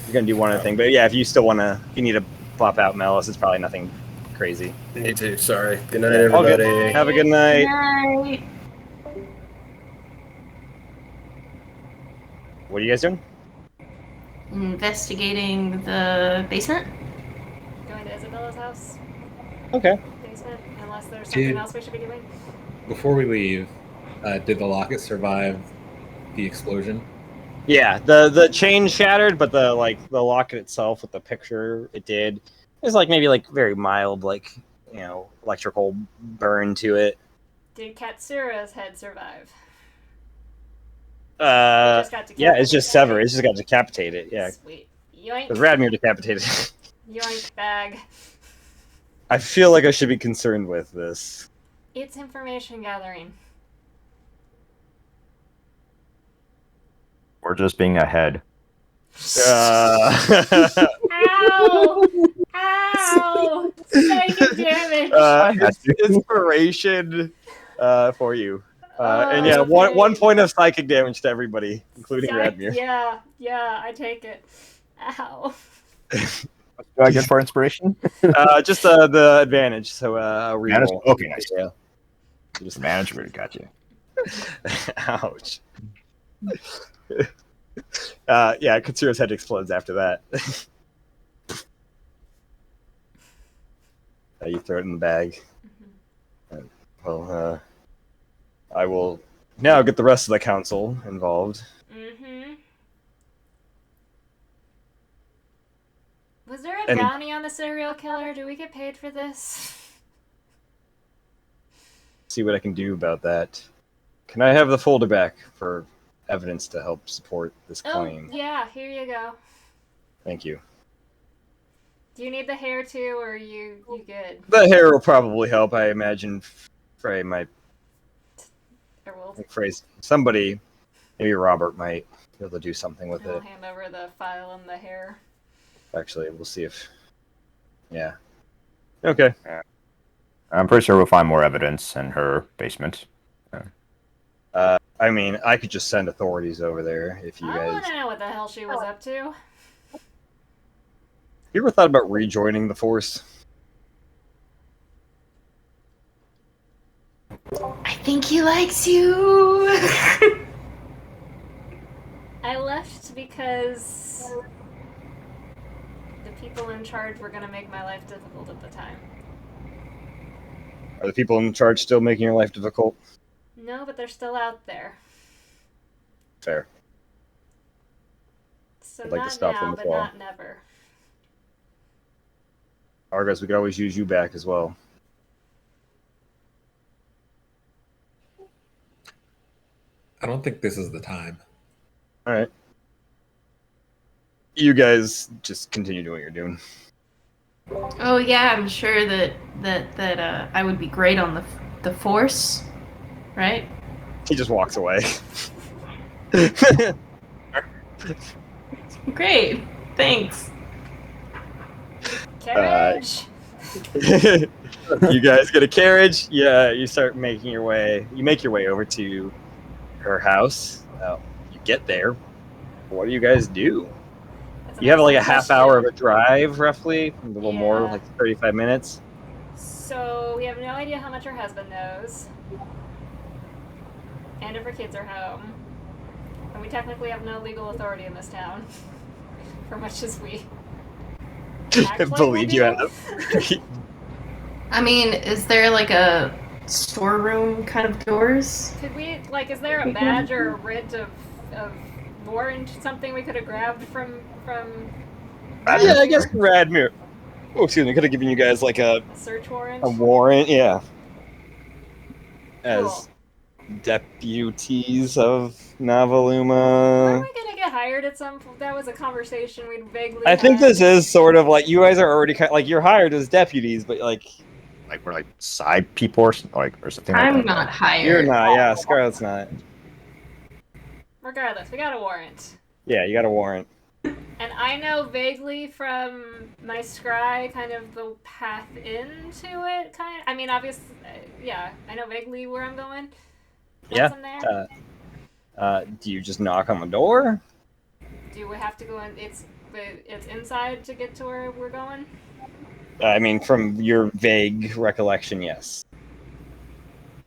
you're gonna do one other thing. But yeah, if you still wanna, if you need to pop out Melis, it's probably nothing crazy. Me too. Sorry. Good night, All good. everybody. Have a good night. Night. What are you guys doing? Investigating the basement? Going to Isabella's house? Okay. Basement? Unless there's something Dude. else we should be doing? Before we leave, did the locket survive the explosion? Yeah, the chain shattered, but the locket itself with the picture it did is like maybe like very mild, like, you know, electrical burn to it. Did Katsura's head survive? Yeah, it's just severed. It's just got decapitated. Yeah, Sweet. Yoink. because Radmir decapitated. Yoink bag. I feel like I should be concerned with this. It's information gathering. We're just being ahead. Ow! Ow! Psychic damage! It's inspiration for you. And yeah, okay. one point of psychic damage to everybody, including Radmir. Yeah, I take it. Ow. What do I get for inspiration? Just the advantage. So reroll. Advantage? Okay, nice. Yeah. Just management, got you. Ouch. Yeah, Katsura's head explodes after that. You throw it in the bag. Well, I will now get the rest of the council involved. Mm-hmm. Was there a And- bounty on the serial killer? Do we get paid for this? See what I can do about that. Can I have the folder back for evidence to help support this Oh, claim? yeah, here you go. Thank you. Do you need the hair too, or are you good? The hair will probably help, I imagine. Frey might Or we'll phrase somebody, maybe Robert might be able to do something with I'll it. hand over the file and the hair. Actually, we'll see if. Yeah. Okay. I'm pretty sure we'll find more evidence in her basement. I mean, I could just send authorities over there if you I guys. want to know what the hell she was up to. You ever thought about rejoining the force? I think he likes you. I left because the people in charge were going to make my life difficult at the time. Are the people in charge still making your life difficult? No, but they're still out there. Fair. So I'd like to not stop now, them as but well. not never. Argos, we could always use you back as well. I don't think this is the time. All right. You guys just continue doing what you're doing. Oh yeah, I'm sure that I would be great on the force, right? He just walks away. Great, thanks. Carriage! You guys get a carriage. Yeah, you start making your way. You make your way over to her house. You get there. What do you guys do? That's You have like a excellent half hour of question. a drive, roughly, a little more, Yeah. like 35 minutes. So we have no idea how much her husband knows. And if her kids are home. And we technically have no legal authority in this town. For much as we act like Believe we you do. have. I mean, is there like a storeroom kind of doors. Could we, like, is there a badge or a writ of warrant, something we could have grabbed from Yeah, I guess Radmir. Oh, excuse me. Could have given you guys like a search warrant? a warrant, yeah. Cool. As deputies of Were Novi'luma. we gonna get hired at some point? That was a conversation we'd vaguely I think had. this is sort of like you guys are already like you're hired as deputies, but like Like we're like side people or something like I'm that. not hired. you're not. Yeah, Scarlett's not. Regardless, we got a warrant. Yeah, you got a warrant. And I know vaguely from my scry kind of the path into it, kind of. I mean, obviously, yeah, I know vaguely where I'm going. Yeah. Once I'm there. Do you just knock on the door? Do we have to go in? It's inside to get to where we're going? I mean, from your vague recollection, yes.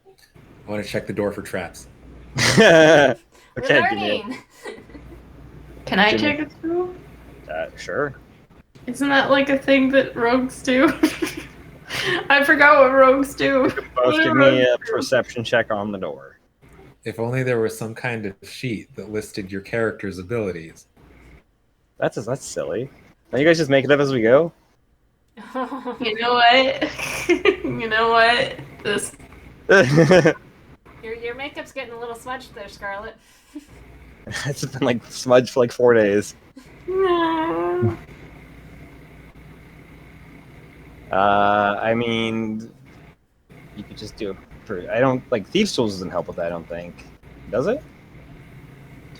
I want to check the door for traps. We're Okay, learning! Can I Give me- check it through? sure. Isn't that like a thing that rogues do? I forgot what rogues do. Both give me a perception check on the door. If only there was some kind of sheet that listed your character's abilities. That's silly. Now you guys just make it up as we go. You know what? You know what? This. Your makeup's getting a little smudged there, Scarlett. It's been like smudged for like 4 days. I mean, you could just do it. I don't like Thieves' Tools doesn't help with that. I don't think. Does it?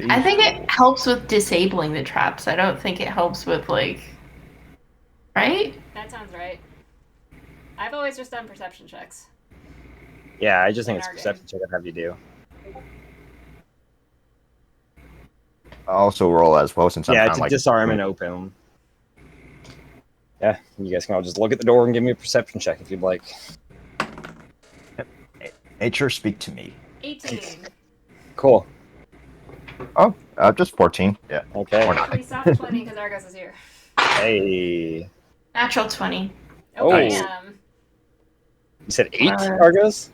I think it helps with disabling the traps. I don't think it helps with like. Right? That sounds right. I've always just done perception checks. Yeah, I just think In it's our perception check I'd have you do. I'll also roll as well since I'm Yeah, kind of to like disarm and open. Yeah, you guys can all just look at the door and give me a perception check if you'd like. nature speak to me. 18. Cool. Oh, just 14. Yeah. Okay. Or not. We stopped 20 because Argos is here. Hey. Natural 20. Oh, Oh. damn. You said 8, Uh, Argos?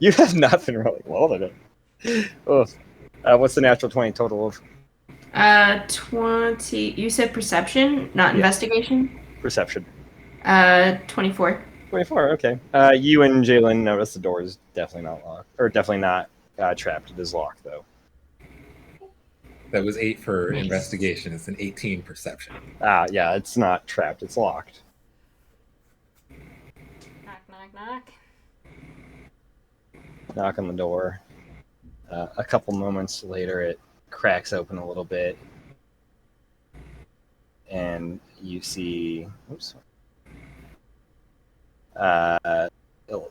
You have not been rolling well today. Oh. What's the natural 20 total of 20. You said perception, not Yeah. investigation? perception? 24. 24, okay. You and Jalen notice the door is definitely not locked. Or definitely not trapped. It is locked, though. That was 8 for Nice. investigation. It's an 18 perception. Yeah, it's not trapped. It's locked. Knock, knock, knock. Knock on the door. A couple moments later, it cracks open a little bit. And you see... Oops.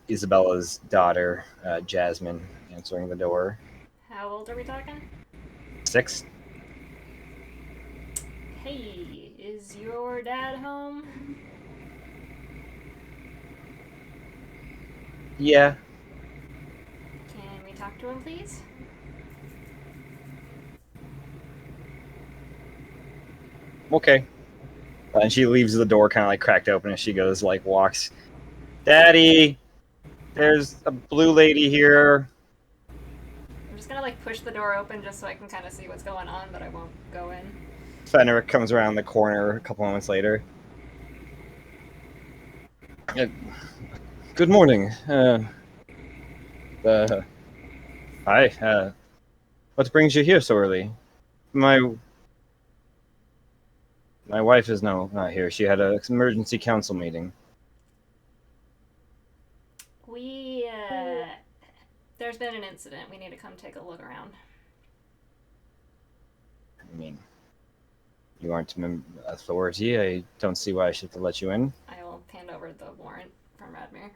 Isabella's daughter, Jasmine, answering the door. How old are we talking? 6. Hey, is your dad home? Yeah. Can we talk to him, please? Okay. And she leaves the door kind of like cracked open as she goes, like, walks. Daddy, there's a blue lady here. I'm just gonna like push the door open just so I can kind of see what's going on, but I won't go in. Fenric comes around the corner a couple moments later. Good morning. Hi. What brings you here so early? My wife is not here. She had an emergency council meeting. There's been an incident. We need to come take a look around. I mean, you aren't authority. I don't see why I should have to let you in. I will hand over the warrant from Radmir.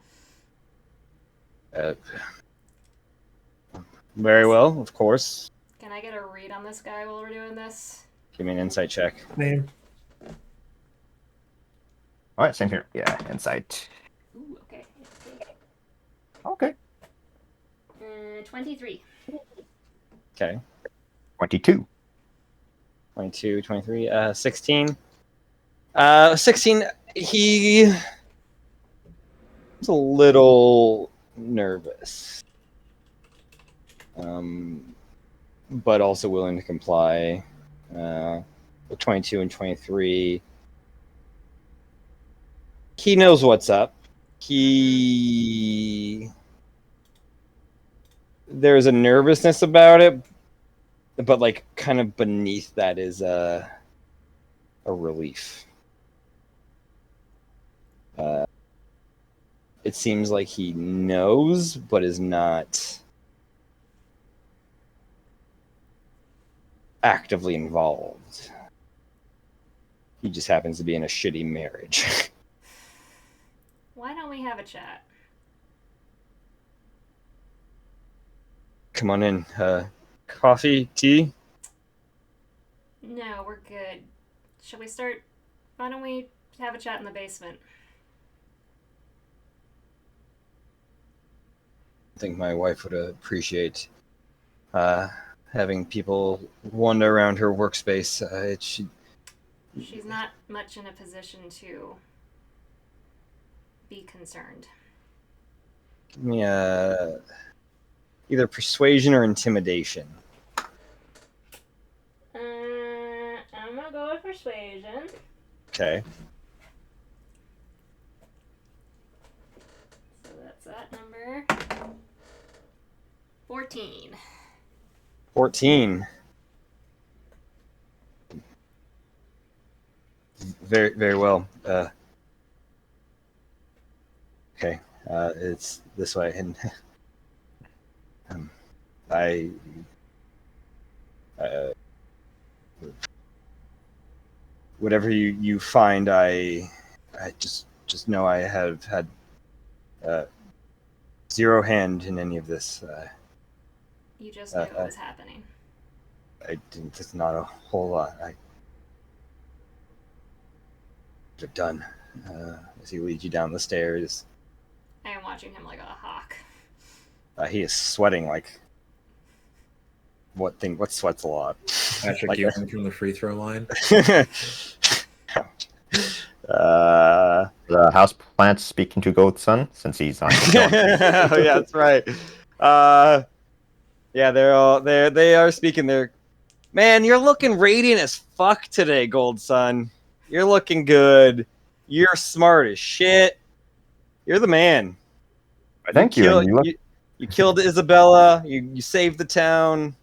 Very well, of course. Can I get a read on this guy while we're doing this? Give me an insight check. Name. All right, same here. Yeah, insight. Ooh, okay. Okay. 23. Okay. 22. 22, 23, 16. 16, He's a little nervous, but also willing to comply. With 22 and 23, he knows what's up. There's a nervousness about it, but like kind of beneath that is a relief. It seems like he knows, but is not actively involved. He just happens to be in a shitty marriage. Why don't we have a chat? Come on in. Coffee? Tea? No, we're good. Shall we start? Why don't we have a chat in the basement? I think my wife would appreciate having people wander around her workspace. She's not much in a position to be concerned. Give me either persuasion or intimidation. I'm gonna go with persuasion. Okay. So that's that number. 14. 14. Very, very well. Okay. It's this way, and whatever you find, I just know I have had zero hand in any of this. You just knew it was happening. I didn't. It's not a whole lot. I could have done. As he leads you down the stairs, I am watching him like a hawk. he is sweating like what sweats a lot. Patrick Like Ewing from the free throw line. The house plant speaking to Goldson since he's on. Oh yeah, that's right. Yeah, they are speaking there. Man, you're looking radiant as fuck today, Gold Sun. You're looking good. You're smart as shit. You're the man. Thank you. You killed Isabella. You saved the town.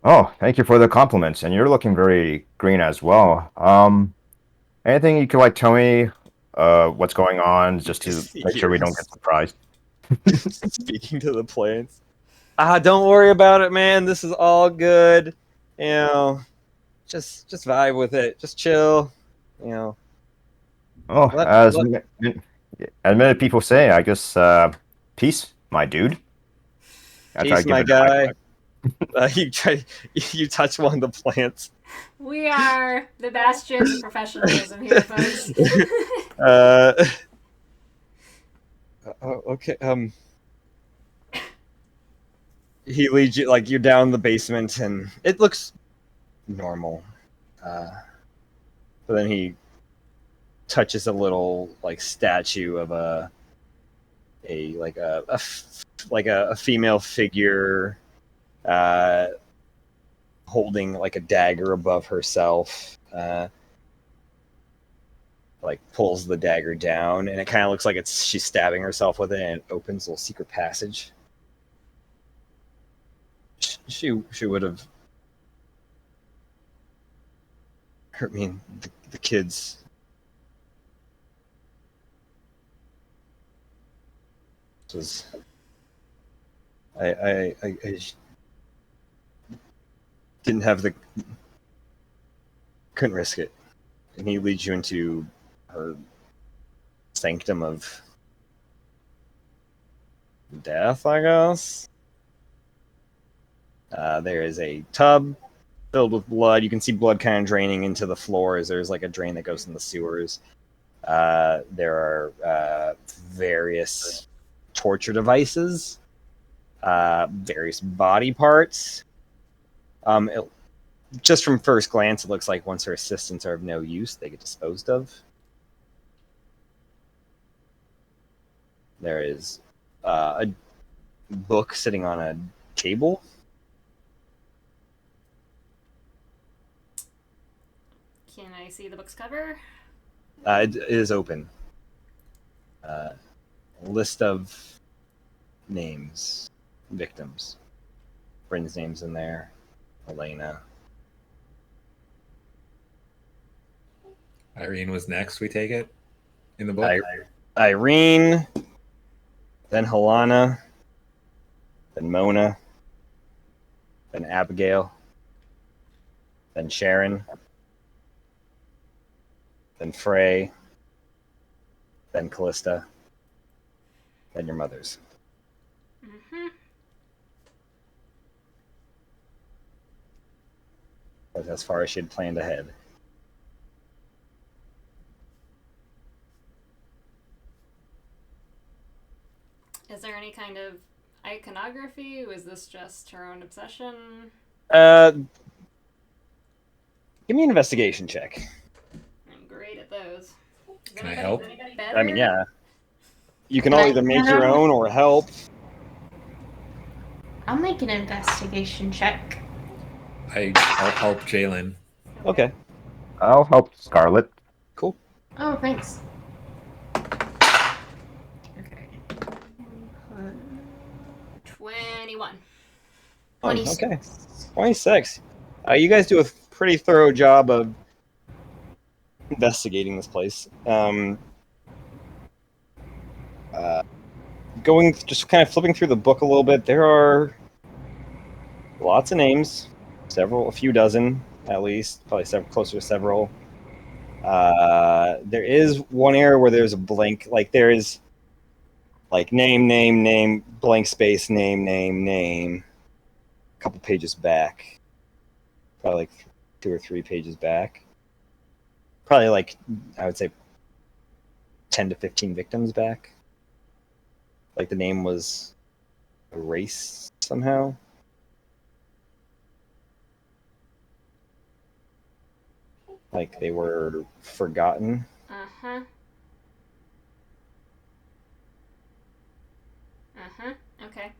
Oh, thank you for the compliments, and you're looking very green as well. Anything you could like tell me what's going on, just to make sure we don't get surprised? Speaking to the plants. Don't worry about it, man. This is all good. You know, just vibe with it. Just chill. You know. Oh, as many people say, I guess peace, my dude. Peace, my guy. You touch one of the plants. We are the bastion of professionalism here, folks. Okay. He leads you, like, you're down the basement, and it looks normal. But then he touches a little, like, statue of a female figure, holding like a dagger above herself. Like pulls the dagger down, and it kind of looks like she's stabbing herself with it, and it opens a little secret passage. She would have hurt me and the kids. This was I didn't have couldn't risk it. And he leads you into her sanctum of death, I guess. There is a tub filled with blood. You can see blood kind of draining into the floors. There's like a drain that goes in the sewers. There are various torture devices, various body parts. Just from first glance, it looks like once her assistants are of no use, they get disposed of. There is a book sitting on a table. Can I see the book's cover? It is open. List of names, victims. Bryn's name's in there. Elena. Irene was next, we take it, in the book? Irene. Then Helena. Then Mona. Then Abigail. Then Sharon. Then Frey. Then Callista. Then your mother's. Mm-hmm. That's as far as she had planned ahead. Is there any kind of iconography? Was this just her own obsession? Give me an investigation check. I'm great at those. Is Can I anybody help? better? I mean, yeah. You can all either make your own or help. I'll make an investigation check. I'll help Jalen. Okay, I'll help Scarlet. cool. Oh, thanks. Okay. 21. 26. Okay. 26. You guys do a pretty thorough job of investigating this place. Just kind of flipping through the book a little bit, there are lots of names, a few dozen at least, probably closer to several. There is one area where there's a blank, like there is like name, blank space, name. A couple pages back, probably like 2 or 3 pages back. Probably like, I would say 10 to 15 victims back. Like the name was erased somehow. Like they were forgotten. Uh-huh. Uh-huh. Okay.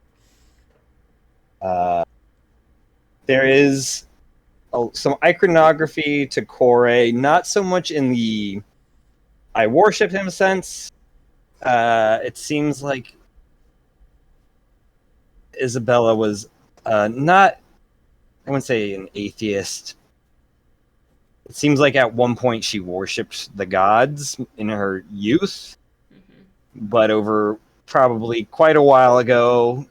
There is some iconography to Kore, not so much in the I worship him sense. It seems like Isabella was not, I wouldn't say an atheist. It seems like at one point she worshipped the gods in her youth, but over probably quite a while ago,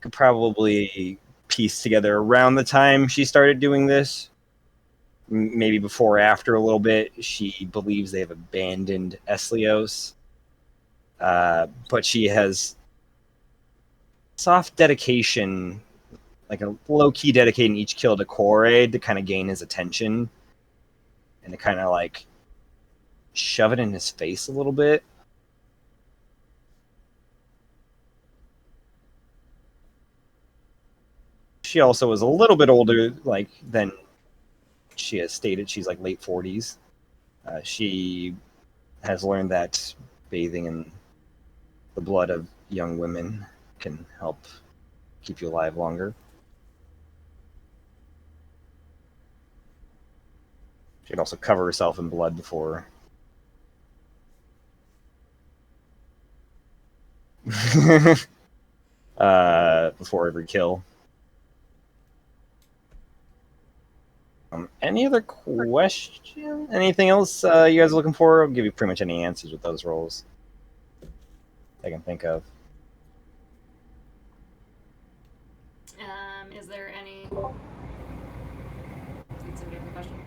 could probably piece together around the time she started doing this, maybe before or after a little bit. She believes they have abandoned Eslios, but she has soft dedication, like a low-key dedicating each kill to Kore to kind of gain his attention and to kind of like shove it in his face a little bit. She also was a little bit older, like, than she has stated. She's like late 40s. She has learned that bathing in the blood of young women can help keep you alive longer. She can also cover herself in blood before every kill. Any other question? Anything else you guys are looking for? I'll give you pretty much any answers with those rolls I can think of. Is there any... Did somebody have a question?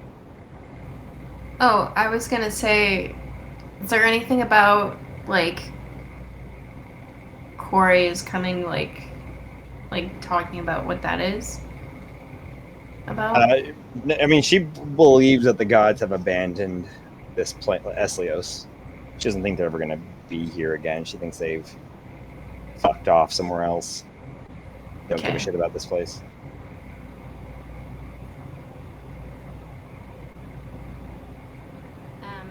Oh, I was gonna say, is there anything about, like, Corey is coming, like talking about what that is? About? I mean, she believes that the gods have abandoned this Eslios. She doesn't think they're ever going to be here again. She thinks they've fucked off somewhere else. Don't give a shit about this place.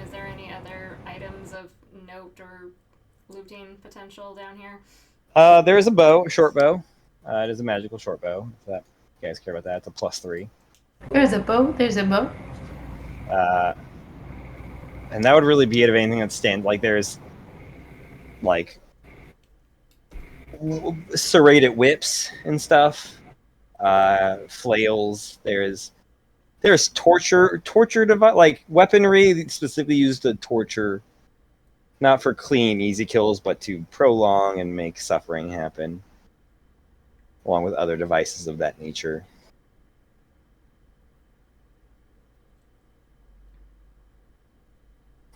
Is there any other items of note or looting potential down here? There is a bow, a short bow. It is a magical short bow. If that you guys care about that, it's a +3. There's a bow. There's a bow. And that would really be it of anything that stands. Like there's like serrated whips and stuff, flails. There's torture device, like weaponry specifically used to torture, not for clean, easy kills, but to prolong and make suffering happen, along with other devices of that nature.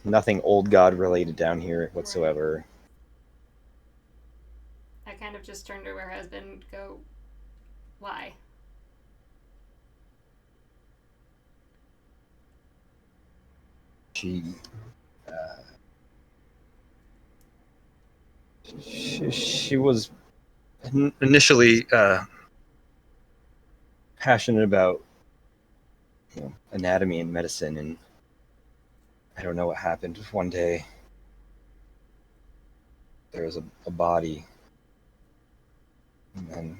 Nothing old god related down here whatsoever. I kind of just turned to her husband and go, why? She was initially passionate about anatomy and medicine, and I don't know what happened. One day there was a body, and then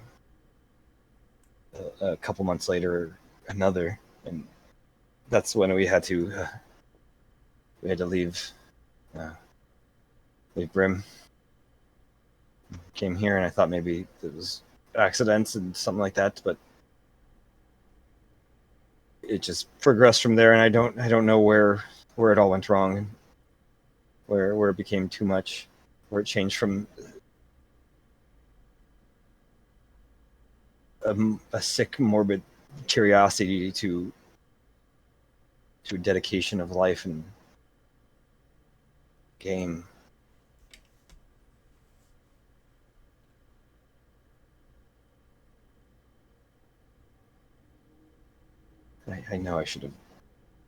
a couple months later another, and that's when we had to leave Brim. Came here, and I thought maybe it was accidents and something like that, but it just progressed from there, and I don't know where it all went wrong, where it became too much, where it changed from a sick, morbid curiosity to a dedication of life and game. I know I should have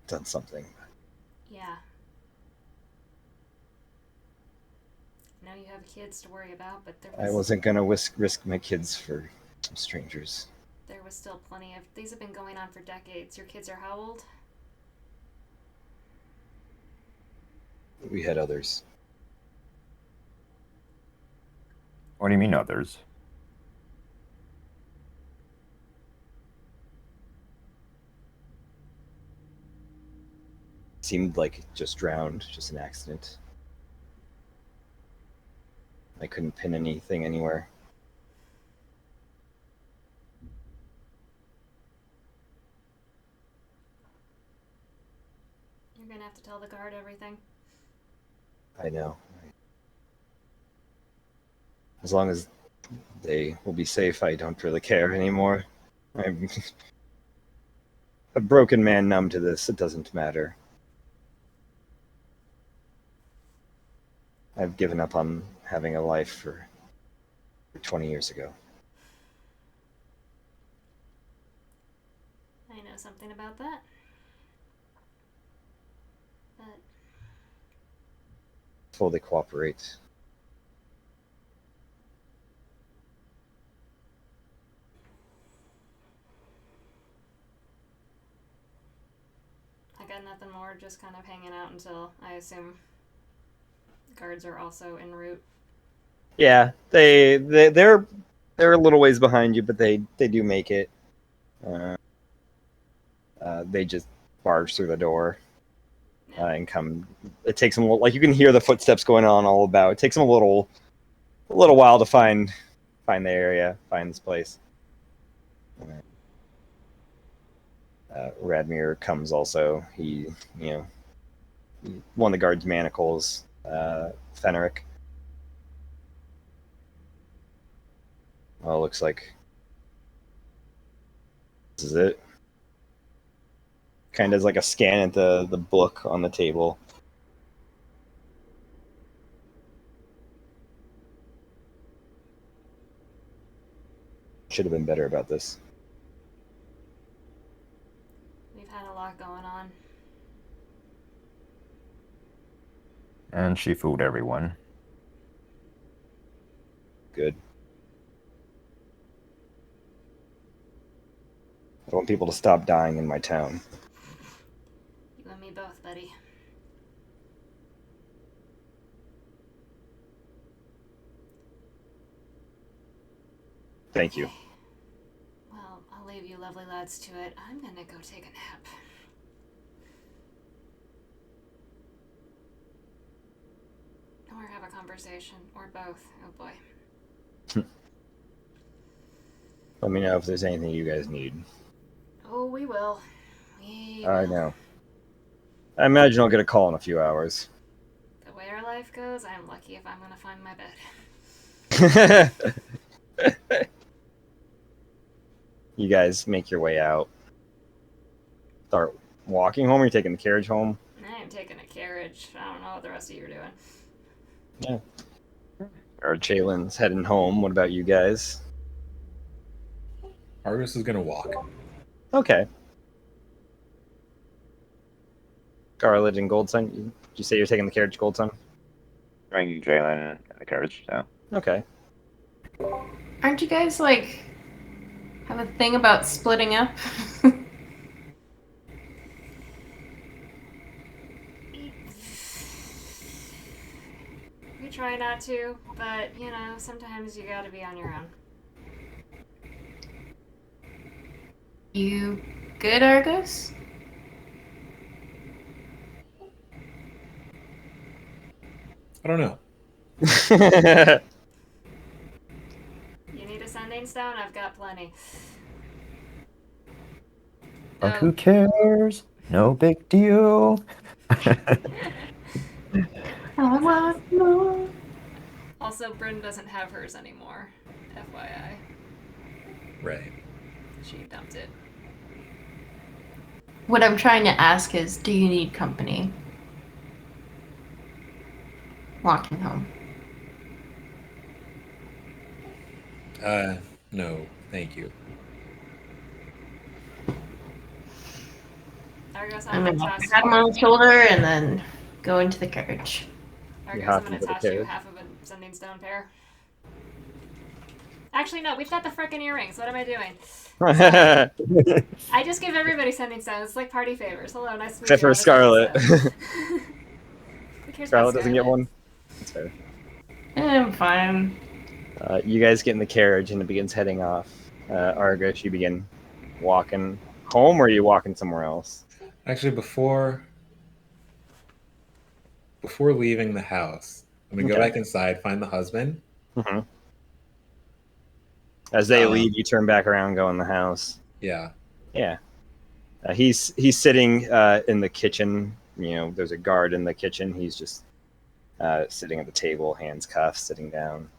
done something. Yeah. I know you have kids to worry about, but I wasn't gonna risk my kids for some strangers. There was still plenty of... These have been going on for decades. Your kids are how old? We had others. What do you mean others? Seemed like just drowned, just an accident. I couldn't pin anything anywhere. You're gonna have to tell the guard everything. I know. As long as they will be safe, I don't really care anymore. I'm a broken man numb to this. It doesn't matter. I've given up on having a life for 20 years ago. I know something about that. But Fully cooperate. I got nothing more, just kind of hanging out until, I assume, guards are also en route. Yeah, they're a little ways behind you, but they do make it. They just barge through the door and come. It takes them like you can hear the footsteps going on all about. It takes them a little while to find the area, find this place. Radmir comes also. He one of the guards' manacles. Fenric. Well, looks like this is it. Kind of like a scan at the book on the table. Should have been better about this. We've had a lot going on. And she fooled everyone. Good. I want people to stop dying in my town. You and me both, buddy. Thank you. Okay. Well, I'll leave you lovely lads to it. I'm gonna go take a nap. Or have a conversation, or both. Oh boy. Let me know if there's anything you guys need. Oh, we will. We I will. know. I imagine I'll get a call in a few hours. The way our life goes, I'm lucky if I'm gonna find my bed. You guys make your way out. Start walking home, or you taking the carriage home? I am taking a carriage. I don't know what the rest of you are doing. Yeah. Or Jalen's heading home. What about you guys? Argus is gonna walk. Okay. Scarlet and Goldsun, did you say you're taking the carriage, Goldsun? Bringing Jalen in the carriage. So. Okay. Aren't you guys like have a thing about splitting up? We try not to, but, you know, sometimes you gotta be on your own. You good, Argus? I don't know. You need a sending stone? I've got plenty. But who cares? No big deal. I want more. Also, Bryn doesn't have hers anymore. FYI. Right. She dumped it. What I'm trying to ask is, do you need company? Walking home. No, thank you. Argus, I'm I'm gonna gonna toss pat him you. on the shoulder and then go into the carriage. Argus, hop I'm gonna into the toss you carriage. half of a sending stone pair. Actually, no, we've got the frickin' earrings. What am I doing? I just give everybody sending stones. It's like party favors. Hello, nice to meet Except you. for Scarlet. Who cares about Scarlet doesn't get one? That's fair. I'm fine. You guys get in the carriage and it begins heading off. Argus, you begin walking home, or are you walking somewhere else? Actually, before leaving the house, I'm gonna go Okay. back inside, find the husband. Mm-hmm. As they leave, you turn back around and go in the house. Yeah. Yeah. He's sitting in the kitchen. You know, there's a guard in the kitchen. He's just sitting at the table, hands cuffed, sitting down.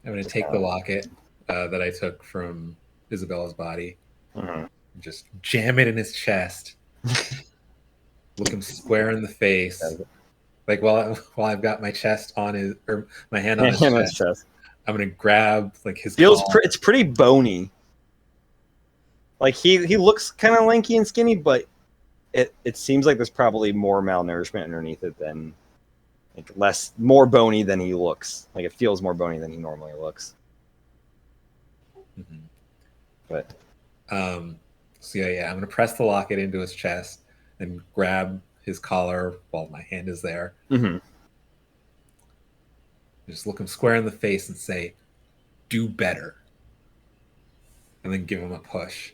I'm gonna take the locket that I took from Isabella's body, Mm-hmm. and just jam it in his chest. Look him square in the face. Like while I've got my chest on his, or my hand on his chest, I'm gonna grab like his. It's pretty bony. Like he looks kind of lanky and skinny, but it seems like there's probably more malnourishment underneath it than, like, more bony than he looks. Like it feels more bony than he normally looks. Mm-hmm. But so yeah, I'm gonna press the locket into his chest and grab his collar while my hand is there. Mm-hmm. Just look him square in the face and say, "Do better," and then give him a push.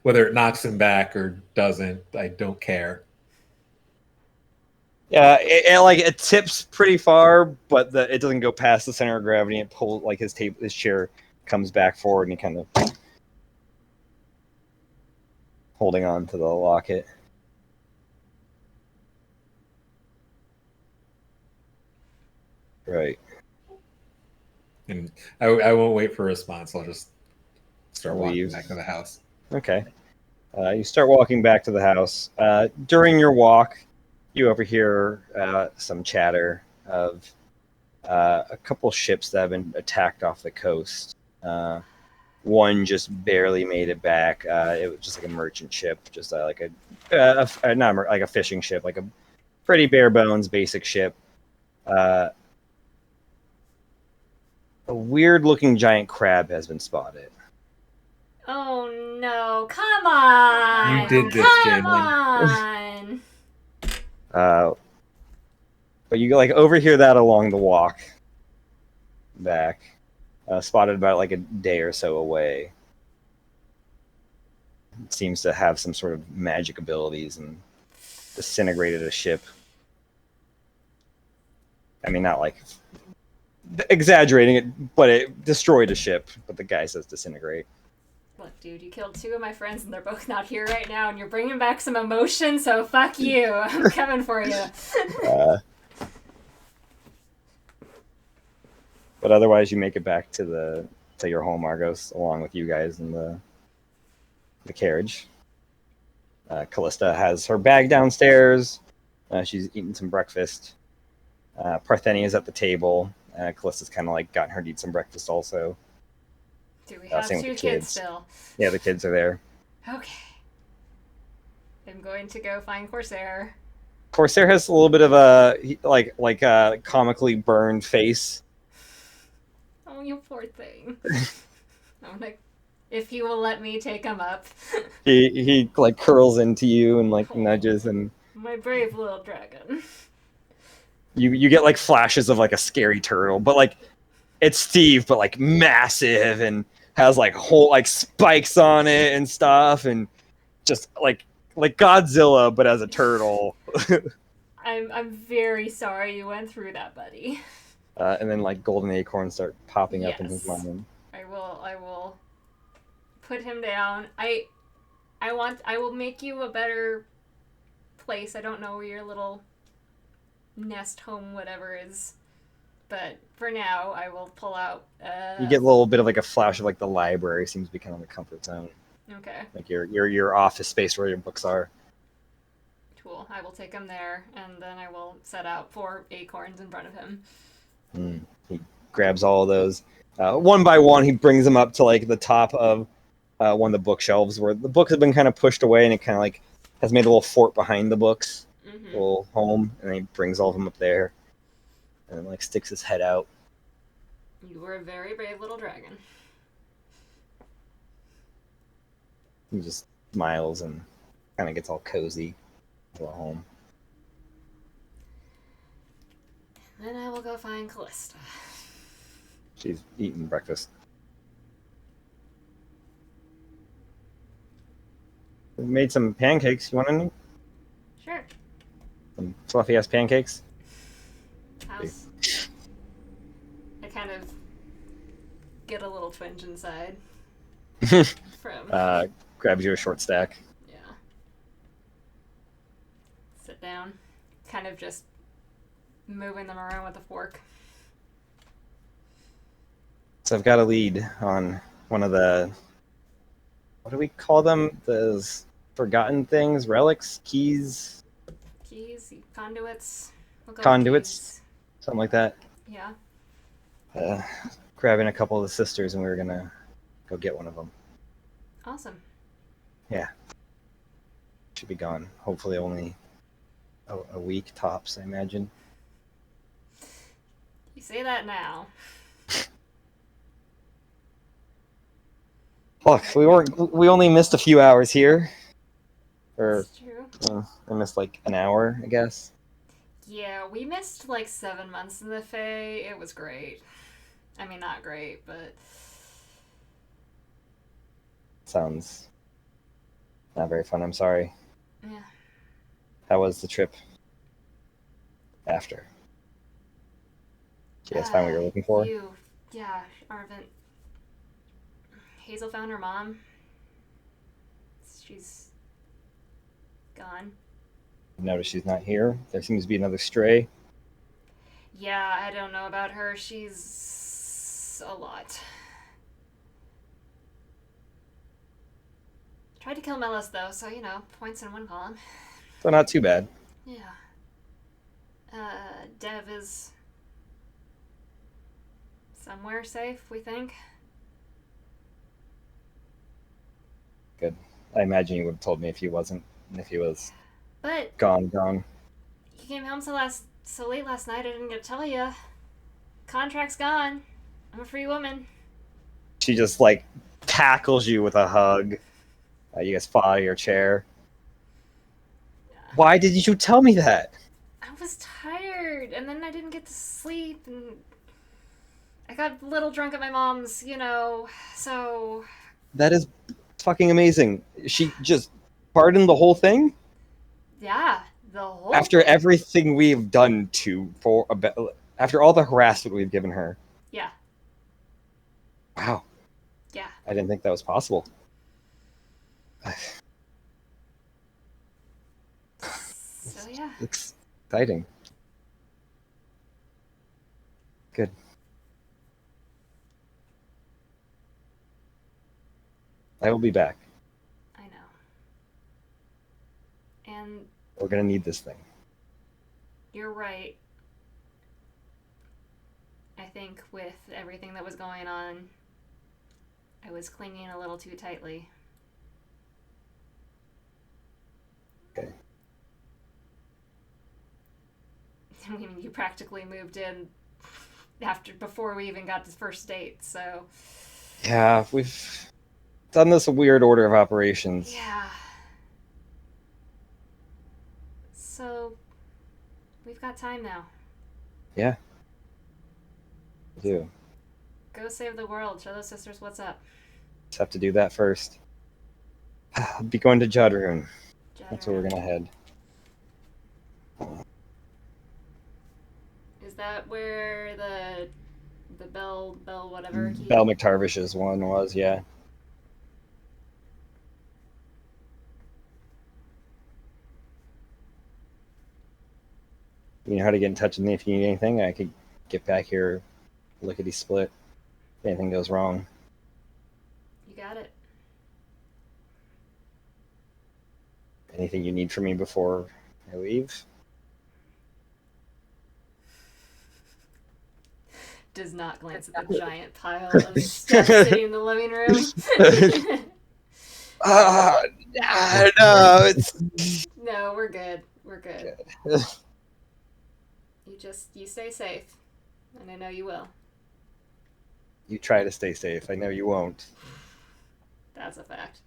Whether it knocks him back or doesn't, I don't care. Yeah, it tips pretty far, but it doesn't go past the center of gravity. It pulls, like, his chair comes back forward, and he kind of holding on to the locket. Right. And I won't wait for a response. I'll just start walking back to the house. Okay. You start walking back to the house. During your walk, you overhear some chatter of a couple ships that have been attacked off the coast. One just barely made it back. It was just like a merchant ship, just not like a fishing ship, like a pretty bare bones basic ship. A weird-looking giant crab has been spotted. Oh no! Come on! You did this, Come Jalen. on! But you like overhear that along the walk back, spotted about like a day or so away. It seems to have some sort of magic abilities and disintegrated a ship. I mean, not like exaggerating it, but it destroyed a ship. But the guy says disintegrate. Look, dude, you killed 2 of my friends and they're both not here right now, and you're bringing back some emotion, so fuck you. I'm coming for you. But otherwise, you make it back to your home, Argos, along with you guys in the carriage. Callista has her bag downstairs. She's eating some breakfast. Parthenia's at the table. Callista's kind of like gotten her to eat some breakfast also. Do we have 2 kids still? Yeah, the kids are there. Okay. I'm going to go find Corsair. Corsair has a little bit of a comically burned face. Oh, you poor thing. I'm like, if he will let me take him up. he like curls into you and like nudges, and my brave little dragon. You get like flashes of like a scary turtle, but like it's Steve, but like massive and has like whole like spikes on it and stuff, and just like Godzilla, but as a turtle. I'm very sorry you went through that, buddy. And then like golden acorns start popping up in his Yes. mind. I will put him down. I will make you a better place. I don't know where your little nest home whatever is, but for now I will pull out You get a little bit of like a flash of like the library seems to be kind of the comfort zone. Okay. Like your office space where your books are. Cool. I will take him there, and then I will set out 4 acorns in front of him. He grabs all of those. One by one, he brings them up to like the top of one of the bookshelves where the books have been kind of pushed away, and it kind of like has made a little fort behind the books, a little home, and then he brings all of them up there, and then like sticks his head out. You were a very brave little dragon. He just smiles and kind of gets all cozy to the home. Then I will go find Callista. She's eating breakfast. We made some pancakes. You want any? Sure. Some fluffy ass pancakes? How's... I kind of get a little twinge inside. From... Grabs you a short stack. Yeah. Sit down. Kind of just moving them around with a fork. So I've got a lead on one of the, what do we call them? Those forgotten things? Relics? Keys? Keys? Conduits? We'll go with Conduits? keys. Something like that. Yeah. Grabbing a couple of the sisters, and we were going to go get one of them. Awesome. Yeah. Should be gone. Hopefully only a week tops, I imagine. You say that now. Look, we only missed a few hours here. Or That's true. I missed like an hour, I guess. Yeah, we missed like 7 months in the Fae. It was great. I mean, not great, but... Sounds not very fun, I'm sorry. Yeah. How was the trip after? Did you guys find what you were looking for? Yeah, Arvin. Hazel found her mom. She's gone. Notice she's not here. There seems to be another stray. Yeah, I don't know about her. She's a lot. Tried to kill Melis though, so you know, points in one column. So not too bad. Yeah. Dev is somewhere safe, we think. Good. I imagine you would have told me if he wasn't, and if he was But gone. you came home so late last night, I didn't get to tell you. Contract's gone. I'm a free woman. She just like tackles you with a hug. You guys fall out of your chair. Why did you tell me that? I was tired, and then I didn't get to sleep, and I got a little drunk at my mom's, so... That is fucking amazing. She just pardoned the whole thing? Yeah, the whole After thing. everything we've done after all the harassment we've given her. Yeah. Wow. Yeah. I didn't think that was possible. So, yeah. It's exciting. Good. I will be back. I know. And We're gonna need this thing. you're right. I think with everything that was going on, I was clinging a little too tightly. Okay. I mean, you practically moved in before we even got to first date, so... Yeah, we've done this a weird order of operations. Yeah. So, we've got time now. Yeah. We do. Go save the world. Show those sisters what's up. Just have to do that first. I'll be going to Jodrune. That's where we're gonna head. Is that where the Bell whatever key? Bell McTarvish's one was, yeah. You know how to get in touch with me if you need anything. I could get back here, lickety split. If anything goes wrong. You got it. Anything you need from me before I leave? Does not glance at the giant pile of stuff sitting in the living room. No, it's No, we're good. We're good. You stay safe. And I know you will. You try to stay safe. I know you won't. That's a fact.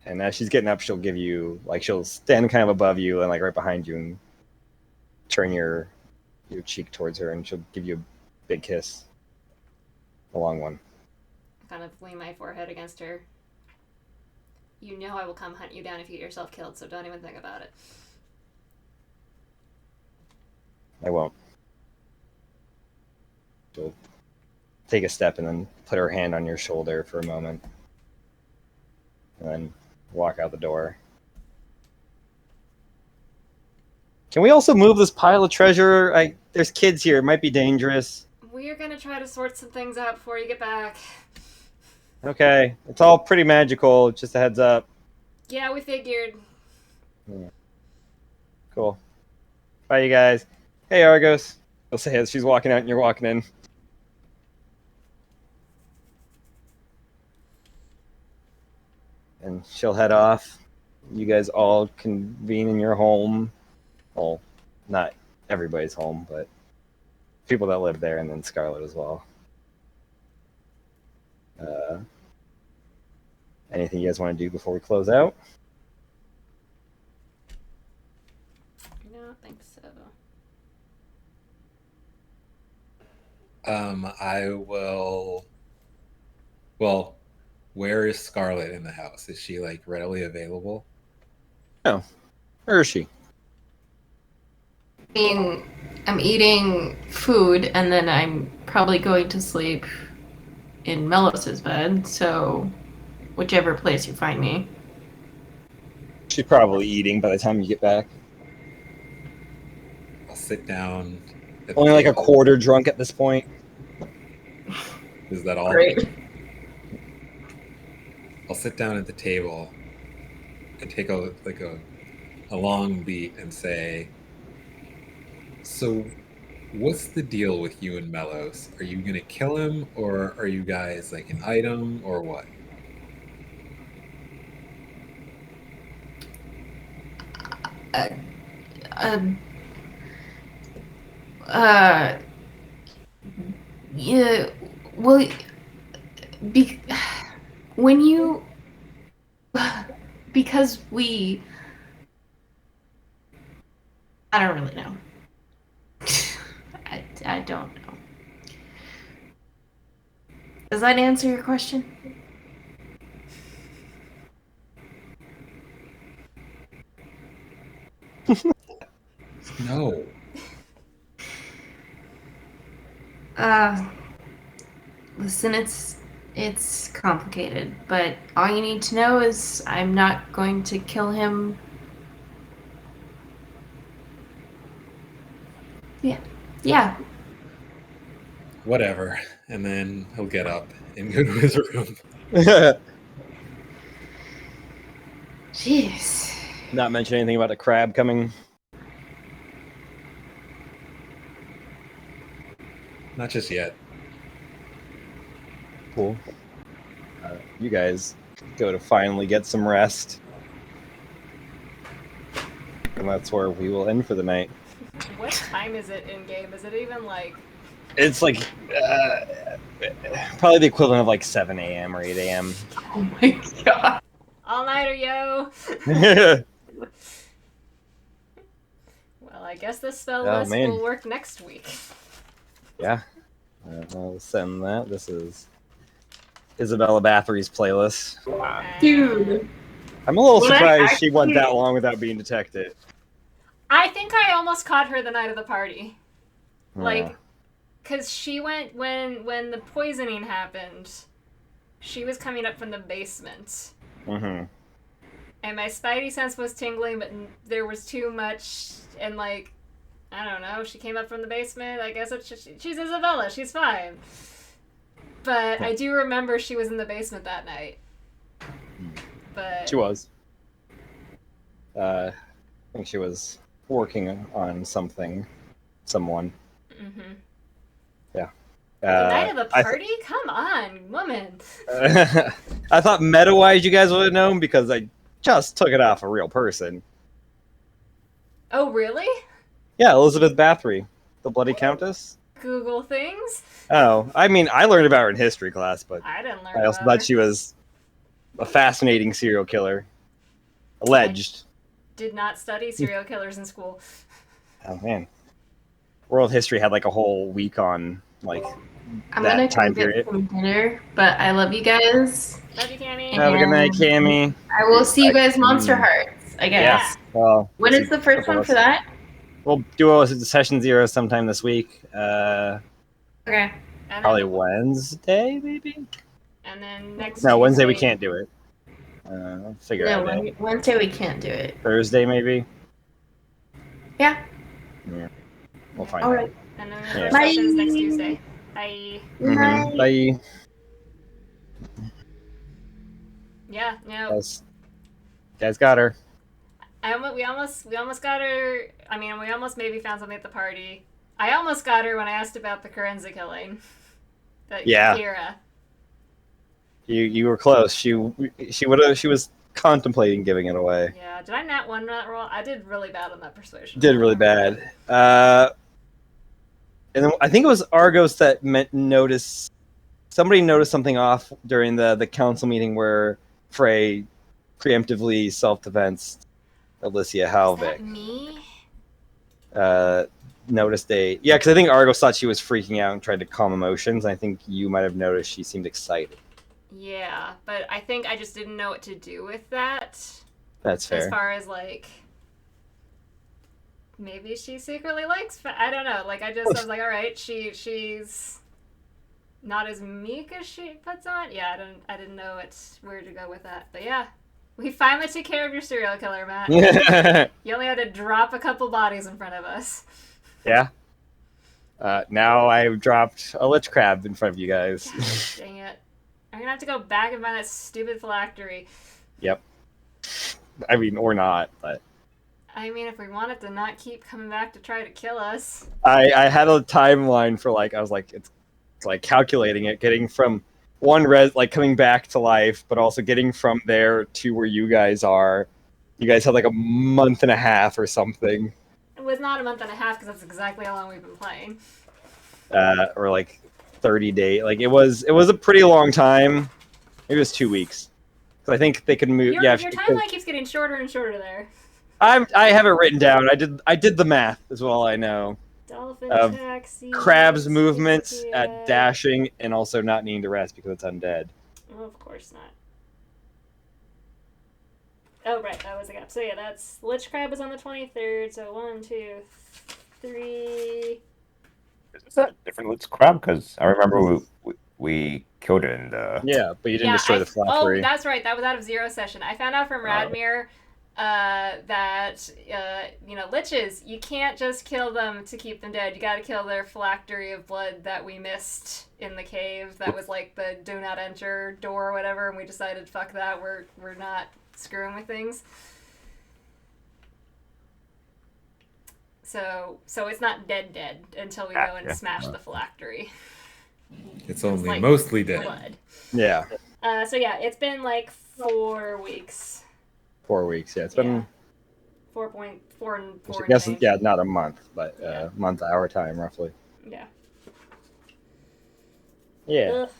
And as she's getting up, she'll give you, she'll stand kind of above you and right behind you and turn your cheek towards her, and she'll give you a big kiss. A long one. I kind of lean my forehead against her. You know I will come hunt you down if you get yourself killed, so don't even think about it. I won't. She'll take a step and then put her hand on your shoulder for a moment. And then walk out the door. Can we also move this pile of treasure? There's kids here. It might be dangerous. We are gonna try to sort some things out before you get back. Okay. It's all pretty magical. Just a heads up. Yeah, we figured. Yeah. Cool. Bye, you guys. Hey, Argos. She'll say as she's walking out and you're walking in. And she'll head off. You guys all convene in your home. Well, not everybody's home, but people that live there, and then Scarlet as well. Anything you guys want to do before we close out? I don't think so. I will. Well, where is Scarlet in the house? Is she readily available? No. Where is she? I mean, I'm eating food and then I'm probably going to sleep in Melos's bed, so whichever place you find me. She's probably eating by the time you get back. I'll sit down. Only a quarter drunk at this point. Is that all? Great. I'll sit down at the table and take a long beat and say, "So, what's the deal with you and Melos? Are you gonna kill him, or are you guys an item, or what?" Yeah, well, when you, because I don't really know. I don't know. Does that answer your question? No. Listen, it's complicated, but all you need to know is I'm not going to kill him. Yeah. Whatever. And then he'll get up and go to his room. Jeez. Not mention anything about the crab coming. Not just yet. Cool. You guys go to finally get some rest. And that's where we will end for the night. What time is it in game? Is it even like? It's like probably the equivalent of like 7 a.m. or 8 a.m. Oh my god. All nighter, yo. Well, I guess this spell list will work next week. Yeah. I'll send that. This is Isabella Bathory's playlist. Dude. I'm a little surprised she went that long without being detected. I think I almost caught her the night of the party. Like, because she went when the poisoning happened, she was coming up from the basement. Mm-hmm. And my spidey sense was tingling, but there was too much, and like, I don't know, she came up from the basement. I guess she's Isabella, she's fine. But I do remember she was in the basement that night. But she was. I think she was working on someone. Mm-hmm. Yeah. The night of the party? Come on, woman. I thought meta-wise you guys would have known because I just took it off a real person. Oh, really? Yeah, Elizabeth Bathory, the Bloody Countess. Google things? Oh, I mean, I learned about her in history class, but I didn't learn I also thought she was a fascinating serial killer. Alleged. I did not study serial killers in school. Oh, man. World history had like a whole week on like I'm that gonna time go period. get some dinner, but I love you guys. Love you, Cammy. Have a good night, Cammy. I will see you guys Monster Hearts, I guess. Yeah. Well, when is the first one for that? We'll do a session 0 sometime this week. Okay. Probably Wednesday, maybe? And then next Wednesday we can't do it. Figure out a day. Wednesday we can't do it. Thursday, maybe? Yeah. We'll find All out. right. And then the first session is next Tuesday. Bye. Mm-hmm. Bye. Yeah, no. You guys got her. We almost got her. I mean, we almost maybe found something at the party. I almost got her when I asked about the Carenza killing. Yeah. Kira. You were close. She was contemplating giving it away. Yeah. Did I not win that roll? I did really bad on that persuasion. Did really bad. And then I think it was Argos that noticed. Somebody noticed something off during the council meeting where Frey preemptively self-defense Alicia Halvik. Is that me? Noticed because I think Argos thought she was freaking out and tried to calm emotions. And I think you might have noticed she seemed excited. Yeah, but I think I just didn't know what to do with that. That's fair. As far as like, maybe she secretly likes. I don't know. Like I was like, all right, she's not as meek as she puts on. Yeah, I didn't know where to go with that. But yeah. We finally took care of your serial killer, Matt. You only had to drop a couple bodies in front of us. Yeah. Now I've dropped a lich crab in front of you guys. God, dang it. I'm going to have to go back and find that stupid phylactery. Yep. I mean, or not, but... I mean, if we want it to not keep coming back to try to kill us. I had a timeline for, I was like, it's like calculating it, getting from... coming back to life, but also getting from there to where you guys are. You guys had like a month and a half or something. It was not a month and a half because that's exactly how long we've been playing. Or like 30 days. Like it was a pretty long time. Maybe it was 2 weeks. So I think they could move. Your timeline keeps getting shorter and shorter there. I have it written down. I did the math as well. I know Dolphin of taxi. crab's movements yeah. at dashing and also not needing to rest because it's undead. Oh, of course not. Oh, right, that was a gap. So yeah, that's Lich Crab was on the 23rd. So 1, 2, 3. Is that different Lich Crab? Because I remember we killed it in the. Yeah, but you didn't destroy the flat Oh, tree. that's right. That was out of Zero Session. I found out from Radmir that liches, you can't just kill them to keep them dead. You got to kill their phylactery of blood that we missed in the cave. That was like the do not enter door or whatever, and we decided fuck that. We're not screwing with things. So it's not dead until we go and smash the phylactery. It's only like mostly dead. Blood. Yeah. So yeah, it's been like 4 weeks. 4 weeks. Yeah, it's been 4.4 and 4. I guess not a month, but month hour time roughly. Yeah. Yeah. Ugh,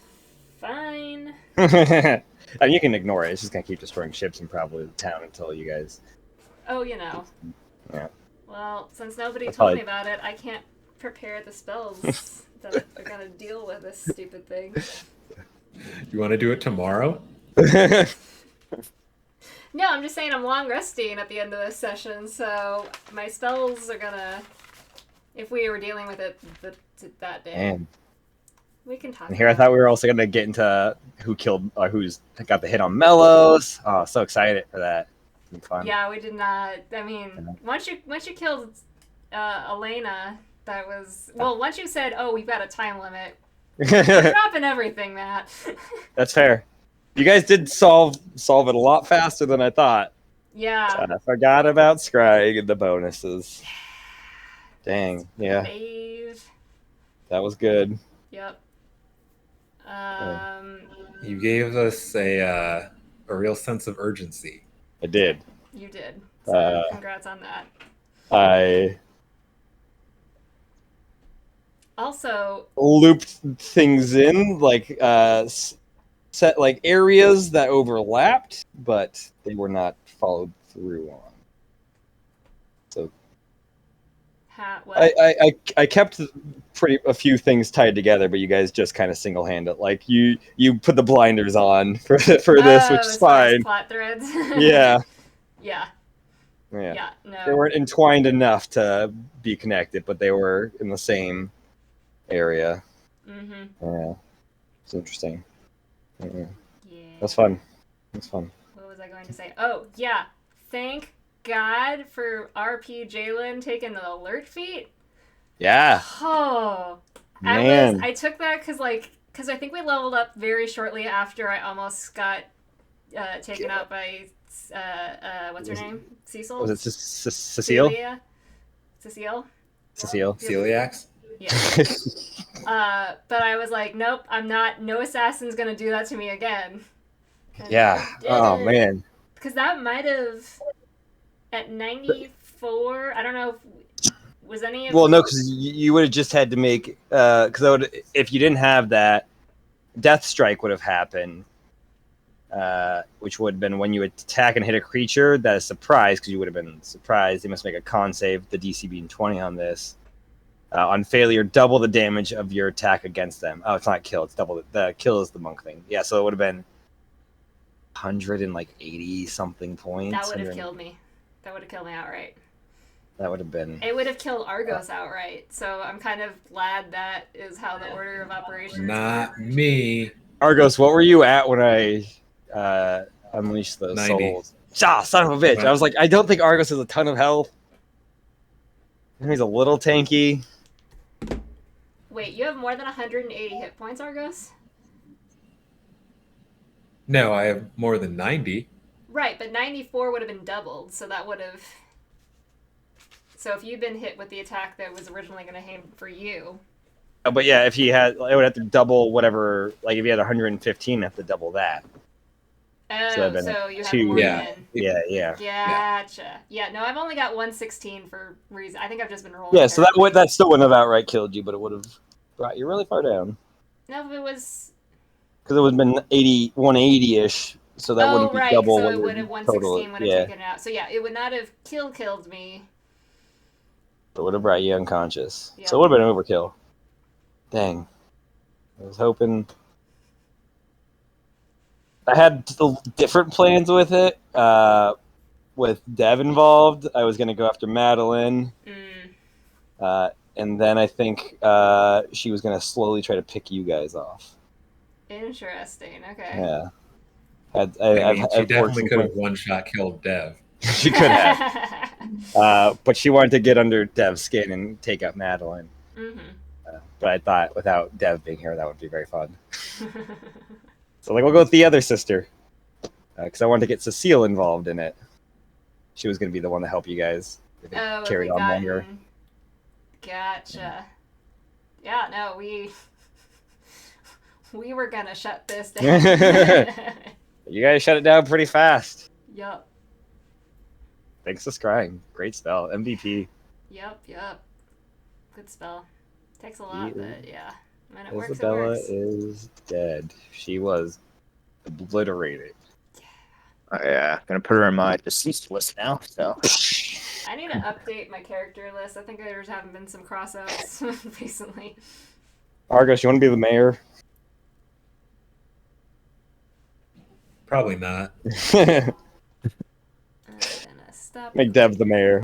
fine. I mean, you can ignore it. It's just gonna keep destroying ships and probably the town until you guys. Oh, you know. Yeah. Well, since nobody That's told probably- me about it, I can't prepare the spells that are gonna deal with this stupid thing. You want to do it tomorrow? No, I'm just saying I'm long resting at the end of this session, so my spells are gonna. If we were dealing with it that day, Man. we can talk. And here I about thought we were also gonna get into who killed, who's got the hit on Mellows. Oh, so excited for that. It's been fun. Yeah, we did not. I mean, once you killed Elena, that was once you said, "Oh, we've got a time limit," we're dropping everything, Matt. That's fair. You guys did solve it a lot faster than I thought. Yeah. I forgot about Scrying and the bonuses. Dang, yeah, Dave. that was good. Yep. You gave us a real sense of urgency. I did. You did. So congrats on that. I Also, looped things in, like set like areas that overlapped, but they were not followed through on. So I kept a few things tied together, but you guys just kind of single-handed. Like you put the blinders on for this, which is fine. Plot threads. Yeah. Yeah. Yeah. No. They weren't entwined enough to be connected, but they were in the same area. Mhm. Yeah. It's interesting. Yeah. Yeah. That's fun. That's fun. What was I going to say? Oh, yeah. Thank God for RP Jalen taking the alert feat. Yeah. Oh. Man. I took that because I think we leveled up very shortly after I almost got taken out by what's her name? Cecil? Was it Cecile? Cecile? Celiacs? Yeah. But I was like, nope, I'm not. No assassin's gonna do that to me again. And Yeah. Oh man. Because that might have at 94. I don't know was any of. Well, no, because you would have just had to make because if you didn't have that, Death Strike would have happened. Which would have been when you attack and hit a creature that is surprised, because you would have been surprised. They must make a con save, the DC being 20 on this. On failure, double the damage of your attack against them. Oh, it's not kill, it's double. The kill is the monk thing. Yeah, so it would have been 180 something points. That would have killed me. That would have killed me outright. That would have been. It would have killed Argos outright. So I'm kind of glad that is how the order of operations. Not me. Argos, what were you at when I unleashed those 90. souls? Ah, son of a bitch! I was like, I don't think Argos has a ton of health. He's a little tanky. Wait, you have more than 180 hit points, Argos? No, I have more than 90. Right, but 94 would have been doubled, so that would have. So if you'd been hit with the attack that was originally going to aim for you. But yeah, if he had, it would have to double whatever. Like if you had 115, have to double that. Oh, so you have two. more Yeah. than. Yeah. Gotcha. Yeah, no, I've only got 116 for reason. I think I've just been rolling. Yeah, so that still wouldn't have outright killed you, but it would have brought you really far down. No, if it was. Because it would have been 180-ish so that wouldn't be right. double. So what it your would have total. 116 would have Yeah, taken it out. So yeah, it would not have killed me. it would have brought you unconscious. Yep. So it would have been overkill. Dang, I was hoping. I had different plans with it. With Dev involved, I was gonna go after Madeline. And then I think she was gonna slowly try to pick you guys off. Interesting. Okay. Yeah. She definitely some could have plans. one-shot killed Dev. She could have. But she wanted to get under Dev's skin and take out Madeline. But I thought without Dev being here, that would be very fun. So we'll go with the other sister. Because I wanted to get Cecile involved in it. She was going to be the one to help you guys. Carry on longer. Gotcha. Yeah, no, we were gonna shut this down. You guys shut it down pretty fast. Yup. Thanks to Scrying. Great spell. MVP. Yup. Good spell. Takes a lot, but yeah. When it Isabella works, it works. is dead. She was obliterated. Oh, yeah, gonna put her in my deceased list now. So I need to update my character list. I think there's haven't been some crossouts recently. Argos, you want to be the mayor? Probably not. I'm gonna stop. Make Dev the mayor.